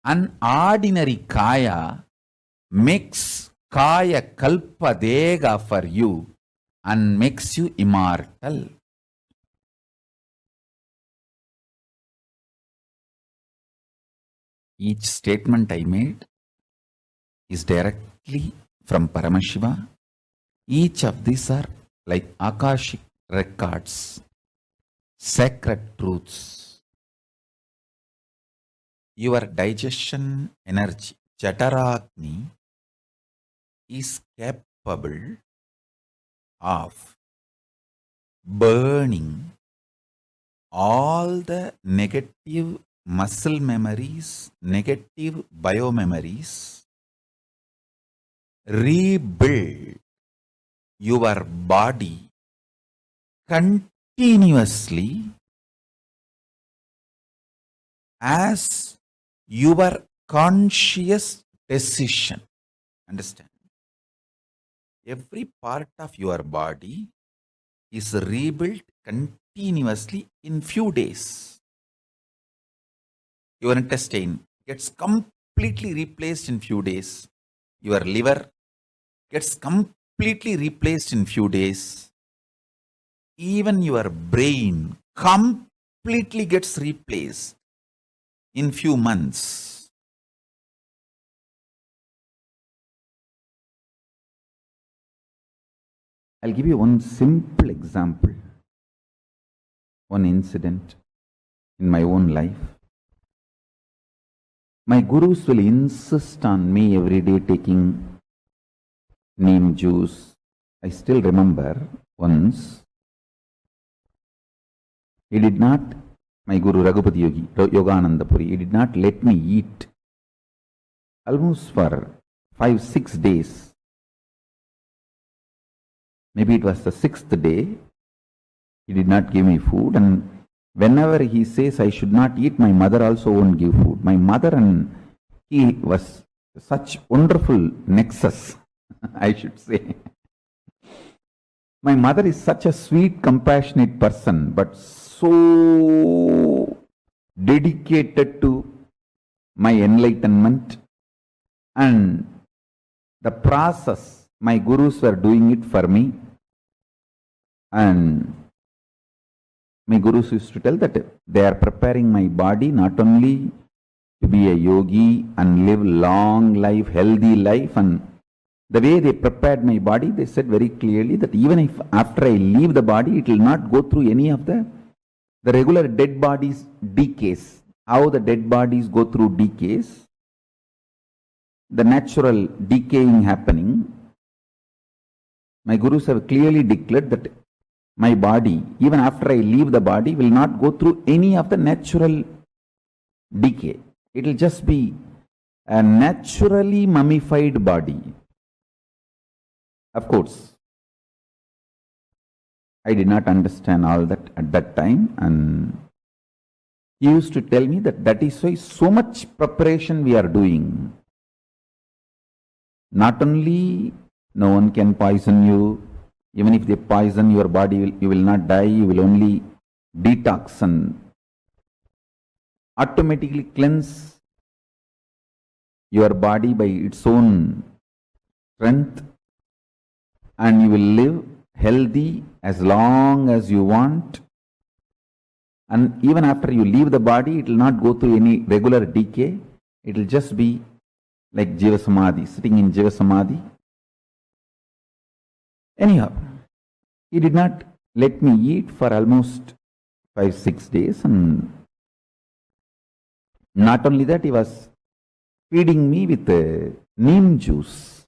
An ordinary kaya makes kaya kalpa dega for you and makes you immortal. Each statement I made is directly from Paramashiva. Each of these are like Akashic records, sacred truths. Your digestion energy, Jataragni, is capable of burning all the negative muscle memories, negative biomemories, rebuild your body continuously as your conscious decision. Understand? Every part of your body is rebuilt continuously in few days. Your intestine gets completely replaced in few days. Your liver gets completely replaced in few days. Even your brain completely gets replaced in few months. I'll give you one simple example, one incident in my own life. My gurus will insist on me every day taking neem juice. I still remember once, he did not, my Guru Raghupati Yogi, Yogananda Puri, he did not let me eat almost for 5-6 days. Maybe it was the 6th day, he did not give me food, and whenever he says I should not eat, my mother also won't give food. My mother and he was such wonderful nexus, I should say. My mother is such a sweet, compassionate person, but so dedicated to my enlightenment and the process. My gurus were doing it for me, and my gurus used to tell that they are preparing my body not only to be a yogi and live long life, healthy life, and the way they prepared my body, they said very clearly that even if after I leave the body, it will not go through any of the regular dead bodies decays. How the dead bodies go through decays, the natural decaying happening. My gurus have clearly declared that my body, even after I leave the body, will not go through any of the natural decay. It will just be a naturally mummified body. Of course, I did not understand all that at that time, and he used to tell me that that is why so much preparation we are doing. Not only no one can poison you, even if they poison your body, you will not die, you will only detox and automatically cleanse your body by its own strength, and you will live healthy as long as you want. And even after you leave the body, it will not go through any regular decay. It will just be like Jiva Samadhi, sitting in Jiva Samadhi. Anyhow, he did not let me eat for almost 5-6 days, and not only that, he was feeding me with neem juice.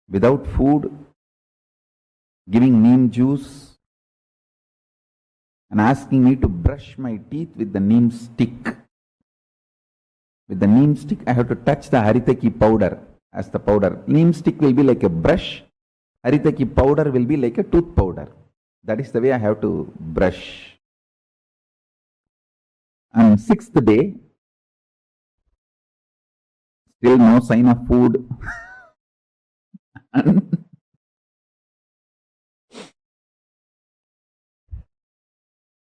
Without food, giving neem juice and asking me to brush my teeth with the neem stick. With the neem stick, I have to touch the haritaki powder as the powder. Neem stick will be like a brush. Haritaki powder will be like a tooth powder. That is the way I have to brush. And sixth day, still no sign of food.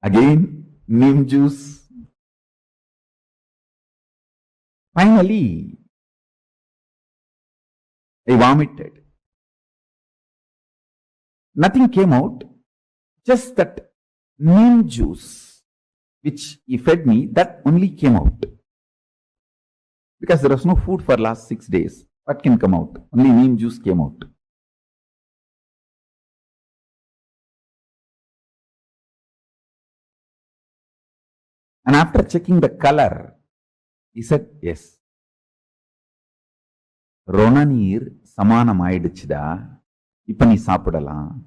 Again, neem juice. Finally, I vomited. Nothing came out, just that neem juice which he fed me, that only came out. Because there was no food for last 6 days. What can come out? Only neem juice came out. And after checking the color, he said, yes. Ronanir samanam aiduchida. Ipa nee saapidala.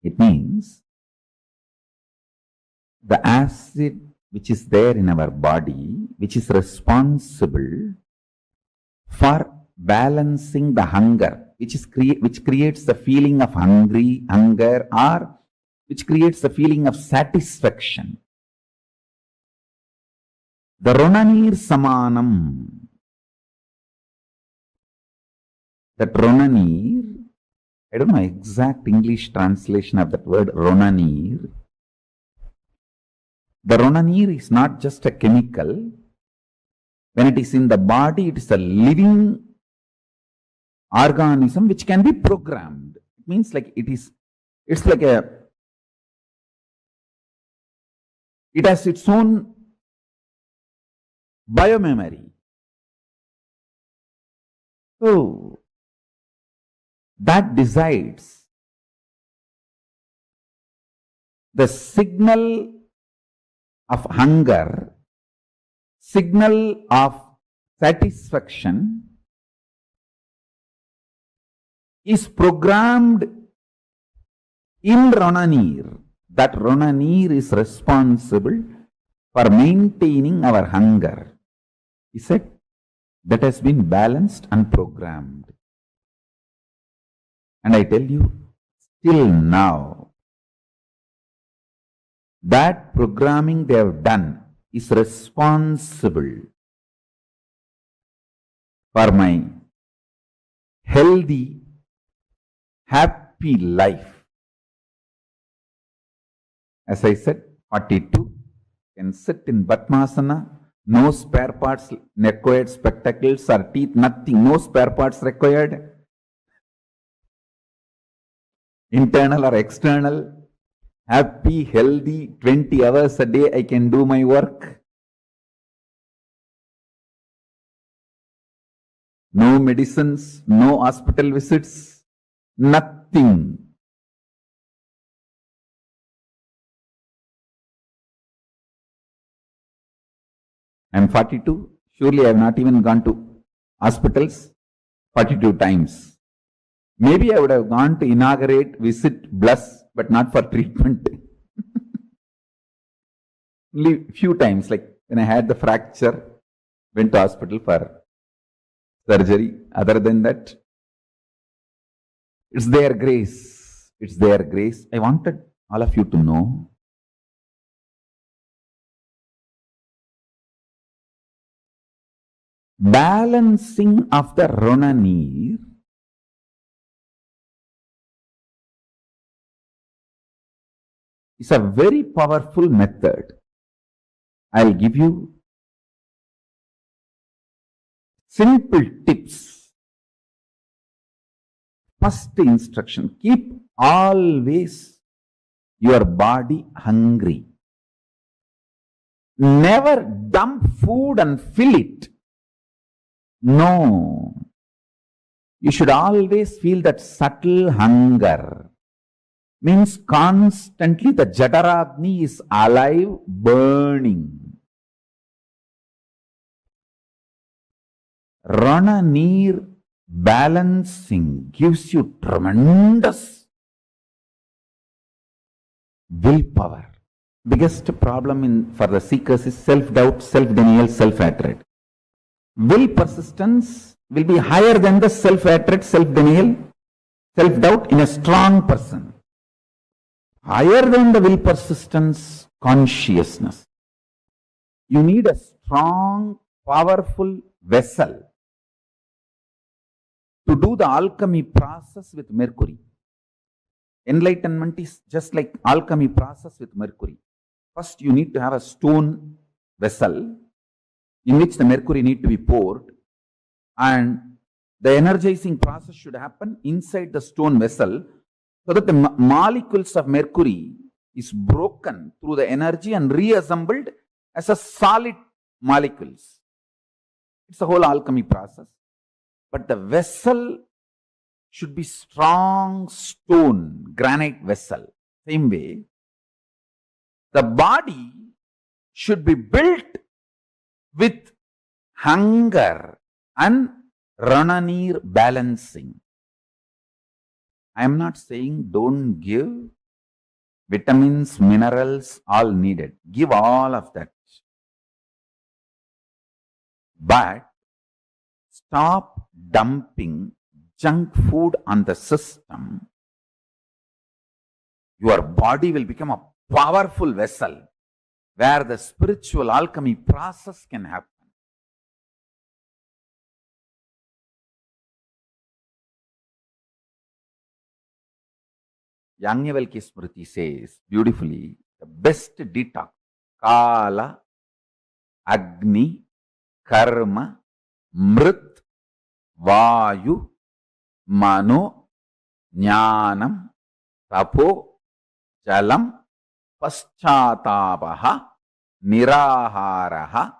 It means the acid which is there in our body, which is responsible for balancing the hunger, which creates the feeling of hunger, or which creates the feeling of satisfaction. The Ronanir Samanam. That Ronanir, I don't know exact English translation of that word Ronanir. The Ronanir is not just a chemical. When it is in the body, it is a living organism which can be programmed. It means like it's like it has its own biomemory. So, that decides the signal of hunger, signal of satisfaction is programmed in Ronanir. That Ronanir is responsible for maintaining our hunger. He said that has been balanced and programmed. And I tell you, still now, that programming they have done is responsible for my healthy, happy life. As I said, 42, can sit in Padmasana, no spare parts required, spectacles or teeth, nothing, no spare parts required. Internal or external, happy, healthy, 20 hours a day I can do my work. No medicines, no hospital visits, nothing. I am 42, surely I have not even gone to hospitals 42 times. Maybe I would have gone to inaugurate, visit, bless, but not for treatment. Only few times, like when I had the fracture, went to hospital for surgery. Other than that, it's their grace. It's their grace. I wanted all of you to know balancing of the Ronanir is a very powerful method. I'll give you simple tips. First instruction, keep always your body hungry. Never dump food and fill it. No. You should always feel that subtle hunger. Means constantly the Jataragni is alive, burning. Ronanir balancing gives you tremendous willpower. biggest problem for the seekers is self-doubt, self-denial, self-hatred. Will persistence will be higher than the self-hatred, self-denial, self-doubt in a strong person. Higher than the will persistence, consciousness. You need a strong, powerful vessel to do the alchemy process with mercury. Enlightenment is just like alchemy process with mercury. First, you need to have a stone vessel in which the mercury need to be poured, and the energizing process should happen inside the stone vessel so that the molecules of mercury is broken through the energy and reassembled as a solid molecules. It's the whole alchemy process. But the vessel should be strong stone, granite vessel. Same way, the body should be built with hunger and Rananir balancing. I am not saying don't give vitamins, minerals, all needed. Give all of that. But stop dumping junk food on the system. Your body will become a powerful vessel where the spiritual alchemy process can happen. Yajnavalkya Smriti says beautifully, the best detox, Kala, Agni, Karma, Mrit, Vayu, Mano, Jnanam, Tapo, Jalam, Paschatapaha, Niraharaha,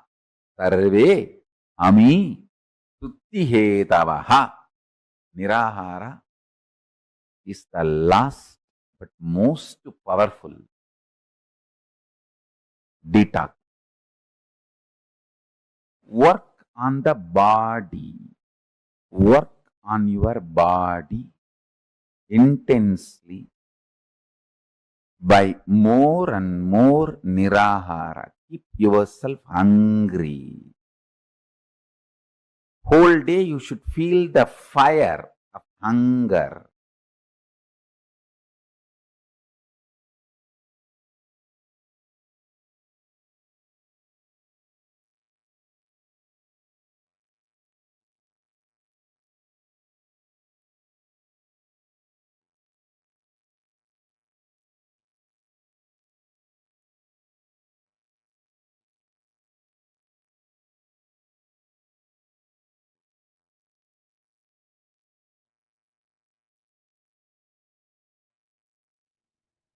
Sarve, Ami, Tuttihetavaha. Nirahara is the last but most powerful detox. Work on the body. Work on your body intensely by more and more nirahara. Keep yourself hungry. Whole day you should feel the fire of hunger.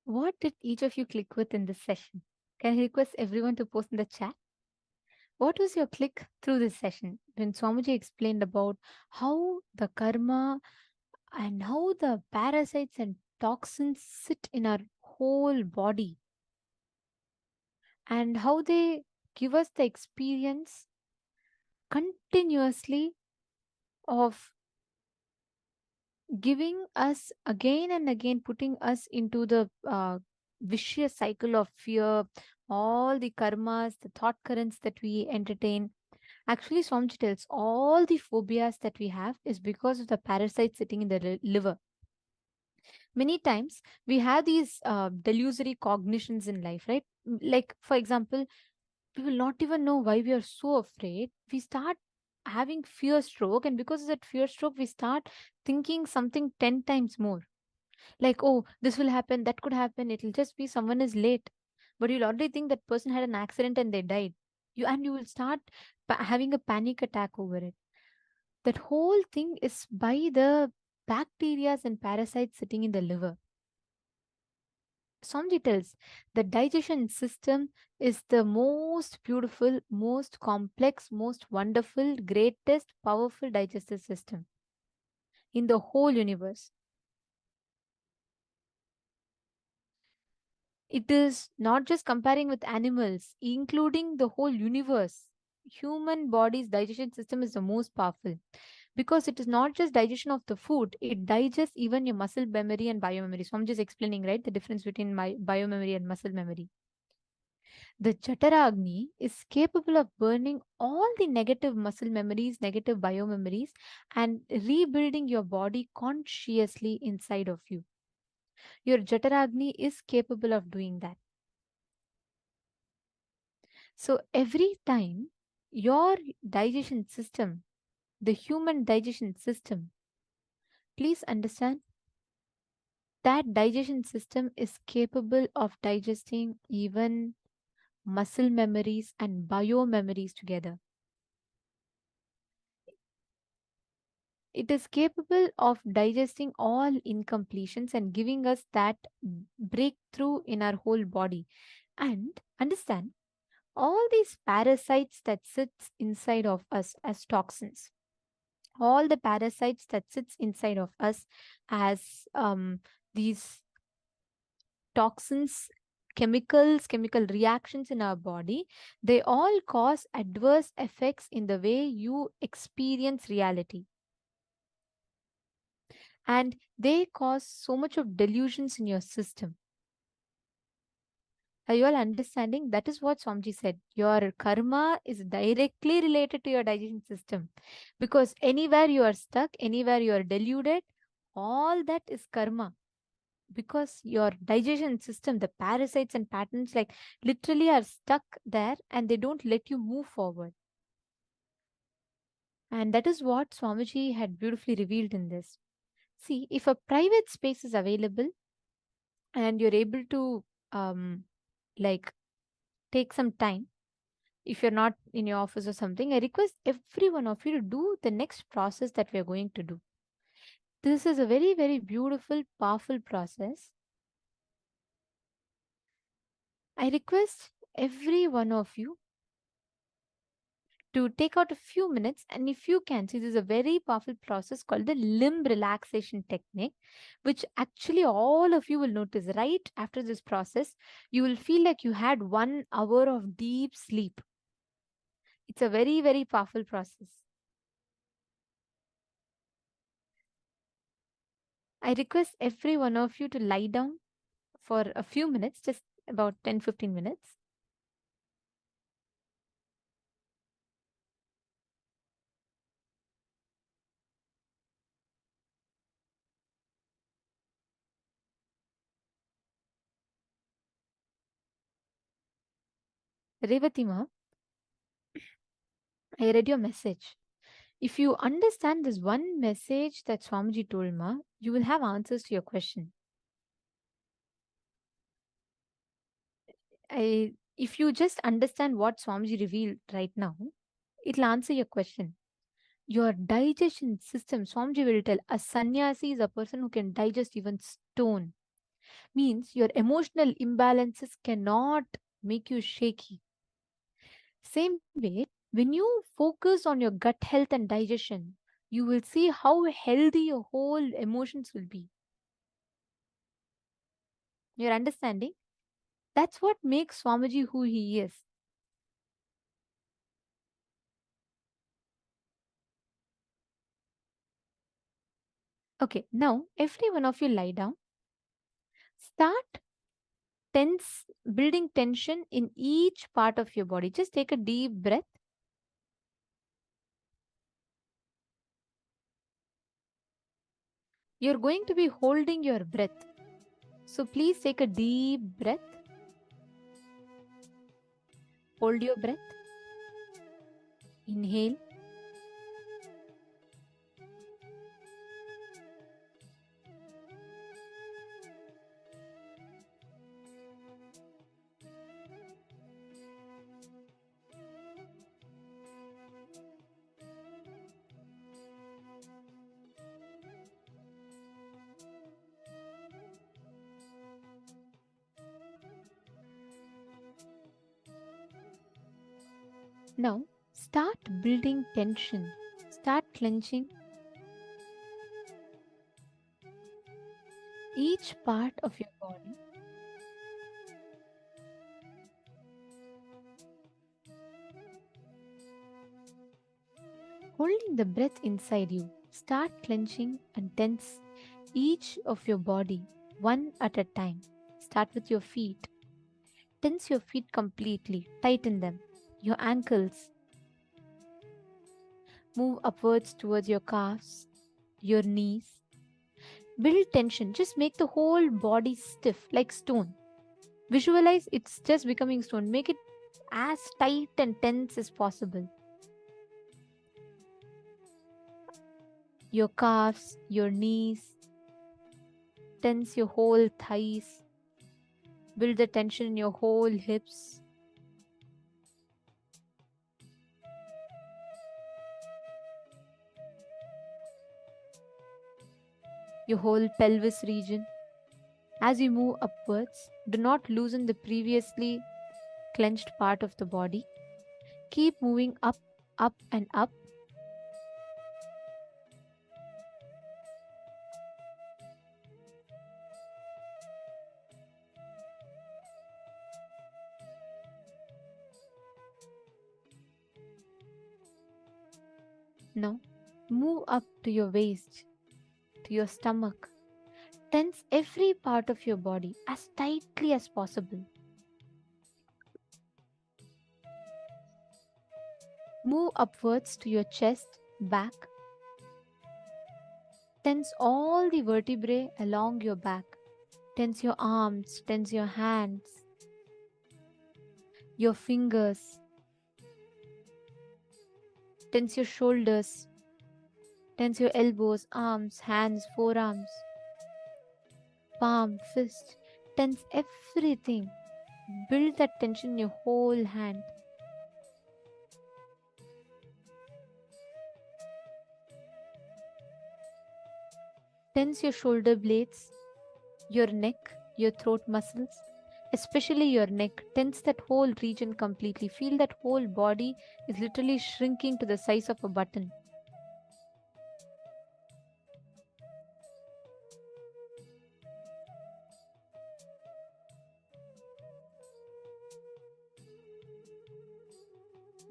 What did each of you click with in this session? Can I request everyone to post in the chat? What was your click through this session when Swamiji explained about how the karma and how the parasites and toxins sit in our whole body and how they give us the experience continuously of giving us again and again, putting us into the vicious cycle of fear, all the karmas, the thought currents that we entertain. Actually, Swamiji tells all the phobias that we have is because of the parasite sitting in the liver. Many times we have these delusory cognitions in life, right? Like, for example, we will not even know why we are so afraid. We start having fear stroke, and because of that fear stroke, we start thinking something 10 times more. Like, oh, this will happen, that could happen, it'll just be someone is late. But you'll already think that person had an accident and they died. You will start having a panic attack over it. That whole thing is by the bacteria and parasites sitting in the liver. Somji tells the digestion system is the most beautiful, most complex, most wonderful, greatest, powerful digestive system in the whole universe. It is not just comparing with animals, including the whole universe. Human body's digestion system is the most powerful because it is not just digestion of the food, it digests even your muscle memory and biomemory. So I'm just explaining, right, the difference between my biomemory and muscle memory. The Chaturagni is capable of burning all the negative muscle memories, negative biomemories, and rebuilding your body consciously inside of you. Your Chaturagni is capable of doing that. So every time your digestion system, the human digestion system, please understand that digestion system is capable of digesting even muscle memories and bio memories together. It is capable of digesting all incompletions and giving us that breakthrough in our whole body. And understand all these parasites that sits inside of us as toxins, all the parasites that sits inside of us as these toxins, chemicals, chemical reactions in our body, they all cause adverse effects in the way you experience reality. And they cause so much of delusions in your system. Are you all understanding? That is what Swamiji said. Your karma is directly related to your digestion system. Because anywhere you are stuck, anywhere you are deluded, all that is karma. Because your digestion system, the parasites and patterns, like literally are stuck there and they don't let you move forward. And that is what Swamiji had beautifully revealed in this. See, if a private space is available and you're able to like take some time, if you're not in your office or something, I request every one of you to do the next process that we're going to do. This is a very, very beautiful, powerful process. I request every one of you to take out a few minutes, and if you can, see, this is a very powerful process called the limb relaxation technique, which actually all of you will notice right after this process, you will feel like you had 1 hour of deep sleep. It's a very, very powerful process. I request every one of you to lie down for a few minutes, just about 10-15 minutes. Revati Ma, I read your message. If you understand this one message that Swamiji told Ma, you will have answers to your question. If you just understand what Swamiji revealed right now, it'll answer your question. Your digestion system, Swamiji will tell, a sannyasi is a person who can digest even stone. Means your emotional imbalances cannot make you shaky. Same way, when you focus on your gut health and digestion, you will see how healthy your whole emotions will be. You're understanding? That's what makes Swamiji who he is. Okay, now every one of you lie down. Start building tension in each part of your body. Just take a deep breath. You're going to be holding your breath. So please take a deep breath. Hold your breath. Inhale. Now start building tension. Start clenching each part of your body. Holding the breath inside you, start clenching and tense each of your body one at a time. Start with your feet. Tense your feet completely, tighten them. Your ankles. Move upwards towards your calves, your knees. Build tension. Just make the whole body stiff like stone. Visualize it's just becoming stone. Make it as tight and tense as possible. Your calves, your knees. Tense your whole thighs. Build the tension in your whole hips. Your whole pelvis region. As you move upwards, do not loosen the previously clenched part of the body. Keep moving up, up, and up. Now, move up to your waist, to your stomach. Tense every part of your body as tightly as possible. Move upwards to your chest, back. Tense all the vertebrae along your back. Tense your arms, tense your hands, your fingers. Tense your shoulders. Tense your elbows, arms, hands, forearms, palm, fist. Tense everything. Build that tension in your whole hand. Tense your shoulder blades, your neck, your throat muscles, especially your neck. Tense that whole region completely. Feel that whole body is literally shrinking to the size of a button.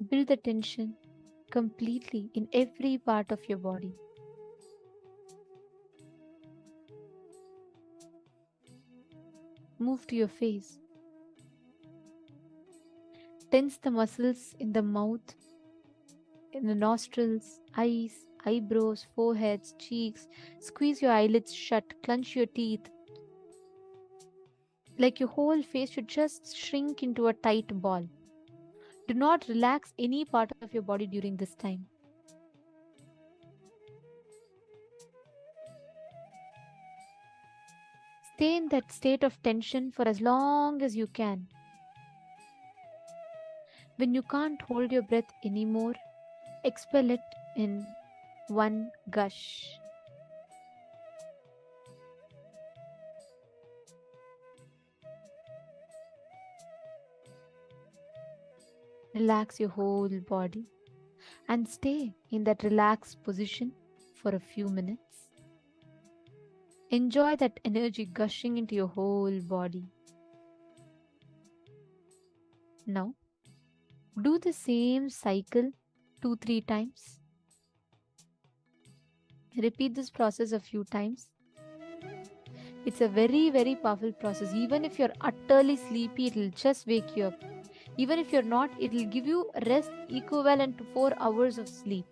Build the tension completely in every part of your body. Move to your face. Tense the muscles in the mouth, in the nostrils, eyes, eyebrows, foreheads, cheeks. Squeeze your eyelids shut, clench your teeth. Like your whole face should just shrink into a tight ball. Do not relax any part of your body during this time. Stay in that state of tension for as long as you can. When you can't hold your breath anymore, expel it in one gush. Relax your whole body and stay in that relaxed position for a few minutes. Enjoy that energy gushing into your whole body. Now, do the same cycle 2-3 times. Repeat this process a few times. It's a very, very powerful process. Even if you're utterly sleepy, it will just wake you up. Even if you're not, it will give you rest equivalent to 4 hours of sleep.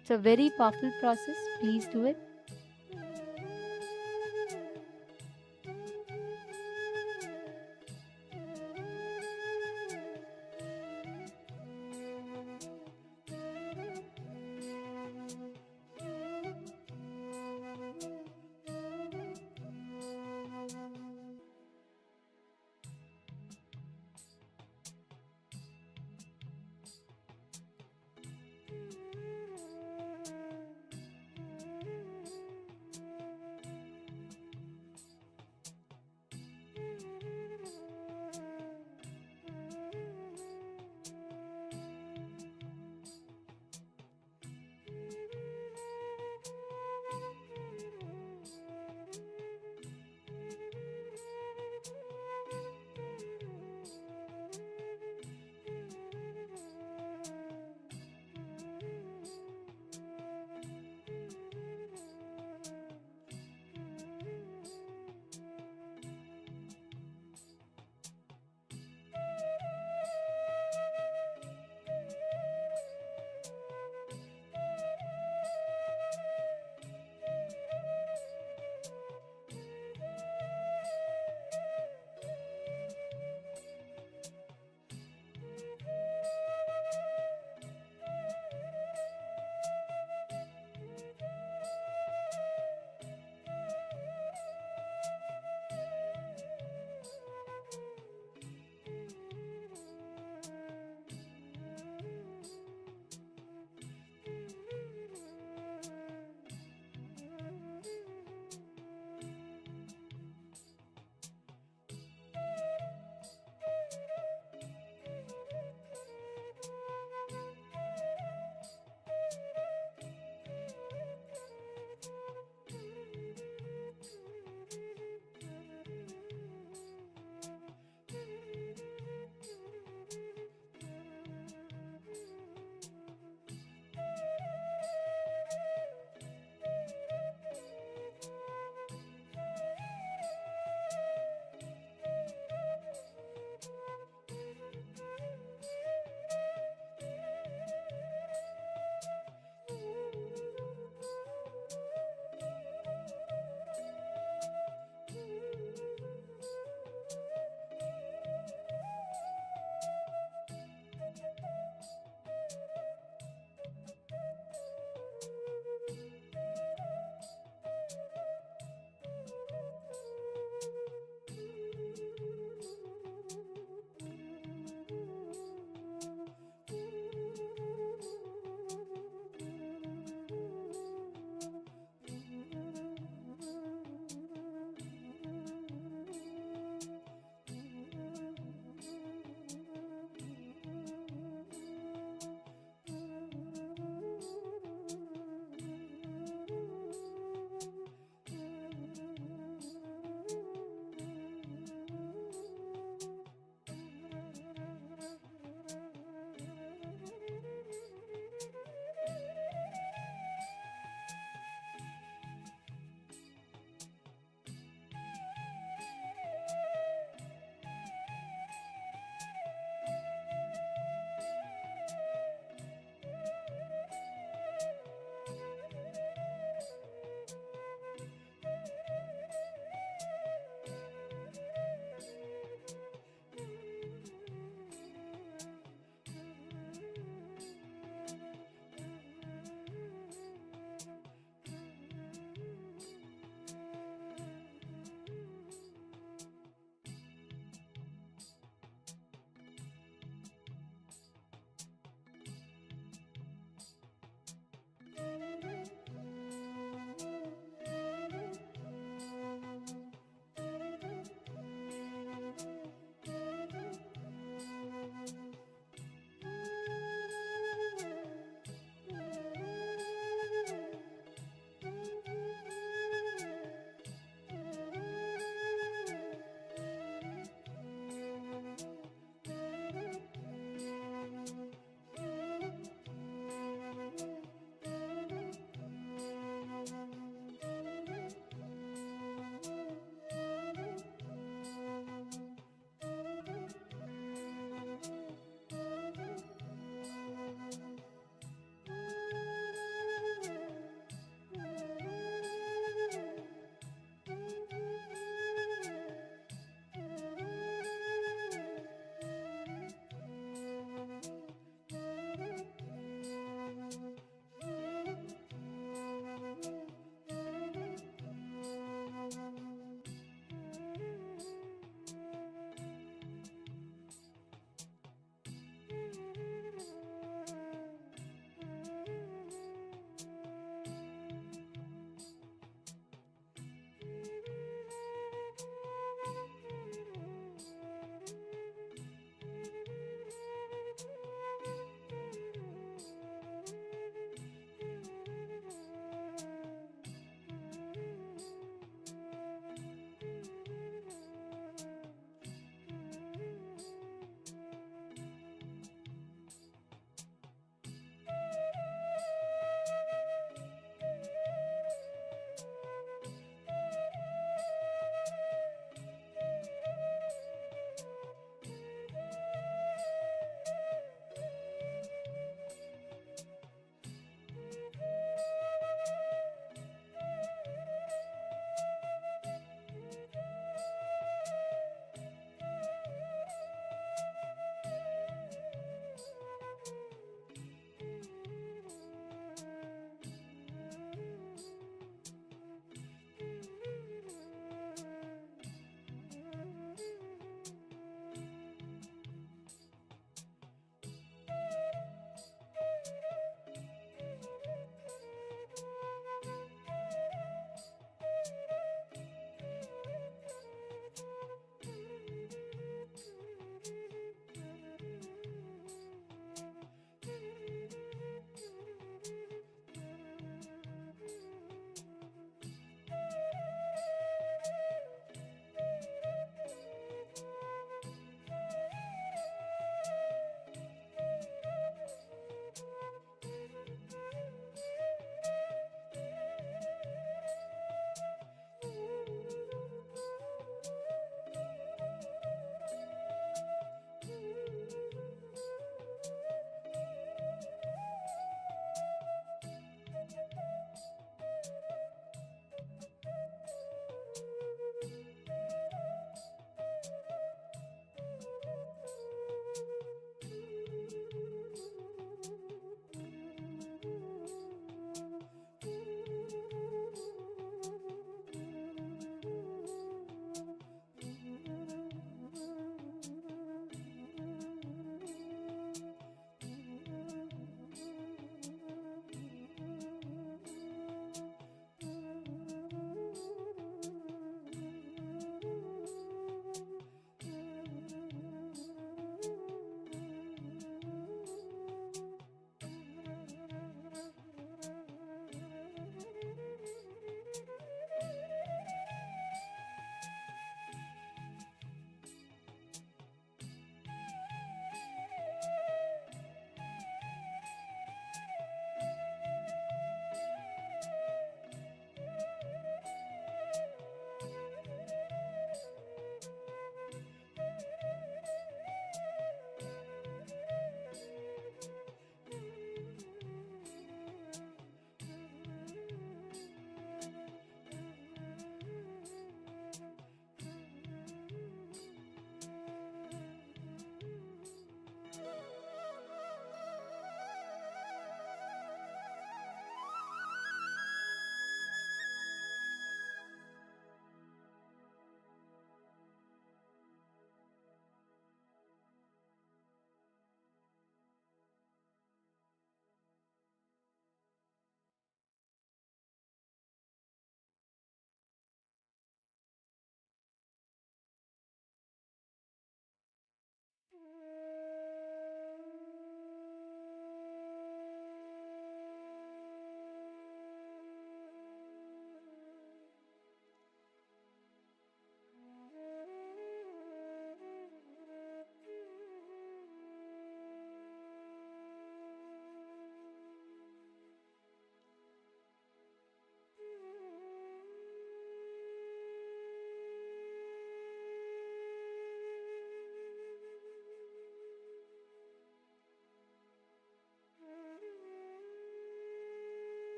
It's a very powerful process. Please do it.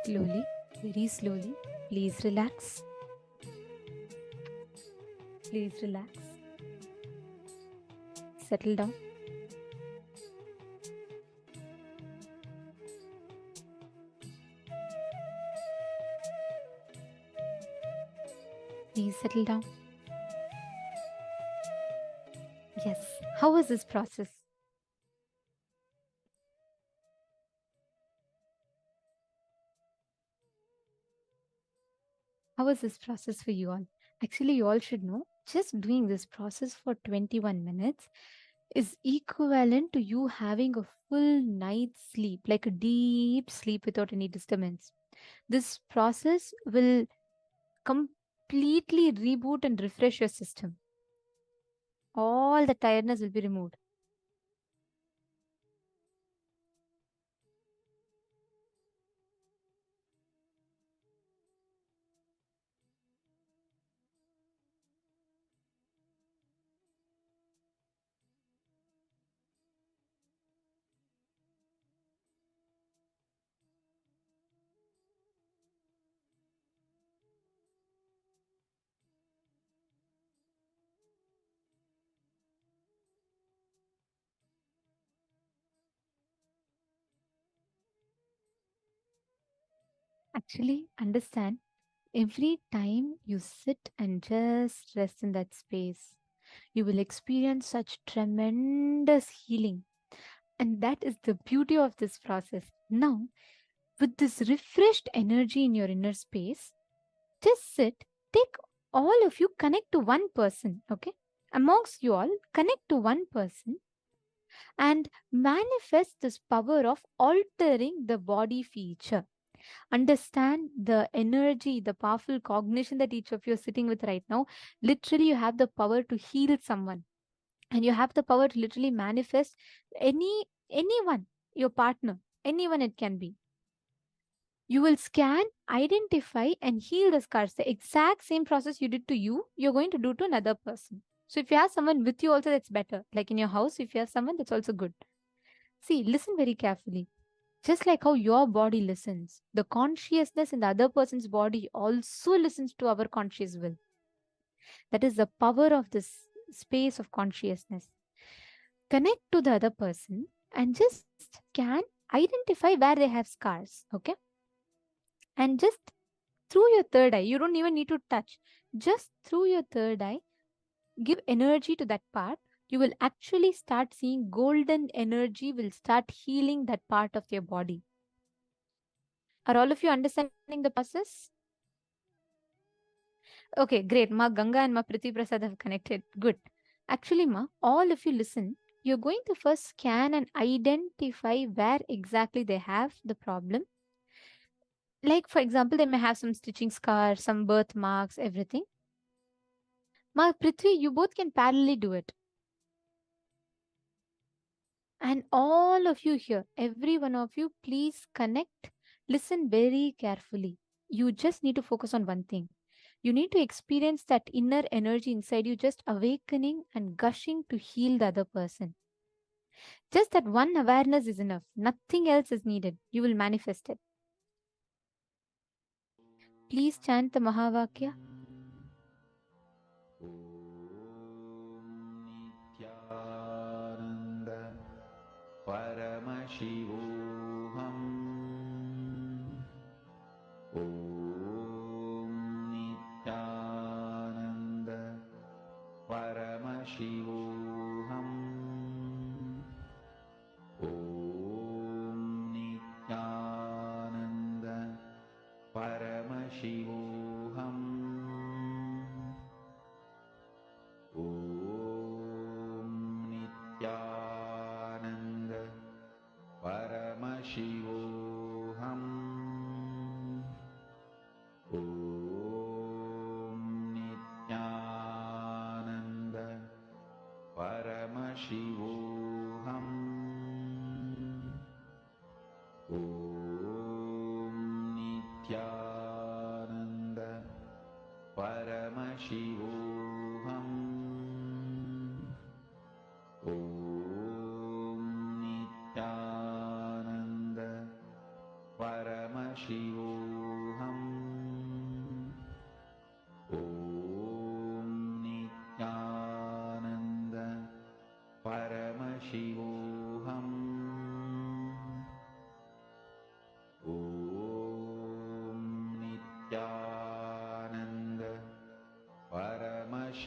Slowly, very slowly, please relax. Please relax. Settle down. Please settle down. Yes. How was this process? How was this process for you all? Actually, you all should know, just doing this process for 21 minutes is equivalent to you having a full night's sleep, like a deep sleep without any disturbance. This process will completely reboot and refresh your system. All the tiredness will be removed. Actually, understand, every time you sit and just rest in that space, you will experience such tremendous healing. And that is the beauty of this process. Now, with this refreshed energy in your inner space, just sit, take all of you, connect to one person, okay? Amongst you all, connect to one person and manifest this power of altering the body feature. Understand the energy, the powerful cognition that each of you are sitting with right now. Literally, you have the power to heal someone, and you have the power to literally manifest anyone, your partner, anyone it can be. You will scan, identify, and heal the scars. The exact same process you did to you, you're going to do to another person. So if you have someone with you also, that's better. Like in your house, if you have someone, that's also good. See, listen very carefully. Just like how your body listens, the consciousness in the other person's body also listens to our conscious will. That is the power of this space of consciousness. Connect to the other person and just can identify where they have scars, okay? And just through your third eye, you don't even need to touch. Just through your third eye, give energy to that part. You will actually start seeing golden energy will start healing that part of your body. Are all of you understanding the process? Okay, great. Ma Ganga and Ma Prithvi Prasad have connected. Good. Actually, Ma, all of you listen. You're going to first scan and identify where exactly they have the problem. Like, for example, they may have some stitching scars, some birthmarks, everything. Ma Prithvi, you both can parallelly do it. And all of you here, every one of you, please connect. Listen very carefully. You just need to focus on one thing. You need to experience that inner energy inside you just awakening and gushing to heal the other person. Just that one awareness is enough. Nothing else is needed. You will manifest it. Please chant the Mahavakya. Nithyananda Paramashivoham. Om Nithyananda Paramashivoham. Om Nithyananda Paramashivoham. Om Nithyananda Paramashivoham. Om Nithyananda Paramashivoham. Om Nithyananda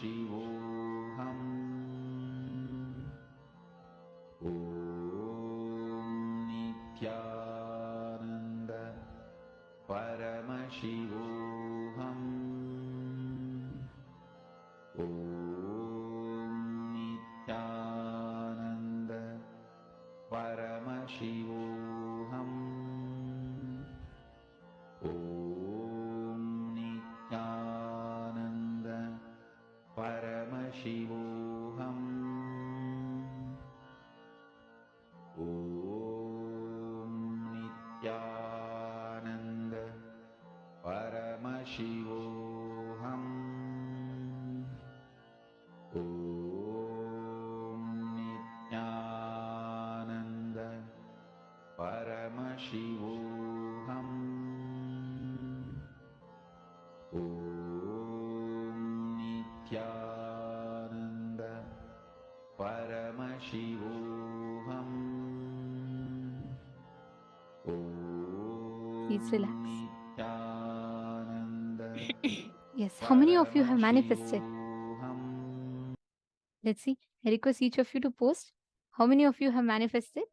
Paramashivoham. Om Nithyananda Paramashivoham. Om Nithyananda Paramashivoham. Om Nithyananda Paramashivoham. Om Nithyananda Paramashivoham. Om Nithyananda Paramashivoham. Om Nithyananda Paramashivoham. Please relax. Nithyananda Yes, how many of you have manifested? Paramashivoham. Let's see. I request each of you to post. How many of you have manifested?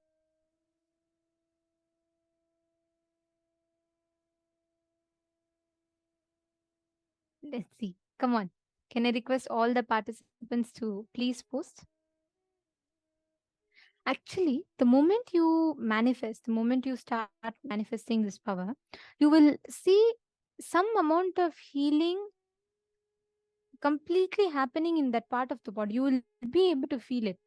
Let's see. Come on. Can I request all the participants to please post? Actually, the moment you manifest, the moment you start manifesting this power, you will see some amount of healing completely happening in that part of the body. You will be able to feel it.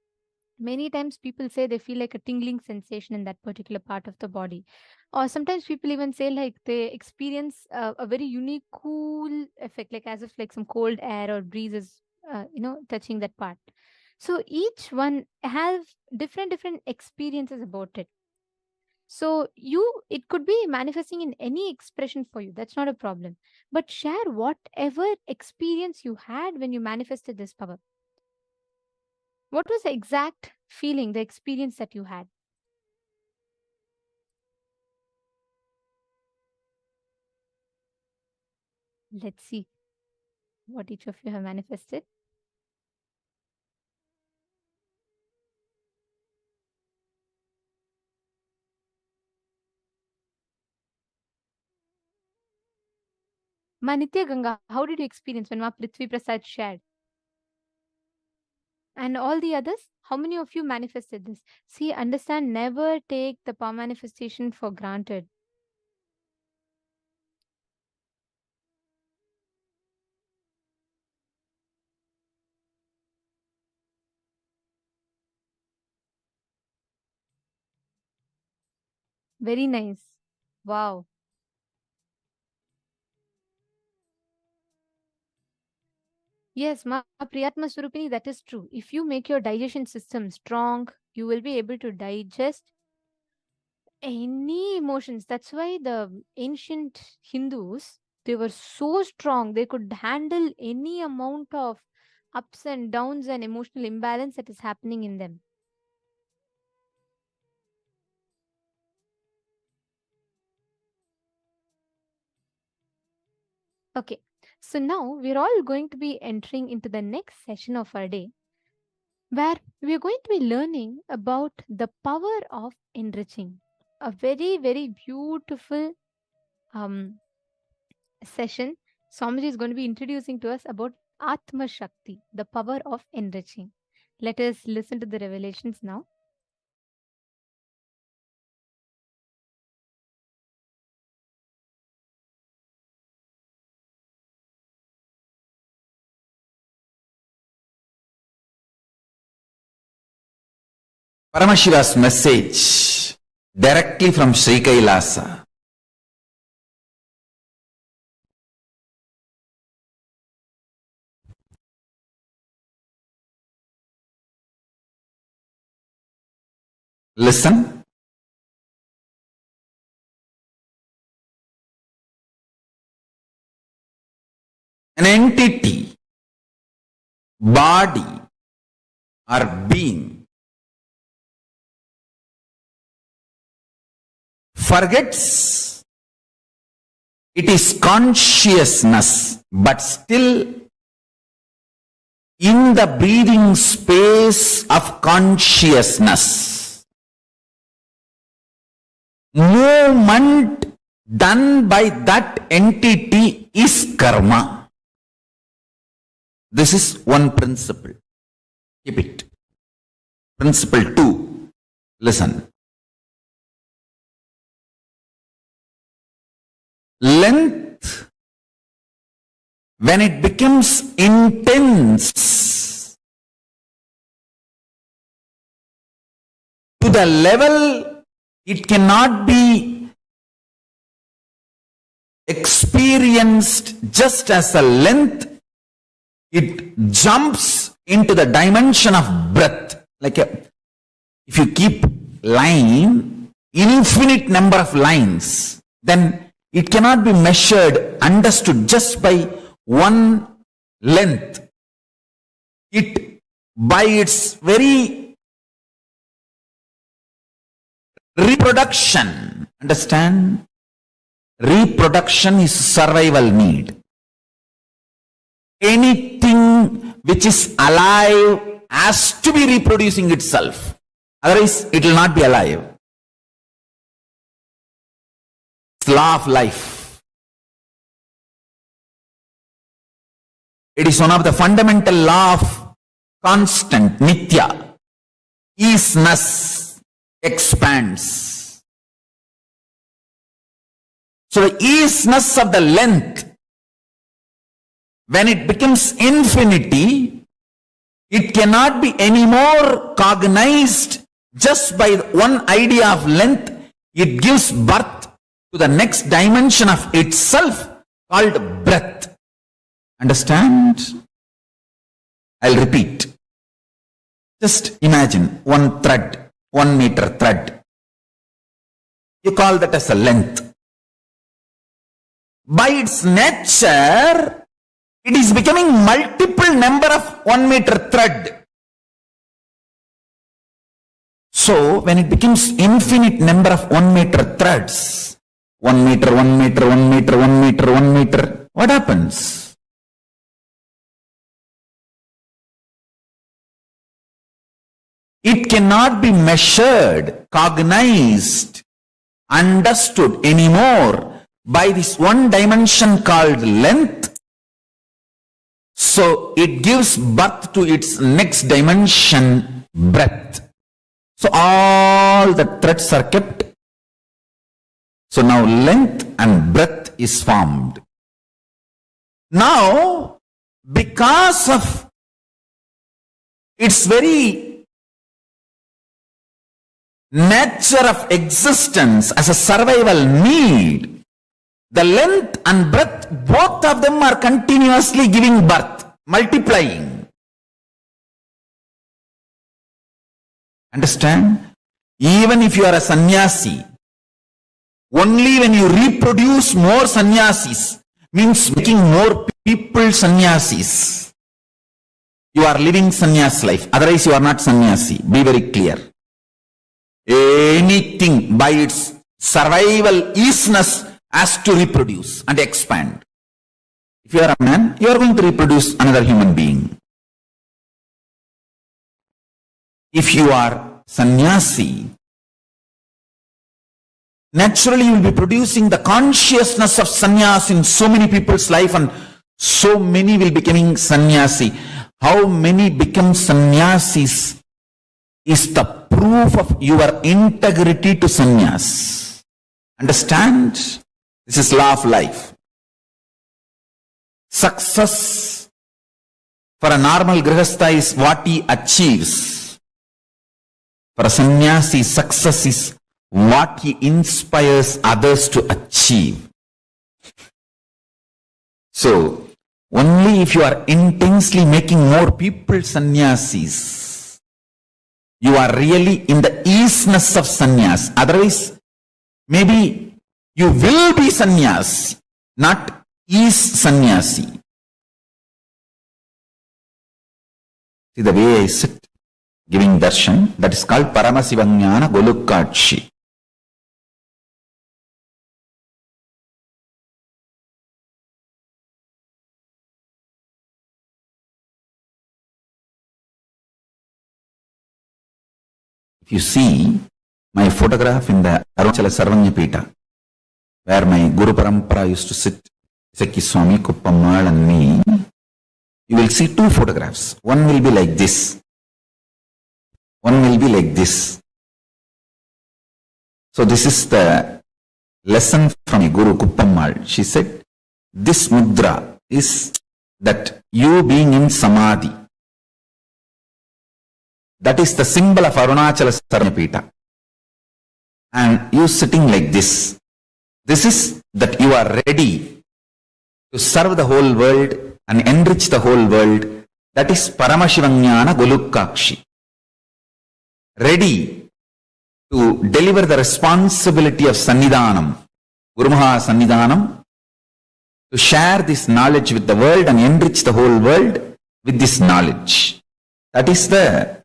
Many times people say they feel like a tingling sensation in that particular part of the body. Or sometimes people even say like they experience a very unique cool effect, like as if like some cold air or breeze is, touching that part. So each one have different experiences about it. So it could be manifesting in any expression for you. That's not a problem. But share whatever experience you had when you manifested this power. What was the exact feeling, the experience that you had? Let's see what each of you have manifested. Ma Nitya Ganga, how did you experience when Ma Prithvi Prasad shared? And all the others, how many of you manifested this? See, understand, never take the power manifestation for granted. Very nice. Wow. Yes, Ma Priyatma Surupini, that is true. If you make your digestion system strong, you will be able to digest any emotions. That's why the ancient Hindus, they were so strong. They could handle any amount of ups and downs and emotional imbalance that is happening in them. Okay, so now we're all going to be entering into the next session of our day, where we're going to be learning about the power of enriching. A very, very beautiful session. Swamiji is going to be introducing to us about Atma Shakti, the power of enriching. Let us listen to the revelations now. Paramashiva's message directly from Sri Kailasa. Listen. An entity, body, or being forgets it is consciousness, but still in the breathing space of consciousness. Movement done by that entity is karma. This is one principle. Keep it. Principle 2. Listen. Length, when it becomes intense to the level it cannot be experienced just as a length, it jumps into the dimension of breath. Like if you keep line, infinite number of lines, then it cannot be measured, understood just by one length. It, by its very reproduction, understand? Reproduction is survival need. Anything which is alive has to be reproducing itself. Otherwise, it will not be alive. It's law of life. It is one of the fundamental law of constant, nithya. Easiness expands. So the easiness of the length, when it becomes infinity, it cannot be anymore cognized just by one idea of length. It gives birth to the next dimension of itself called breath. Understand? I'll repeat. Just imagine one thread, 1 meter thread. You call that as a length. By its nature, it is becoming multiple number of 1 meter thread. So, when it becomes infinite number of 1 meter threads, 1 meter, 1 meter, 1 meter, 1 meter, 1 meter, what happens? It cannot be measured, cognized, understood anymore by this one dimension called length. So it gives birth to its next dimension, breath. So all the threads are kept. So now length and breath is formed. Now, because of its very nature of existence as a survival need, the length and breath, both of them are continuously giving birth, multiplying. Understand? Even if you are a sannyasi, only when you reproduce more sannyasis, means making more people sannyasis, you are living sannyas life. Otherwise you are not sannyasi. Be very clear. Anything by its survival easiness has to reproduce and expand. If you are a man, you are going to reproduce another human being. If you are sannyasi, naturally you will be producing the consciousness of sannyas in so many people's life, and so many will becoming sannyasi. How many become sannyasis is the proof of your integrity to sannyas. Understand? This is law of life. Success for a normal grihastha is what he achieves. For a sannyasi, success is what he inspires others to achieve. So, only if you are intensely making more people sannyasis, you are really in the easiness of sannyas. Otherwise, maybe you will be sannyas, not is sannyasi. See the way I sit giving darshan, that is called Paramashivam Golukkachi. If you see my photograph in the Arunachala Sarvanyapita, where my Guru Parampara used to sit, Seki Swami, Kuppammal and me, you will see two photographs. One will be like this. One will be like this. So this is the lesson from Guru Kuppammal. She said, this mudra is that you being in samadhi. That is the symbol of Arunachala Sarvanyapita. And you sitting like this. This is that you are ready to serve the whole world and enrich the whole world. That is Paramashivam Golukakshi. Ready to deliver the responsibility of Sannidhanam, Gurumaha Sannidhanam, to share this knowledge with the world and enrich the whole world with this knowledge. That is the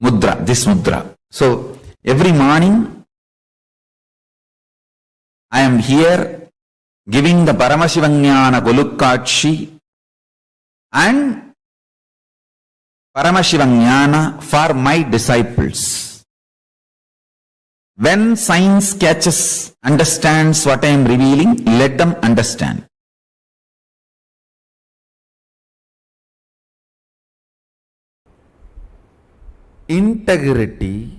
mudra, this mudra. So, every morning, I am here giving the Paramashivam Golukakshi and Paramashivam for my disciples. When science catches, understands what I am revealing, let them understand. Integrity,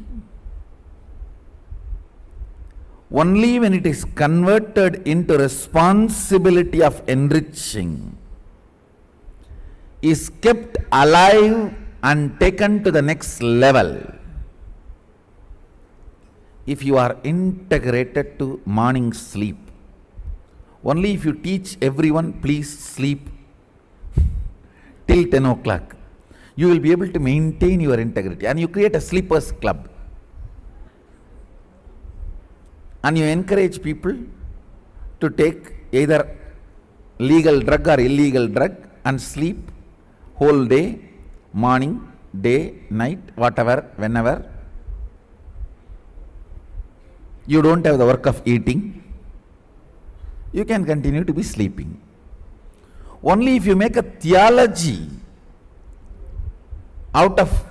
only when it is converted into responsibility of enriching, is kept alive and taken to the next level. If you are integrated to morning sleep, only if you teach everyone, please sleep till 10 o'clock, you will be able to maintain your integrity. And you create a sleepers club. And you encourage people to take either legal drug or illegal drug and sleep whole day, morning, day, night, whatever, whenever. You don't have the work of eating. You can continue to be sleeping. Only if you make a theology out of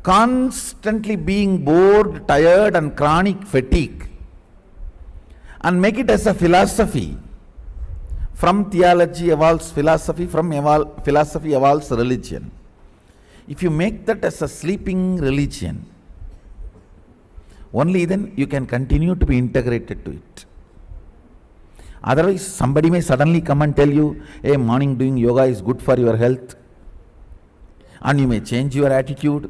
constantly being bored, tired and chronic fatigue, and make it as a philosophy. From theology evolves philosophy, from philosophy evolves religion. If you make that as a sleeping religion, only then you can continue to be integrated to it. Otherwise, somebody may suddenly come and tell you, hey, morning doing yoga is good for your health. And you may change your attitude.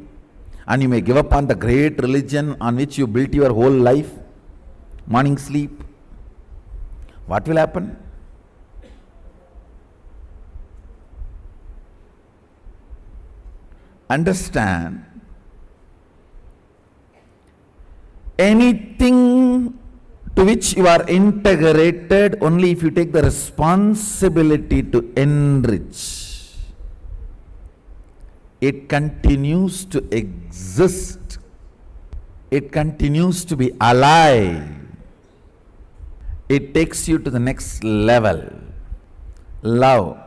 And you may give up on the great religion on which you built your whole life. Morning sleep. What will happen? Understand, anything to which you are integrated, only if you take the responsibility to enrich, it continues to exist, it continues to be alive, it takes you to the next level. Love.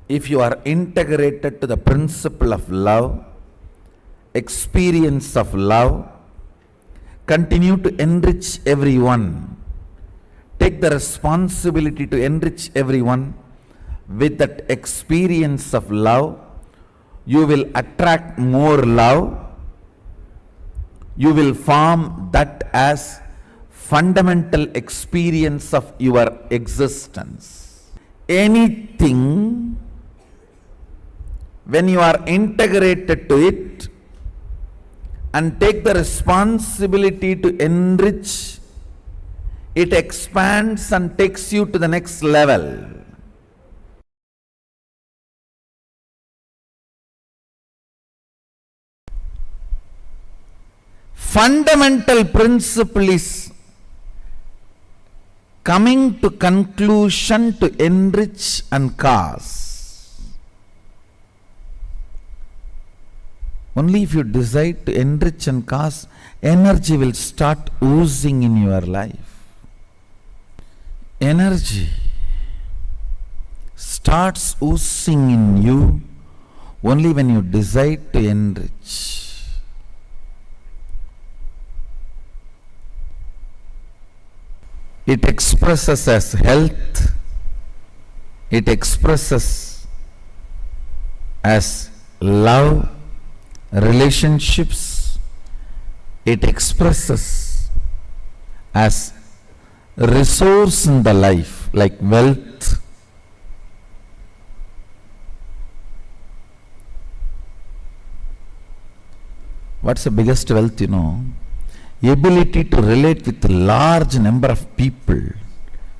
If you are integrated to the principle of love, experience of love, continue to enrich everyone. Take the responsibility to enrich everyone with that experience of love. You will attract more love. You will form that as fundamental experience of your existence. Anything, when you are integrated to it and take the responsibility to enrich, it expands and takes you to the next level. Fundamental principle is coming to conclusion to enrich and cause. Only if you decide to enrich and cause, energy will start oozing in your life. Energy starts oozing in you Only when you decide to enrich, it expresses as health, it expresses as love, relationships, it expresses as resource in the life, like wealth. What's the biggest wealth, you know? Ability to relate with a large number of people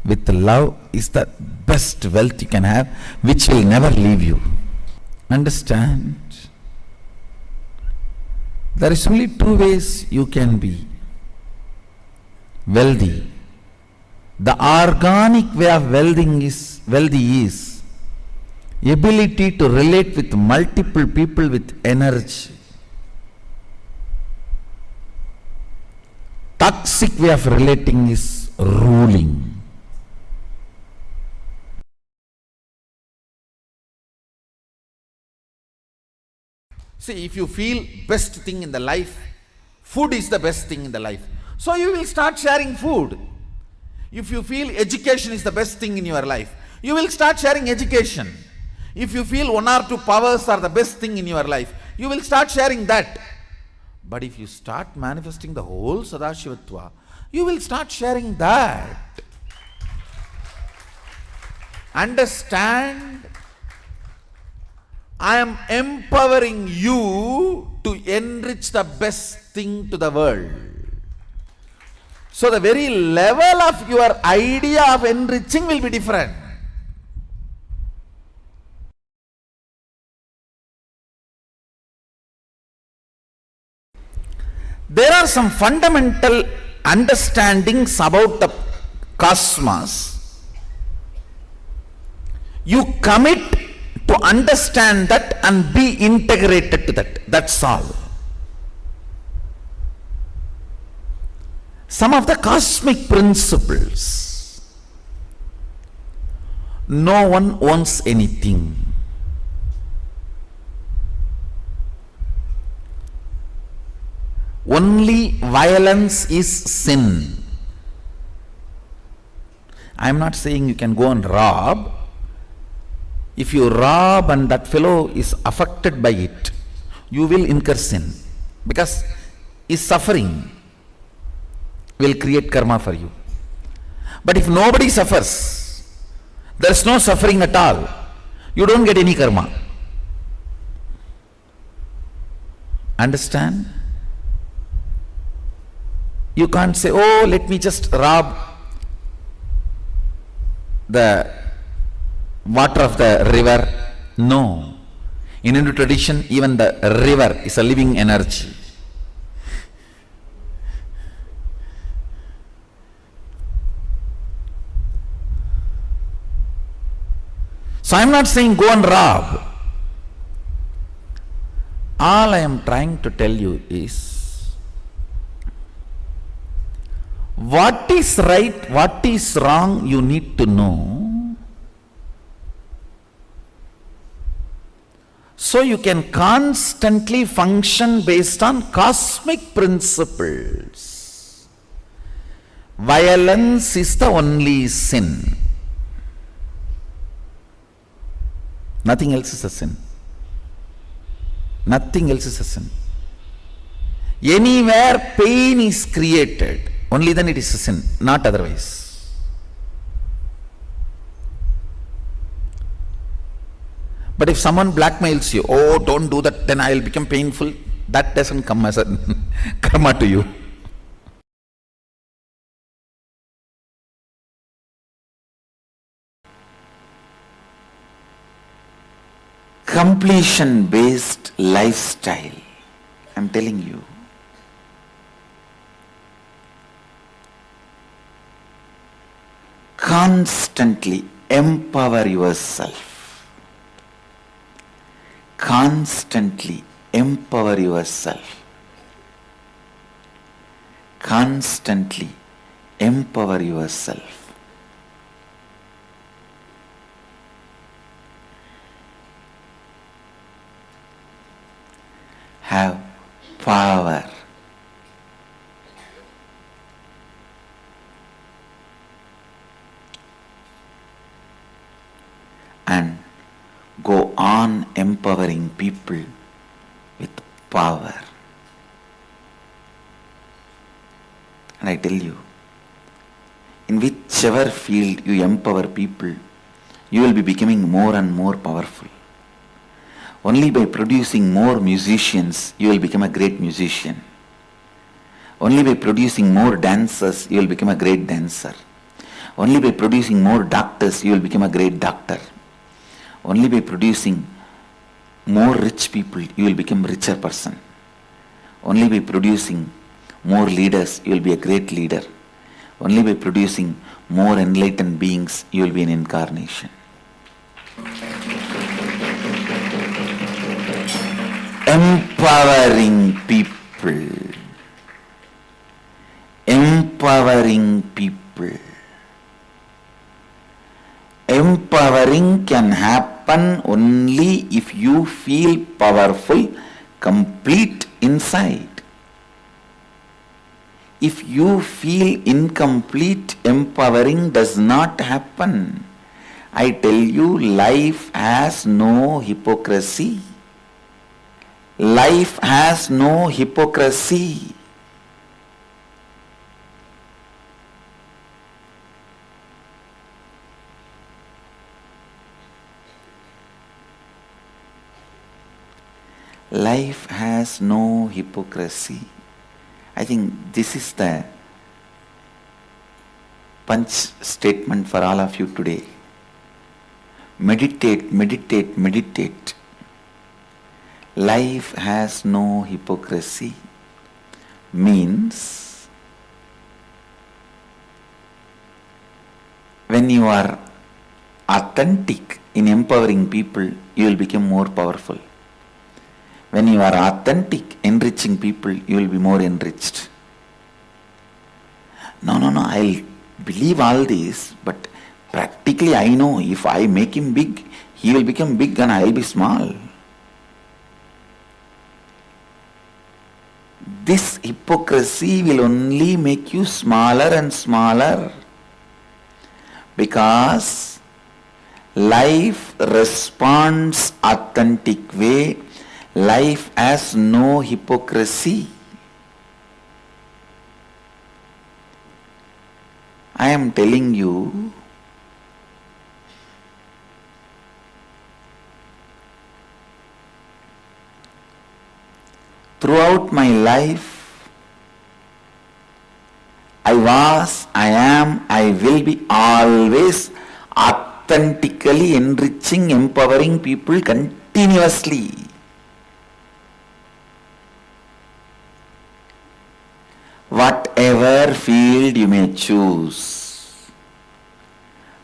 with love is the best wealth you can have, which will never leave you. Understand? There is only two ways you can be wealthy. The organic way of wealthy is ability to relate with multiple people with energy. Toxic way of relating is ruling. See, if you feel best thing in the life, food is the best thing in the life, so you will start sharing food. If you feel education is the best thing in your life, you will start sharing education. If you feel one or two powers are the best thing in your life, you will start sharing that. But if you start manifesting the whole Sadashivatva, you will start sharing that. Understand? I am empowering you to enrich the best thing to the world. So the very level of your idea of enriching will be different. There are some fundamental understandings about the cosmos. You commit to understand that and be integrated to that. That's all. Some of the cosmic principles. No one owns anything. Only violence is sin. I am not saying you can go and rob. If you rob and that fellow is affected by it, you will incur sin, because his suffering will create karma for you. But if nobody suffers, there is no suffering at all, you don't get any karma. Understand? You can't say, oh, let me just rob the water of the river. No. In Hindu tradition, even the river is a living energy. So I am not saying go and rob. All I am trying to tell you is, what is right, what is wrong, you need to know, so you can constantly function based on cosmic principles. Violence is the only sin. Nothing else is a sin. Nothing else is a sin. Anywhere pain is created, only then it is a sin, not otherwise. But if someone blackmails you, oh, don't do that, then I will become painful, that doesn't come as a karma to you. Completion based lifestyle, I am telling you. Constantly empower yourself. Constantly empower yourself. Constantly empower yourself. have power. And go on empowering people with power. And I tell you, in whichever field you empower people, you will be becoming more and more powerful. Only by producing more musicians, you will become a great musician. Only by producing more dancers, you will become a great dancer. Only by producing more doctors, you will become a great doctor. Only by producing more rich people, you will become a richer person. Only by producing more leaders, you will be a great leader. Only by producing more enlightened beings, you will be an incarnation. Empowering people. Empowering people. Empowering can happen only if you feel powerful, complete inside. If you feel incomplete, empowering does not happen. I tell you, life has no hypocrisy. Life has no hypocrisy. Life has no hypocrisy. I think this is the punch statement for all of you today. Meditate, meditate, meditate. Life has no hypocrisy means when you are authentic in empowering people, you will become more powerful. When you are authentic, enriching people, you will be more enriched. No, I'll believe all this, but practically I know if I make him big, he will become big and I will be small. This hypocrisy will only make you smaller and smaller, because life responds authentic way. Life has no hypocrisy. I am telling you, throughout my life, I was, I am, I will be always authentically enriching, empowering people continuously. Whatever field you may choose,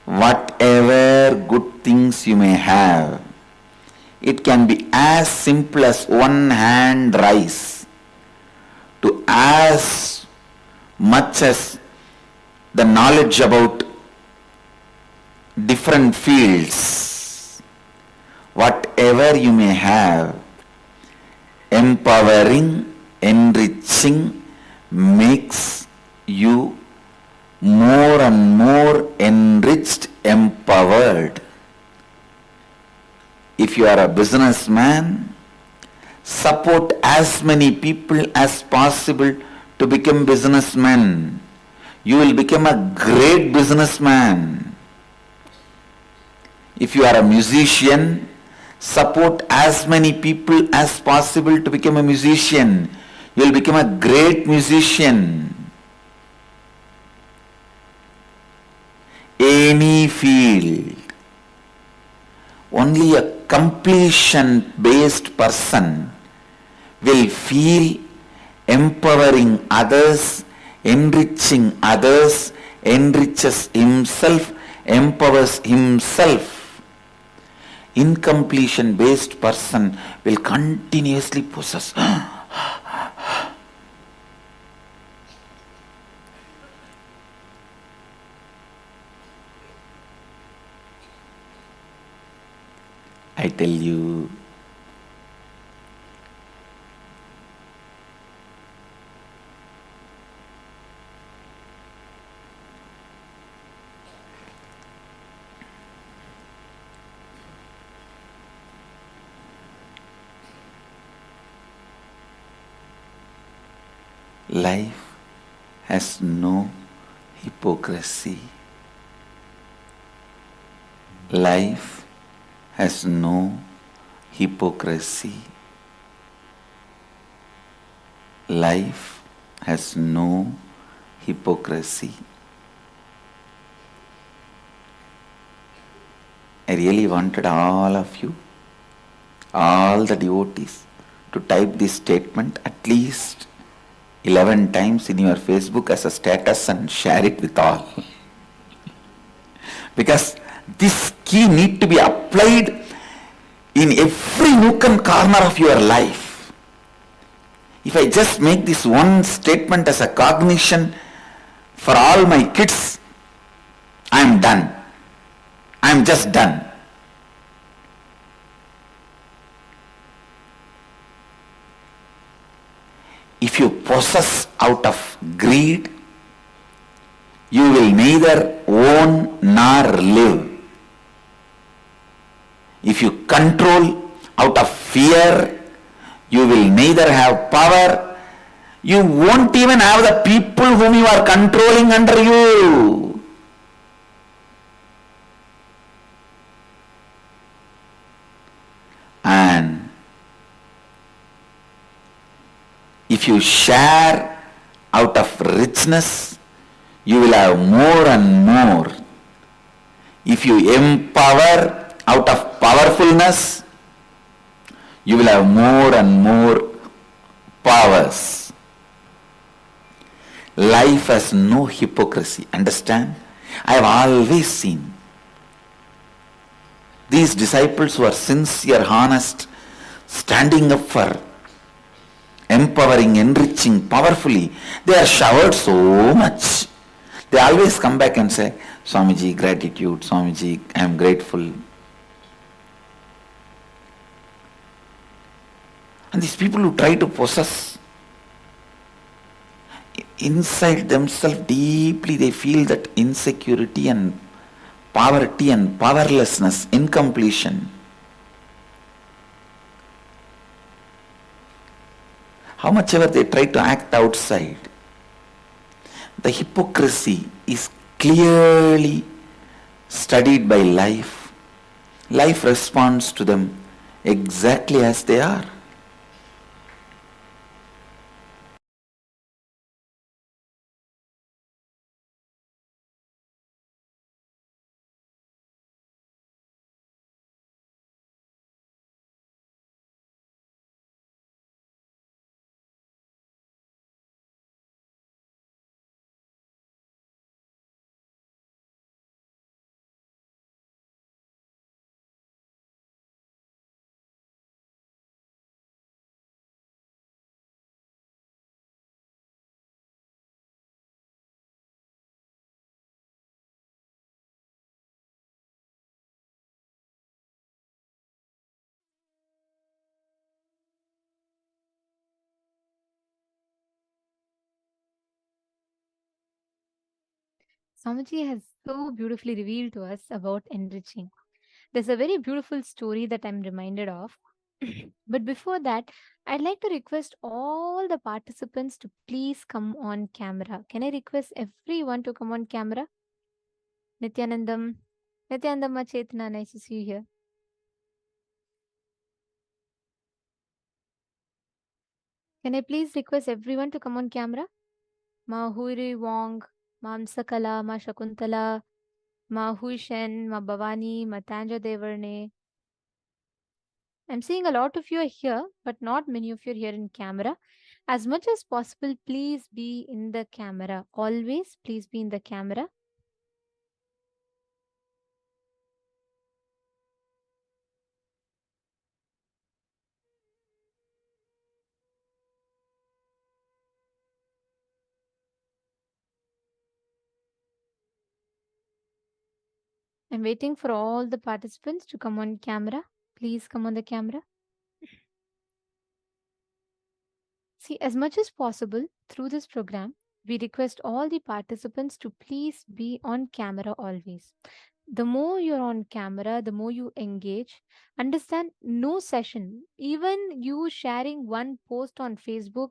whatever good things you may have, it can be as simple as one hand rice to as much as the knowledge about different fields. Whatever you may have, empowering, enriching makes you more and more enriched, empowered. If you are a businessman, support as many people as possible to become businessmen. You will become a great businessman. If you are a musician, support as many people as possible to become a musician. You will become a great musician. Any field. Only a completion-based person will feel empowering others, enriching others, enriches himself, empowers himself. Incompletion-based person will continuously possess. I tell you, Life has no hypocrisy. Life has no hypocrisy. Life has no hypocrisy. I really wanted all of you, all the devotees, to type this statement at least 11 times in your Facebook as a status and share it with all. Because this key need to be applied in every nook and corner of your life. If I just make this one statement as a cognition for all my kids, I am done. I am just done. If you possess out of greed, you will neither own nor live. If you control out of fear, you will neither have power, you won't even have the people whom you are controlling under you. And if you share out of richness, you will have more and more. If you empower out of powerfulness, you will have more and more powers. Life has no hypocrisy. Understand? I have always seen these disciples who are sincere, honest, standing up for empowering, enriching powerfully. They are showered so much. They always come back and say, Swamiji, gratitude, Swamiji, I am grateful. And these people who try to possess, inside themselves deeply they feel that insecurity and poverty and powerlessness, incompletion. How much ever they try to act outside, the hypocrisy is clearly studied by life. Life responds to them exactly as they are. Swamiji has so beautifully revealed to us about enriching. There's a very beautiful story that I'm reminded of. But before that, I'd like to request all the participants to please come on camera. Can I request everyone to come on camera? Nithyanandam, Nithyanandam Chetna, nice to see you here. Can I please request everyone to come on camera? Ma Huri Wong, Ma Amsakala, Ma Shakuntala, Ma Huishen, Ma Bhavani, Ma Tanja Devarne. I'm seeing a lot of you are here, but not many of you are here in camera. As much as possible, please be in the camera. Always, please be in the camera. I'm waiting for all the participants to come on camera. Please come on the camera. See, as much as possible through this program, we request all the participants to please be on camera always. The more you're on camera, the more you engage. Understand, no session, even you sharing one post on Facebook,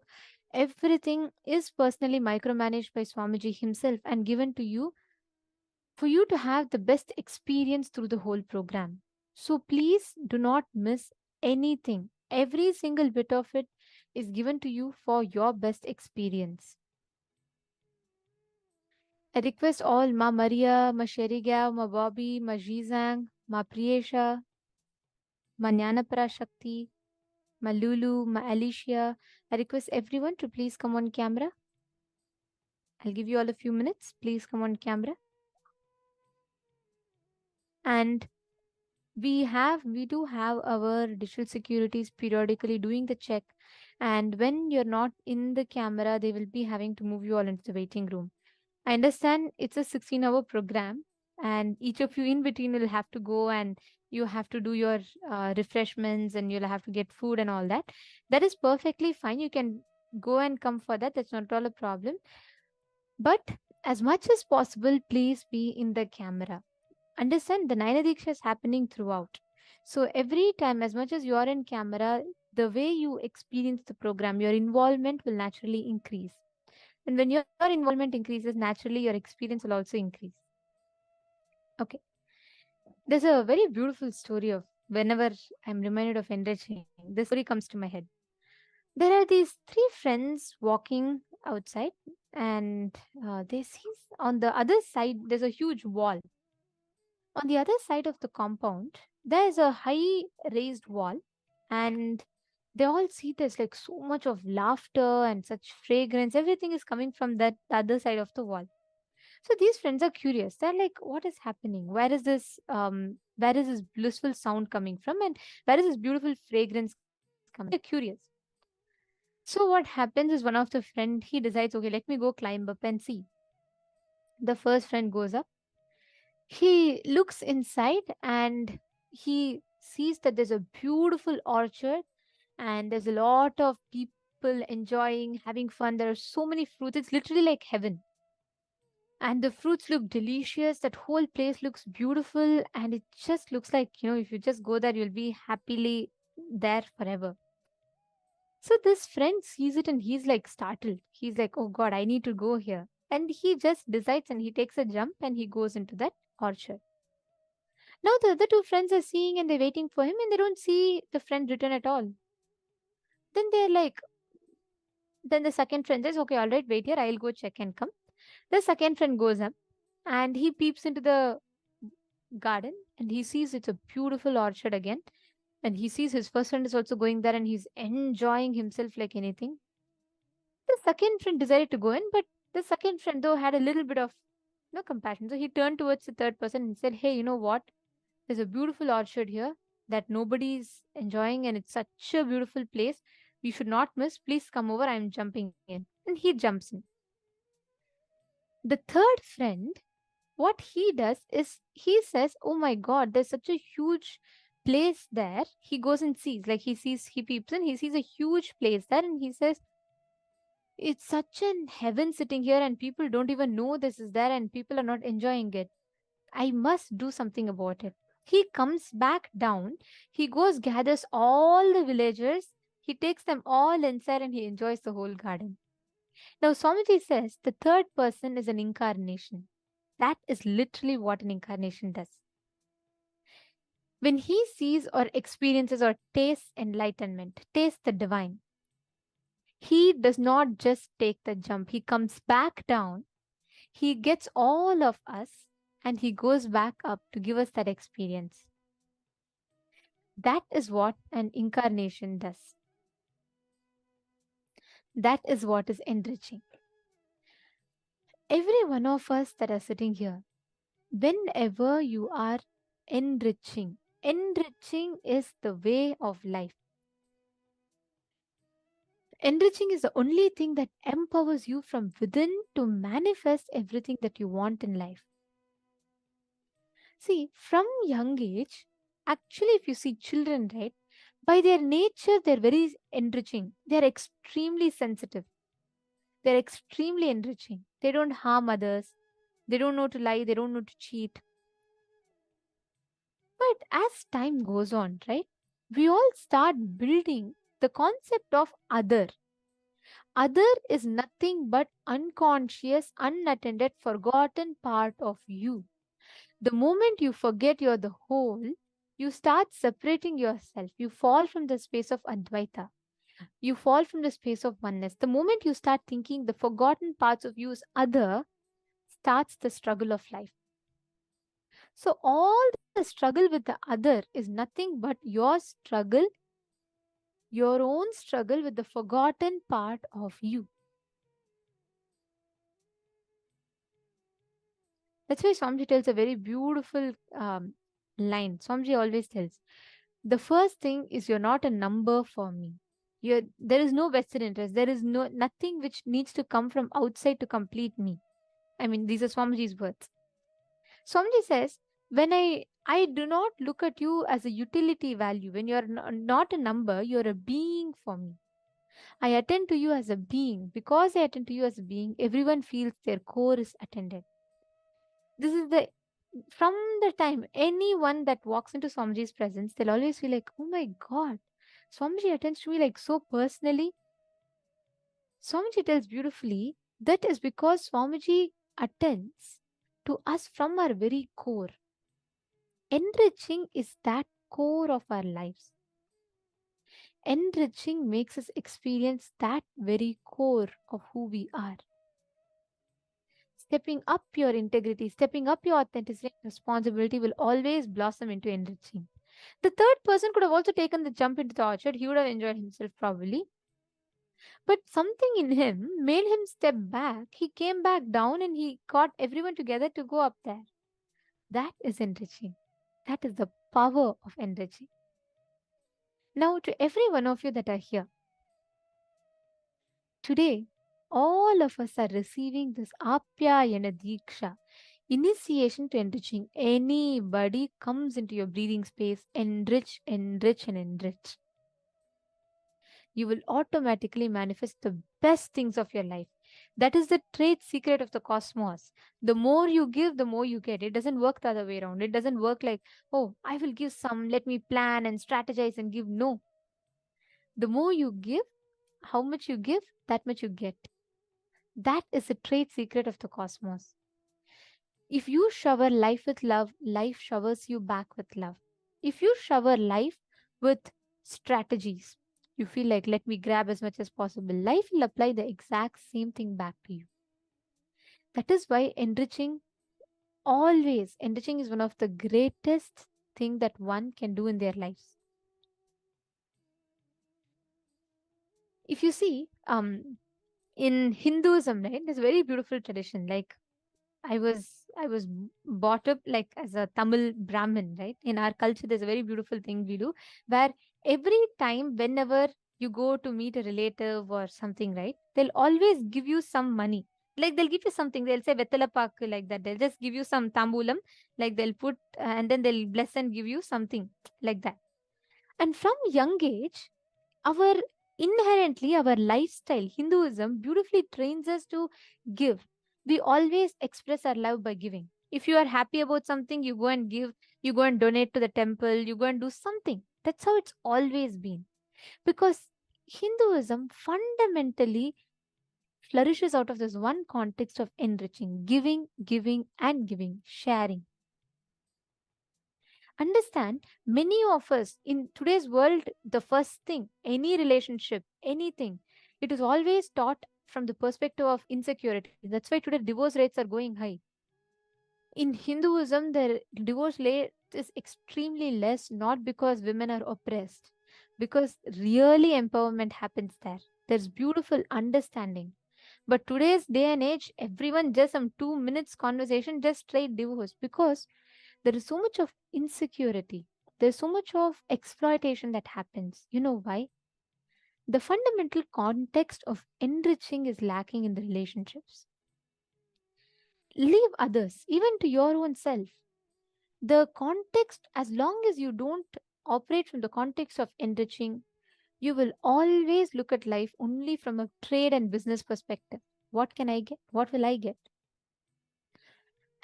Everything is personally micromanaged by Swamiji himself and given to you for you to have the best experience through the whole program. So please do not miss anything. Every single bit of it is given to you for your best experience. I request all Ma Maria, Ma Sheriga, Ma Bobby, Ma Jizang, Ma Priyesha, Ma Jnanapara Shakti, Ma Lulu, Ma Alicia. I request everyone to please come on camera. I'll give you all a few minutes. Please come on camera. And we do have our digital securities periodically doing the check. And when you're not in the camera, they will be having to move you all into the waiting room. I understand it's a 16-hour program, and each of you in between will have to go and you have to do your refreshments and you'll have to get food and all that. That is perfectly fine. You can go and come for that. That's not at all a problem. But as much as possible, please be in the camera. Understand the Naina Diksha is happening throughout. So every time, as much as you are in camera, the way you experience the program, your involvement will naturally increase. And when your involvement increases, naturally your experience will also increase. Okay. There's a very beautiful story of whenever I'm reminded of enriching, this story comes to my head. There are these three friends walking outside, and they see on the other side there's a huge wall. On the other side of the compound, there's a high raised wall, and they all see there's like so much of laughter and such fragrance. Everything is coming from that other side of the wall. So these friends are curious. They're like, what is happening? Where is this blissful sound coming from? And where is this beautiful fragrance coming from? They're curious. So what happens is one of the friend, he decides, okay, let me go climb up and see. The first friend goes up. He looks inside and he sees that there's a beautiful orchard and there's a lot of people enjoying, having fun. There are so many fruits. It's literally like heaven. And the fruits look delicious. That whole place looks beautiful. And it just looks like, if you just go there, you'll be happily there forever. So this friend sees it and he's like startled. He's like, oh God, I need to go here. And he just decides and he takes a jump and he goes into that orchard. Now the other two friends are seeing and they're waiting for him and they don't see the friend return at all. Then they're like, then the second friend says, okay, all right, wait here, I'll go check and come. The second friend goes up and he peeps into the garden and he sees it's a beautiful orchard again. And he sees his first friend is also going there and he's enjoying himself like anything. The second friend decided to go in, but the second friend though had a little bit of no compassion. So he turned towards the third person and said, hey, you know what? There's a beautiful orchard here that nobody's enjoying and it's such a beautiful place. We should not miss. Please come over. I'm jumping in. And he jumps in. The third friend, what he does is he says, oh my God, there's such a huge place there. He goes and sees, like he peeps in, he sees a huge place there and he says, it's such an heaven sitting here and people don't even know this is there and people are not enjoying it. I must do something about it. He comes back down. He goes, gathers all the villagers. He takes them all inside and he enjoys the whole garden. Now, Swamiji says the third person is an incarnation. That is literally what an incarnation does. When he sees or experiences or tastes enlightenment, tastes the divine, he does not just take the jump. He comes back down. He gets all of us and he goes back up to give us that experience. That is what an incarnation does. That is what is enriching. Every one of us that are sitting here, whenever you are enriching is the way of life. Enriching is the only thing that empowers you from within to manifest everything that you want in life. See, from young age, actually, if you see children, right, by their nature, they're very enriching. They're extremely sensitive. They're extremely enriching. They don't harm others. They don't know to lie. They don't know to cheat. But as time goes on, right, we all start building the concept of other. Other is nothing but unconscious, unattended, forgotten part of you. The moment you forget you're the whole, you start separating yourself. You fall from the space of Advaita. You fall from the space of oneness. The moment you start thinking the forgotten parts of you is other, starts the struggle of life. So, all the struggle with the other is nothing but your struggle, your own struggle with the forgotten part of you. That's why Swamiji tells a very beautiful line. Swamiji always tells, the first thing is you're not a number for me. There is no vested interest. There is nothing which needs to come from outside to complete me. I mean, these are Swamiji's words. Swamiji says, when I do not look at you as a utility value. When you're not a number, you're a being for me. I attend to you as a being. Because I attend to you as a being, everyone feels their core is attended. This is from the time anyone that walks into Swamiji's presence, they'll always feel like, oh my God, Swamiji attends to me like so personally. Swamiji tells beautifully that is because Swamiji attends to us from our very core. Enriching is that core of our lives. Enriching makes us experience that very core of who we are. Stepping up your integrity, stepping up your authenticity and responsibility will always blossom into enriching. The third person could have also taken the jump into the orchard. He would have enjoyed himself probably. But something in him made him step back. He came back down and he got everyone together to go up there. That is enriching. That is the power of enriching. Now, to every one of you that are here, today, all of us are receiving this Apyayana Diksha, initiation to enriching. Anybody comes into your breathing space, enrich, enrich, and enrich. You will automatically manifest the best things of your life. That is the trade secret of the cosmos. The more you give, the more you get. It doesn't work the other way around. It doesn't work like, oh, I will give some, let me plan and strategize and give. No. The more you give, how much you give, that much you get. That is the trade secret of the cosmos. If you shower life with love, life showers you back with love. If you shower life with strategies, you feel like, let me grab as much as possible, life will apply the exact same thing back to you. That is why enriching is one of the greatest thing that one can do in their lives. If you see, in Hinduism, right, there's a very beautiful tradition. Like I was brought up like as a Tamil Brahmin, right? In our culture, there's a very beautiful thing we do where every time, whenever you go to meet a relative or something, right, they'll always give you some money. Like they'll give you something. They'll say Vettala Pak like that. They'll just give you some tambulam, like they'll put and then they'll bless and give you something like that. And from young age, our our lifestyle, Hinduism, beautifully trains us to give. We always express our love by giving. If you are happy about something, you go and give, you go and donate to the temple, you go and do something. That's how it's always been. Because Hinduism fundamentally flourishes out of this one context of enriching, giving, giving, and giving, sharing. Understand, many of us in today's world, the first thing, any relationship, anything, it is always taught from the perspective of insecurity. That's why today divorce rates are going high. In Hinduism, the divorce rate is extremely less, not because women are oppressed, because really empowerment happens there. There's beautiful understanding. But today's day and age, everyone just some 2 minutes conversation, just straight divorce because there is so much of insecurity. There's so much of exploitation that happens. You know why? The fundamental context of enriching is lacking in the relationships. Leave others, even to your own self. The context, as long as you don't operate from the context of enriching, you will always look at life only from a trade and business perspective. What can I get? What will I get?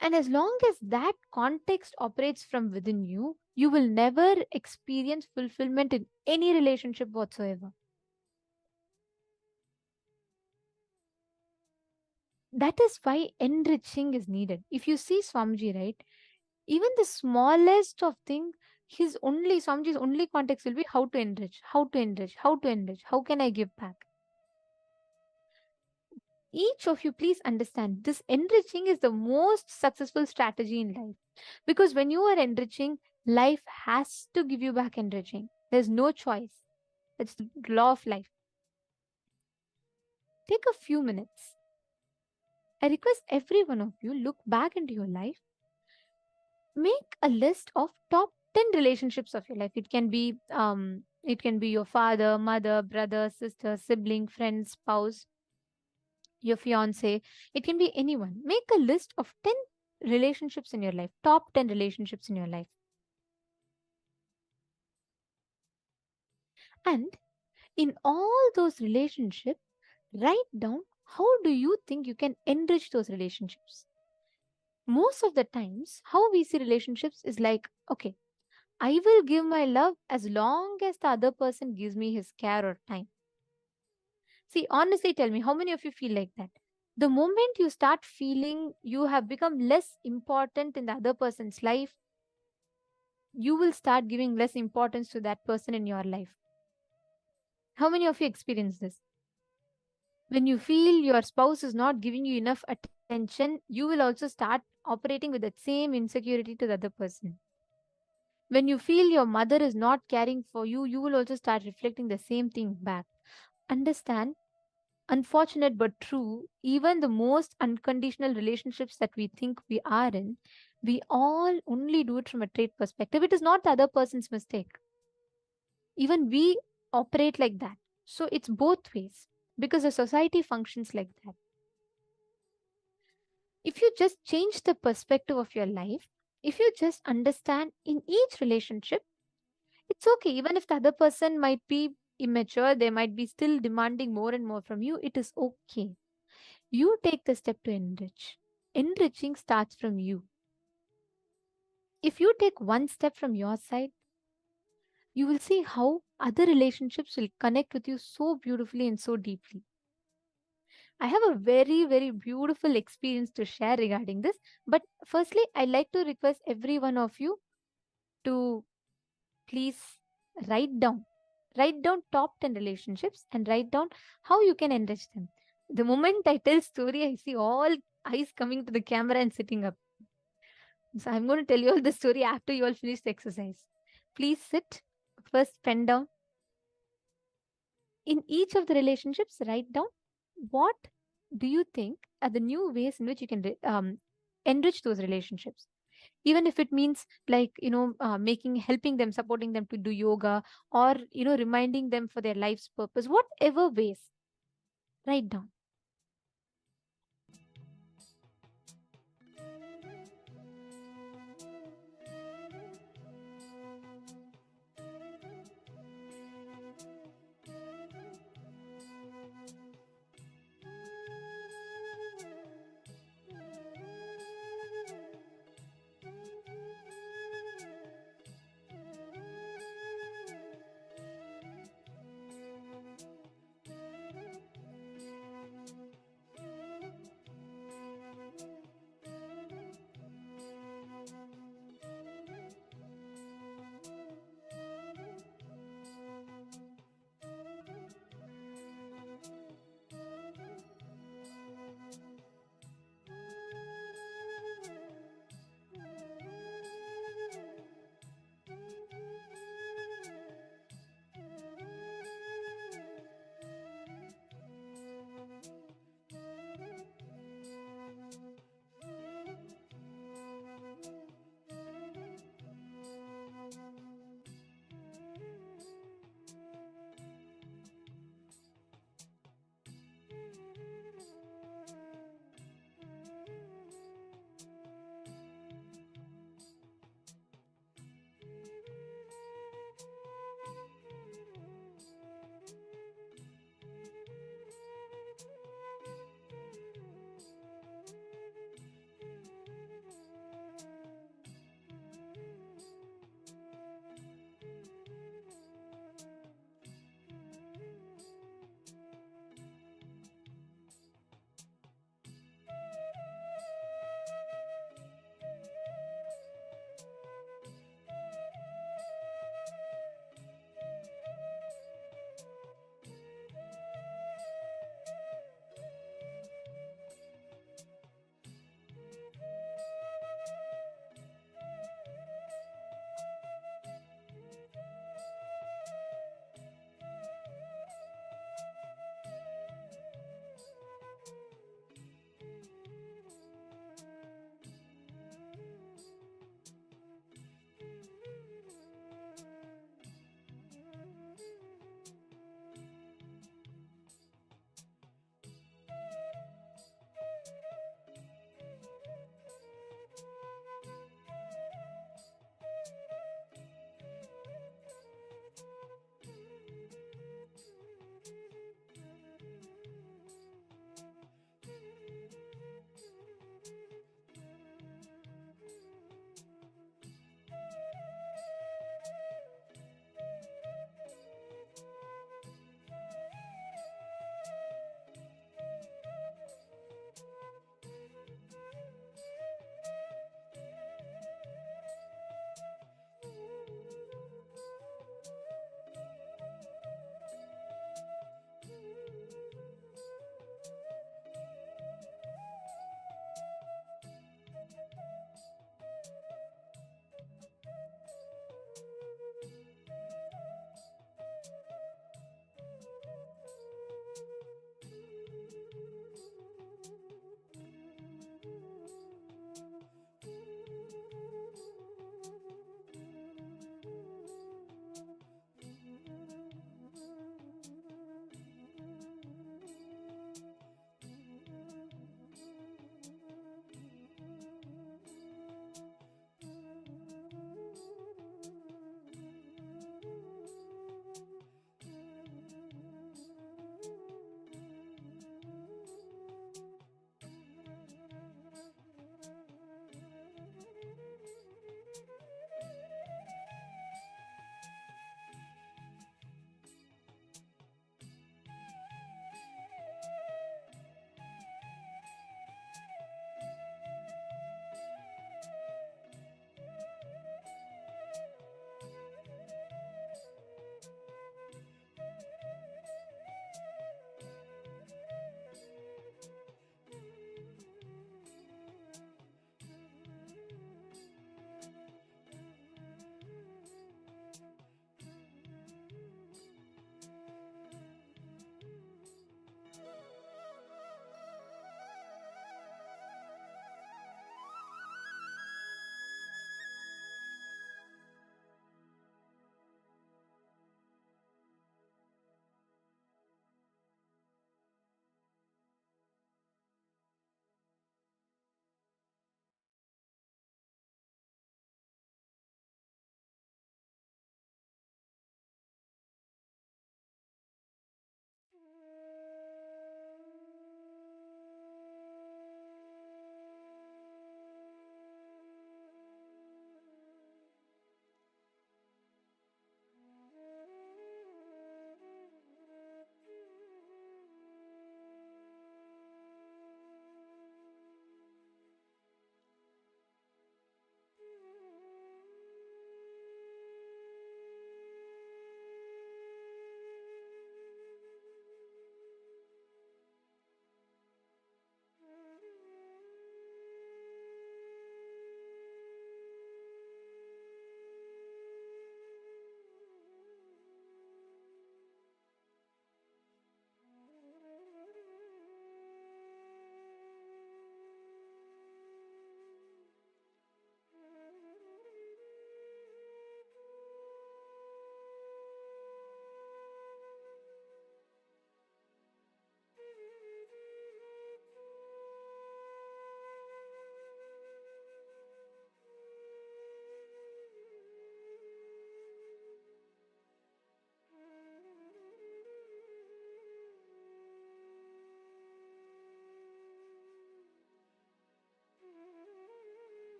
And as long as that context operates from within you, you will never experience fulfillment in any relationship whatsoever. That is why enriching is needed. If you see Swamiji, right, even the smallest of thing, Swamiji's only context will be how to enrich, how to enrich, how to enrich, how can I give back. Each of you, please understand this enriching is the most successful strategy in life. Because when you are enriching, life has to give you back enriching. There's no choice. It's the law of life. Take a few minutes. I request every one of you look back into your life. Make a list of top 10 relationships of your life. It can be your father, mother, brother, sister, sibling, friend, spouse, your fiance. It can be anyone. Make a list of 10 relationships in your life, top 10 relationships in your life. And in all those relationships, write down how do you think you can enrich those relationships. Most of the times, how we see relationships is like, okay, I will give my love as long as the other person gives me his care or time. See, honestly, tell me, how many of you feel like that? The moment you start feeling you have become less important in the other person's life, you will start giving less importance to that person in your life. How many of you experience this? When you feel your spouse is not giving you enough attention, you will also start operating with that same insecurity to the other person. When you feel your mother is not caring for you, you will also start reflecting the same thing back. Understand, unfortunate but true, even the most unconditional relationships that we think we are in, we all only do it from a trait perspective. It is not the other person's mistake. Even we operate like that. So it's both ways because the society functions like that. If you just change the perspective of your life, if you just understand in each relationship, it's okay. Even if the other person might be immature, they might be still demanding more and more from you, it is okay. You take the step to enrich. Enriching starts from you. If you take one step from your side, you will see how other relationships will connect with you so beautifully and so deeply. I have a very, very beautiful experience to share regarding this. But firstly, I'd like to request every one of you to please write down. Write down top 10 relationships and write down how you can enrich them. The moment I tell story, I see all eyes coming to the camera and sitting up. So I'm going to tell you all the story after you all finish the exercise. Please sit. First, pen down. In each of the relationships, write down what do you think are the new ways in which you can enrich those relationships. Even if it means like helping them, supporting them to do yoga, or reminding them for their life's purpose, whatever ways, write down.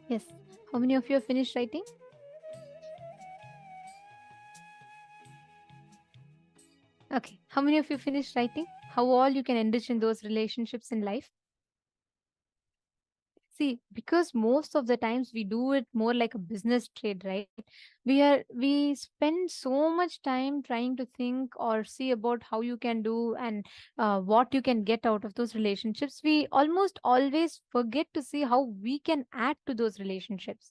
Yes. How many of you have finished writing? Okay. How many of you finished writing? How all you can enrich in those relationships in life? See, because most of the times we do it more like a business trade, right? We spend so much time trying to think or see about how you can do and what you can get out of those relationships. We almost always forget to see how we can add to those relationships.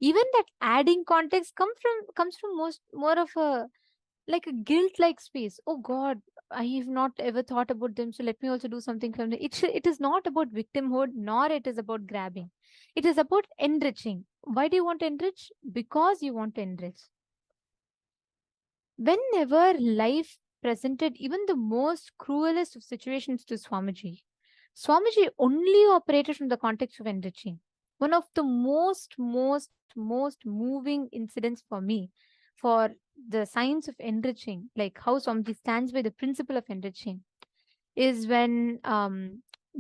Even that adding context comes from most more of a like a guilt like space. Oh God, I have not ever thought about them, so let me also do something from them. It is not about victimhood, nor it is about grabbing. It is about enriching. Why do you want to enrich? Because you want to enrich. Whenever life presented even the most cruelest of situations to Swamiji only operated from the context of enriching. One of the most moving incidents for me, for the science of enriching, like how Swamiji stands by the principle of enriching, is when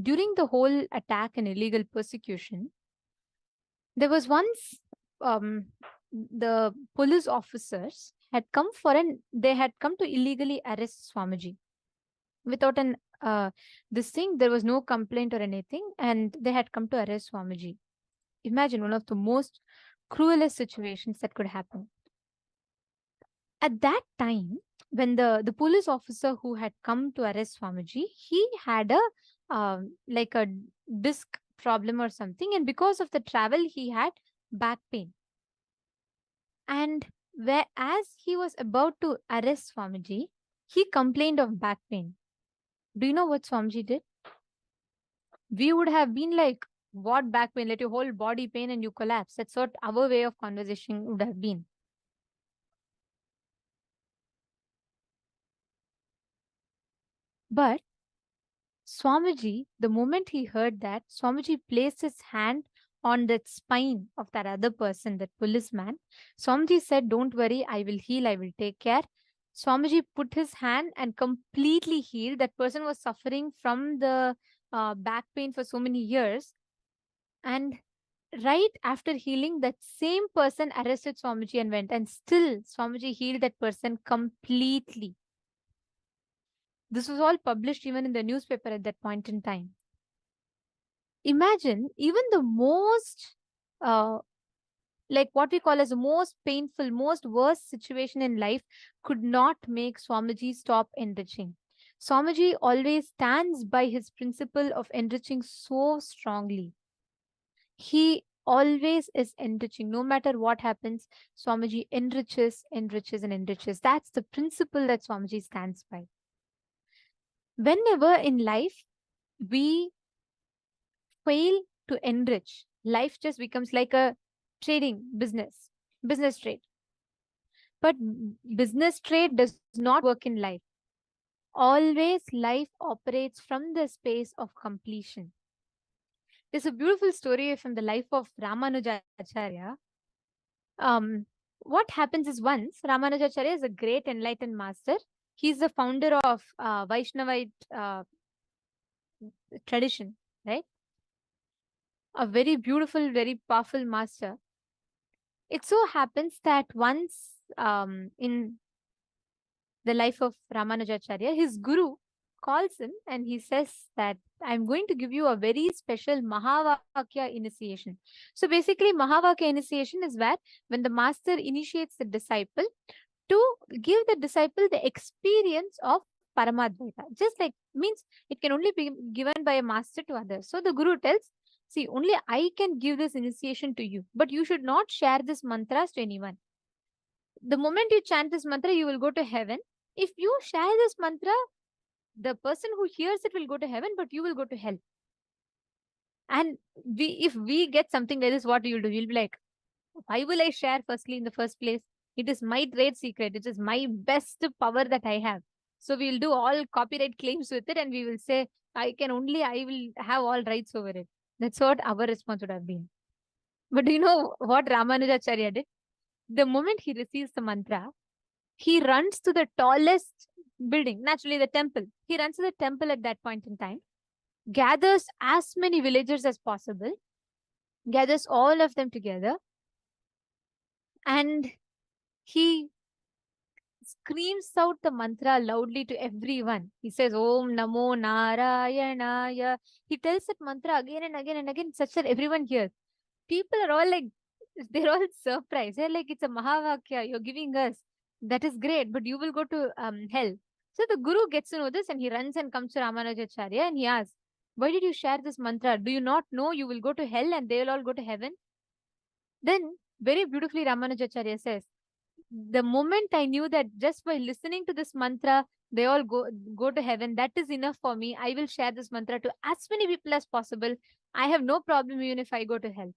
during the whole attack and illegal persecution, there was once the police officers had come they had come to illegally arrest Swamiji without an this thing. There was no complaint or anything, and they had come to arrest Swamiji. Imagine one of the most cruelest situations that could happen. At that time, when the police officer who had come to arrest Swamiji, he had a like a disc problem or something, and because of the travel, he had back pain. And as he was about to arrest Swamiji, he complained of back pain. Do you know what Swamiji did? We would have been like, what back pain? Let your whole body pain and you collapse. That's what our way of conversation would have been. But Swamiji, the moment he heard that, Swamiji placed his hand on that spine of that other person, that policeman. Swamiji said, don't worry, I will heal, I will take care. Swamiji put his hand and completely healed. That person was suffering from the back pain for so many years. And right after healing, that same person arrested Swamiji and went, and still Swamiji healed that person completely. This was all published even in the newspaper at that point in time. Imagine even the most, like what we call as the most painful, most worst situation in life could not make Swamiji stop enriching. Swamiji always stands by his principle of enriching so strongly. He always is enriching. No matter what happens, Swamiji enriches, enriches, and enriches. That's the principle that Swamiji stands by. Whenever in life we fail to enrich, life just becomes like a trading business trade. But business trade does not work in life. Always life operates from the space of completion. There's a beautiful story from the life of Ramanujacharya. What happens is once Ramanujacharya is a great enlightened master. He's the founder of Vaishnavite tradition, right? A very beautiful, very powerful master. It so happens that once in the life of Ramanujacharya, his guru calls him and he says that I'm going to give you a very special Mahavakya initiation. So basically, Mahavakya initiation is where when the master initiates the disciple to give the disciple the experience of Paramadvaita. Just like means it can only be given by a master to others. So the guru tells, see, only I can give this initiation to you, but you should not share this mantras to anyone. The moment you chant this mantra, you will go to heaven. If you share this mantra, the person who hears it will go to heaven, but you will go to hell. And if we get something like this, what you'll do? You'll be like, why will I share firstly in the first place? It is my trade secret. It is my best power that I have. So we'll do all copyright claims with it and we will say, I will have all rights over it. That's what our response would have been. But do you know what Ramanujacharya did? The moment he receives the mantra, he runs to the tallest building, naturally the temple. He runs to the temple at that point in time, gathers as many villagers as possible, gathers all of them together, and he screams out the mantra loudly to everyone. He says, Om Namo Narayanaya. He tells that mantra again and again and again, such that everyone hears. People are all like, they're all surprised. They're like, it's a Mahavakya you're giving us. That is great, but you will go to hell. So the Guru gets to know this, and he runs and comes to Ramanujacharya and he asks, why did you share this mantra? Do you not know you will go to hell and they will all go to heaven? Then, very beautifully, Ramanujacharya says, the moment I knew that just by listening to this mantra, they all go to heaven, that is enough for me. I will share this mantra to as many people as possible. I have no problem even if I go to hell.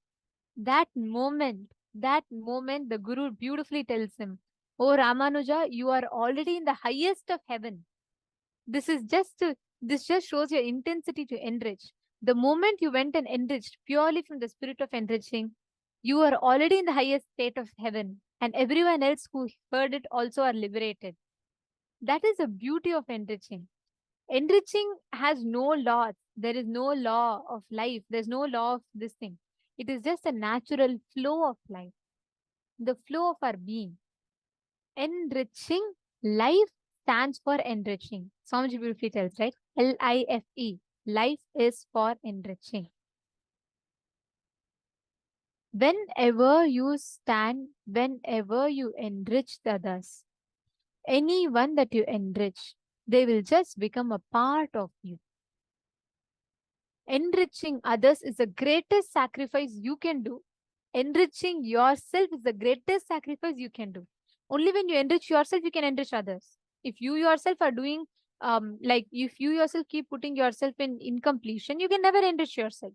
That moment, the Guru beautifully tells him, Oh Ramanuja, you are already in the highest of heaven. This just shows your intensity to enrich. The moment you went and enriched purely from the spirit of enriching, you are already in the highest state of heaven, and everyone else who heard it also are liberated. That is the beauty of enriching. Enriching has no law. There is no law of life. There's no law of this thing. It is just a natural flow of life, the flow of our being. Enriching, life stands for enriching. Swamiji beautifully tells, right? L-I-F-E. Life is for enriching. Whenever you stand, whenever you enrich the others, anyone that you enrich, they will just become a part of you. Enriching others is the greatest sacrifice you can do. Enriching yourself is the greatest sacrifice you can do. Only when you enrich yourself, you can enrich others. If you yourself are doing, if you yourself keep putting yourself in incompletion, you can never enrich yourself.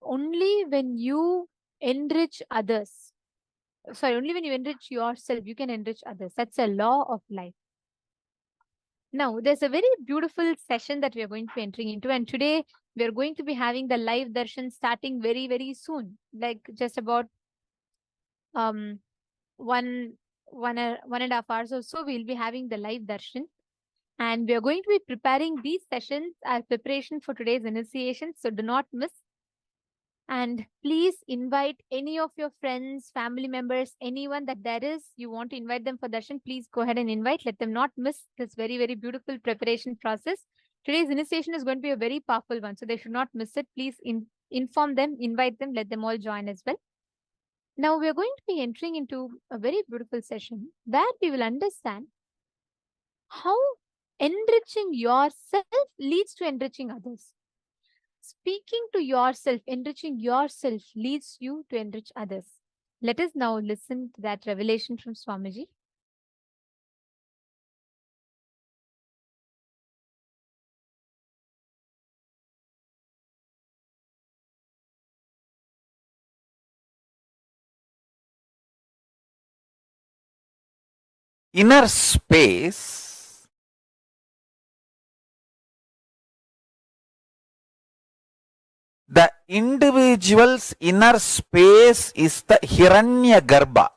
Only when you enrich others, only when you enrich yourself, you can enrich others. That's a law of life. Now, there's a very beautiful session that we are going to be entering into, and today we are going to be having the live darshan starting very, very soon, like just about 1.5 hours or so. We'll be having the live darshan, and we are going to be preparing these sessions as preparation for today's initiation, so do not miss. And please invite any of your friends, family members, anyone that there is, you want to invite them for darshan, please go ahead and invite. Let them not miss this very, very beautiful preparation process. Today's initiation is going to be a very powerful one, so they should not miss it. Please inform them, invite them, let them all join as well. Now we are going to be entering into a very beautiful session where we will understand how enriching yourself leads to enriching others. Speaking to yourself, enriching yourself leads you to enrich others. Let us now listen to that revelation from Swamiji. Inner space the individual's inner space is the Hiranyagarbha.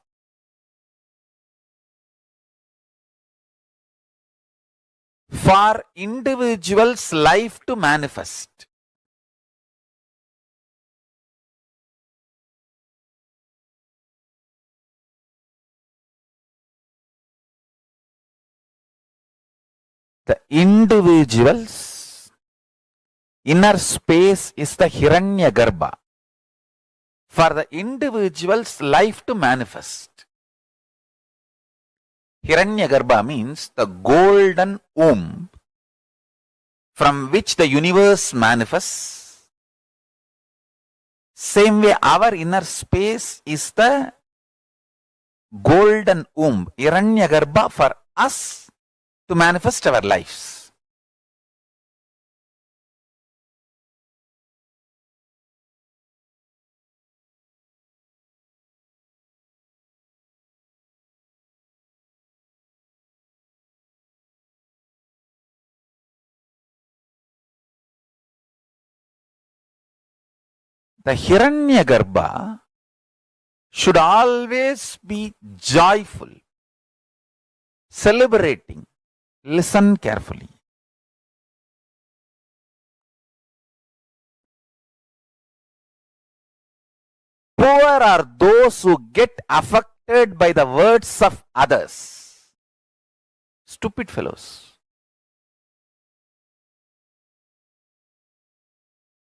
For individual's life to manifest. The individual's inner space is the Hiranyagarbha. For the individual's life to manifest. Hiranyagarbha means the golden womb from which the universe manifests. Same way, our inner space is the golden womb, Hiranyagarbha, for us to manifest our lives. The Hiranyagarbha should always be joyful, celebrating. Listen carefully. poor are those who get affected by the words of others. Stupid fellows.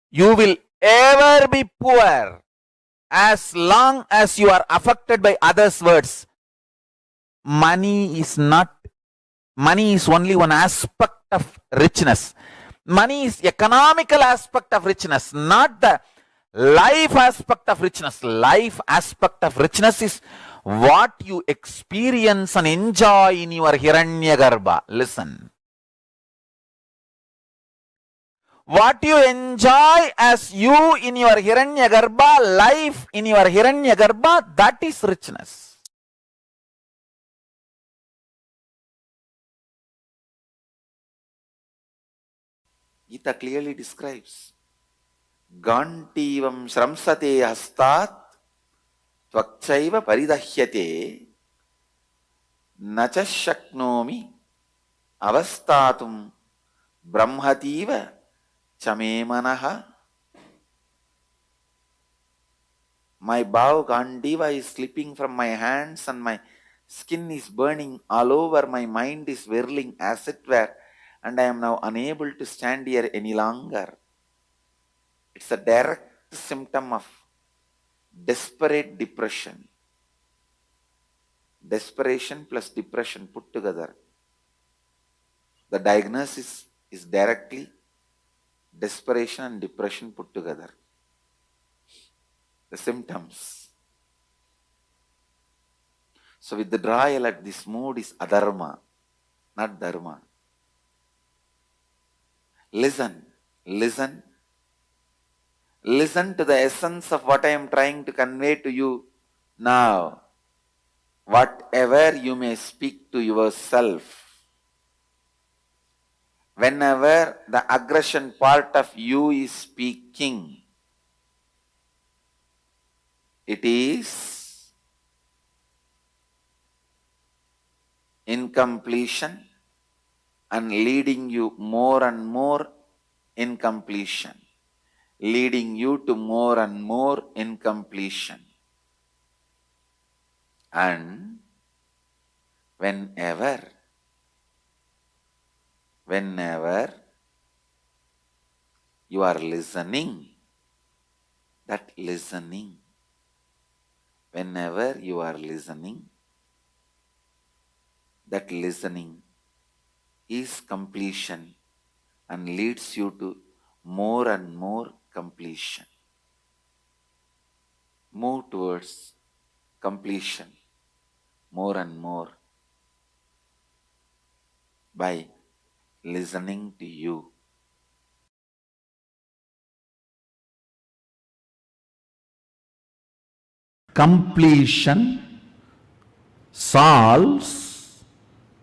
You will ever be poor as long as you are affected by others' words. Money is only one aspect of richness. Money is economical aspect of richness, not the life aspect of richness. Life aspect of richness is what you experience and enjoy in your Hiranyagarbha. Listen. What you enjoy as you in your Hiranyagarbha, life in your Hiranyagarbha, that is richness. Gita clearly describes Gantivam Shramsate Hastat Tvakchaiva Paridahyate Nacha Shaknomi Avastatum Brahmativa Chamemanaha. My bow Gandiva is slipping from my hands and my skin is burning all over. My mind is whirling as it were, and I am now unable to stand here any longer. It's a direct symptom of desperate depression. Desperation plus depression put together. The diagnosis is directly desperation and depression put together. The symptoms. So withdrawal at this mood is adharma, not dharma. Listen to the essence of what I am trying to convey to you now. Whatever you may speak to yourself, whenever the aggression part of you is speaking, it is incompletion and leading you more and more incompletion, leading you to more and more incompletion. And whenever you are listening, whenever you are listening, that listening is completion and leads you to more and more completion. Move towards completion more and more by listening to you. Completion solves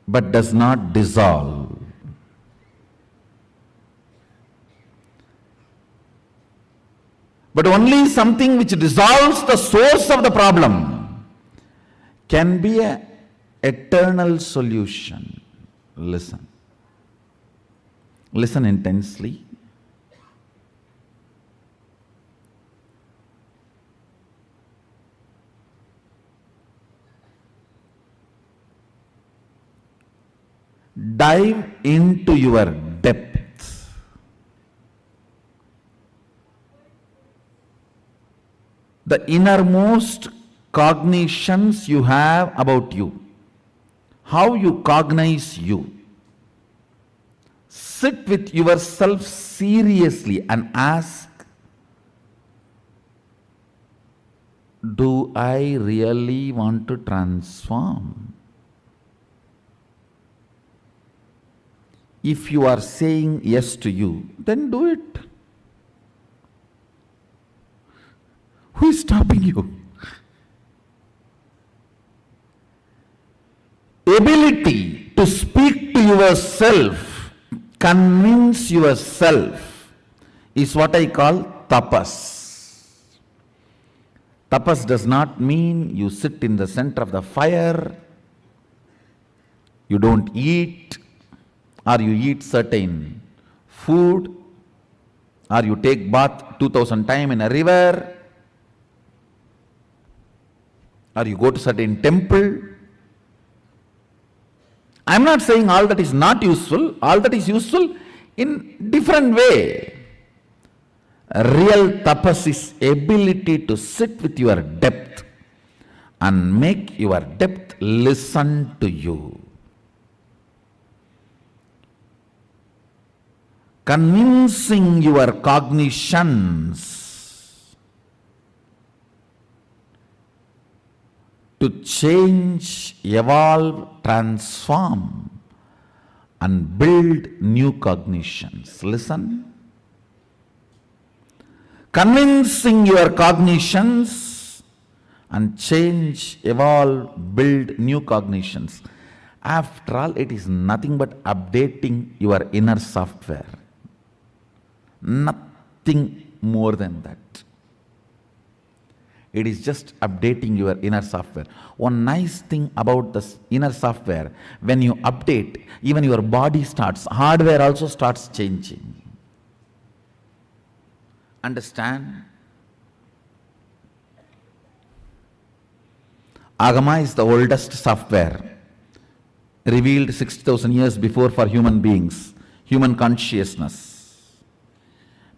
but does not dissolve. But only something which dissolves the source of the problem can be an eternal solution. Listen. Listen intensely. Dive into your depth. The innermost cognitions you have about you. How you cognize you. Sit with yourself seriously and ask, do I really want to transform? If you are saying yes to you, then do it. Who is stopping you? Ability to speak to yourself, convince yourself, is what I call tapas. Tapas does not mean you sit in the center of the fire, you don't eat, or you eat certain food, or you take bath 2000 times in a river. or you go to certain temple. I am not saying all that is not useful, all that is useful in different way. Real tapas is ability to sit with your depth and make your depth listen to you. Convincing your cognitions to change, evolve, transform and build new cognitions. Listen. Convincing your cognitions and change, evolve, build new cognitions. After all, it is nothing but updating your inner software. Nothing more than that. It is just updating your inner software. One nice thing about this inner software, when you update, even your body starts, hardware also starts changing. Understand? Agama is the oldest software, revealed 60,000 years before for human beings, human consciousness.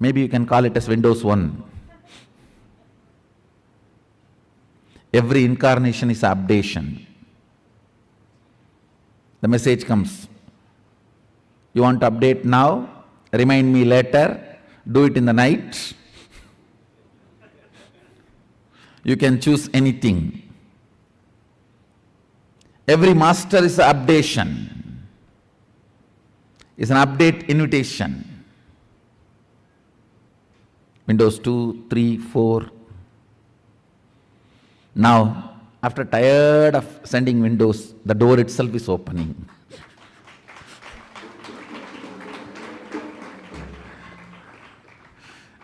Maybe you can call it as Windows 1. Every incarnation is updation. The message comes. You want to update now? Remind me later. Do it in the night. You can choose anything. Every master is an updation. It's an update invitation. Windows 2, 3, 4. Now, after tired of sending Windows, the door itself is opening.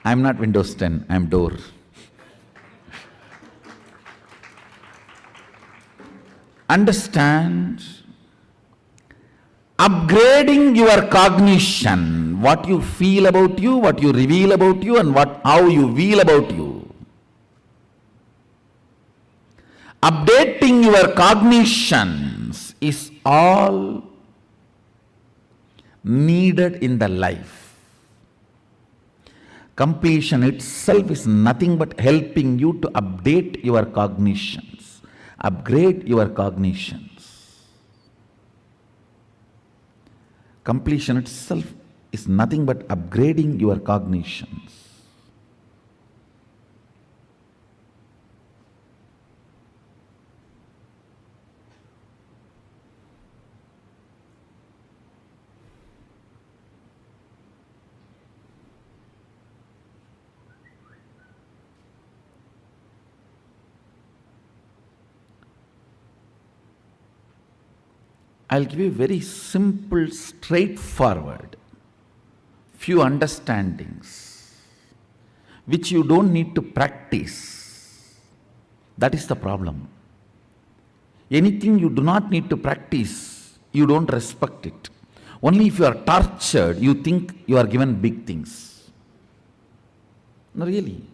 I am not Windows 10, I am door. Understand, upgrading your cognition, what you feel about you, what you reveal about you, and how you feel about you. Updating your cognitions is all needed in the life. Completion itself is nothing but helping you to update your cognitions, upgrade your cognitions. Completion itself is nothing but upgrading your cognitions. I'll give you very simple, straightforward, few understandings, which you don't need to practice. That is the problem. Anything you do not need to practice, you don't respect it. Only if you are tortured, you think you are given big things. No, really.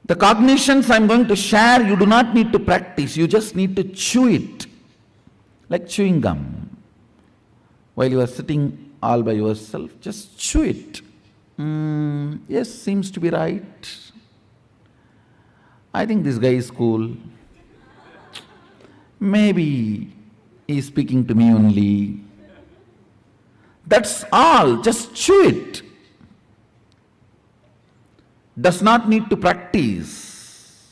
The cognitions I am going to share, you do not need to practice, you just need to chew it, like chewing gum. While you are sitting all by yourself, just chew it. Yes, seems to be right. I think this guy is cool. Maybe he is speaking to me only. That's all, just chew it. Does not need to practice.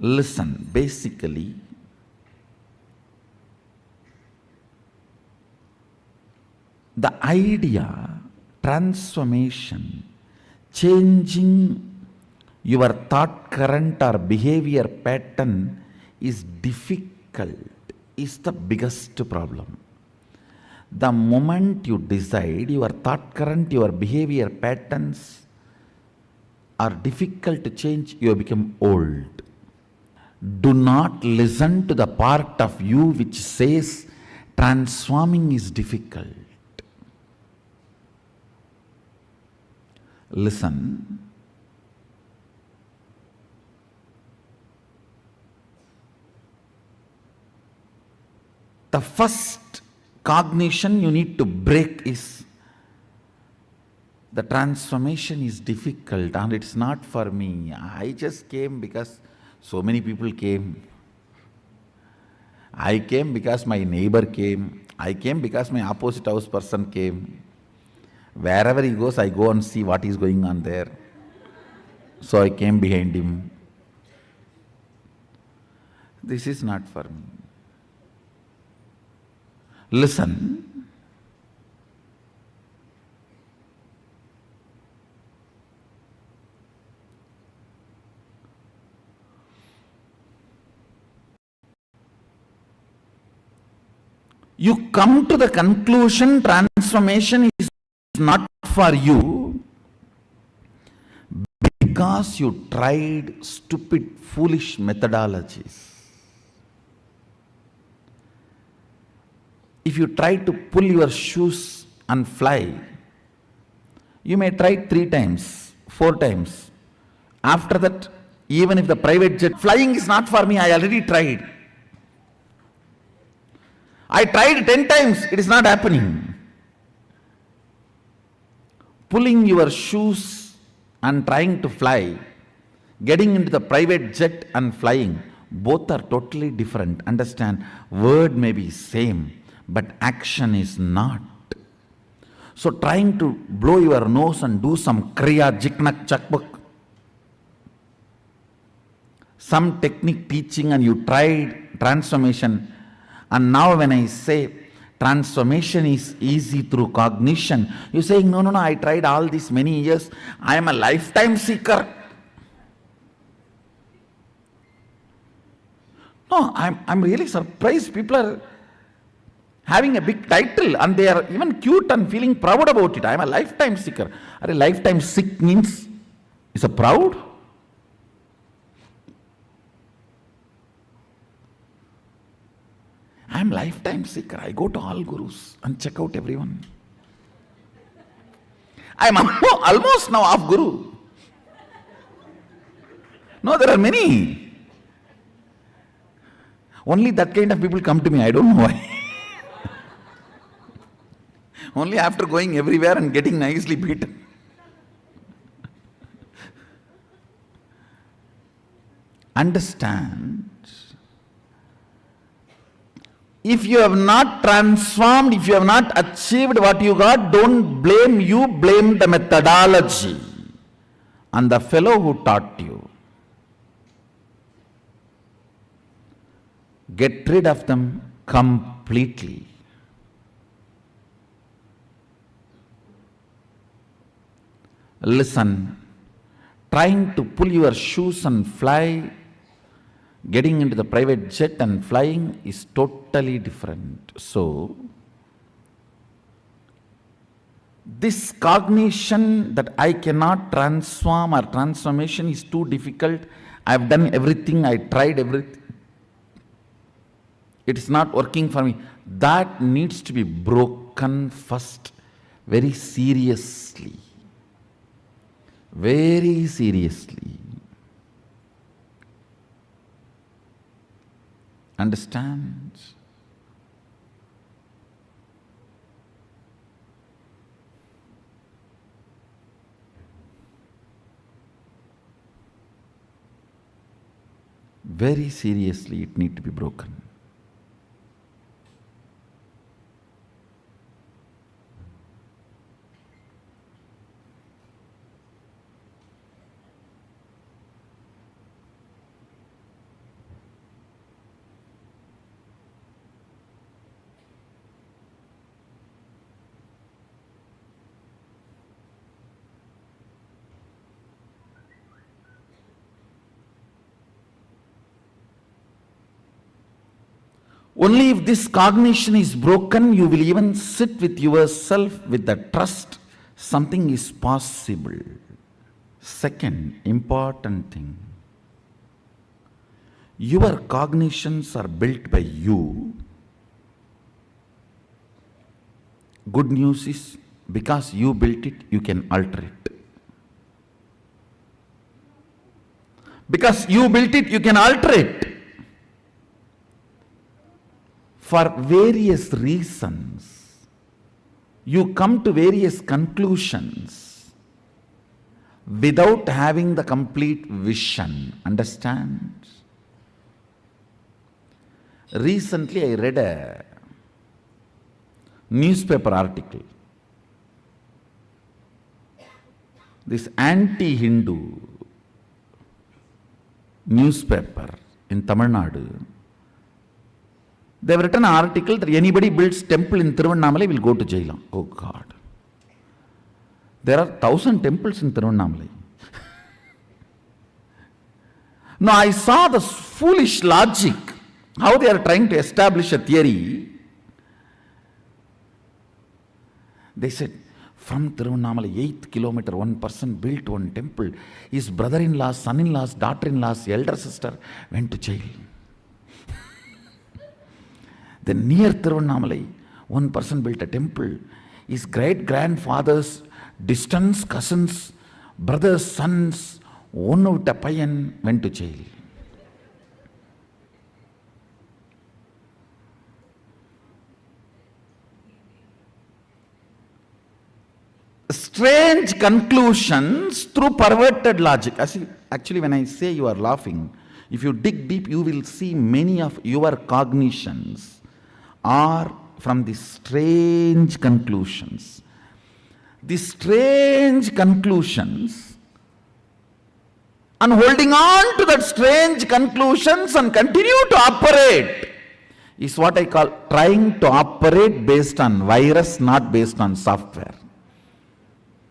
Listen, basically, the idea, transformation, changing your thought current or behavior pattern is difficult, is the biggest problem. The moment you decide your thought current, your behavior patterns are difficult to change, you become old. Do not listen to the part of you which says transforming is difficult. Listen. the first cognition you need to break is the transformation is difficult and it's not for me. I just came because so many people came. I came because my neighbor came. I came because my opposite house person came. Wherever he goes, I go and see what is going on there. So I came behind him. This is not for me. Listen. You come to the conclusion transformation is not for you because you tried stupid, foolish methodologies. If you try to pull your shoes and fly, you may try 3 times, 4 times. After that, even if the private jet, flying is not for me, I already tried. I tried 10 times, it is not happening. Pulling your shoes and trying to fly, getting into the private jet and flying, both are totally different. Understand, word may be same, but action is not. So trying to blow your nose and do some kriya, jiknak, chakbuk, some technique teaching and you tried transformation. And now when I say transformation is easy through cognition, you're saying, no, I tried all these many years. I am a lifetime seeker. No, I'm really surprised. People are having a big title and they are even cute and feeling proud about it. I am a lifetime seeker. A lifetime sick means, is a proud? I am lifetime seeker. I go to all gurus and check out everyone. I am almost now off guru. No, there are many. Only that kind of people come to me. I don't know why. Only after going everywhere and getting nicely beaten. Understand. If you have not transformed, if you have not achieved what you got, don't blame you, blame the methodology and the fellow who taught you. Get rid of them completely. Listen, trying to pull your shoes and fly, getting into the private jet and flying is totally different. So, this cognition that I cannot transform or transformation is too difficult, I have done everything, I tried everything, it is not working for me, that needs to be broken first, very seriously. Very seriously. Understand? Very seriously, it needs to be broken. Only if this cognition is broken, you will even sit with yourself with the trust something is possible. Second important thing, your cognitions are built by you. Good news is, because you built it, you can alter it. Because you built it, you can alter it. for various reasons, you come to various conclusions without having the complete vision. Understand? Recently, I read a newspaper article. This anti-Hindu newspaper in Tamil Nadu, they have written an article that anybody builds temple in Tiruvannamalai will go to jail. Oh God. There are 1,000 temples in Tiruvannamalai. Now I saw the foolish logic, how they are trying to establish a theory. They said, from Tiruvannamalai, 8th kilometer, one person built one temple. His brother-in-laws, son-in-laws, daughter-in-laws, elder sister went to jail. Then near Tiruvannamalai, one person built a temple. His great-grandfather's distant cousins, brothers, sons, one of the payan went to jail. Strange conclusions through perverted logic. Actually, when I say you are laughing, if you dig deep, you will see many of your cognitions are from these strange conclusions. These strange conclusions, and holding on to that strange conclusions and continue to operate is what I call trying to operate based on virus, not based on software.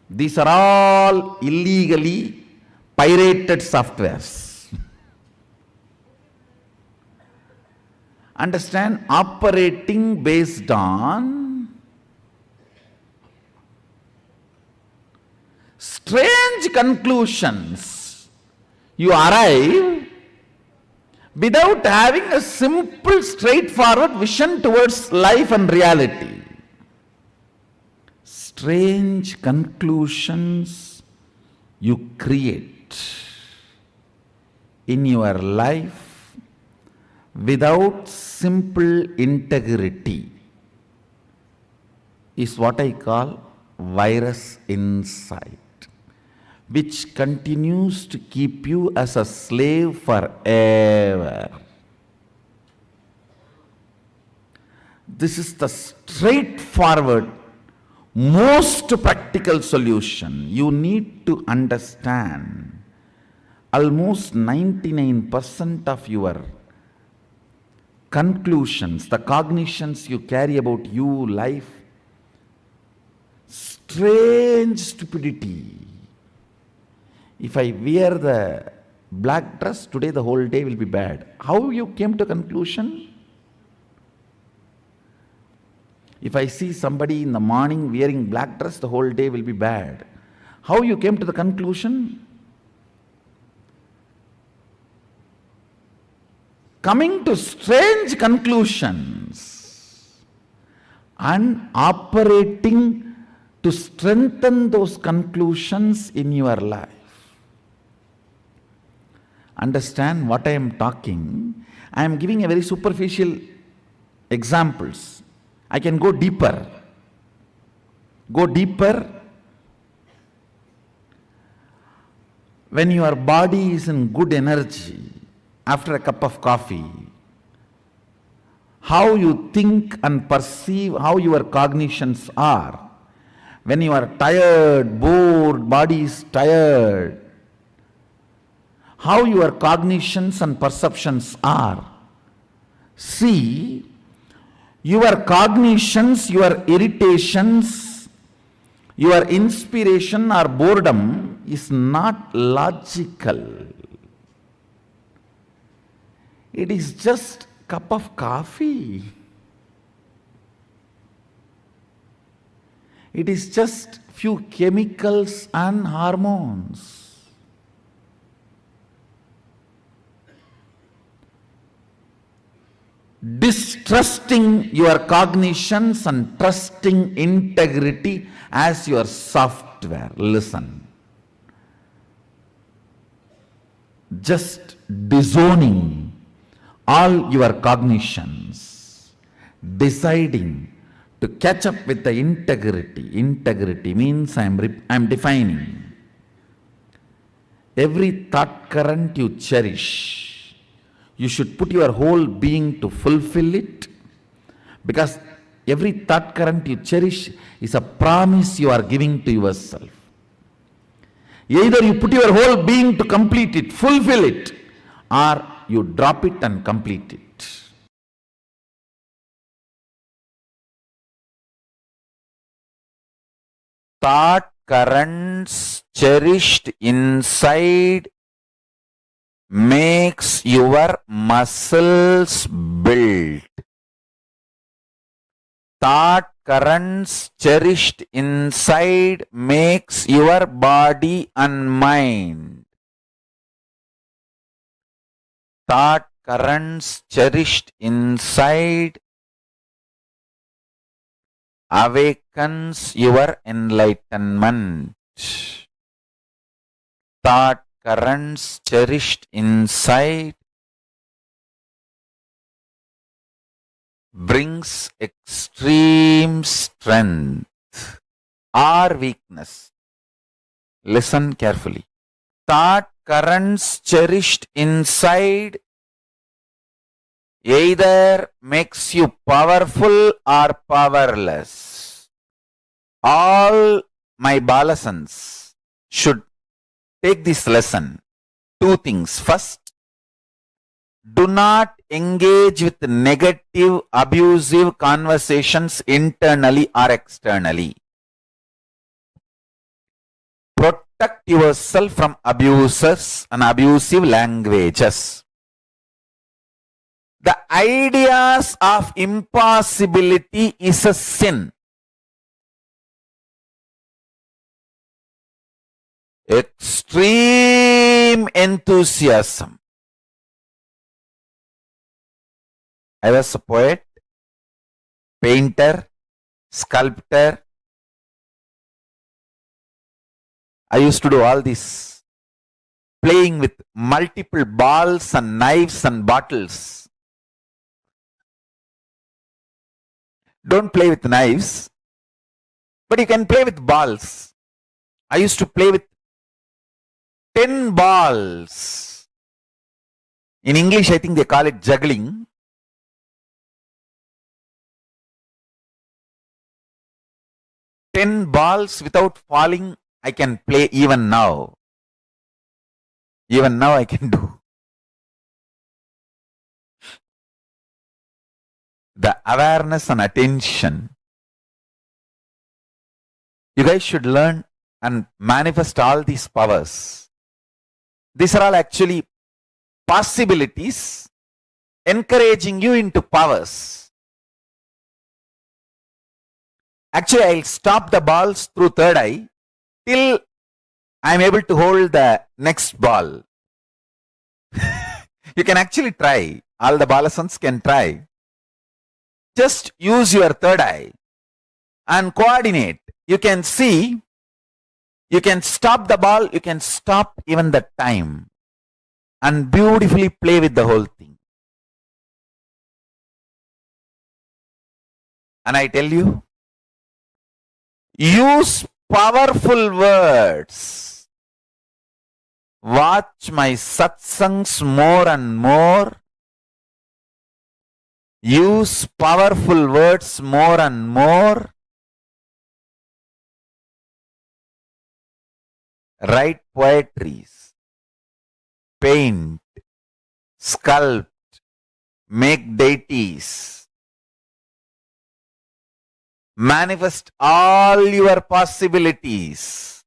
These are all illegally pirated softwares. Understand? Operating based on strange conclusions. You arrive without having a simple, straightforward vision towards life and reality. Strange conclusions you create in your life without simple integrity is what I call virus inside, which continues to keep you as a slave forever. This is the straightforward, most practical solution. You need to understand almost 99% of your conclusions, the cognitions you carry about you, life, strange stupidity. If I wear the black dress today, the whole day will be bad. How you came to conclusion? If I see somebody in the morning wearing black dress, the whole day will be bad. How you came to the conclusion? Coming to strange conclusions and operating to strengthen those conclusions in your life. Understand what I am talking? I am giving a very superficial examples. I can go deeper. Go deeper. When your body is in good energy, after a cup of coffee, how you think and perceive, how your cognitions are. When you are tired, bored, body is tired, how your cognitions and perceptions are. See, your cognitions, your irritations, your inspiration or boredom is not logical. It is just a cup of coffee. It is just few chemicals and hormones. Distrusting your cognitions and trusting integrity as your software. Listen. Just disowning all your cognitions, deciding to catch up with the integrity. Integrity means I'm defining. Every thought current you cherish, you should put your whole being to fulfill it, because every thought current you cherish is a promise you are giving to yourself. Either you put your whole being to complete it, fulfill it, or you drop it and complete it. Thought currents cherished inside makes your muscles build. Thought currents cherished inside makes your body and mind. Thought currents cherished inside awakens your enlightenment. Thought currents cherished inside brings extreme strength or weakness. Listen carefully. Thought currents cherished inside either makes you powerful or powerless. All my balasans should take this lesson. Two things. First, do not engage with negative, abusive conversations internally or externally. Protect yourself from abusers and abusive languages. The ideas of impossibility is a sin. Extreme enthusiasm. I was a poet, painter, sculptor. I used to do all this, playing with multiple balls and knives and bottles. Don't play with knives, but you can play with balls. I used to play with 10 balls. In English, I think they call it juggling. 10 balls without falling, I can play even now. Even now I can do. The awareness and attention. You guys should learn and manifest all these powers. These are all actually possibilities encouraging you into powers. Actually, I'll stop the balls through third eye till I'm able to hold the next ball. You can actually try. All the balasans can try. Just use your third eye and coordinate. You can see, you can stop the ball, you can stop even the time and beautifully play with the whole thing. And I tell you, use powerful words. Watch my satsangs more and more. Use powerful words more and more. Write poetries. Paint. Sculpt. Make deities. Manifest all your possibilities.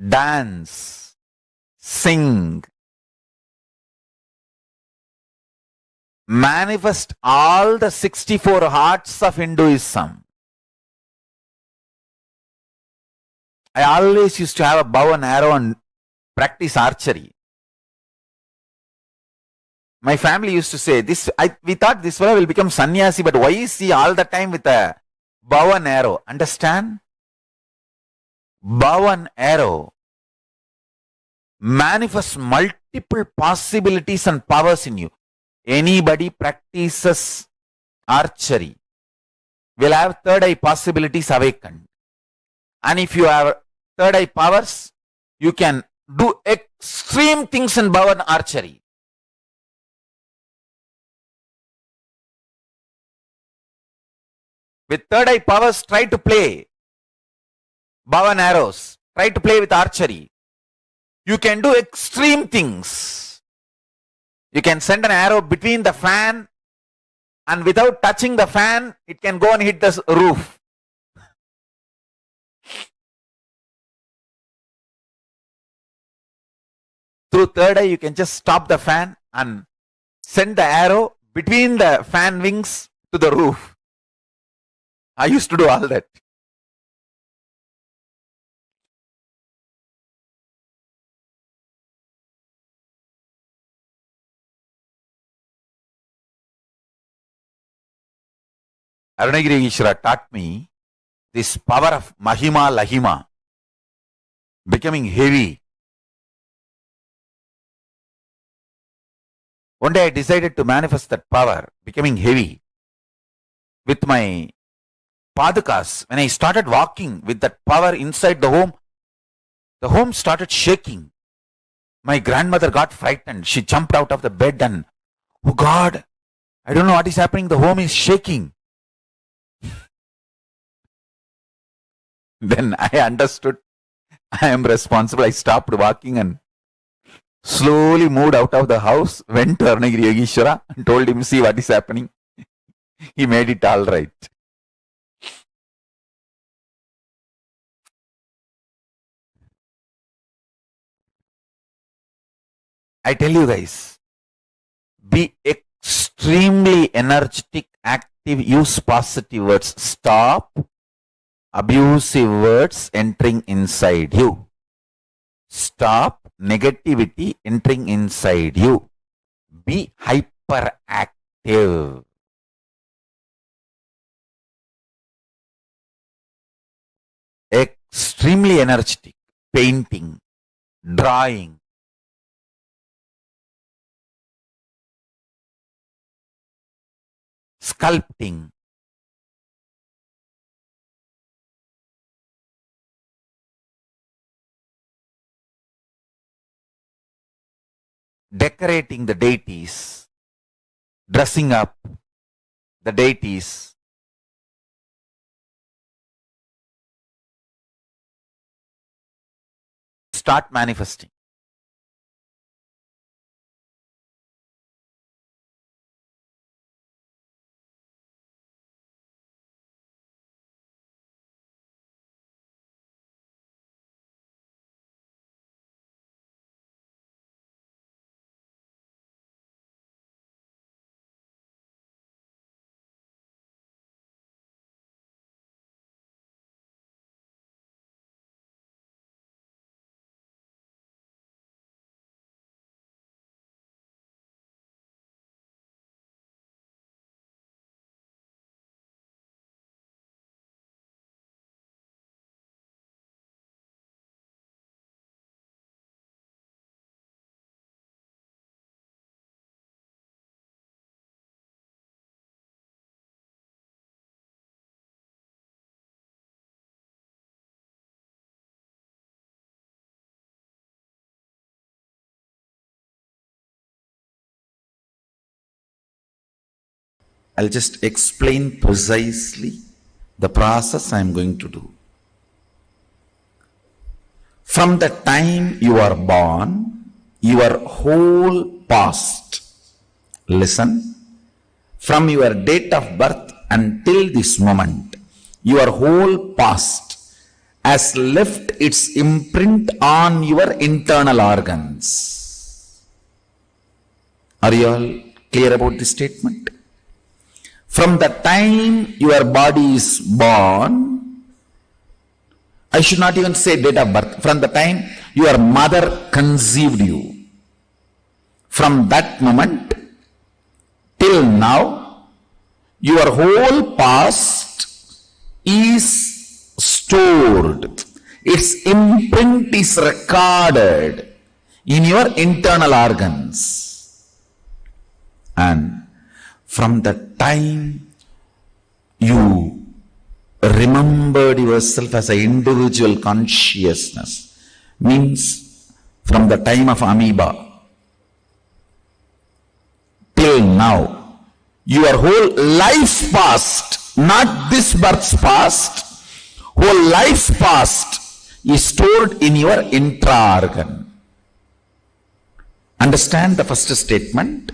Dance, sing, manifest all the 64 hearts of Hinduism. I always used to have a bow and arrow and practice archery. My family used to say, we thought this fellow will become sannyasi, but why is he all the time with a bow and arrow? Understand? bow and arrow manifests multiple possibilities and powers in you. Anybody practices archery will have third eye possibilities awakened. And if you have third eye powers, you can do extreme things in bow and archery. With third eye powers, try to play bow and arrows. Try to play with archery. You can do extreme things. You can send an arrow between the fan, and without touching the fan, it can go and hit the roof. Through third eye, you can just stop the fan and send the arrow between the fan wings to the roof. I used to do all that. Arunagiri Ishvara taught me this power of Mahima Lahima, becoming heavy. One day I decided to manifest that power, becoming heavy. With my Padakas, when I started walking with that power inside the home started shaking. My grandmother got frightened. She jumped out of the bed and, oh God, I don't know what is happening. The home is shaking. Then I understood I am responsible. I stopped walking and slowly moved out of the house, went to Arunagiri Yogeshwara and told him, see what is happening. He made it all right. I tell you guys, be extremely energetic, active, use positive words. Stop abusive words entering inside you. Stop negativity entering inside you. Be hyperactive. Extremely energetic. Painting, drawing, sculpting, decorating the deities, dressing up the deities, start manifesting. I'll just explain precisely the process I'm going to do. From the time you are born, your whole past, listen, from your date of birth until this moment, your whole past has left its imprint on your internal organs. Are you all clear about this statement? From the time your body is born, I should not even say date of birth, from the time your mother conceived you, from that moment till now, your whole past is stored, its imprint is recorded in your internal organs. And from the time you remembered yourself as an individual consciousness, means from the time of amoeba till now, your whole life past, not this birth's past, whole life past is stored in your intra-organ. Understand the first statement?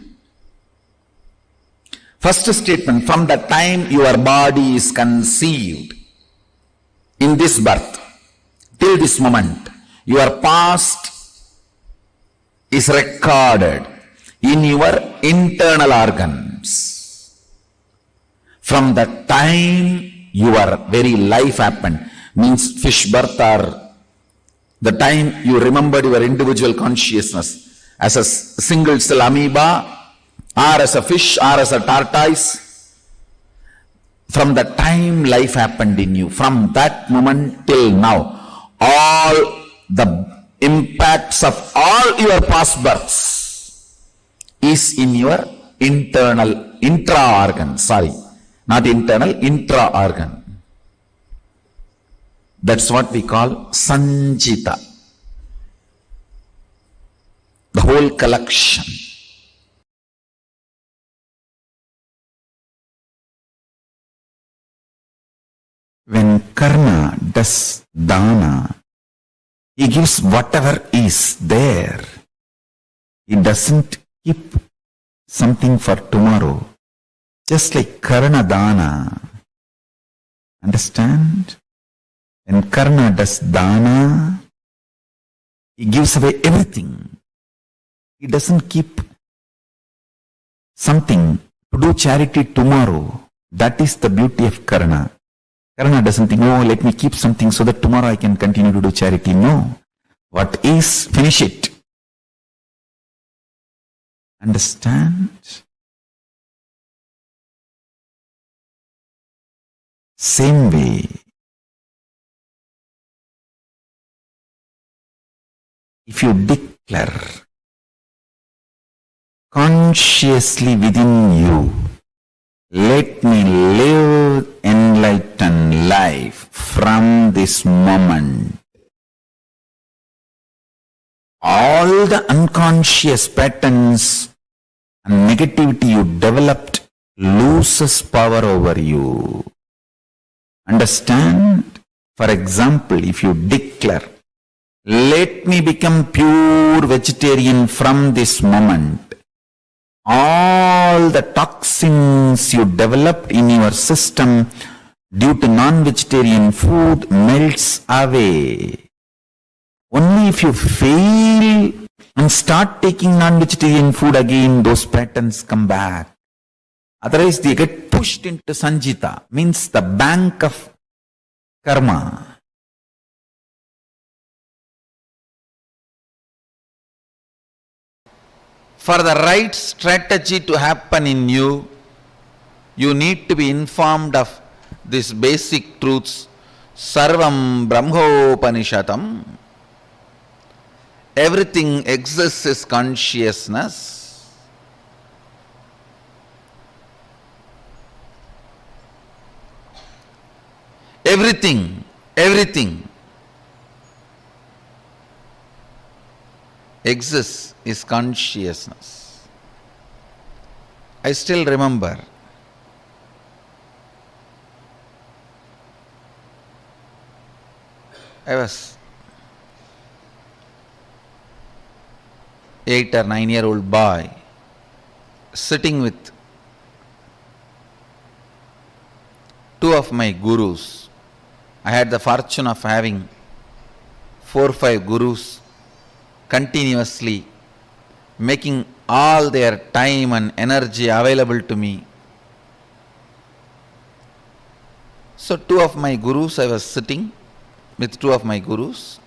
First statement, from the time your body is conceived in this birth till this moment, your past is recorded in your internal organs. From the time your very life happened, means fish birth, or the time you remembered your individual consciousness as a single cell amoeba, or as a fish, or as a tortoise, from the time life happened in you, from that moment till now, all the impacts of all your past births is in your intra-organ, not internal, intra-organ. That's what we call Sanchita, the whole collection. When Karna does Dana, he gives whatever is there. He doesn't keep something for tomorrow. Just like Karna Dana. Understand? When Karna does Dana, he gives away everything. He doesn't keep something to do charity tomorrow. That is the beauty of Karna. Karna doesn't think, oh, let me keep something so that tomorrow I can continue to do charity. No. What is, finish it. Understand? Same way, if you declare consciously within you, let me live enlightened life from this moment, all the unconscious patterns and negativity you developed loses power over you. Understand? For example, if you declare, let me become pure vegetarian from this moment, all the toxins you developed in your system due to non-vegetarian food melts away. Only if you fail and start taking non-vegetarian food again, those patterns come back. Otherwise, they get pushed into Sanchita, means the bank of karma. For the right strategy to happen in you, you need to be informed of these basic truths. Sarvam Brahmopanishatam. Everything exists as consciousness. Everything exists is consciousness. I still remember I was 8 or 9-year-old boy sitting with two of my gurus. I had the fortune of having 4 or 5 gurus continuously making all their time and energy available to me. So 2 of my gurus, I was sitting with 2 of my gurus,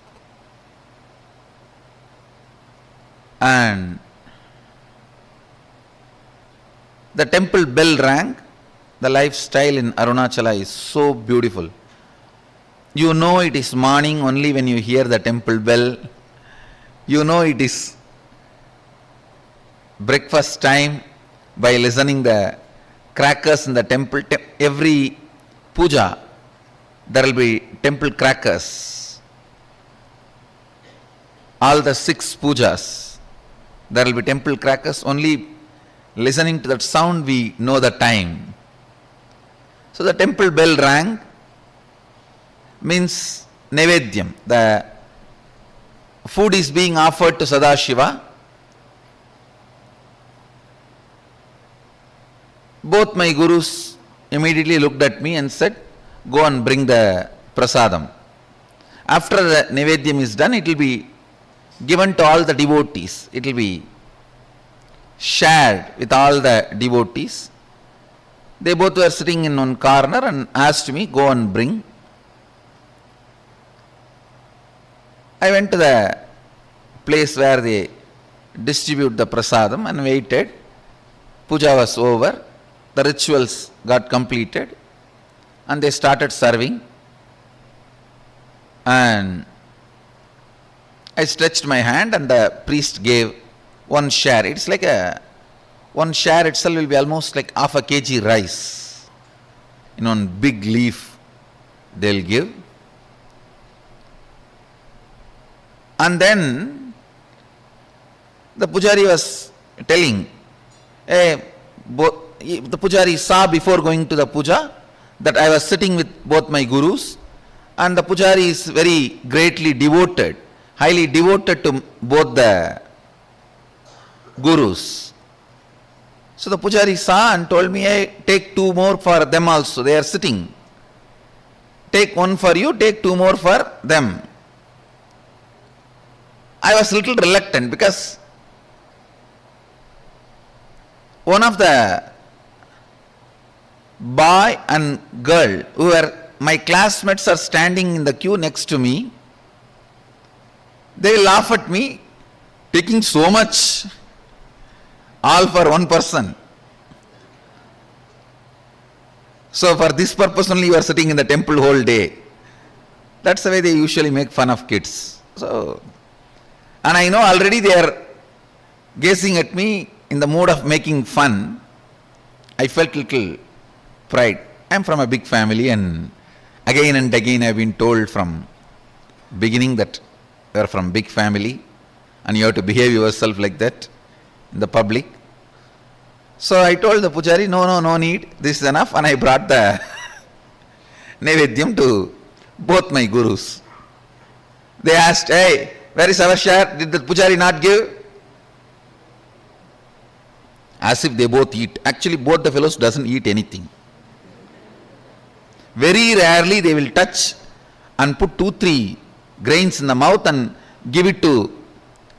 and the temple bell rang. The lifestyle in Arunachala is so beautiful. You know it is morning only when you hear the temple bell. You know it is breakfast time by listening the crackers in the temple. Every puja, there will be temple crackers. All the 6 pujas, there will be temple crackers. Only listening to that sound we know the time. So the temple bell rang, means Nevedyam. The food is being offered to Sadashiva. Both my gurus immediately looked at me and said, go and bring the prasadam. After the Nevedyam is done, it will be given to all the devotees. It will be shared with all the devotees. They both were sitting in one corner and asked me, go and bring. I went to the place where they distribute the prasadam and waited. Puja was over. The rituals got completed and they started serving. And I stretched my hand and the priest gave one share. It's like one share itself will be almost like half a kg rice. In one big leaf they'll give. And then the pujari was telling, the pujari saw before going to the puja that I was sitting with both my gurus, and the pujari is very greatly devoted, highly devoted to both the gurus. So the pujari saw and told me, hey, take 2 more for them also, they are sitting. Take 1 for you, take 2 more for them. I was a little reluctant because one of the boy and girl who were my classmates are standing in the queue next to me. They laugh at me, taking so much, all for one person. So for this purpose only you are sitting in the temple whole day. That's the way they usually make fun of kids. So, and I know already they are gazing at me in the mood of making fun. I felt little pride. I am from a big family, and again I have been told from beginning that you are from big family and you have to behave yourself like that in the public. So I told the pujari, no need, this is enough, and I brought the Nevedyam to both my gurus. They asked, hey, where is our share? Did the pujari not give? As if they both eat. Actually, both the fellows doesn't eat anything. Very rarely they will touch and put 2-3 grains in the mouth and give it to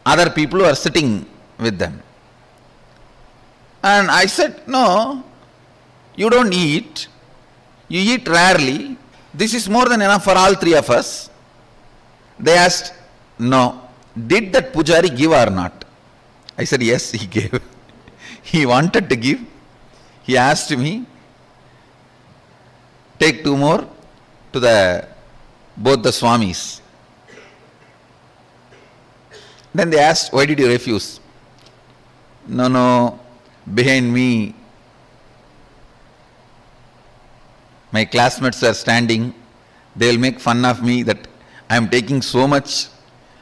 other people who are sitting with them. And I said, no, you don't eat. You eat rarely. This is more than enough for all 3 of us. They asked, no, did that pujari give or not? I said, yes, he gave. He wanted to give. He asked me, take 2 more to both the swamis. Then they asked, why did you refuse? No, behind me, my classmates are standing. They will make fun of me that I am taking so much.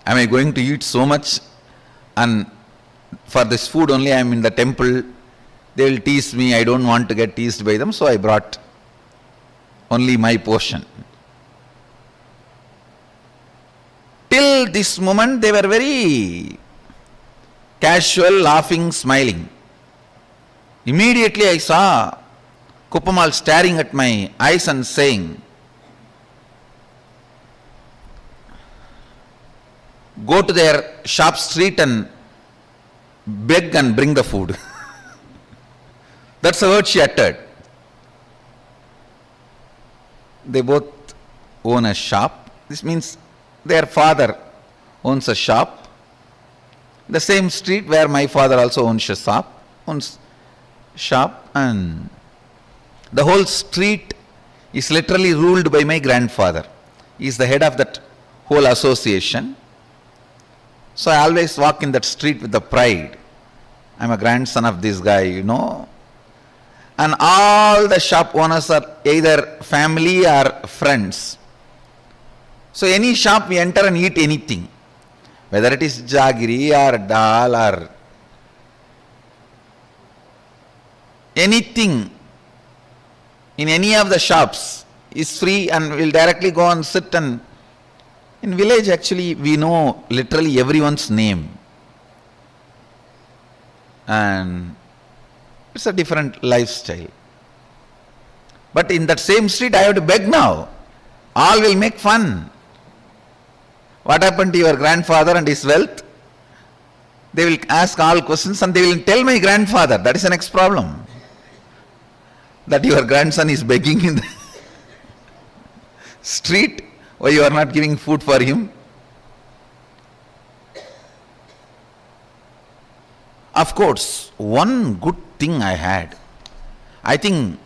Am I going to eat so much? And for this food only I am in the temple. They will tease me. I don't want to get teased by them, so I brought only my portion. Till this moment they were very casual, laughing, smiling. Immediately I saw Kuppamal staring at my eyes and saying, go to their shop street and beg and bring the food. That's the word she uttered. They both own a shop. This means their father owns a shop. The same street where my father also owns shop, and the whole street is literally ruled by my grandfather. He is the head of that whole association. So I always walk in that street with the pride. I'm a grandson of this guy, you know. And all the shop owners are either family or friends. So any shop we enter and eat anything, whether it is jaggery or dal or anything in any of the shops is free, and we'll directly go and sit. And in village actually we know literally everyone's name, and it's a different lifestyle. But in that same street I have to beg now. All will make fun. What happened to your grandfather and his wealth? They will ask all questions and they will tell my grandfather. That is the next problem. That your grandson is begging in the street, why you are not giving food for him? Of course, one good thing I had, I think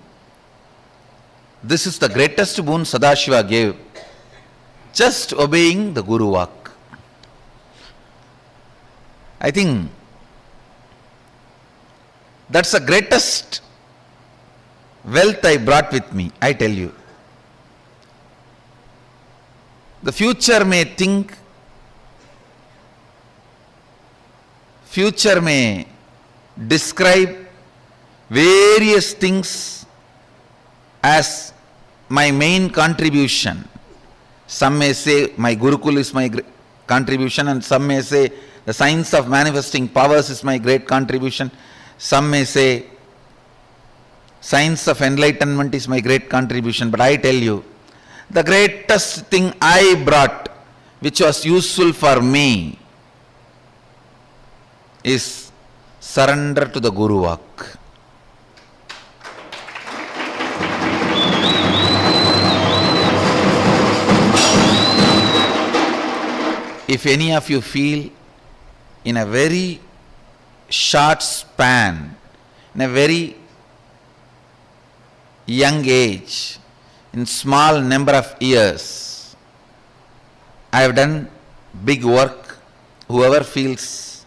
this is the greatest boon Sadashiva gave, just obeying the Guruvak. I think that's the greatest wealth I brought with me, I tell you. The future may think, future may describe various things as my main contribution. Some may say my Gurukul is my contribution, and some may say the science of manifesting powers is my great contribution. Some may say science of enlightenment is my great contribution. But I tell you, the greatest thing I brought, which was useful for me, is surrender to the Guruvak. If any of you feel in a very short span, in a very young age, in small number of years, I have done big work, whoever feels,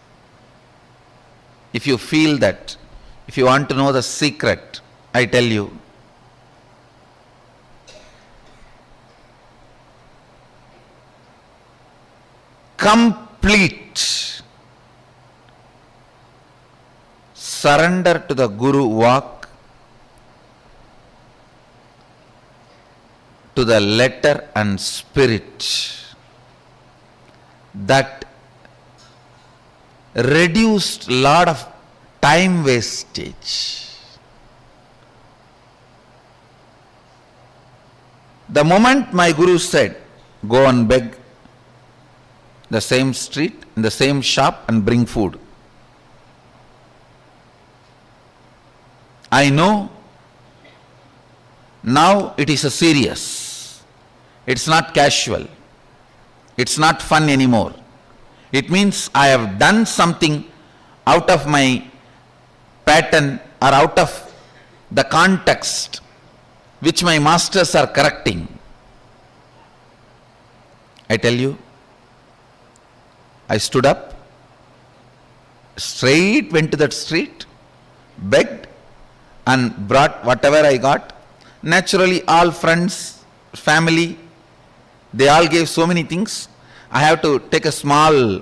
if you feel that, if you want to know the secret, I tell you, complete surrender to the Guruvak, to the letter and spirit, that reduced lot of time wastage. The moment my Guru said, go and beg the same street, in the same shop and bring food, I know now it is a serious. It's not casual. It's not fun anymore. It means I have done something out of my pattern or out of the context which my masters are correcting. I tell you, I stood up, straight went to that street, begged and brought whatever I got. Naturally, all friends, family, they all gave so many things. I have to take a small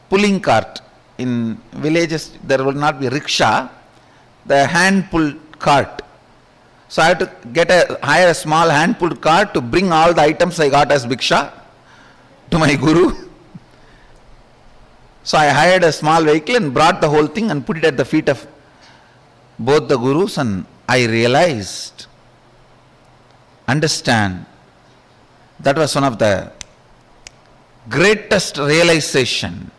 pulling cart. In villages, there will not be rickshaw, the hand-pulled cart. So I have to hire a small hand-pulled cart to bring all the items I got as bhiksha to my Guru. So I hired a small vehicle and brought the whole thing and put it at the feet of both the Gurus, and I realized, understand, that was one of the greatest realization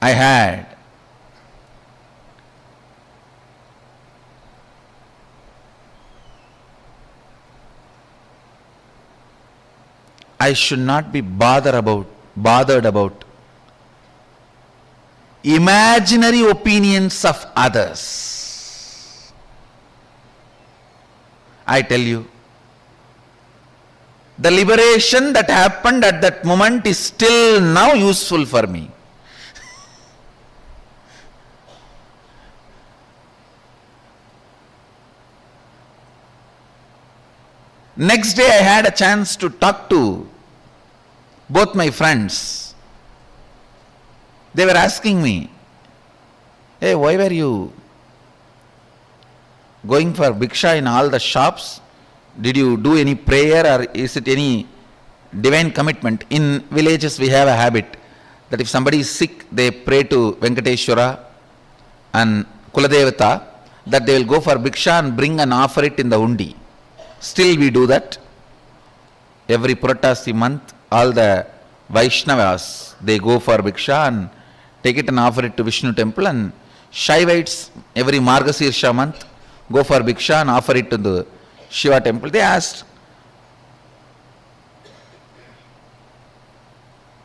I had. I should not be bothered about imaginary opinions of others. I tell you, the liberation that happened at that moment is still now useful for me. Next day I had a chance to talk to both my friends. They were asking me, hey, why were you going for bhiksha in all the shops? Did you do any prayer or is it any divine commitment? In villages we have a habit that if somebody is sick, they pray to Venkateshwara and Kuladevata that they will go for bhiksha and bring and offer it in the undi. Still we do that. Every Puratasi month, all the Vaishnavas, they go for bhiksha and take it and offer it to Vishnu temple, and Shaivites every Margasirsha month go for bhiksha and offer it to the Shiva temple. They asked,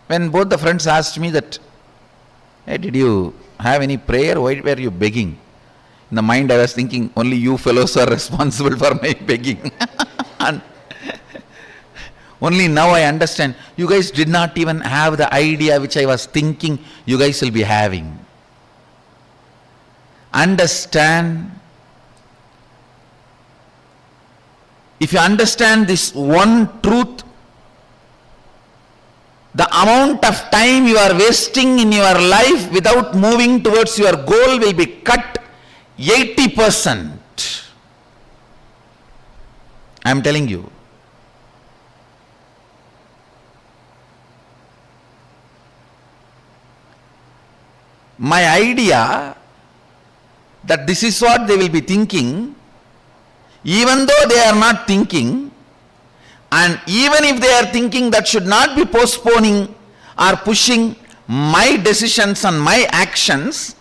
when both the friends asked me that, hey, did you have any prayer? Why were you begging? In the mind I was thinking, only you fellows are responsible for my begging. And only now I understand, you guys did not even have the idea which I was thinking you guys will be having. Understand, if you understand this one truth, the amount of time you are wasting in your life without moving towards your goal will be cut 80%. I am telling you. My idea that this is what they will be thinking, even though they are not thinking, and even if they are thinking, that should not be postponing or pushing my decisions and my actions.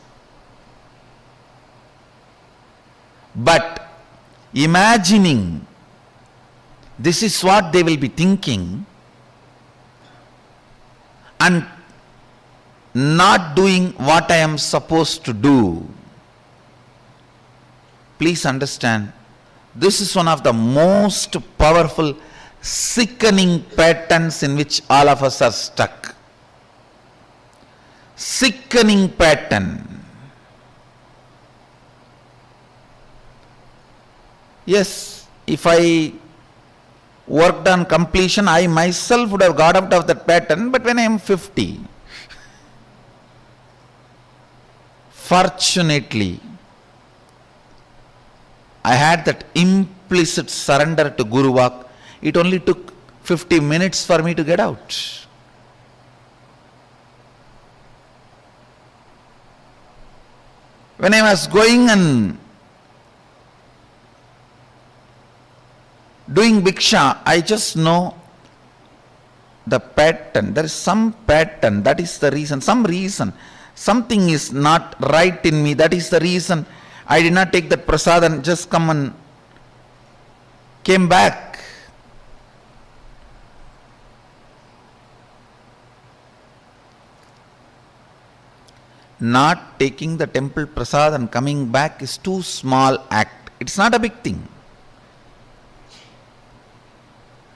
But imagining this is what they will be thinking and not doing what I am supposed to do. Please understand, this is one of the most powerful, sickening patterns in which all of us are stuck. Sickening pattern. Yes, if I worked on completion, I myself would have got out of that pattern, but when I am 50, fortunately, I had that implicit surrender to Guruvak. It only took 50 minutes for me to get out. When I was going and doing bhiksha, I just know the pattern. There is some pattern, that is the reason, some reason. Something is not right in me, that is the reason I did not take that prasad and just come and came back. Not taking the temple prasad and coming back is too small act. It's not a big thing.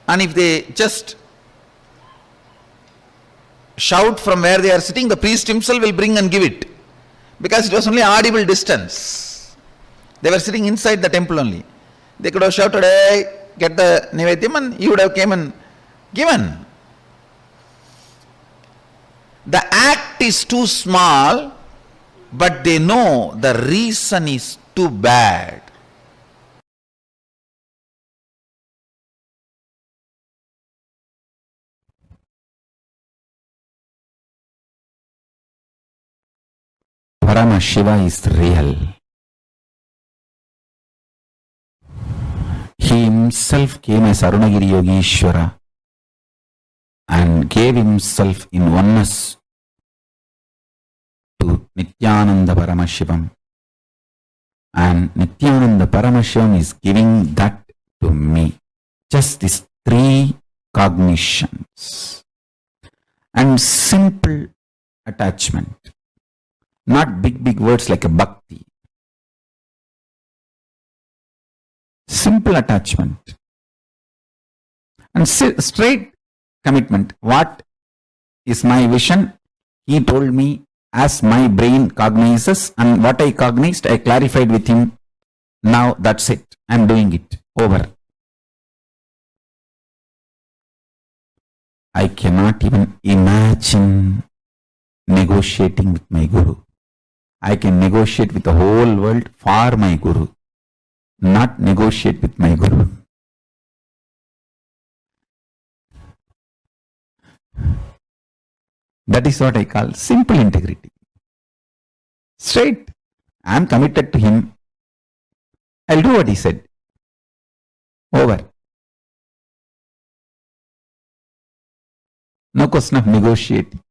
And if they just shout from where they are sitting, the priest himself will bring and give it. Because it was only audible distance. They were sitting inside the temple only. They could have shouted, hey, get the Nivedyam, and he would have came and given. The act is too small, but they know the reason is too bad. Paramashiva is real. He himself came as Arunagiri Yogeshwara and gave himself in oneness to Nithyananda Paramashivam. And Nithyananda Paramashivam is giving that to me. Just these three cognitions. And simple attachment. Not big words like a bhakti. Simple attachment. And straight commitment. What is my vision? He told me as my brain cognizes, and what I cognized, I clarified with him. Now that's it. I'm doing it. Over. I cannot even imagine negotiating with my Guru. I can negotiate with the whole world for my Guru, not negotiate with my Guru. That is what I call simple integrity. Straight. I am committed to him. I'll do what he said. Over. No question of negotiating.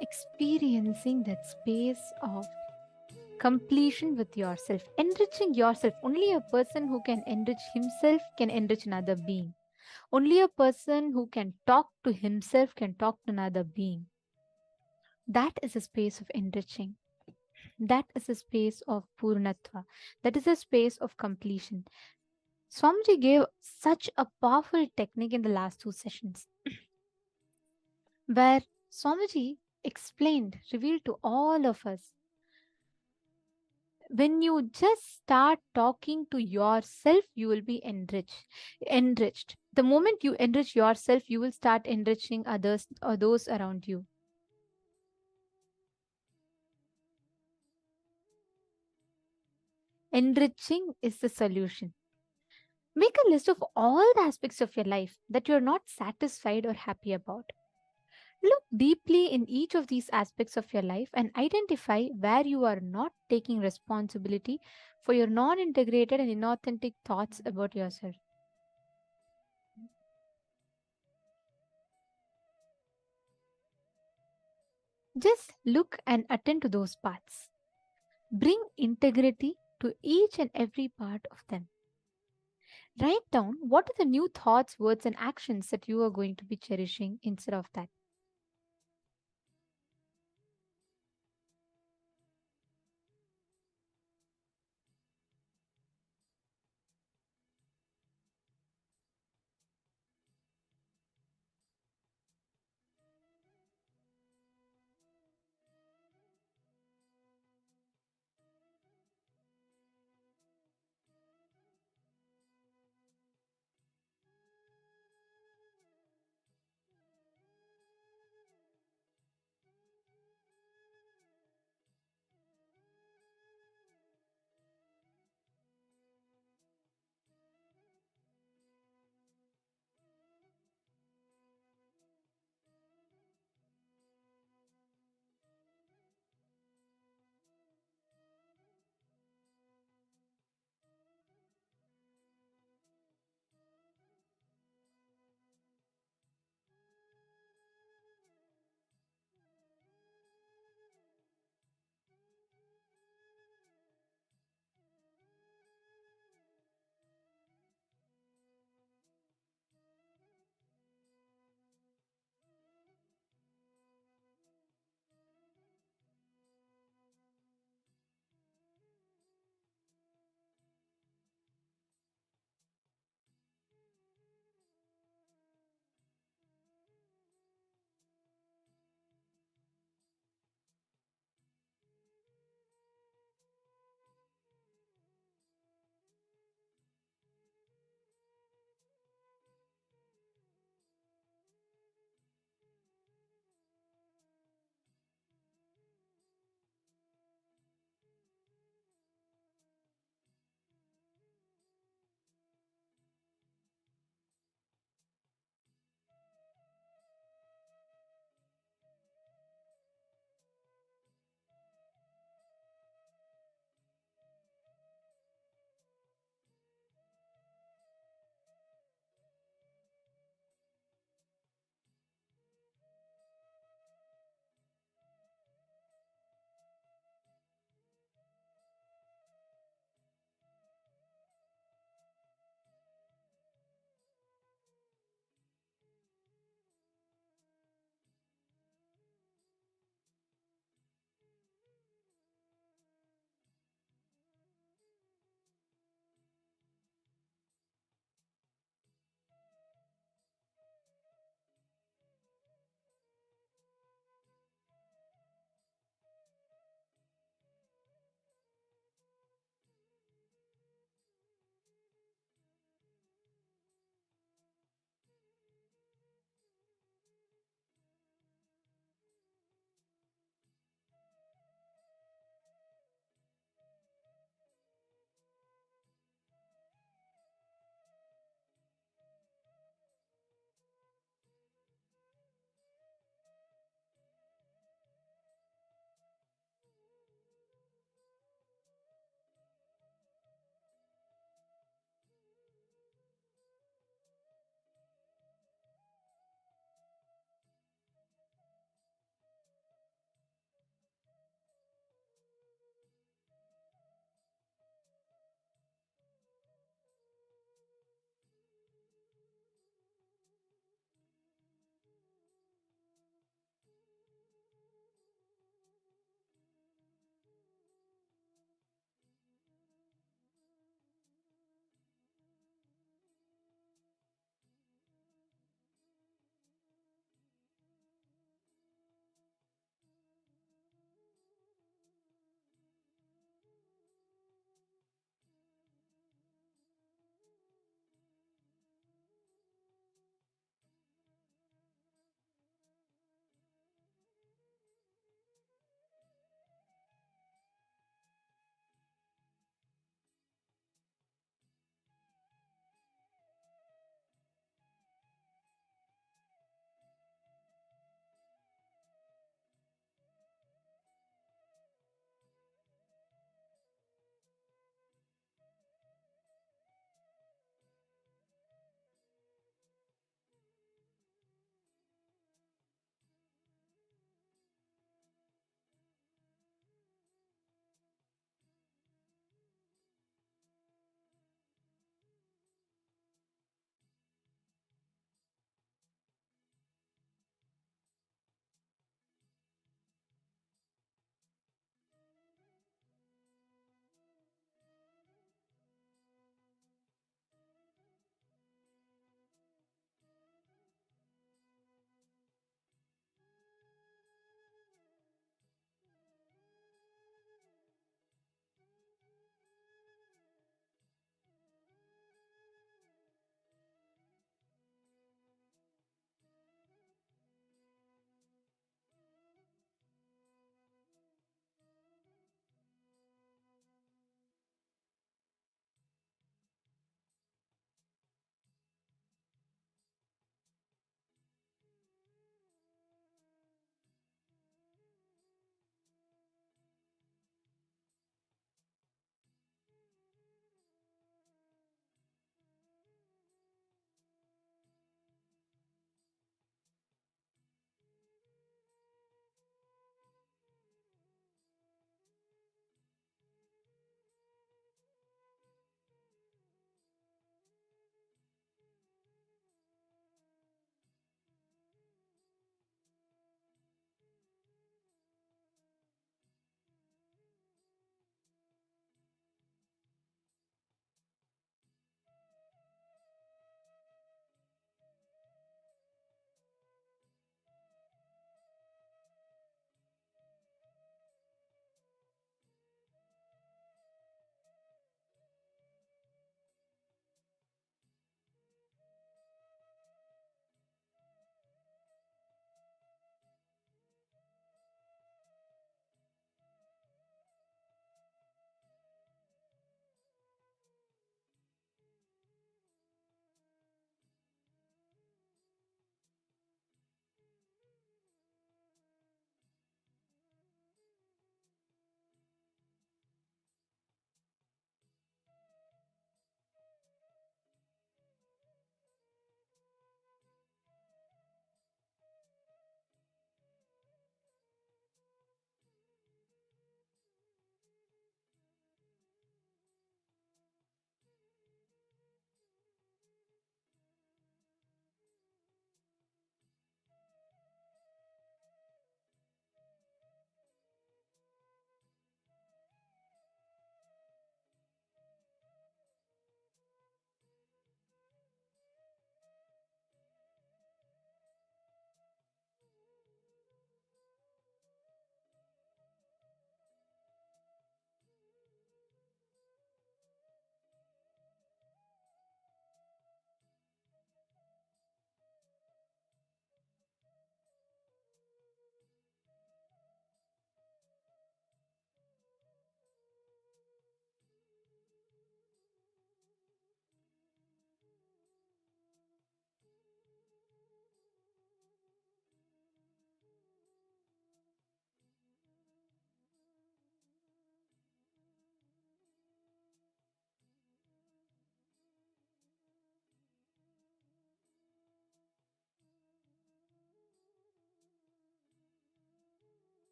Experiencing that space of completion with yourself, enriching yourself. Only a person who can enrich himself can enrich another being. Only a person who can talk to himself can talk to another being. That is a space of enriching. That is a space of Purnatva. That is a space of completion. Swamiji gave such a powerful technique in the last two sessions, where Swamiji explained, revealed to all of us, when you just start talking to yourself, you will be enriched. The moment you enrich yourself, you will start enriching others or those around you. Enriching is the solution. Make a list of all the aspects of your life that you're not satisfied or happy about. Look deeply in each of these aspects of your life and identify where you are not taking responsibility for your non integrated and inauthentic thoughts about yourself. Just look and attend to those parts. Bring integrity to each and every part of them. Write down what are the new thoughts, words, and actions that you are going to be cherishing instead of that.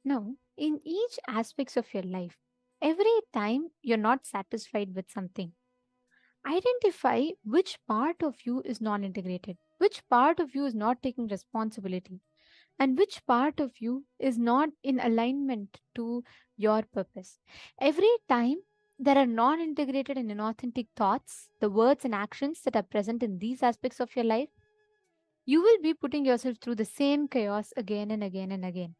Now, in each aspects of your life, every time you're not satisfied with something, identify which part of you is non-integrated, which part of you is not taking responsibility, and which part of you is not in alignment to your purpose. Every time there are non integrated and inauthentic thoughts, the words and actions that are present in these aspects of your life, you will be putting yourself through the same chaos again and again and again.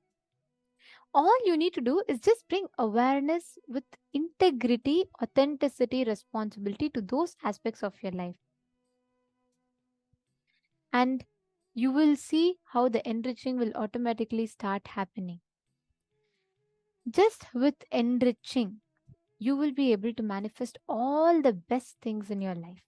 All you need to do is just bring awareness with integrity, authenticity, responsibility to those aspects of your life. And you will see how the enriching will automatically start happening. Just with enriching, you will be able to manifest all the best things in your life.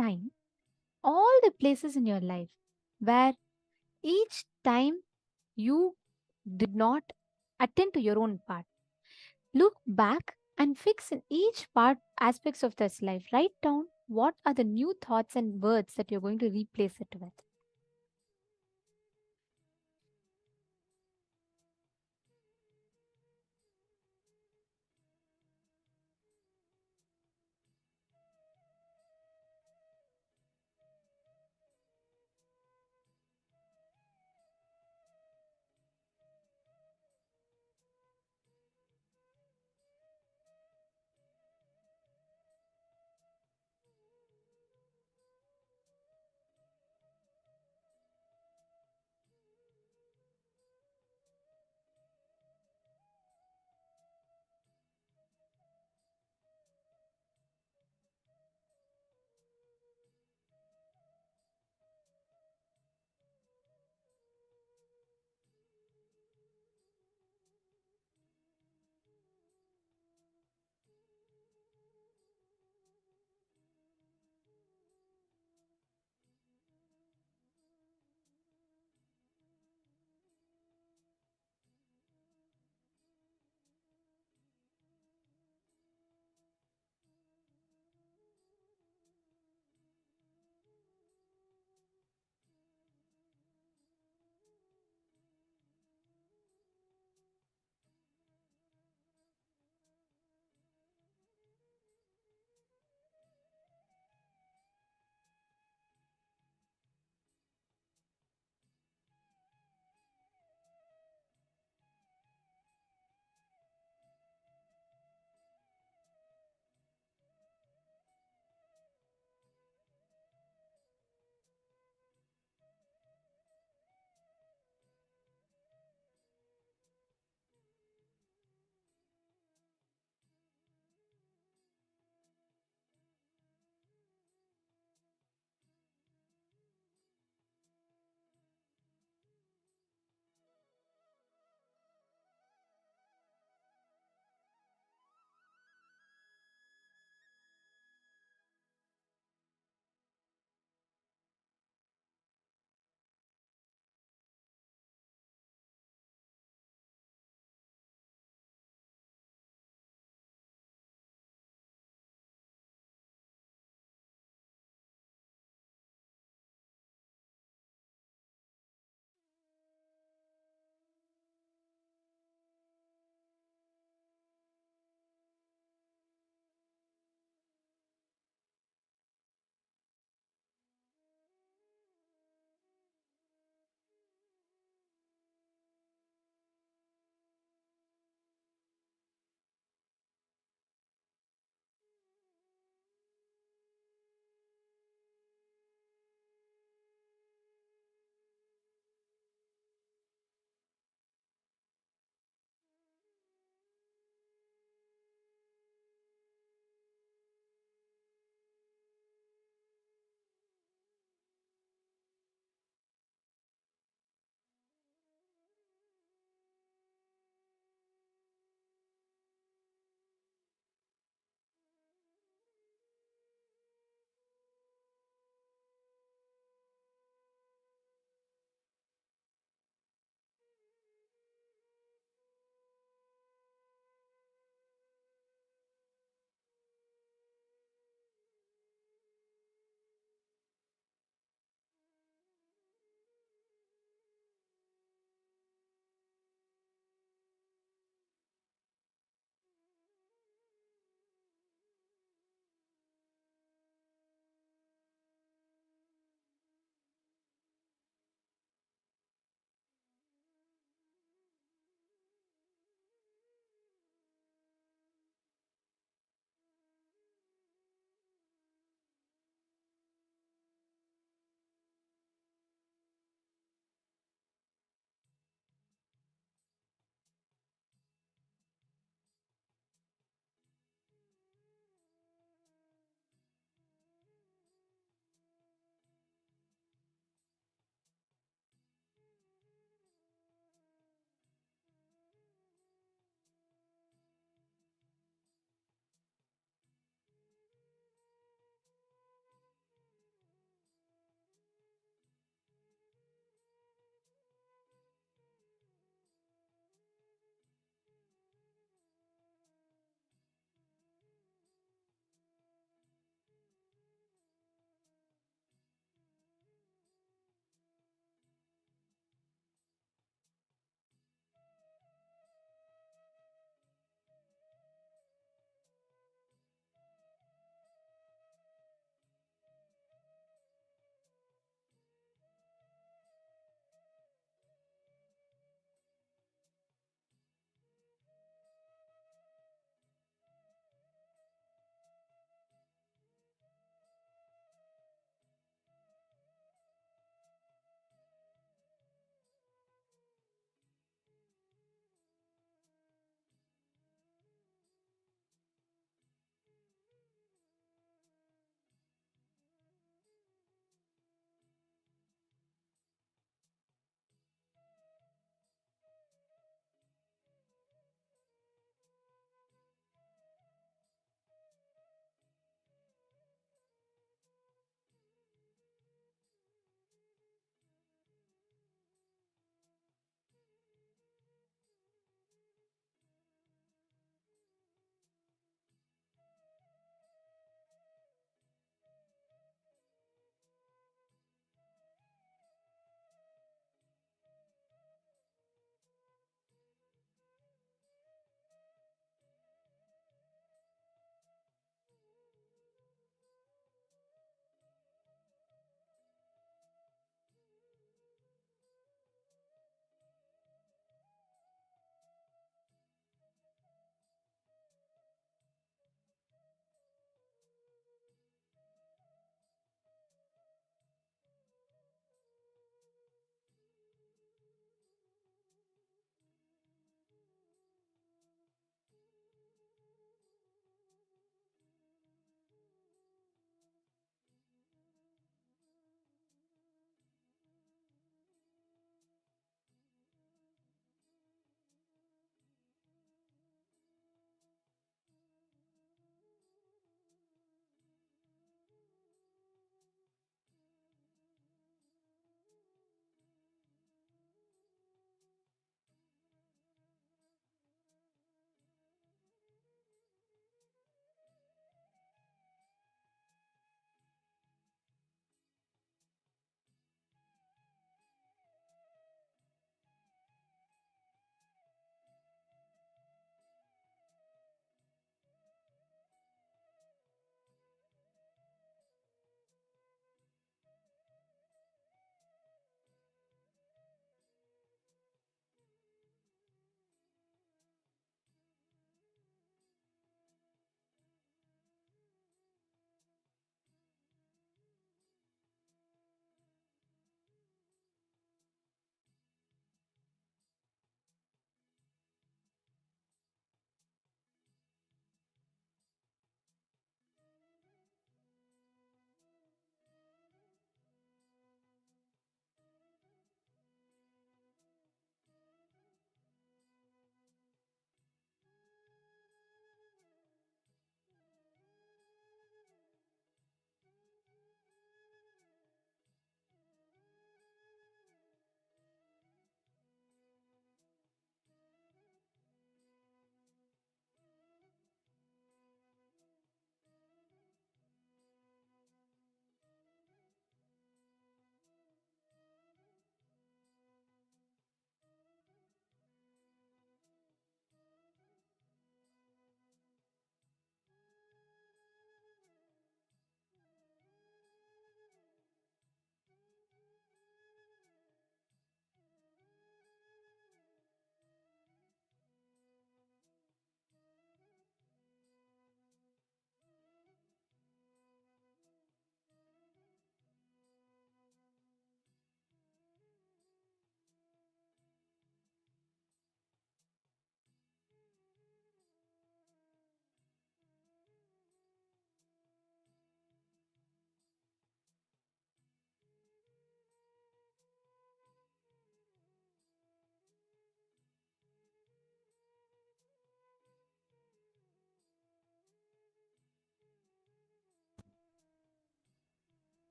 Time, all the places in your life where each time you did not attend to your own part, look back and fix in each part aspects of this life. Write down what are the new thoughts and words that you're going to replace it with.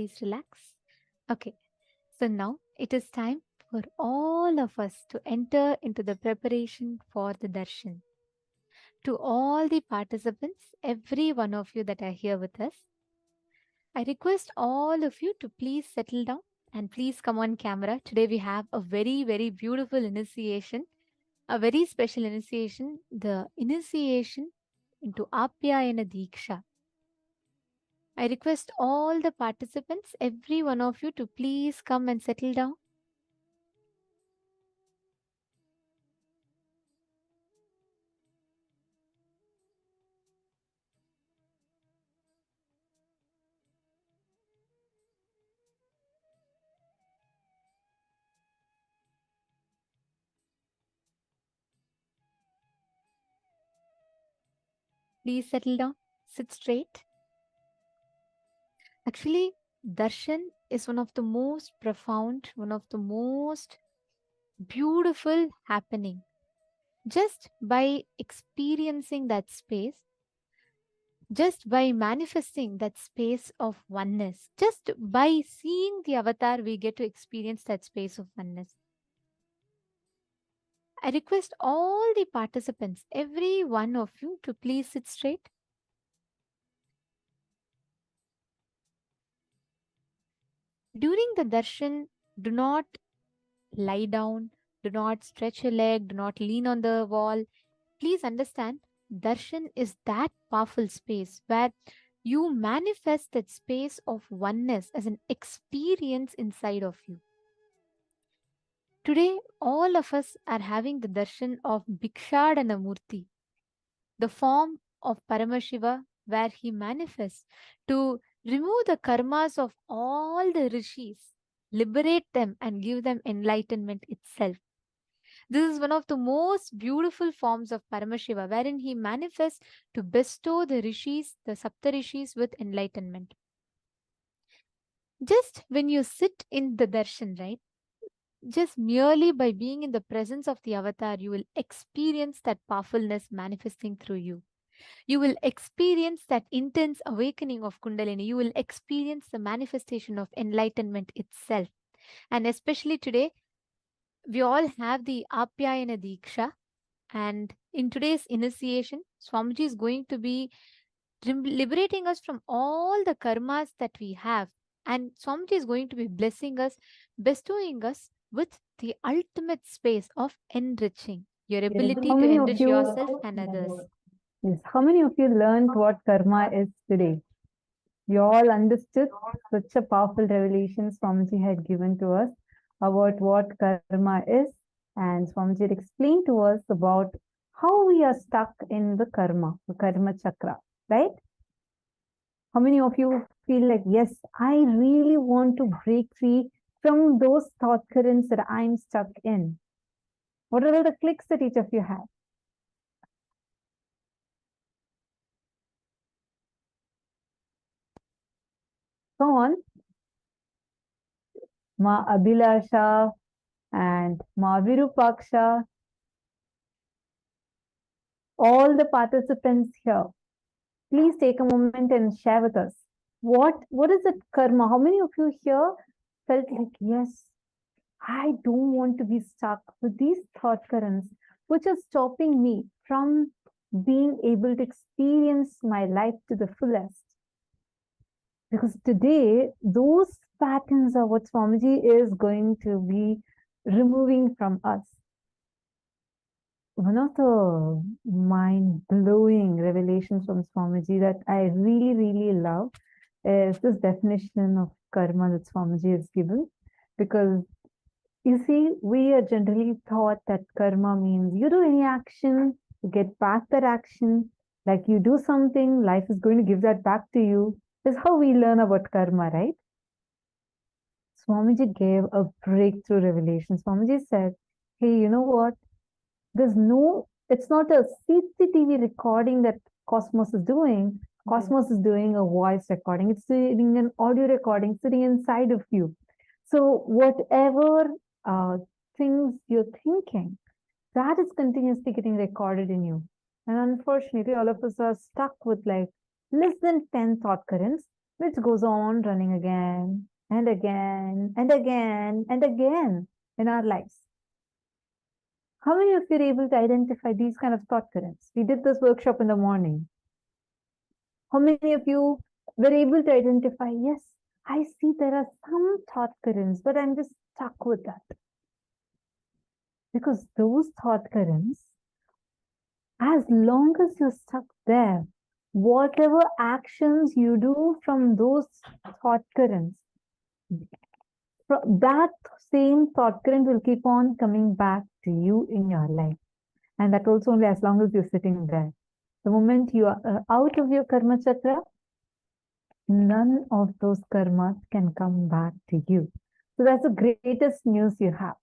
Please relax. Okay, so now it is time for all of us to enter into the preparation for the darshan. To all the participants, every one of you that are here with us, I request all of you to please settle down and please come on camera. Today we have a very, very beautiful initiation, a very special initiation, the initiation into Apyayana Diksha. I request all the participants, every one of you, to please come and settle down. Please settle down, sit straight. Actually, darshan is one of the most profound, one of the most beautiful happening. Just by experiencing that space, just by manifesting that space of oneness, just by seeing the avatar, we get to experience that space of oneness. I request all the participants, every one of you, to please sit straight. During the darshan, do not lie down, do not stretch your leg, do not lean on the wall. Please understand, darshan is that powerful space where you manifest that space of oneness as an experience inside of you. Today, all of us are having the darshan of Bhikshadana Murti, the form of Paramashiva, where he manifests to remove the karmas of all the rishis, liberate them, and give them enlightenment itself. This is one of the most beautiful forms of Paramashiva, wherein he manifests to bestow the rishis, the Saptarishis, with enlightenment. Just when you sit in the darshan, right? Just merely by being in the presence of the avatar, you will experience that powerfulness manifesting through you. You will experience that intense awakening of Kundalini. You will experience the manifestation of enlightenment itself. And especially today, we all have the Apyayana Diksha. And in today's initiation, Swamiji is going to be liberating us from all the karmas that we have. And Swamiji is going to be blessing us, bestowing us with the ultimate space of enriching your ability How to many of enrich you, yourself and others. yes, how many of you learned what karma is today? You all understood such a powerful revelation Swamiji had given to us about what karma is, and Swamiji had explained to us about how we are stuck in the karma chakra, right? How many of you feel like, yes, I really want to break free from those thought currents that I'm stuck in? What are all the clicks that each of you have? Go on. Ma Abhilasha and Ma Virupaksha, all the participants here, please take a moment and share with us. What is it karma? How many of you here felt like, yes, I don't want to be stuck with these thought currents which are stopping me from being able to experience my life to the fullest? Because today, those patterns are what Swamiji is going to be removing from us. One of the mind-blowing revelations from Swamiji that I really, really love is this definition of karma that Swamiji has given. Because you see, we are generally taught that karma means you do any action, you get back that action. Like you do something, life is going to give that back to you. That's how we learn about karma, right? Swamiji gave a breakthrough revelation. Swamiji said, hey, you know what? It's not a CCTV recording that Cosmos is doing. Cosmos is doing a voice recording. It's doing an audio recording sitting inside of you. So whatever things you're thinking, that is continuously getting recorded in you. And unfortunately, all of us are stuck with like less than 10 thought currents which goes on running again and again and again and again in our lives. How many of you are able to identify these kind of thought currents? We did this workshop in the morning. How many of you were able to identify, yes, I see there are some thought currents, but I'm just stuck with that. Because those thought currents, as long as you're stuck there, whatever actions you do from those thought currents, that same thought current will keep on coming back to you in your life. And that also only as long as you're sitting there. The moment you are out of your karma chakra, none of those karmas can come back to you. So that's the greatest news you have.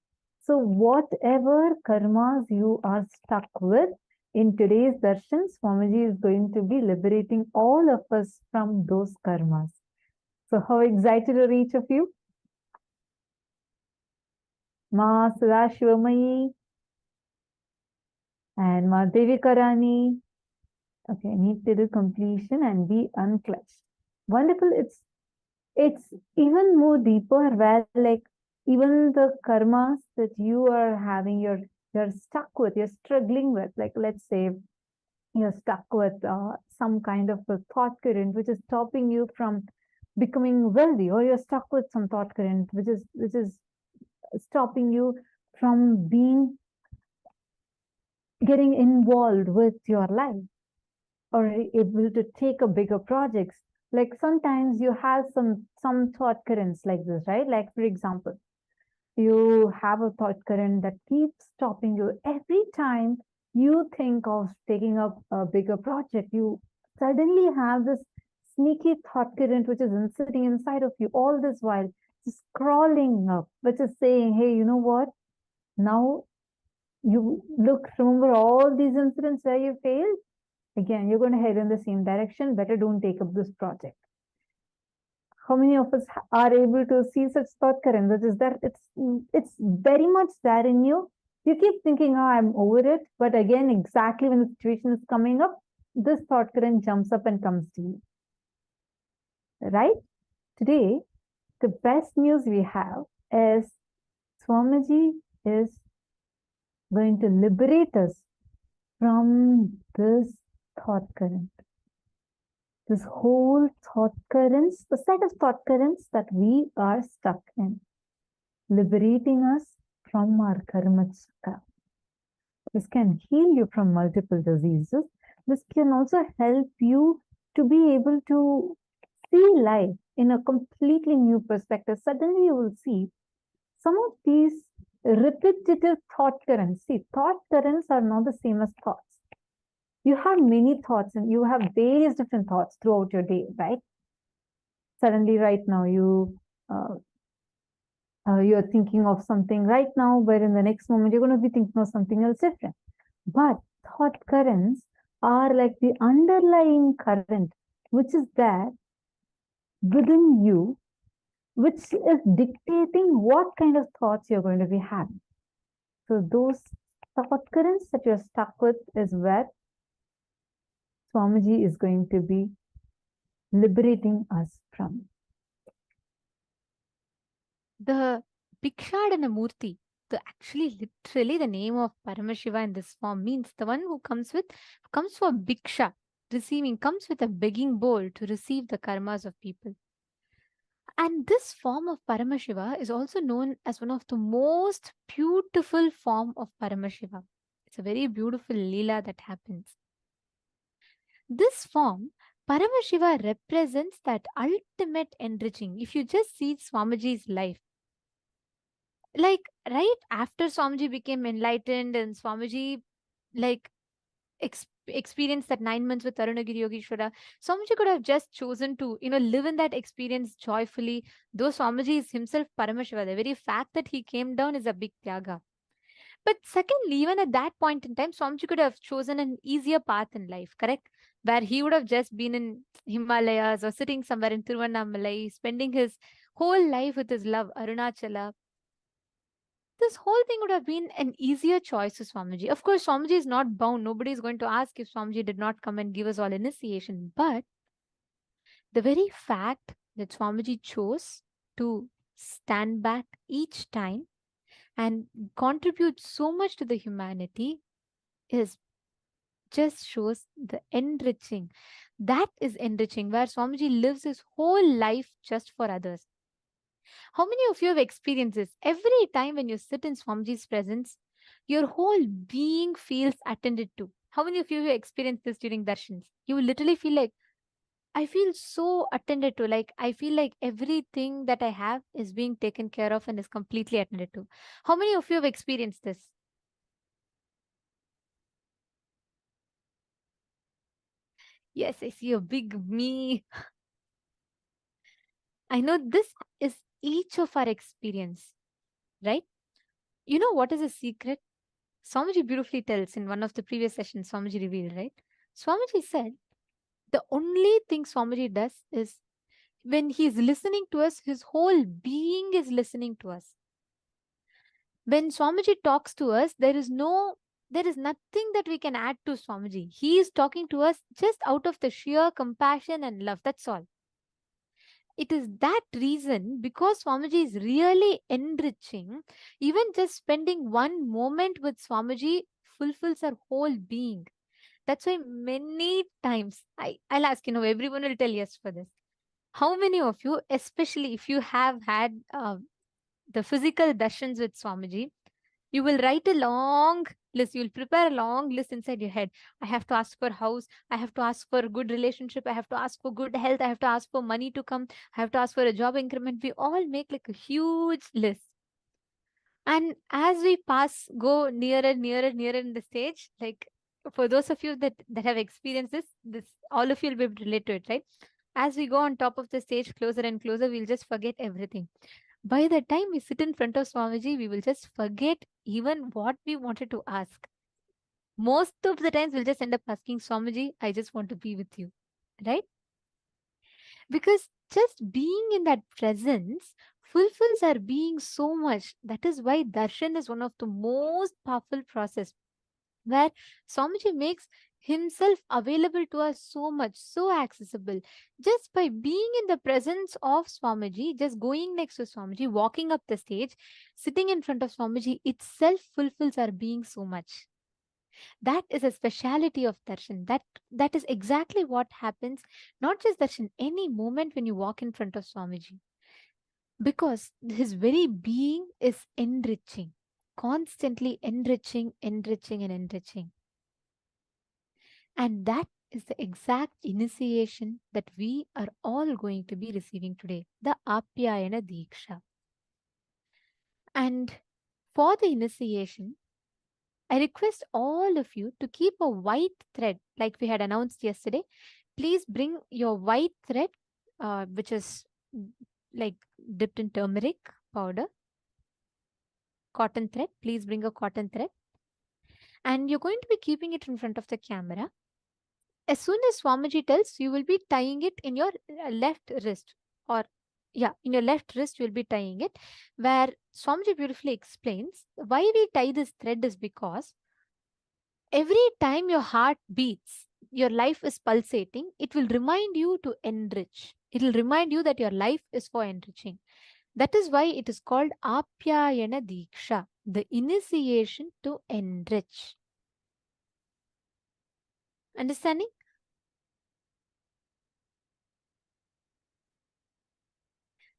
So whatever karmas you are stuck with, in today's darshan, Swamiji is going to be liberating all of us from those karmas. So how excited are each of you? Ma Sadashivamayi and Ma Devikarani. Okay, I need to do completion and be unclutched. Wonderful. It's even more deeper where like even the karmas that you are having, you're stuck with, you're struggling with, like let's say you're stuck with some kind of a thought current which is stopping you from becoming wealthy, or you're stuck with some thought current which is stopping you from getting involved with your life or able to take a bigger projects. Like sometimes you have some thought currents like this, right? Like for example, you have a thought current that keeps stopping you every time you think of taking up a bigger project. You suddenly have this sneaky thought current which is sitting inside of you all this while, just crawling up, which is saying, hey, you know what? Now you remember all these incidents where you failed. Again, you're going to head in the same direction. Better don't take up this project. How many of us are able to see such thought current? That is that it's very much there in you. You keep thinking, oh, I'm over it. But again, exactly when the situation is coming up, this thought current jumps up and comes to you. Right? Today, the best news we have is Swamiji is going to liberate us from this thought current. This whole thought currents, the set of thought currents that we are stuck in, liberating us from our karma chakra. This can heal you from multiple diseases. This can also help you to be able to see life in a completely new perspective. Suddenly you will see some of these repetitive thought currents. See, thought currents are not the same as thoughts. You have many thoughts and you have various different thoughts throughout your day, right? Suddenly right now you're thinking of something right now, but in the next moment you're going to be thinking of something else different. But thought currents are like the underlying current which is there within you, which is dictating what kind of thoughts you're going to be having. So those thought currents that you're stuck with is where Swamiji is going to be liberating us from. The Bhikshadana Murti, literally the name of Paramashiva in this form means the one who comes for Bhiksha, comes with a begging bowl to receive the karmas of people. And this form of Paramashiva is also known as one of the most beautiful form of Paramashiva. It's a very beautiful Leela that happens. This form, Paramashiva represents that ultimate enriching. If you just see Swamiji's life, like right after Swamiji became enlightened and Swamiji experienced that 9 months with Arunagiri Yogeshwara, Swamiji could have just chosen to, live in that experience joyfully. Though Swamiji is himself Paramashiva, the very fact that he came down is a big tyaga. But secondly, even at that point in time, Swamiji could have chosen an easier path in life, correct? Where he would have just been in Himalayas or sitting somewhere in Tiruvannamalai, spending his whole life with his love, Arunachala. This whole thing would have been an easier choice to Swamiji. Of course, Swamiji is not bound. Nobody is going to ask if Swamiji did not come and give us all initiation. But The very fact that Swamiji chose to stand back each time and contribute so much to the humanity is just shows the enriching. That is enriching, where Swamiji lives his whole life just for others. How many of you have experienced this? Every time when you sit in Swamiji's presence, your whole being feels attended to. How many of you have experienced this during darshans? You will literally feel like, I feel so attended to. Like, I feel like everything that I have is being taken care of and is completely attended to. How many of you have experienced this? Yes, I see a big me. I know this is each of our experience, right? You know what is a secret? Swamiji beautifully tells in one of the previous sessions, Swamiji revealed, right? Swamiji said, the only thing Swamiji does is when he is listening to us, his whole being is listening to us. When Swamiji talks to us, there is nothing that we can add to Swamiji. He is talking to us just out of the sheer compassion and love. That's all. It is that reason, because Swamiji is really enriching, even just spending one moment with Swamiji fulfills our whole being. That's why many times I'll ask, everyone will tell yes for this. How many of you, especially if you have had the physical darshans with Swamiji, you will write a long list. You will prepare a long list inside your head. I have to ask for house. I have to ask for a good relationship. I have to ask for good health. I have to ask for money to come. I have to ask for a job increment. We all make like a huge list. And as we go nearer, nearer, nearer in the stage, like for those of you that have experienced this, all of you will be able to relate to it, right? As we go on top of the stage, closer and closer, we'll just forget everything. By the time we sit in front of Swamiji, we will just forget even what we wanted to ask. Most of the times, we'll just end up asking Swamiji, I just want to be with you, right? Because just being in that presence fulfills our being so much. That is why darshan is one of the most powerful process, where Swamiji makes himself available to us so much, so accessible. Just by being in the presence of Swamiji, just going next to Swamiji, walking up the stage, sitting in front of Swamiji itself fulfills our being so much. That is a speciality of darshan. That is exactly what happens, not just darshan, any moment when you walk in front of Swamiji. Because his very being is enriching, constantly enriching, enriching, and enriching. And that is the exact initiation that we are all going to be receiving today, the Apyayana Diksha. And for the initiation, I request all of you to keep a white thread, like we had announced yesterday. Please bring your white thread, which is like dipped in turmeric powder, cotton thread. Please bring a cotton thread. And you're going to be keeping it in front of the camera. As soon as Swamiji tells, you will be tying it in your left wrist, or in your left wrist, you will be tying it, where Swamiji beautifully explains why we tie this thread is because every time your heart beats, your life is pulsating, it will remind you to enrich. It will remind you that your life is for enriching. That is why it is called Apyayana Diksha, the initiation to enrich. Understanding?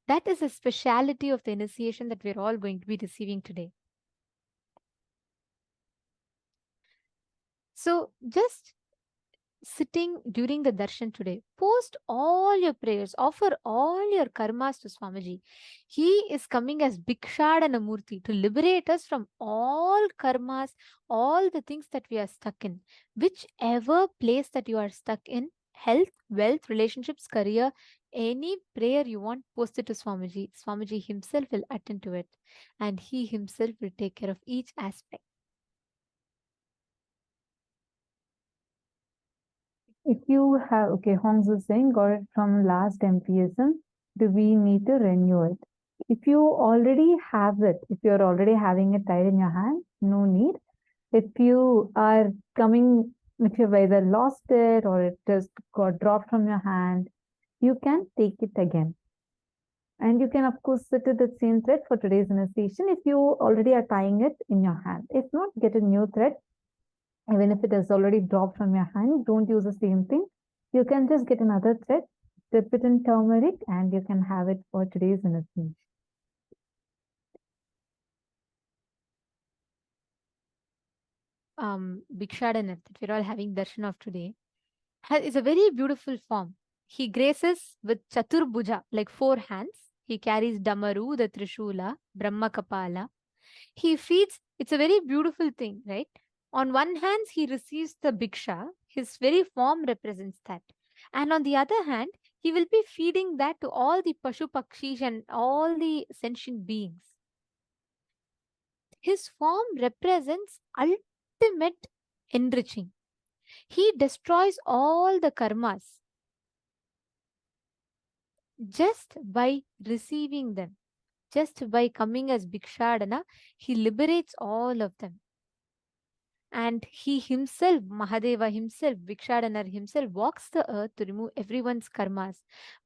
That is a speciality of the initiation that we're all going to be receiving today. So just sitting during the darshan today, post all your prayers, offer all your karmas to Swamiji. He is coming as Bhikshadana Murti to liberate us from all karmas, all the things that we are stuck in. Whichever place that you are stuck in, health, wealth, relationships, career, any prayer you want, post it to Swamiji. Swamiji himself will attend to it, and he himself will take care of each aspect. If you have, okay, Hongs was saying, got it from last MPSM, do we need to renew it? If you already have it, if you're already having it tied in your hand, no need. If you are coming, if you've either lost it or it just got dropped from your hand, you can take it again. And you can, of course, sit with the same thread for today's initiation if you already are tying it in your hand. If not, get a new thread. Even if it has already dropped from your hand, don't use the same thing. You can just get another thread, dip it in turmeric, and you can have it for today's initiation. Bhikshadana that we're all having darshan of today is a very beautiful form. He graces with Chaturbhuja, like 4 hands. He carries Damaru, the Trishula, Brahma Kapala. He feeds, it's a very beautiful thing, right? On one hand, he receives the Bhiksha, his very form represents that. And on the other hand, he will be feeding that to all the Pashu Pakshis and all the sentient beings. His form represents ultimate enriching. He destroys all the karmas just by receiving them. Just by coming as Bhikshadana, he liberates all of them. And he himself, Mahadeva himself, Bhikshadana himself, walks the earth to remove everyone's karmas,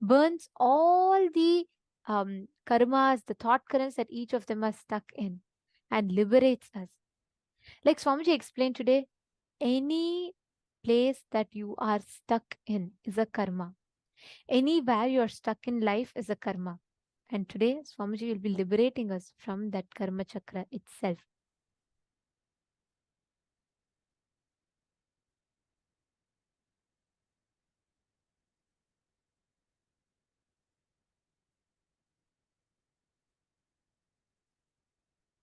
burns all the karmas, the thought currents that each of them are stuck in, and liberates us. Like Swamiji explained today, any place that you are stuck in is a karma. Anywhere you are stuck in life is a karma. And today, Swamiji will be liberating us from that karma chakra itself.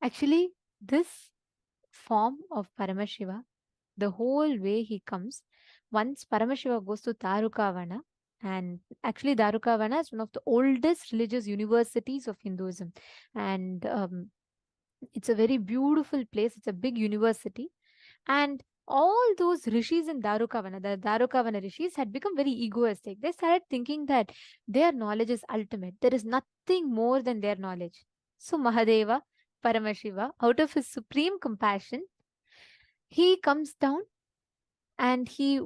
Actually, this form of Paramashiva, the whole way he comes, once Paramashiva goes to Darukavana, and actually Darukavana is one of the oldest religious universities of Hinduism. And it's a very beautiful place. It's a big university. And all those rishis in Darukavana, the Darukavana rishis had become very egoistic. They started thinking that their knowledge is ultimate. There is nothing more than their knowledge. So Mahadeva, Paramashiva, out of his supreme compassion, he comes down and he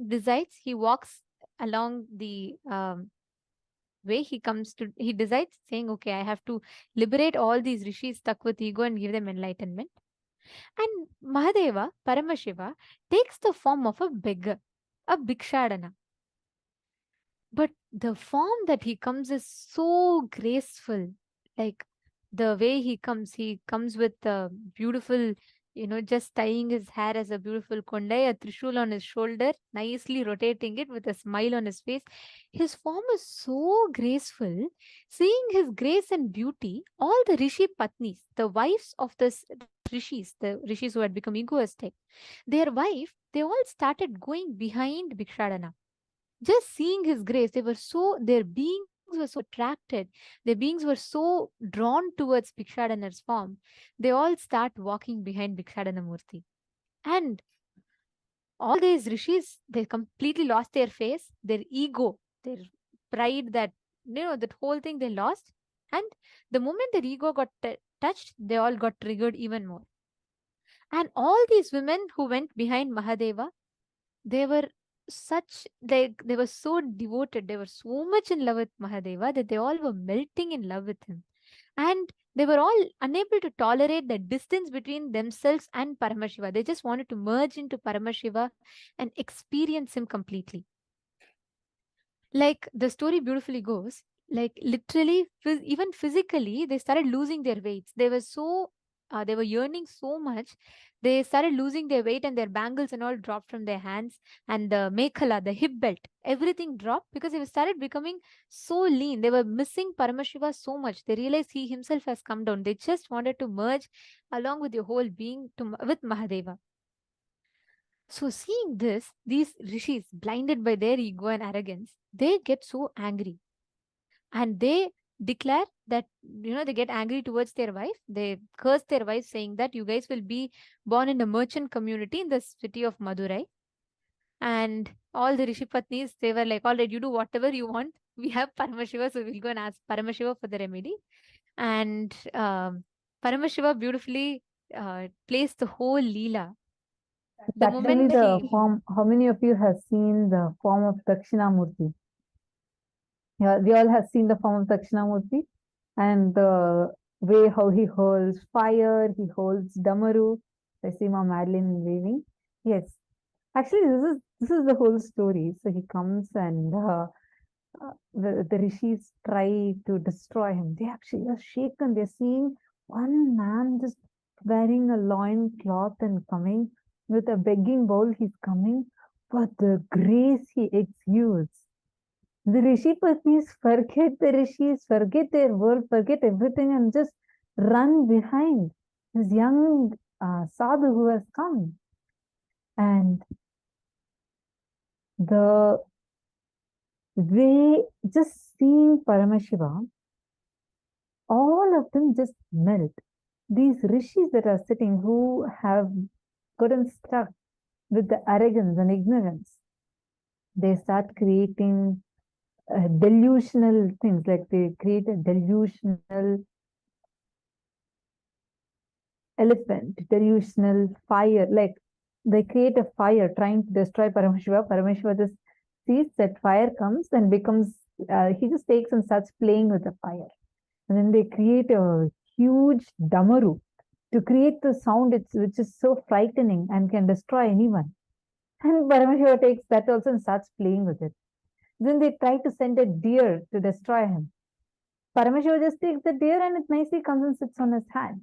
decides, he walks along the way, he decides saying, okay, I have to liberate all these rishis stuck with ego and give them enlightenment. And Mahadeva, Paramashiva, takes the form of a beggar, a Bhikshadana. But the form that he comes is so graceful. Like the way he comes with a beautiful, just tying his hair as a beautiful kondai, a trishul on his shoulder, nicely rotating it with a smile on his face. His form is so graceful. Seeing his grace and beauty, all the Rishi Patnis, the wives of the rishis who had become egoistic, their wife, they all started going behind Bhikshadana. Just seeing his grace, their beings were so attracted, their beings were so drawn towards Bhikshadana's form, they all start walking behind Bhikshadana Murti. And all these rishis, they completely lost their face, their ego, their pride, that whole thing they lost. And the moment their ego got touched, they all got triggered even more. And all these women who went behind Mahadeva, they were they were so devoted, they were so much in love with Mahadeva that they all were melting in love with him. And they were all unable to tolerate the distance between themselves and Paramashiva. They just wanted to merge into Paramashiva and experience him completely. Like the story beautifully goes, like literally, even physically, they started losing their weights. They were yearning so much. They started losing their weight and their bangles and all dropped from their hands. And the mekhala, the hip belt, everything dropped because they started becoming so lean. They were missing Paramashiva so much. They realized he himself has come down. They just wanted to merge along with your whole being with Mahadeva. So seeing this, these rishis, blinded by their ego and arrogance, they get so angry. And they declare that, they get angry towards their wife. They curse their wife, saying that you guys will be born in a merchant community in the city of Madurai. And all the Rishi Patnis, they were like, all right, you do whatever you want. We have Paramashiva, so we'll go and ask Paramashiva for the remedy. And Paramashiva beautifully placed the whole Leela. The moment the form, how many of you have seen the form of Dakshinamurti? Yeah, we all have seen the form of Dakshinamurti and the way how he holds fire, he holds Damaru. I see Mom Madeline waving. Yes, actually, this is the whole story. So he comes and the rishis try to destroy him. They actually are shaken. They're seeing one man just wearing a loin cloth and coming with a begging bowl. He's coming, but the grace he exudes. The Rishi Patnis forget the rishis, forget their world, forget everything, and just run behind this young sadhu who has come. And the way just seeing Paramashiva, all of them just melt. These rishis that are sitting who have gotten stuck with the arrogance and ignorance, they start creating delusional things, like they create a delusional elephant, delusional fire, like they create a fire trying to destroy Paramashiva. Paramashiva just sees that fire comes and becomes, he just takes and starts playing with the fire. And then they create a huge damaru to create the sound which is so frightening and can destroy anyone. And Paramashiva takes that also and starts playing with it. Then they try to send a deer to destroy him. Paramashiva just takes the deer and it nicely comes and sits on his hand.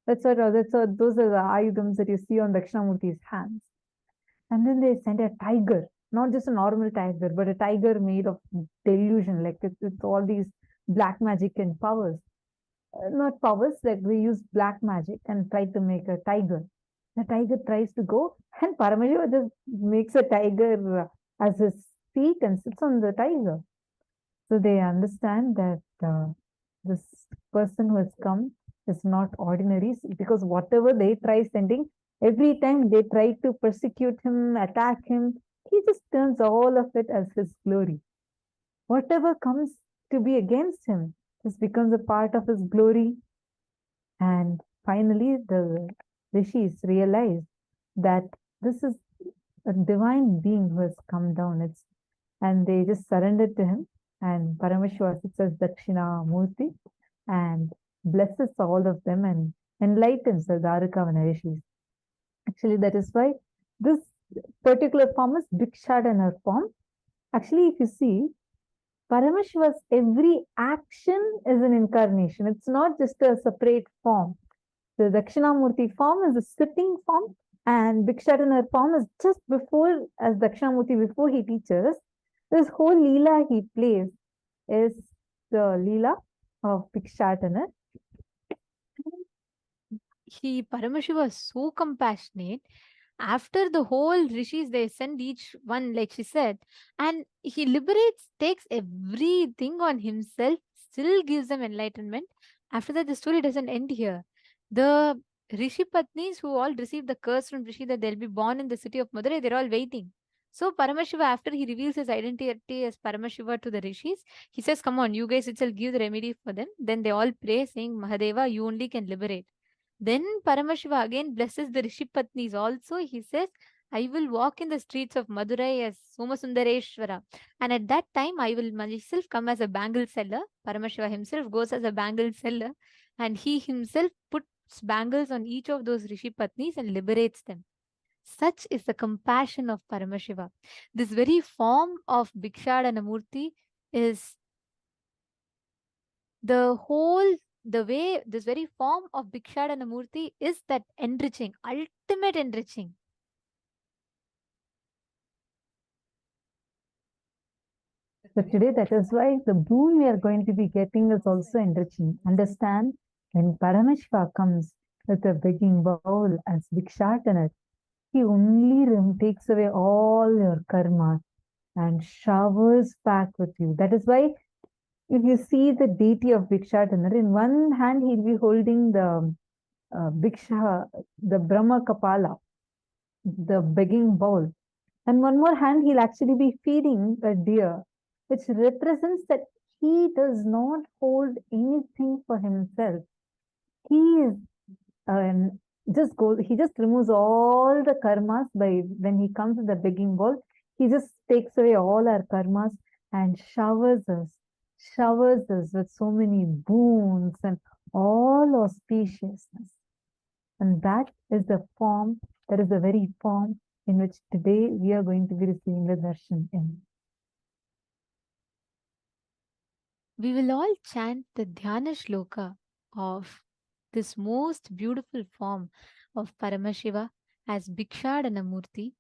Those are the ayudams that you see on Dakshinamurti's hands. And then they send a tiger, not just a normal tiger, but a tiger made of delusion, like it's all these black magic and powers. Not powers, like they use black magic and try to make a tiger. The tiger tries to go, and Paramashiva just makes a tiger as his feet and sits on the tiger. So they understand that this person who has come is not ordinary, because whatever they try sending, every time they try to persecute him, attack him, he just turns all of it as his glory. Whatever comes to be against him, this becomes a part of his glory. And finally, the rishis realize that this is a divine being who has come down. And they just surrender to him. And Paramashiva sits as Dakshinamurti and blesses all of them and enlightens the Dharukavana rishis. Actually, that is why this particular form is Bhikshadana form. Actually, if you see, Paramashiva's every action is an incarnation. It's not just a separate form. The Dakshinamurti form is a sitting form, and Bhikshadana form is just before, as Dakshinamurti, before he teaches. This whole Leela he plays is the Leela of Bhikshadana. Paramashiva was so compassionate. After the whole rishis, they send each one, like she said, and he liberates, takes everything on himself, still gives them enlightenment. After that, the story doesn't end here. The rishi patnis who all received the curse from rishi that they'll be born in the city of Madurai, they're all waiting. So Paramashiva, after he reveals his identity as Paramashiva to the rishis, he says, come on, you guys itself give the remedy for them. Then they all pray saying, Mahadeva, you only can liberate. Then Paramashiva again blesses the Rishi Patnis also. He says, I will walk in the streets of Madurai as Somasundareshwara. And at that time, I will myself come as a bangle seller. Paramashiva himself goes as a bangle seller. And he himself puts bangles on each of those Rishi Patnis and liberates them. Such is the compassion of Paramashiva. This very form of Bhikshadana Murti is the way this very form of Bhikshadana Murti is that enriching, ultimate enriching. So today, that is why the boon we are going to be getting is also enriching. Understand, when Paramashiva comes with a begging bowl as Bhikshadana, he only takes away all your karma and showers back with you. That is why if you see the deity of Bhikshadana, in one hand he'll be holding the Bhiksha, the Brahma Kapala, the begging bowl. And one more hand he'll actually be feeding a deer, which represents that he does not hold anything for himself. He is he just removes all the karmas when he comes with the begging bowl. He just takes away all our karmas and showers us showers us with so many boons and all auspiciousness. And that is the form, that is the very form in which today we are going to be receiving the darshan in. We will all chant the Dhyana Shloka of this most beautiful form of Paramashiva as Bhikshadana Murti.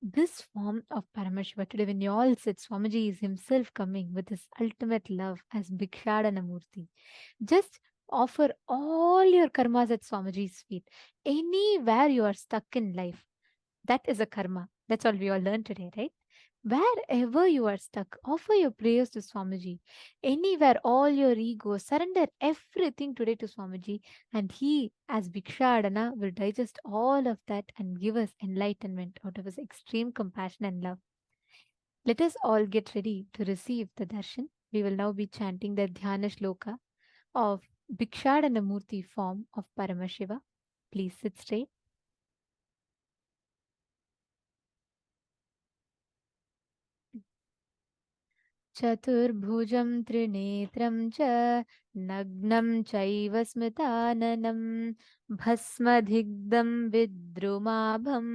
This form of Paramashiva today, when you all sit, Swamiji is himself coming with his ultimate love as Bhikshadana Murti. Just offer all your karmas at Swamiji's feet. Anywhere you are stuck in life, that is a karma. That's all we all learned today, right? Wherever you are stuck, offer your prayers to Swamiji. Anywhere, all your ego, surrender everything today to Swamiji, and he, as Bhikshadana, will digest all of that and give us enlightenment out of his extreme compassion and love. Let us all get ready to receive the darshan. We will now be chanting the Dhyana Shloka of Bhikshadana Murti form of Paramashiva. Please sit straight. चतुर्भुजं त्रिनेत्रं च नग्नं चैव स्मिताननं भस्मधिग्धं विद्रुमाभं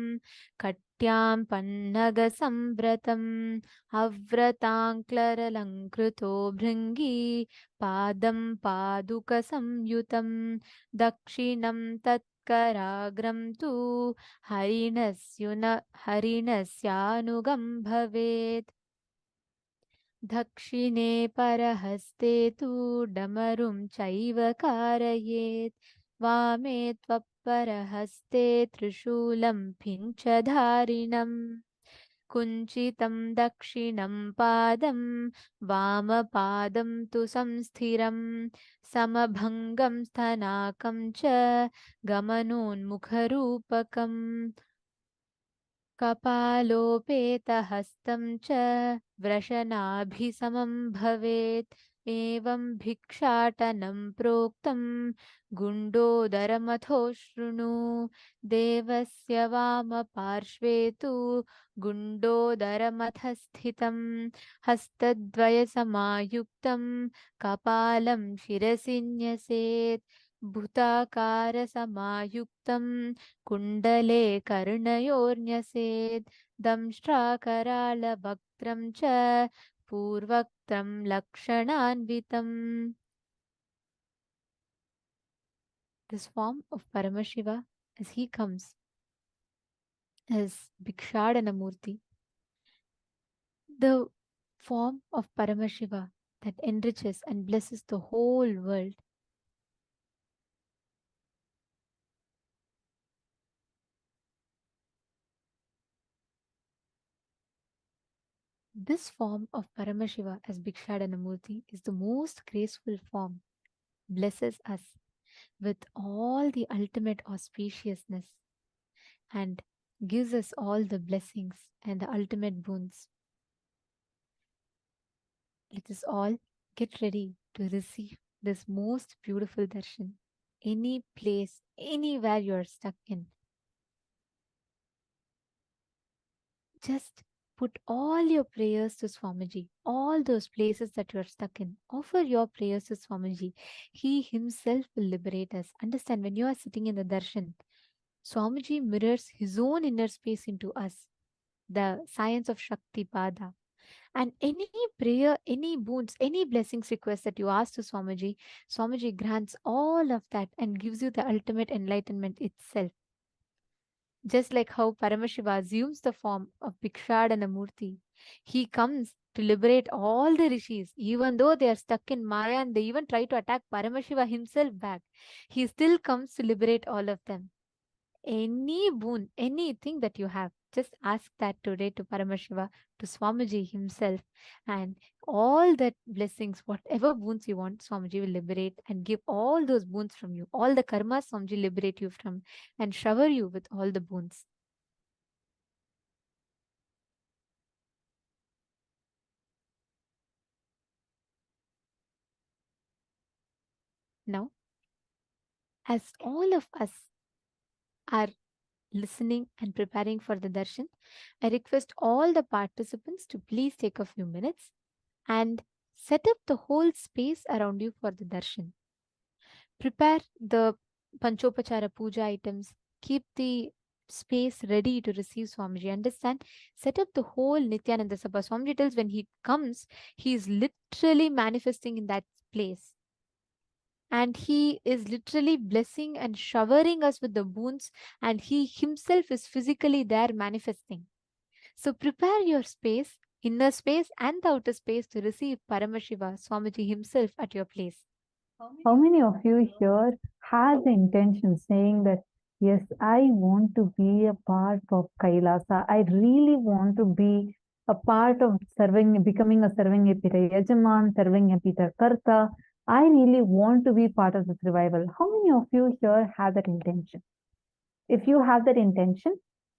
कट्यां पन्नगसंव्रतम् अव्रताङ्क्लरलङ्कृतो भृङ्गी पादं पादुकसंयुतं दक्षिणं तत्कराग्रं तु हरिणस्यानुगं भवेत् दक्षिणे परहस्ते तु डमरुं चैव कारयेत् वामे त्वपरहस्ते त्रिशूलं पिञ्चधारिणम् कुञ्चितं दक्षिणं पादं वामपादं तु संस्थिरं समभङ्गं स्तनाकं च गमनोन्मुखरूपकम् कपालोपेतहस्तं च वृषणाभिसमं भवेत् एवं भिक्षाटनं प्रोक्तं गुण्डोदरमथो शृणु देवस्य वामपार्श्वे तु गुण्डोदरमथ स्थितं हस्तद्वयसमायुक्तं कपालं शिरसि न्यसेत् भूताकारसमायुक्तं कुण्डले कर्णयोर्न्यसेत् दंष्ट्राकरालवक्त्रं च पूर्वक्त्रं लक्षणान्वितम्. This form of Paramashiva, as he comes as Bhikshadana Murti, the form of Paramashiva that enriches and blesses the whole world. This form of Paramashiva as Bhikshadana Murti is the most graceful form, blesses us with all the ultimate auspiciousness and gives us all the blessings and the ultimate boons. Let us all get ready to receive this most beautiful darshan. Any place, anywhere you are stuck in, just put all your prayers to Swamiji, all those places that you are stuck in. Offer your prayers to Swamiji. He himself will liberate us. Understand, when you are sitting in the darshan, Swamiji mirrors his own inner space into us, the science of Shakti Pada. And any prayer, any boons, any blessings request that you ask to Swamiji, Swamiji grants all of that and gives you the ultimate enlightenment itself. Just like how Paramashiva assumes the form of Bhikshadana Murti, he comes to liberate all the rishis, even though they are stuck in Maya and they even try to attack Paramashiva himself back. He still comes to liberate all of them. Any boon, anything that you have, just ask that today to Paramashiva, to Swamiji himself, and all that blessings, whatever boons you want, Swamiji will liberate and give all those boons from you. All the karmas Swamiji liberate you from and shower you with all the boons. Now, as all of us are listening, and preparing for the darshan, I request all the participants to please take a few minutes and set up the whole space around you for the darshan. Prepare the Panchopachara puja items. Keep the space ready to receive Swamiji. Understand? Set up the whole Nithyananda Sabha. Swamiji tells when he comes, he is literally manifesting in that place. And he is literally blessing and showering us with the boons, and he himself is physically there manifesting. So prepare your space, inner space and the outer space, to receive Paramashiva, Swamiji himself at your place. How many of you here has the intention saying that, yes, I want to be a part of Kailasa. I really want to be a part of becoming a serving Epita Yajaman, serving Epita Karta. I really want to be part of this revival. How many of you here have that intention? If you have that intention,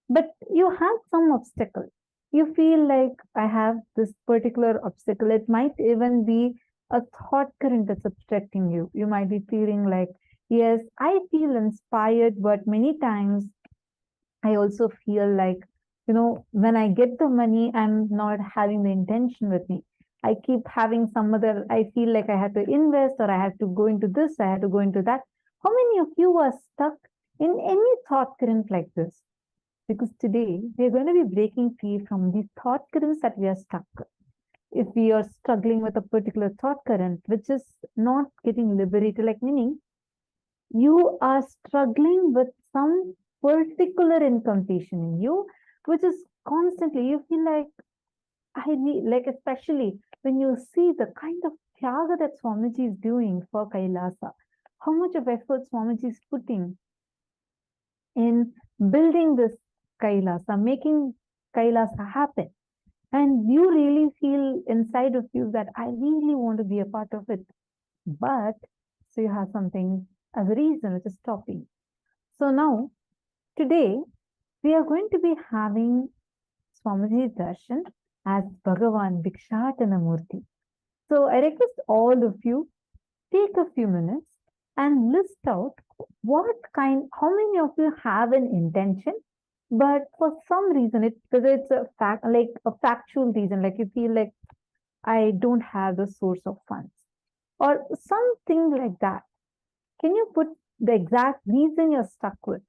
but you have some obstacle, you feel like I have this particular obstacle. It might even be a thought current that's obstructing you. You might be feeling like, yes, I feel inspired, but many times I also feel like, when I get the money, I'm not having the intention with me. I keep having I feel like I have to invest, or I have to go into this, I have to go into that. How many of you are stuck in any thought current like this? Because today we're going to be breaking free from these thought currents that we are stuck. If we are struggling with a particular thought current which is not getting liberated, like meaning you are struggling with some particular incompletion in you, which is constantly, you feel like, especially when you see the kind of tyaga that Swamiji is doing for Kailasa, how much of effort Swamiji is putting in building this Kailasa, making Kailasa happen. And you really feel inside of you that I really want to be a part of it. But, so you have something as a reason which is stopping. So now, today, we are going to be having Swamiji Darshan as Bhagavan Bhikshatana Murti. So I request all of you, take a few minutes and list out how many of you have an intention, but for some reason, because it's a factual reason, like you feel like I don't have the source of funds or something like that. Can you put the exact reason you're stuck with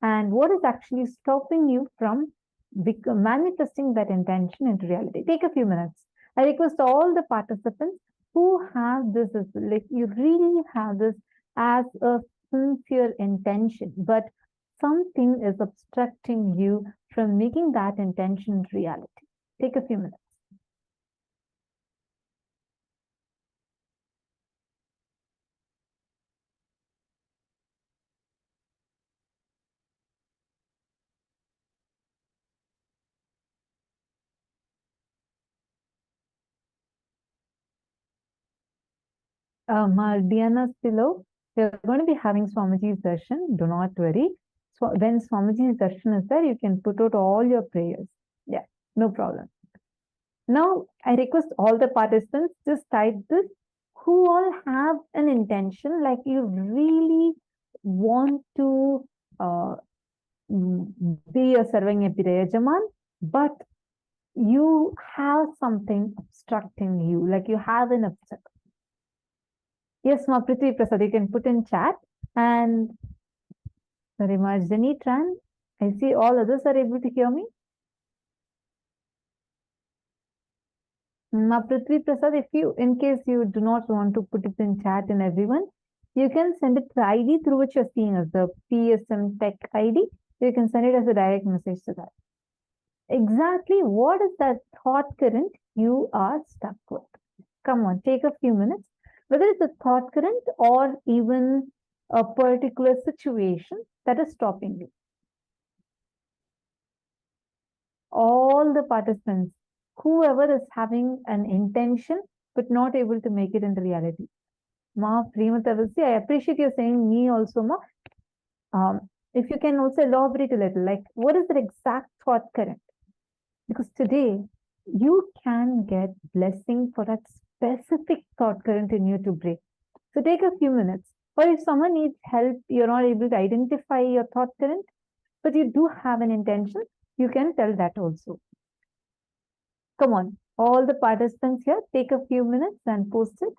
and what is actually stopping you from manifesting that intention into reality? Take a few minutes. I request all the participants who have this, you really have this as a sincere intention, but something is obstructing you from making that intention reality. Take a few minutes. Diana's below. We're going to be having Swamiji's darshan. Do not worry. So when Swamiji's darshan is there, you can put out all your prayers. Yeah, no problem. Now, I request all the participants just type this, who all have an intention, like you really want to be a serving Epidayajaman, but you have something obstructing you, like you have an obstacle. Yes, Ma Prithvi Prasad, you can put in chat. And sorry, Ma Jenny Tran, I see all others are able to hear me. Ma Prithvi Prasad, in case you do not want to put it in chat in everyone, you can send it to the ID through which you're seeing as the PSM Tech ID. You can send it as a direct message to that. Exactly what is that thought current you are stuck with? Come on, take a few minutes. Whether it's a thought current or even a particular situation that is stopping you. All the participants, whoever is having an intention but not able to make it into reality. Ma Primatavasi, I appreciate you saying me also, Ma. If you can also elaborate a little, like what is the exact thought current? Because today you can get blessing for that specific thought current in you to break. So take a few minutes. Or if someone needs help, you're not able to identify your thought current, but you do have an intention, you can tell that also. Come on, all the participants here, take a few minutes and post it.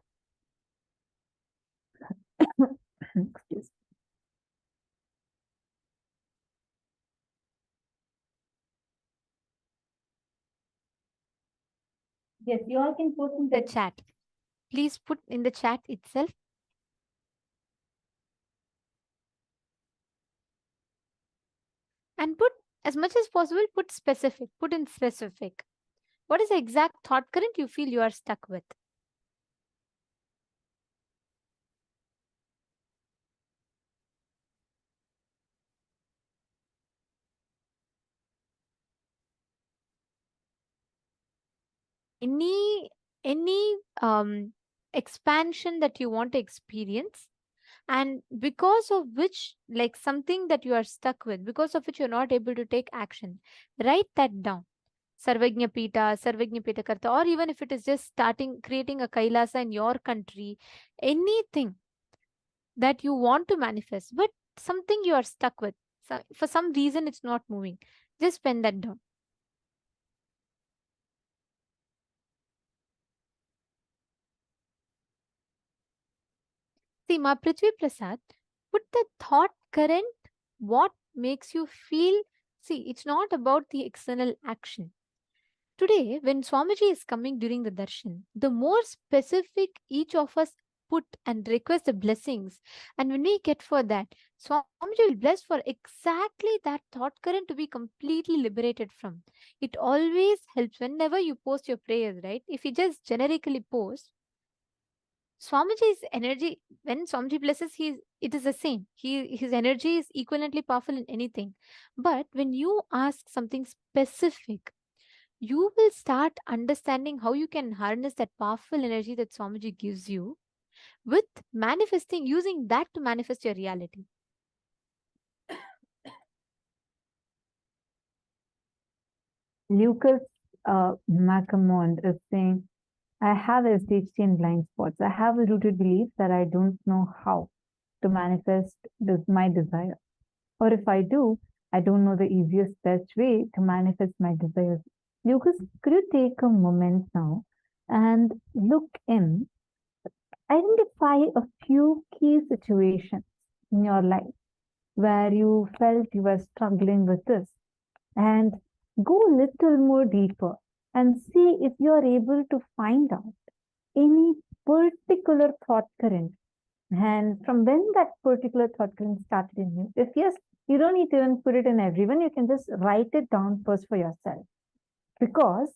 Excuse me. Yes, you all can post in The chat. Please put in the chat itself. And put as much as possible, put specific, put in specific. What is the exact thought current you feel you are stuck with? Any expansion that you want to experience, and because of which, like something that you are stuck with, because of which you're not able to take action, write that down. Sarvagnya Pita Karta, or even if it is just starting creating a Kailasa in your country, anything that you want to manifest, but something you are stuck with. So for some reason, it's not moving. Just pen that down. See, Ma Prithvi Prasad, put the thought current, what makes you feel. See, it's not about the external action. Today, when Swamiji is coming during the darshan, the more specific each of us put and request the blessings, and when we get for that, Swamiji will bless for exactly that thought current to be completely liberated from. It always helps whenever you post your prayers, right? If you just generically post, Swamiji's energy, when Swamiji blesses, it is the same. His energy is equivalently powerful in anything. But when you ask something specific, you will start understanding how you can harness that powerful energy that Swamiji gives you with manifesting, using that to manifest your reality. Lucas Macamond is saying, I have SDHT and blind spots. I have a rooted belief that I don't know how to manifest my desire. Or if I do, I don't know the easiest, best way to manifest my desires. Lucas, could you take a moment now and look in, identify a few key situations in your life where you felt you were struggling with this, and go a little more deeper and see if you are able to find out any particular thought current, and from when that particular thought current started in you. If yes, you don't need to even put it in everyone, you can just write it down first for yourself, because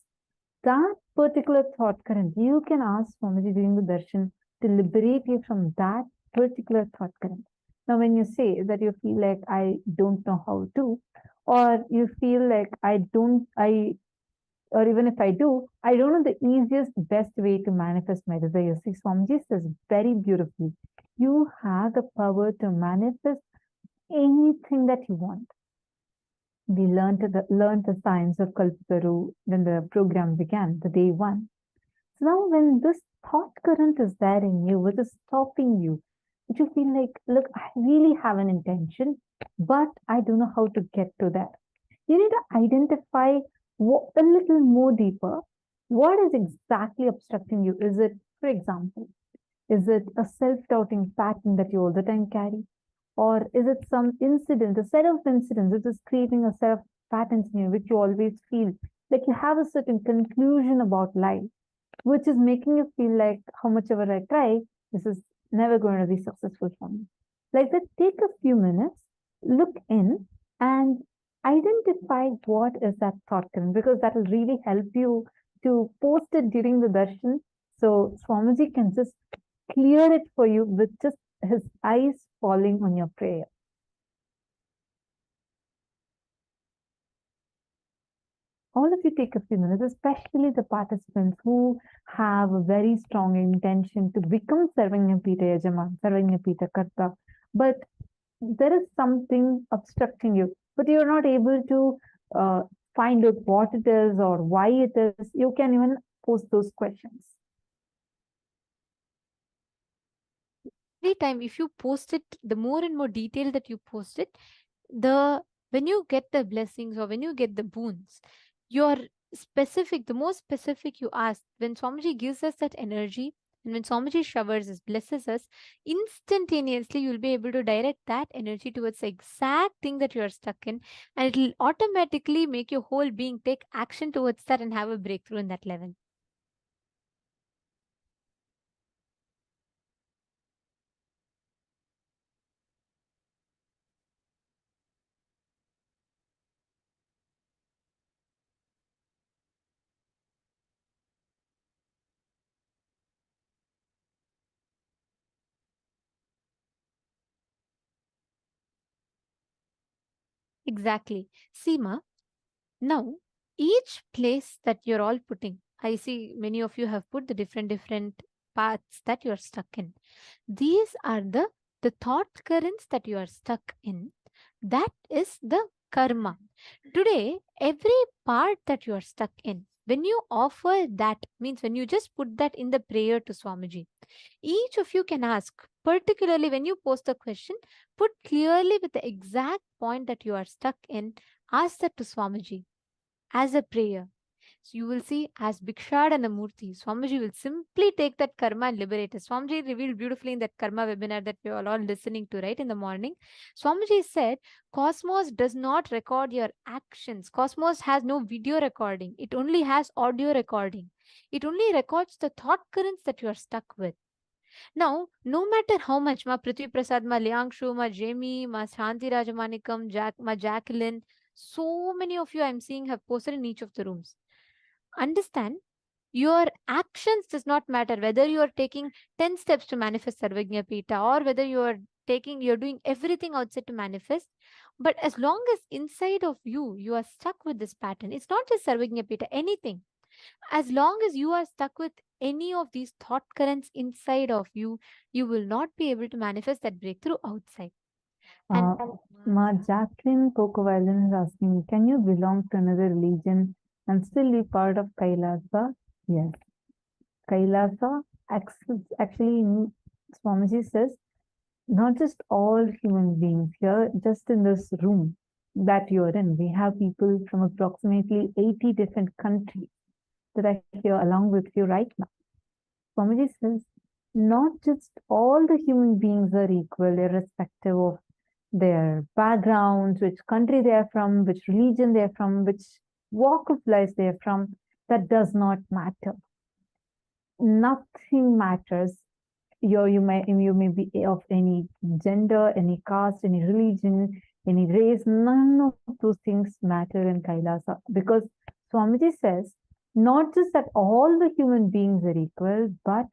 that particular thought current, you can ask Swamiji during the darshan to liberate you from that particular thought current. Now, when you say that you feel like I don't know how to, or you feel like or even if I do, I don't know the easiest, best way to manifest my desires. See, Swamiji says very beautifully, you have the power to manifest anything that you want. We learned the science of Kalpataru when the program began, the day one. So now when this thought current is there in you, which is stopping you, which you feel like, look, I really have an intention, but I don't know how to get to that. You need to identify a little more deeper. What is exactly obstructing you? Is it, for example, is it a self-doubting pattern that you all the time carry? Or is it some incident, a set of incidents which is creating a set of patterns in you, which you always feel like you have a certain conclusion about life, which is making you feel like how much ever I try, this is never going to be successful for me. Like that, take a few minutes, look in and identify what is that thought current, because that will really help you to post it during the darshan. So Swamiji can just clear it for you with just his eyes falling on your prayer. All of you take a few minutes, especially the participants who have a very strong intention to become Sarvagnyapita Yajaman, Sarvagnyapita Karta, but there is something obstructing you, but you're not able to find out what it is or why it is. You can even post those questions. Every time if you post it, the more and more detail that you post it, the When you get the blessings or when you get the boons, you're specific, the more specific you ask. When Swamiji gives us that energy, and when Swamiji showers us, blesses us, instantaneously you'll be able to direct that energy towards the exact thing that you're stuck in, and it'll automatically make your whole being take action towards that and have a breakthrough in that level. Exactly. Seema, now, each place that you're all putting, I see many of you have put the different paths that you're stuck in. These are the thought currents that you are stuck in. That is the karma. Today, every part that you are stuck in, when you offer that, means when you just put that in the prayer to Swamiji, each of you can ask, particularly when you post the question, put clearly with the exact point that you are stuck in, ask that to Swamiji as a prayer. So you will see as Bhikshad and a Murti, Swamiji will simply take that karma and liberate us. Swamiji revealed beautifully in that karma webinar that we are all listening to, right, in the morning. Swamiji said, Cosmos does not record your actions. Cosmos has no video recording. It only has audio recording. It only records the thought currents that you are stuck with. Now, no matter how much, ma Prithvi Prasad, ma Liangshu, ma Jamie, ma Shanti Rajamanikam, ma Jacqueline, so many of you I'm seeing have posted in each of the rooms. Understand, your actions does not matter whether you are taking 10 steps to manifest Sarvagnya Pita or whether you're doing everything outside to manifest. But as long as inside of you are stuck with this pattern, it's not just Sarvagnya Pita, anything. As long as you are stuck with any of these thought currents inside of you, you will not be able to manifest that breakthrough outside. And Ma Jacqueline Cocoviolin is asking, can you belong to another religion and still be part of Kailasa? Yes. Kailasa, actually, Swamiji says, not just all human beings here, just in this room that you're in. We have people from approximately 80 different countries that are here along with you right now. Swamiji says, not just all the human beings are equal, irrespective of their backgrounds, which country they are from, which religion they are from, which walk of life they are from. That does not matter. Nothing matters. You may be of any gender, any caste, any religion, any race. None of those things matter in Kailasa, because Swamiji says not just that all the human beings are equal, but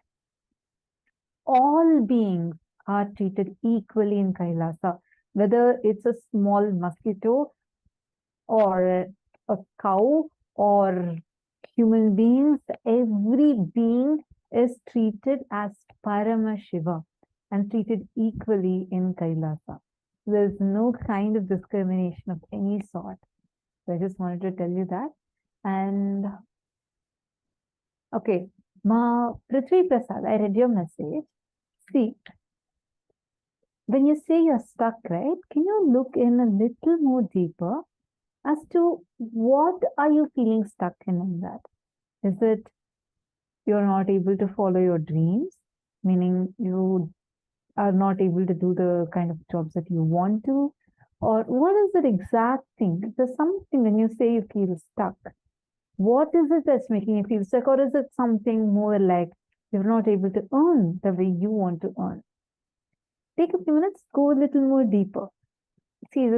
all beings are treated equally in Kailasa, whether it's a small mosquito or a cow or human beings. Every being is treated as Paramashiva and treated equally in Kailasa. There's no kind of discrimination of any sort. So I just wanted to tell you that. And okay, Ma Prithvi Prasad, I read your message. See, when you say you're stuck, right, can you look in a little more deeper as to what are you feeling stuck in that? Is it you're not able to follow your dreams, meaning you are not able to do the kind of jobs that you want to? Or what is the exact thing? There's something when you say you feel stuck. What is it that's making you feel stuck? Or is it something more like you're not able to earn the way you want to earn? Take a few minutes, go a little more deeper. See,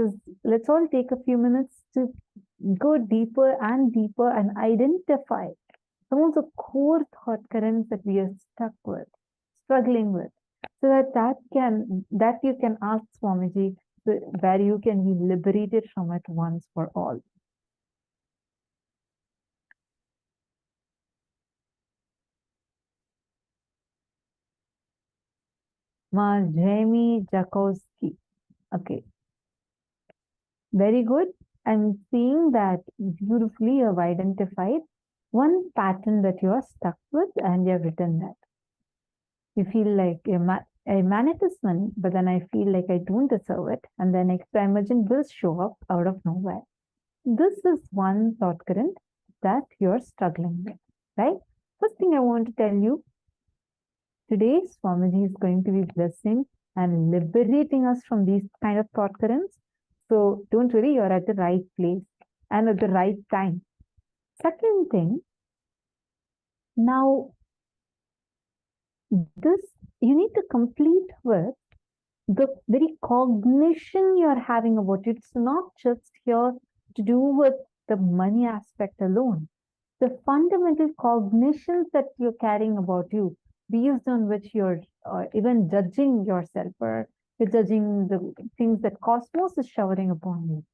let's all take a few minutes to go deeper and deeper and identify some of the core thought currents that we are stuck with, struggling with, so that you can ask Swamiji, where you can be liberated from it once for all. Ma Jamie Jakowski. Okay. Very good. I'm seeing that beautifully you have identified one pattern that you are stuck with and you have written that. You feel like I manifest money, but then I feel like I don't deserve it, and then extra emergent bills show up out of nowhere. This is one thought current that you're struggling with, right? First thing I want to tell you, today Swamiji is going to be blessing and liberating us from these kind of thought currents. So don't worry, you're at the right place and at the right time. Second thing, now this you need to complete with the very cognition you're having about it. It's not just here to do with the money aspect alone. The fundamental cognitions that you're carrying about you, based on which you're even judging yourself, or you're judging the things that cosmos is showering upon you.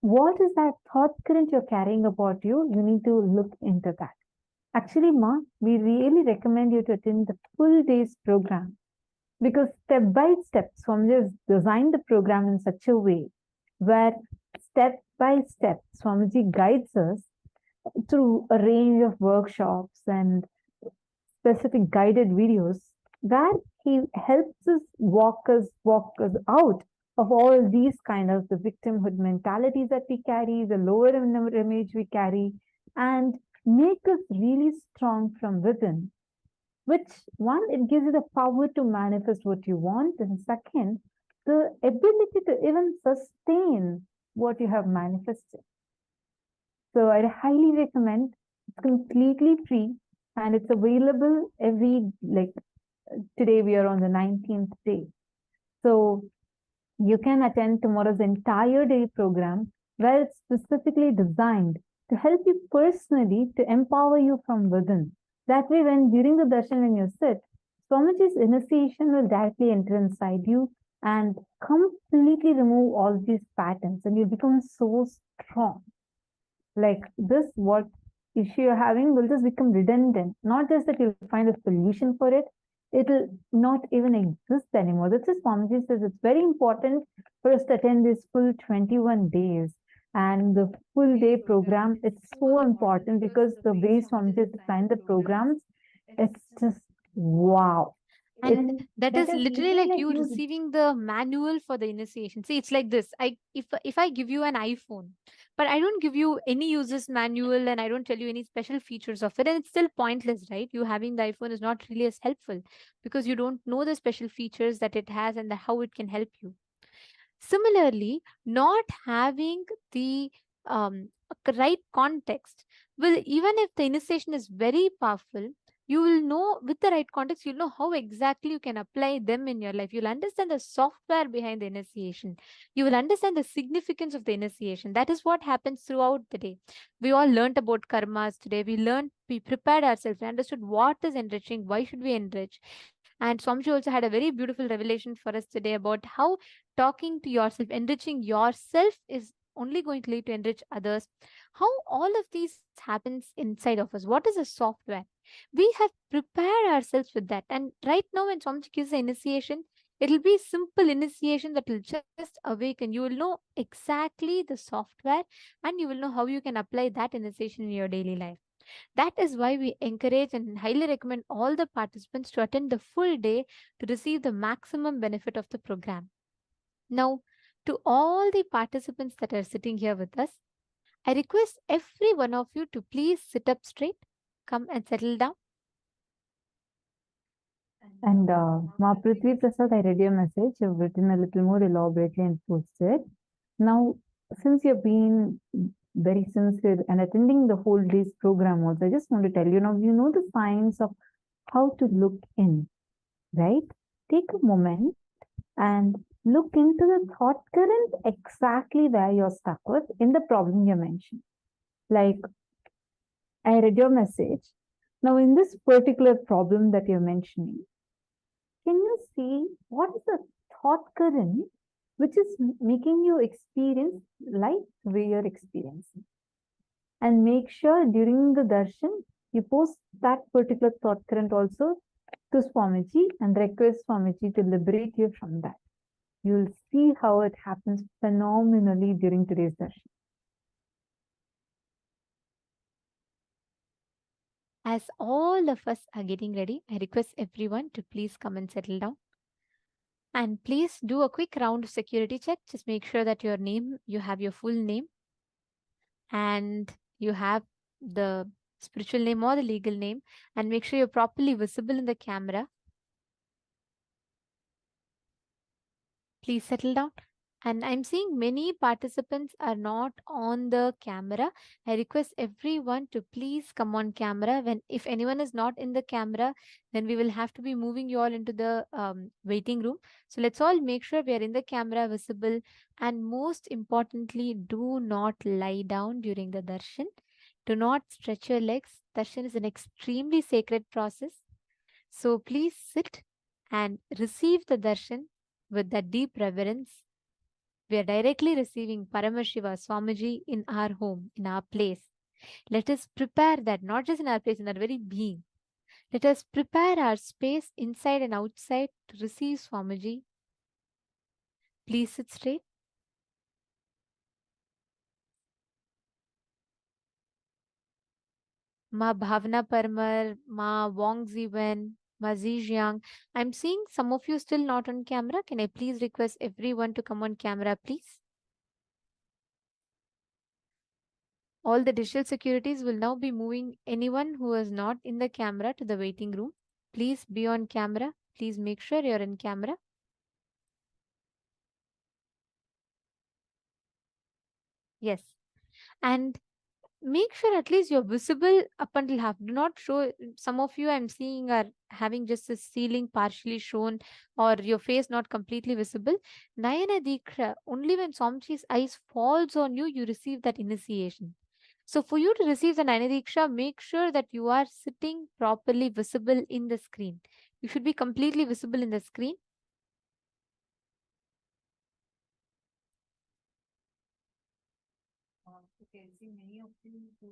What is that thought current you're carrying about you? You need to look into that. Actually, Ma, we really recommend you to attend the full day's program, because step by step, Swamiji has designed the program in such a way where step by step, Swamiji guides us through a range of workshops and specific guided videos where he helps us walk us out of all these kind of the victimhood mentalities that we carry, the lower image we carry, and make us really strong from within. Which one, it gives you the power to manifest what you want, and second, the ability to even sustain what you have manifested. So I highly recommend. It's completely free and it's available every, like today we are on the 19th day. So you can attend tomorrow's entire day program, where it's specifically designed to help you personally, to empower you from within. That way, when during the darshan when you sit, Swamiji's initiation will directly enter inside you and completely remove all these patterns, and you'll become so strong. Like this, what issue you're having will just become redundant. Not just that you'll find a solution for it, it'll not even exist anymore. That's why Swamiji says it's very important for us to attend this full 21 days. And the full day program, it's so important because the way Swamiji designed the programs, it's just wow. And that is literally like you receiving the manual for the initiation. See, it's like this. If I give you an iPhone, but I don't give you any user's manual and I don't tell you any special features of it, and it's still pointless, right? You having the iPhone is not really as helpful because you don't know the special features that it has and how it can help you. Similarly, not having the right context will, even if the initiation is very powerful, you will know with the right context, you'll know how exactly you can apply them in your life. You'll understand the software behind the initiation. You will understand the significance of the initiation. That is what happens throughout the day. We all learned about karmas today. We prepared ourselves. We understood what is enriching, why should we enrich. And Swamiji also had a very beautiful revelation for us today about how talking to yourself, enriching yourself is only going to lead to enrich others. How all of these happens inside of us. What is the software? We have prepared ourselves with that. And right now, when Swamiji gives the initiation, it'll be simple initiation that will just awaken. You will know exactly the software and you will know how you can apply that initiation in your daily life. That is why we encourage and highly recommend all the participants to attend the full day to receive the maximum benefit of the program. Now, to all the participants that are sitting here with us, I request every one of you to please sit up straight, come and settle down. And Ma Prithvi Prasad, I read your message. You've written a little more elaborately and posted. Now, since you've been very sincere and attending the whole day's program also, I just want to tell you, now you know the signs of how to look in, right? Take a moment and look into the thought current exactly where you're stuck with in the problem you mentioned. Like, I read your message. Now, in this particular problem that you're mentioning, can you see what is the thought current which is making you experience life the way you're experiencing? And make sure during the darshan, you post that particular thought current also to Swamiji and request Swamiji to liberate you from that. You'll see how it happens phenomenally during today's darshan. As all of us are getting ready, I request everyone to please come and settle down. And please do a quick round of security check. Just make sure that you have your full name and you have the spiritual name or the legal name, and make sure you're properly visible in the camera. Please settle down. And I'm seeing many participants are not on the camera. I request everyone to please come on camera. If anyone is not in the camera, then we will have to be moving you all into the waiting room. So let's all make sure we are in the camera visible. And most importantly, do not lie down during the darshan. Do not stretch your legs. Darshan is an extremely sacred process. So please sit and receive the darshan with that deep reverence. We are directly receiving Paramashiva Swamiji in our home, in our place. Let us prepare that, not just in our place, in our very being. Let us prepare our space inside and outside to receive Swamiji. Please sit straight. Ma Bhavna Parmar, Ma Wong Ziwen, Ma Zijiang. I'm seeing some of you still not on camera. Can I please request everyone to come on camera, please? All the digital securities will now be moving anyone who is not in the camera to the waiting room. Please be on camera. Please make sure you're in camera. Yes. And make sure at least you're visible up until half. Do not show. Some of you I'm seeing are having just the ceiling partially shown or your face not completely visible. Nayana Diksha, only when Swamiji's eyes falls on you, you receive that initiation. So for you to receive the Nayana Diksha, make sure that you are sitting properly visible in the screen. You should be completely visible in the screen. Okay, see many of you who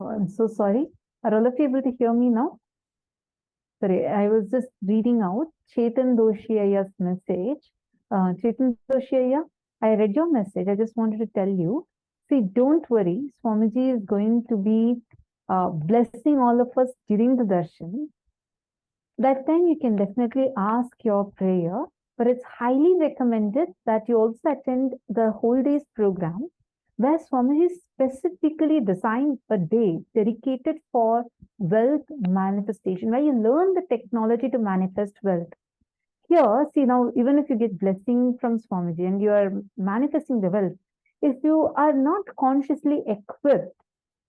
Oh, I'm so sorry. Are all of you able to hear me now? Sorry, I was just reading out Chetan Doshiya's message. Chetan Doshiya, I read your message. I just wanted to tell you, see, don't worry. Swamiji is going to be blessing all of us during the darshan. That time you can definitely ask your prayer, but it's highly recommended that you also attend the whole day's program, where Swamiji specifically designed a day dedicated for wealth manifestation, where you learn the technology to manifest wealth. Here, see now, even if you get blessing from Swamiji and you are manifesting the wealth, if you are not consciously equipped,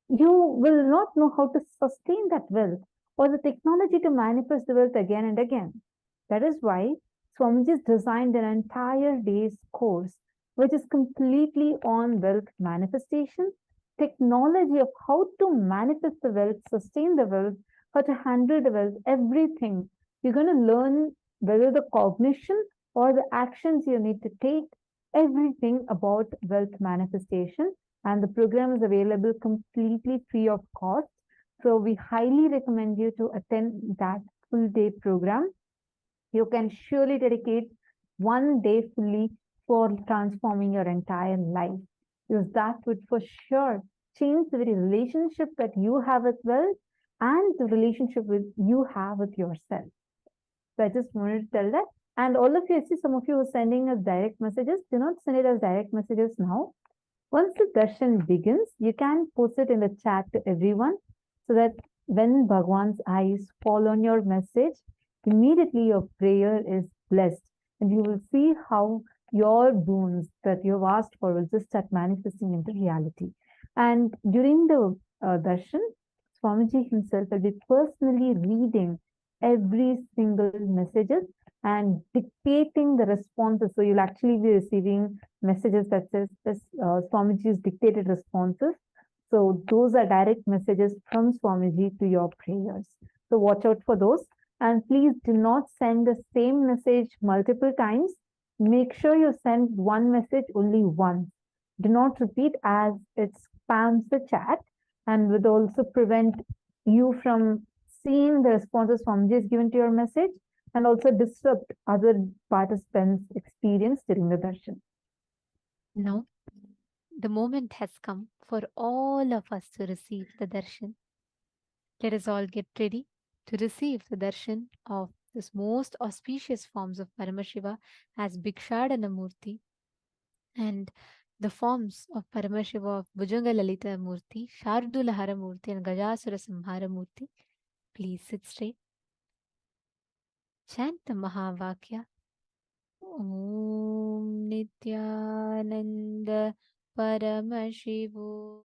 you will not know how to sustain that wealth or the technology to manifest the wealth again and again. That is why Swamiji's designed an entire day's course, which is completely on wealth manifestation, technology of how to manifest the wealth, sustain the wealth, how to handle the wealth, everything. You're going to learn whether the cognition or the actions you need to take, everything about wealth manifestation. And the program is available completely free of cost. So we highly recommend you to attend that full day program. You can surely dedicate one day fully for transforming your entire life, because that would for sure change the very relationship that you have with wealth and the relationship with you have with yourself. So I just wanted to tell that. And all of you, I see some of you are sending us direct messages. Do not send it as direct messages now. Once the darshan begins, you can post it in the chat to everyone so that when Bhagwan's eyes fall on your message, immediately your prayer is blessed and you will see how your boons that you've asked for will just start manifesting into reality. And during the darshan, Swamiji himself will be personally reading every single messages and dictating the responses. So you'll actually be receiving messages that says Swamiji's dictated responses. So those are direct messages from Swamiji to your prayers. So watch out for those. And please do not send the same message multiple times. Make sure you send one message only once. Do not repeat, as it spams the chat and would also prevent you from seeing the responses Swamiji is given to your message and also disrupt other participants' experience during the darshan. Now, the moment has come for all of us to receive the darshan. Let us all get ready to receive the darshan of this most auspicious forms of Paramashiva as Bhikshadana Murti and the forms of Paramashiva of Bhujanga Lalita Murti, Shardulahara Murti and Gajasura Samhara Murti. Please sit straight. Chant the Mahavakya. Om Nithyananda Paramashivoham.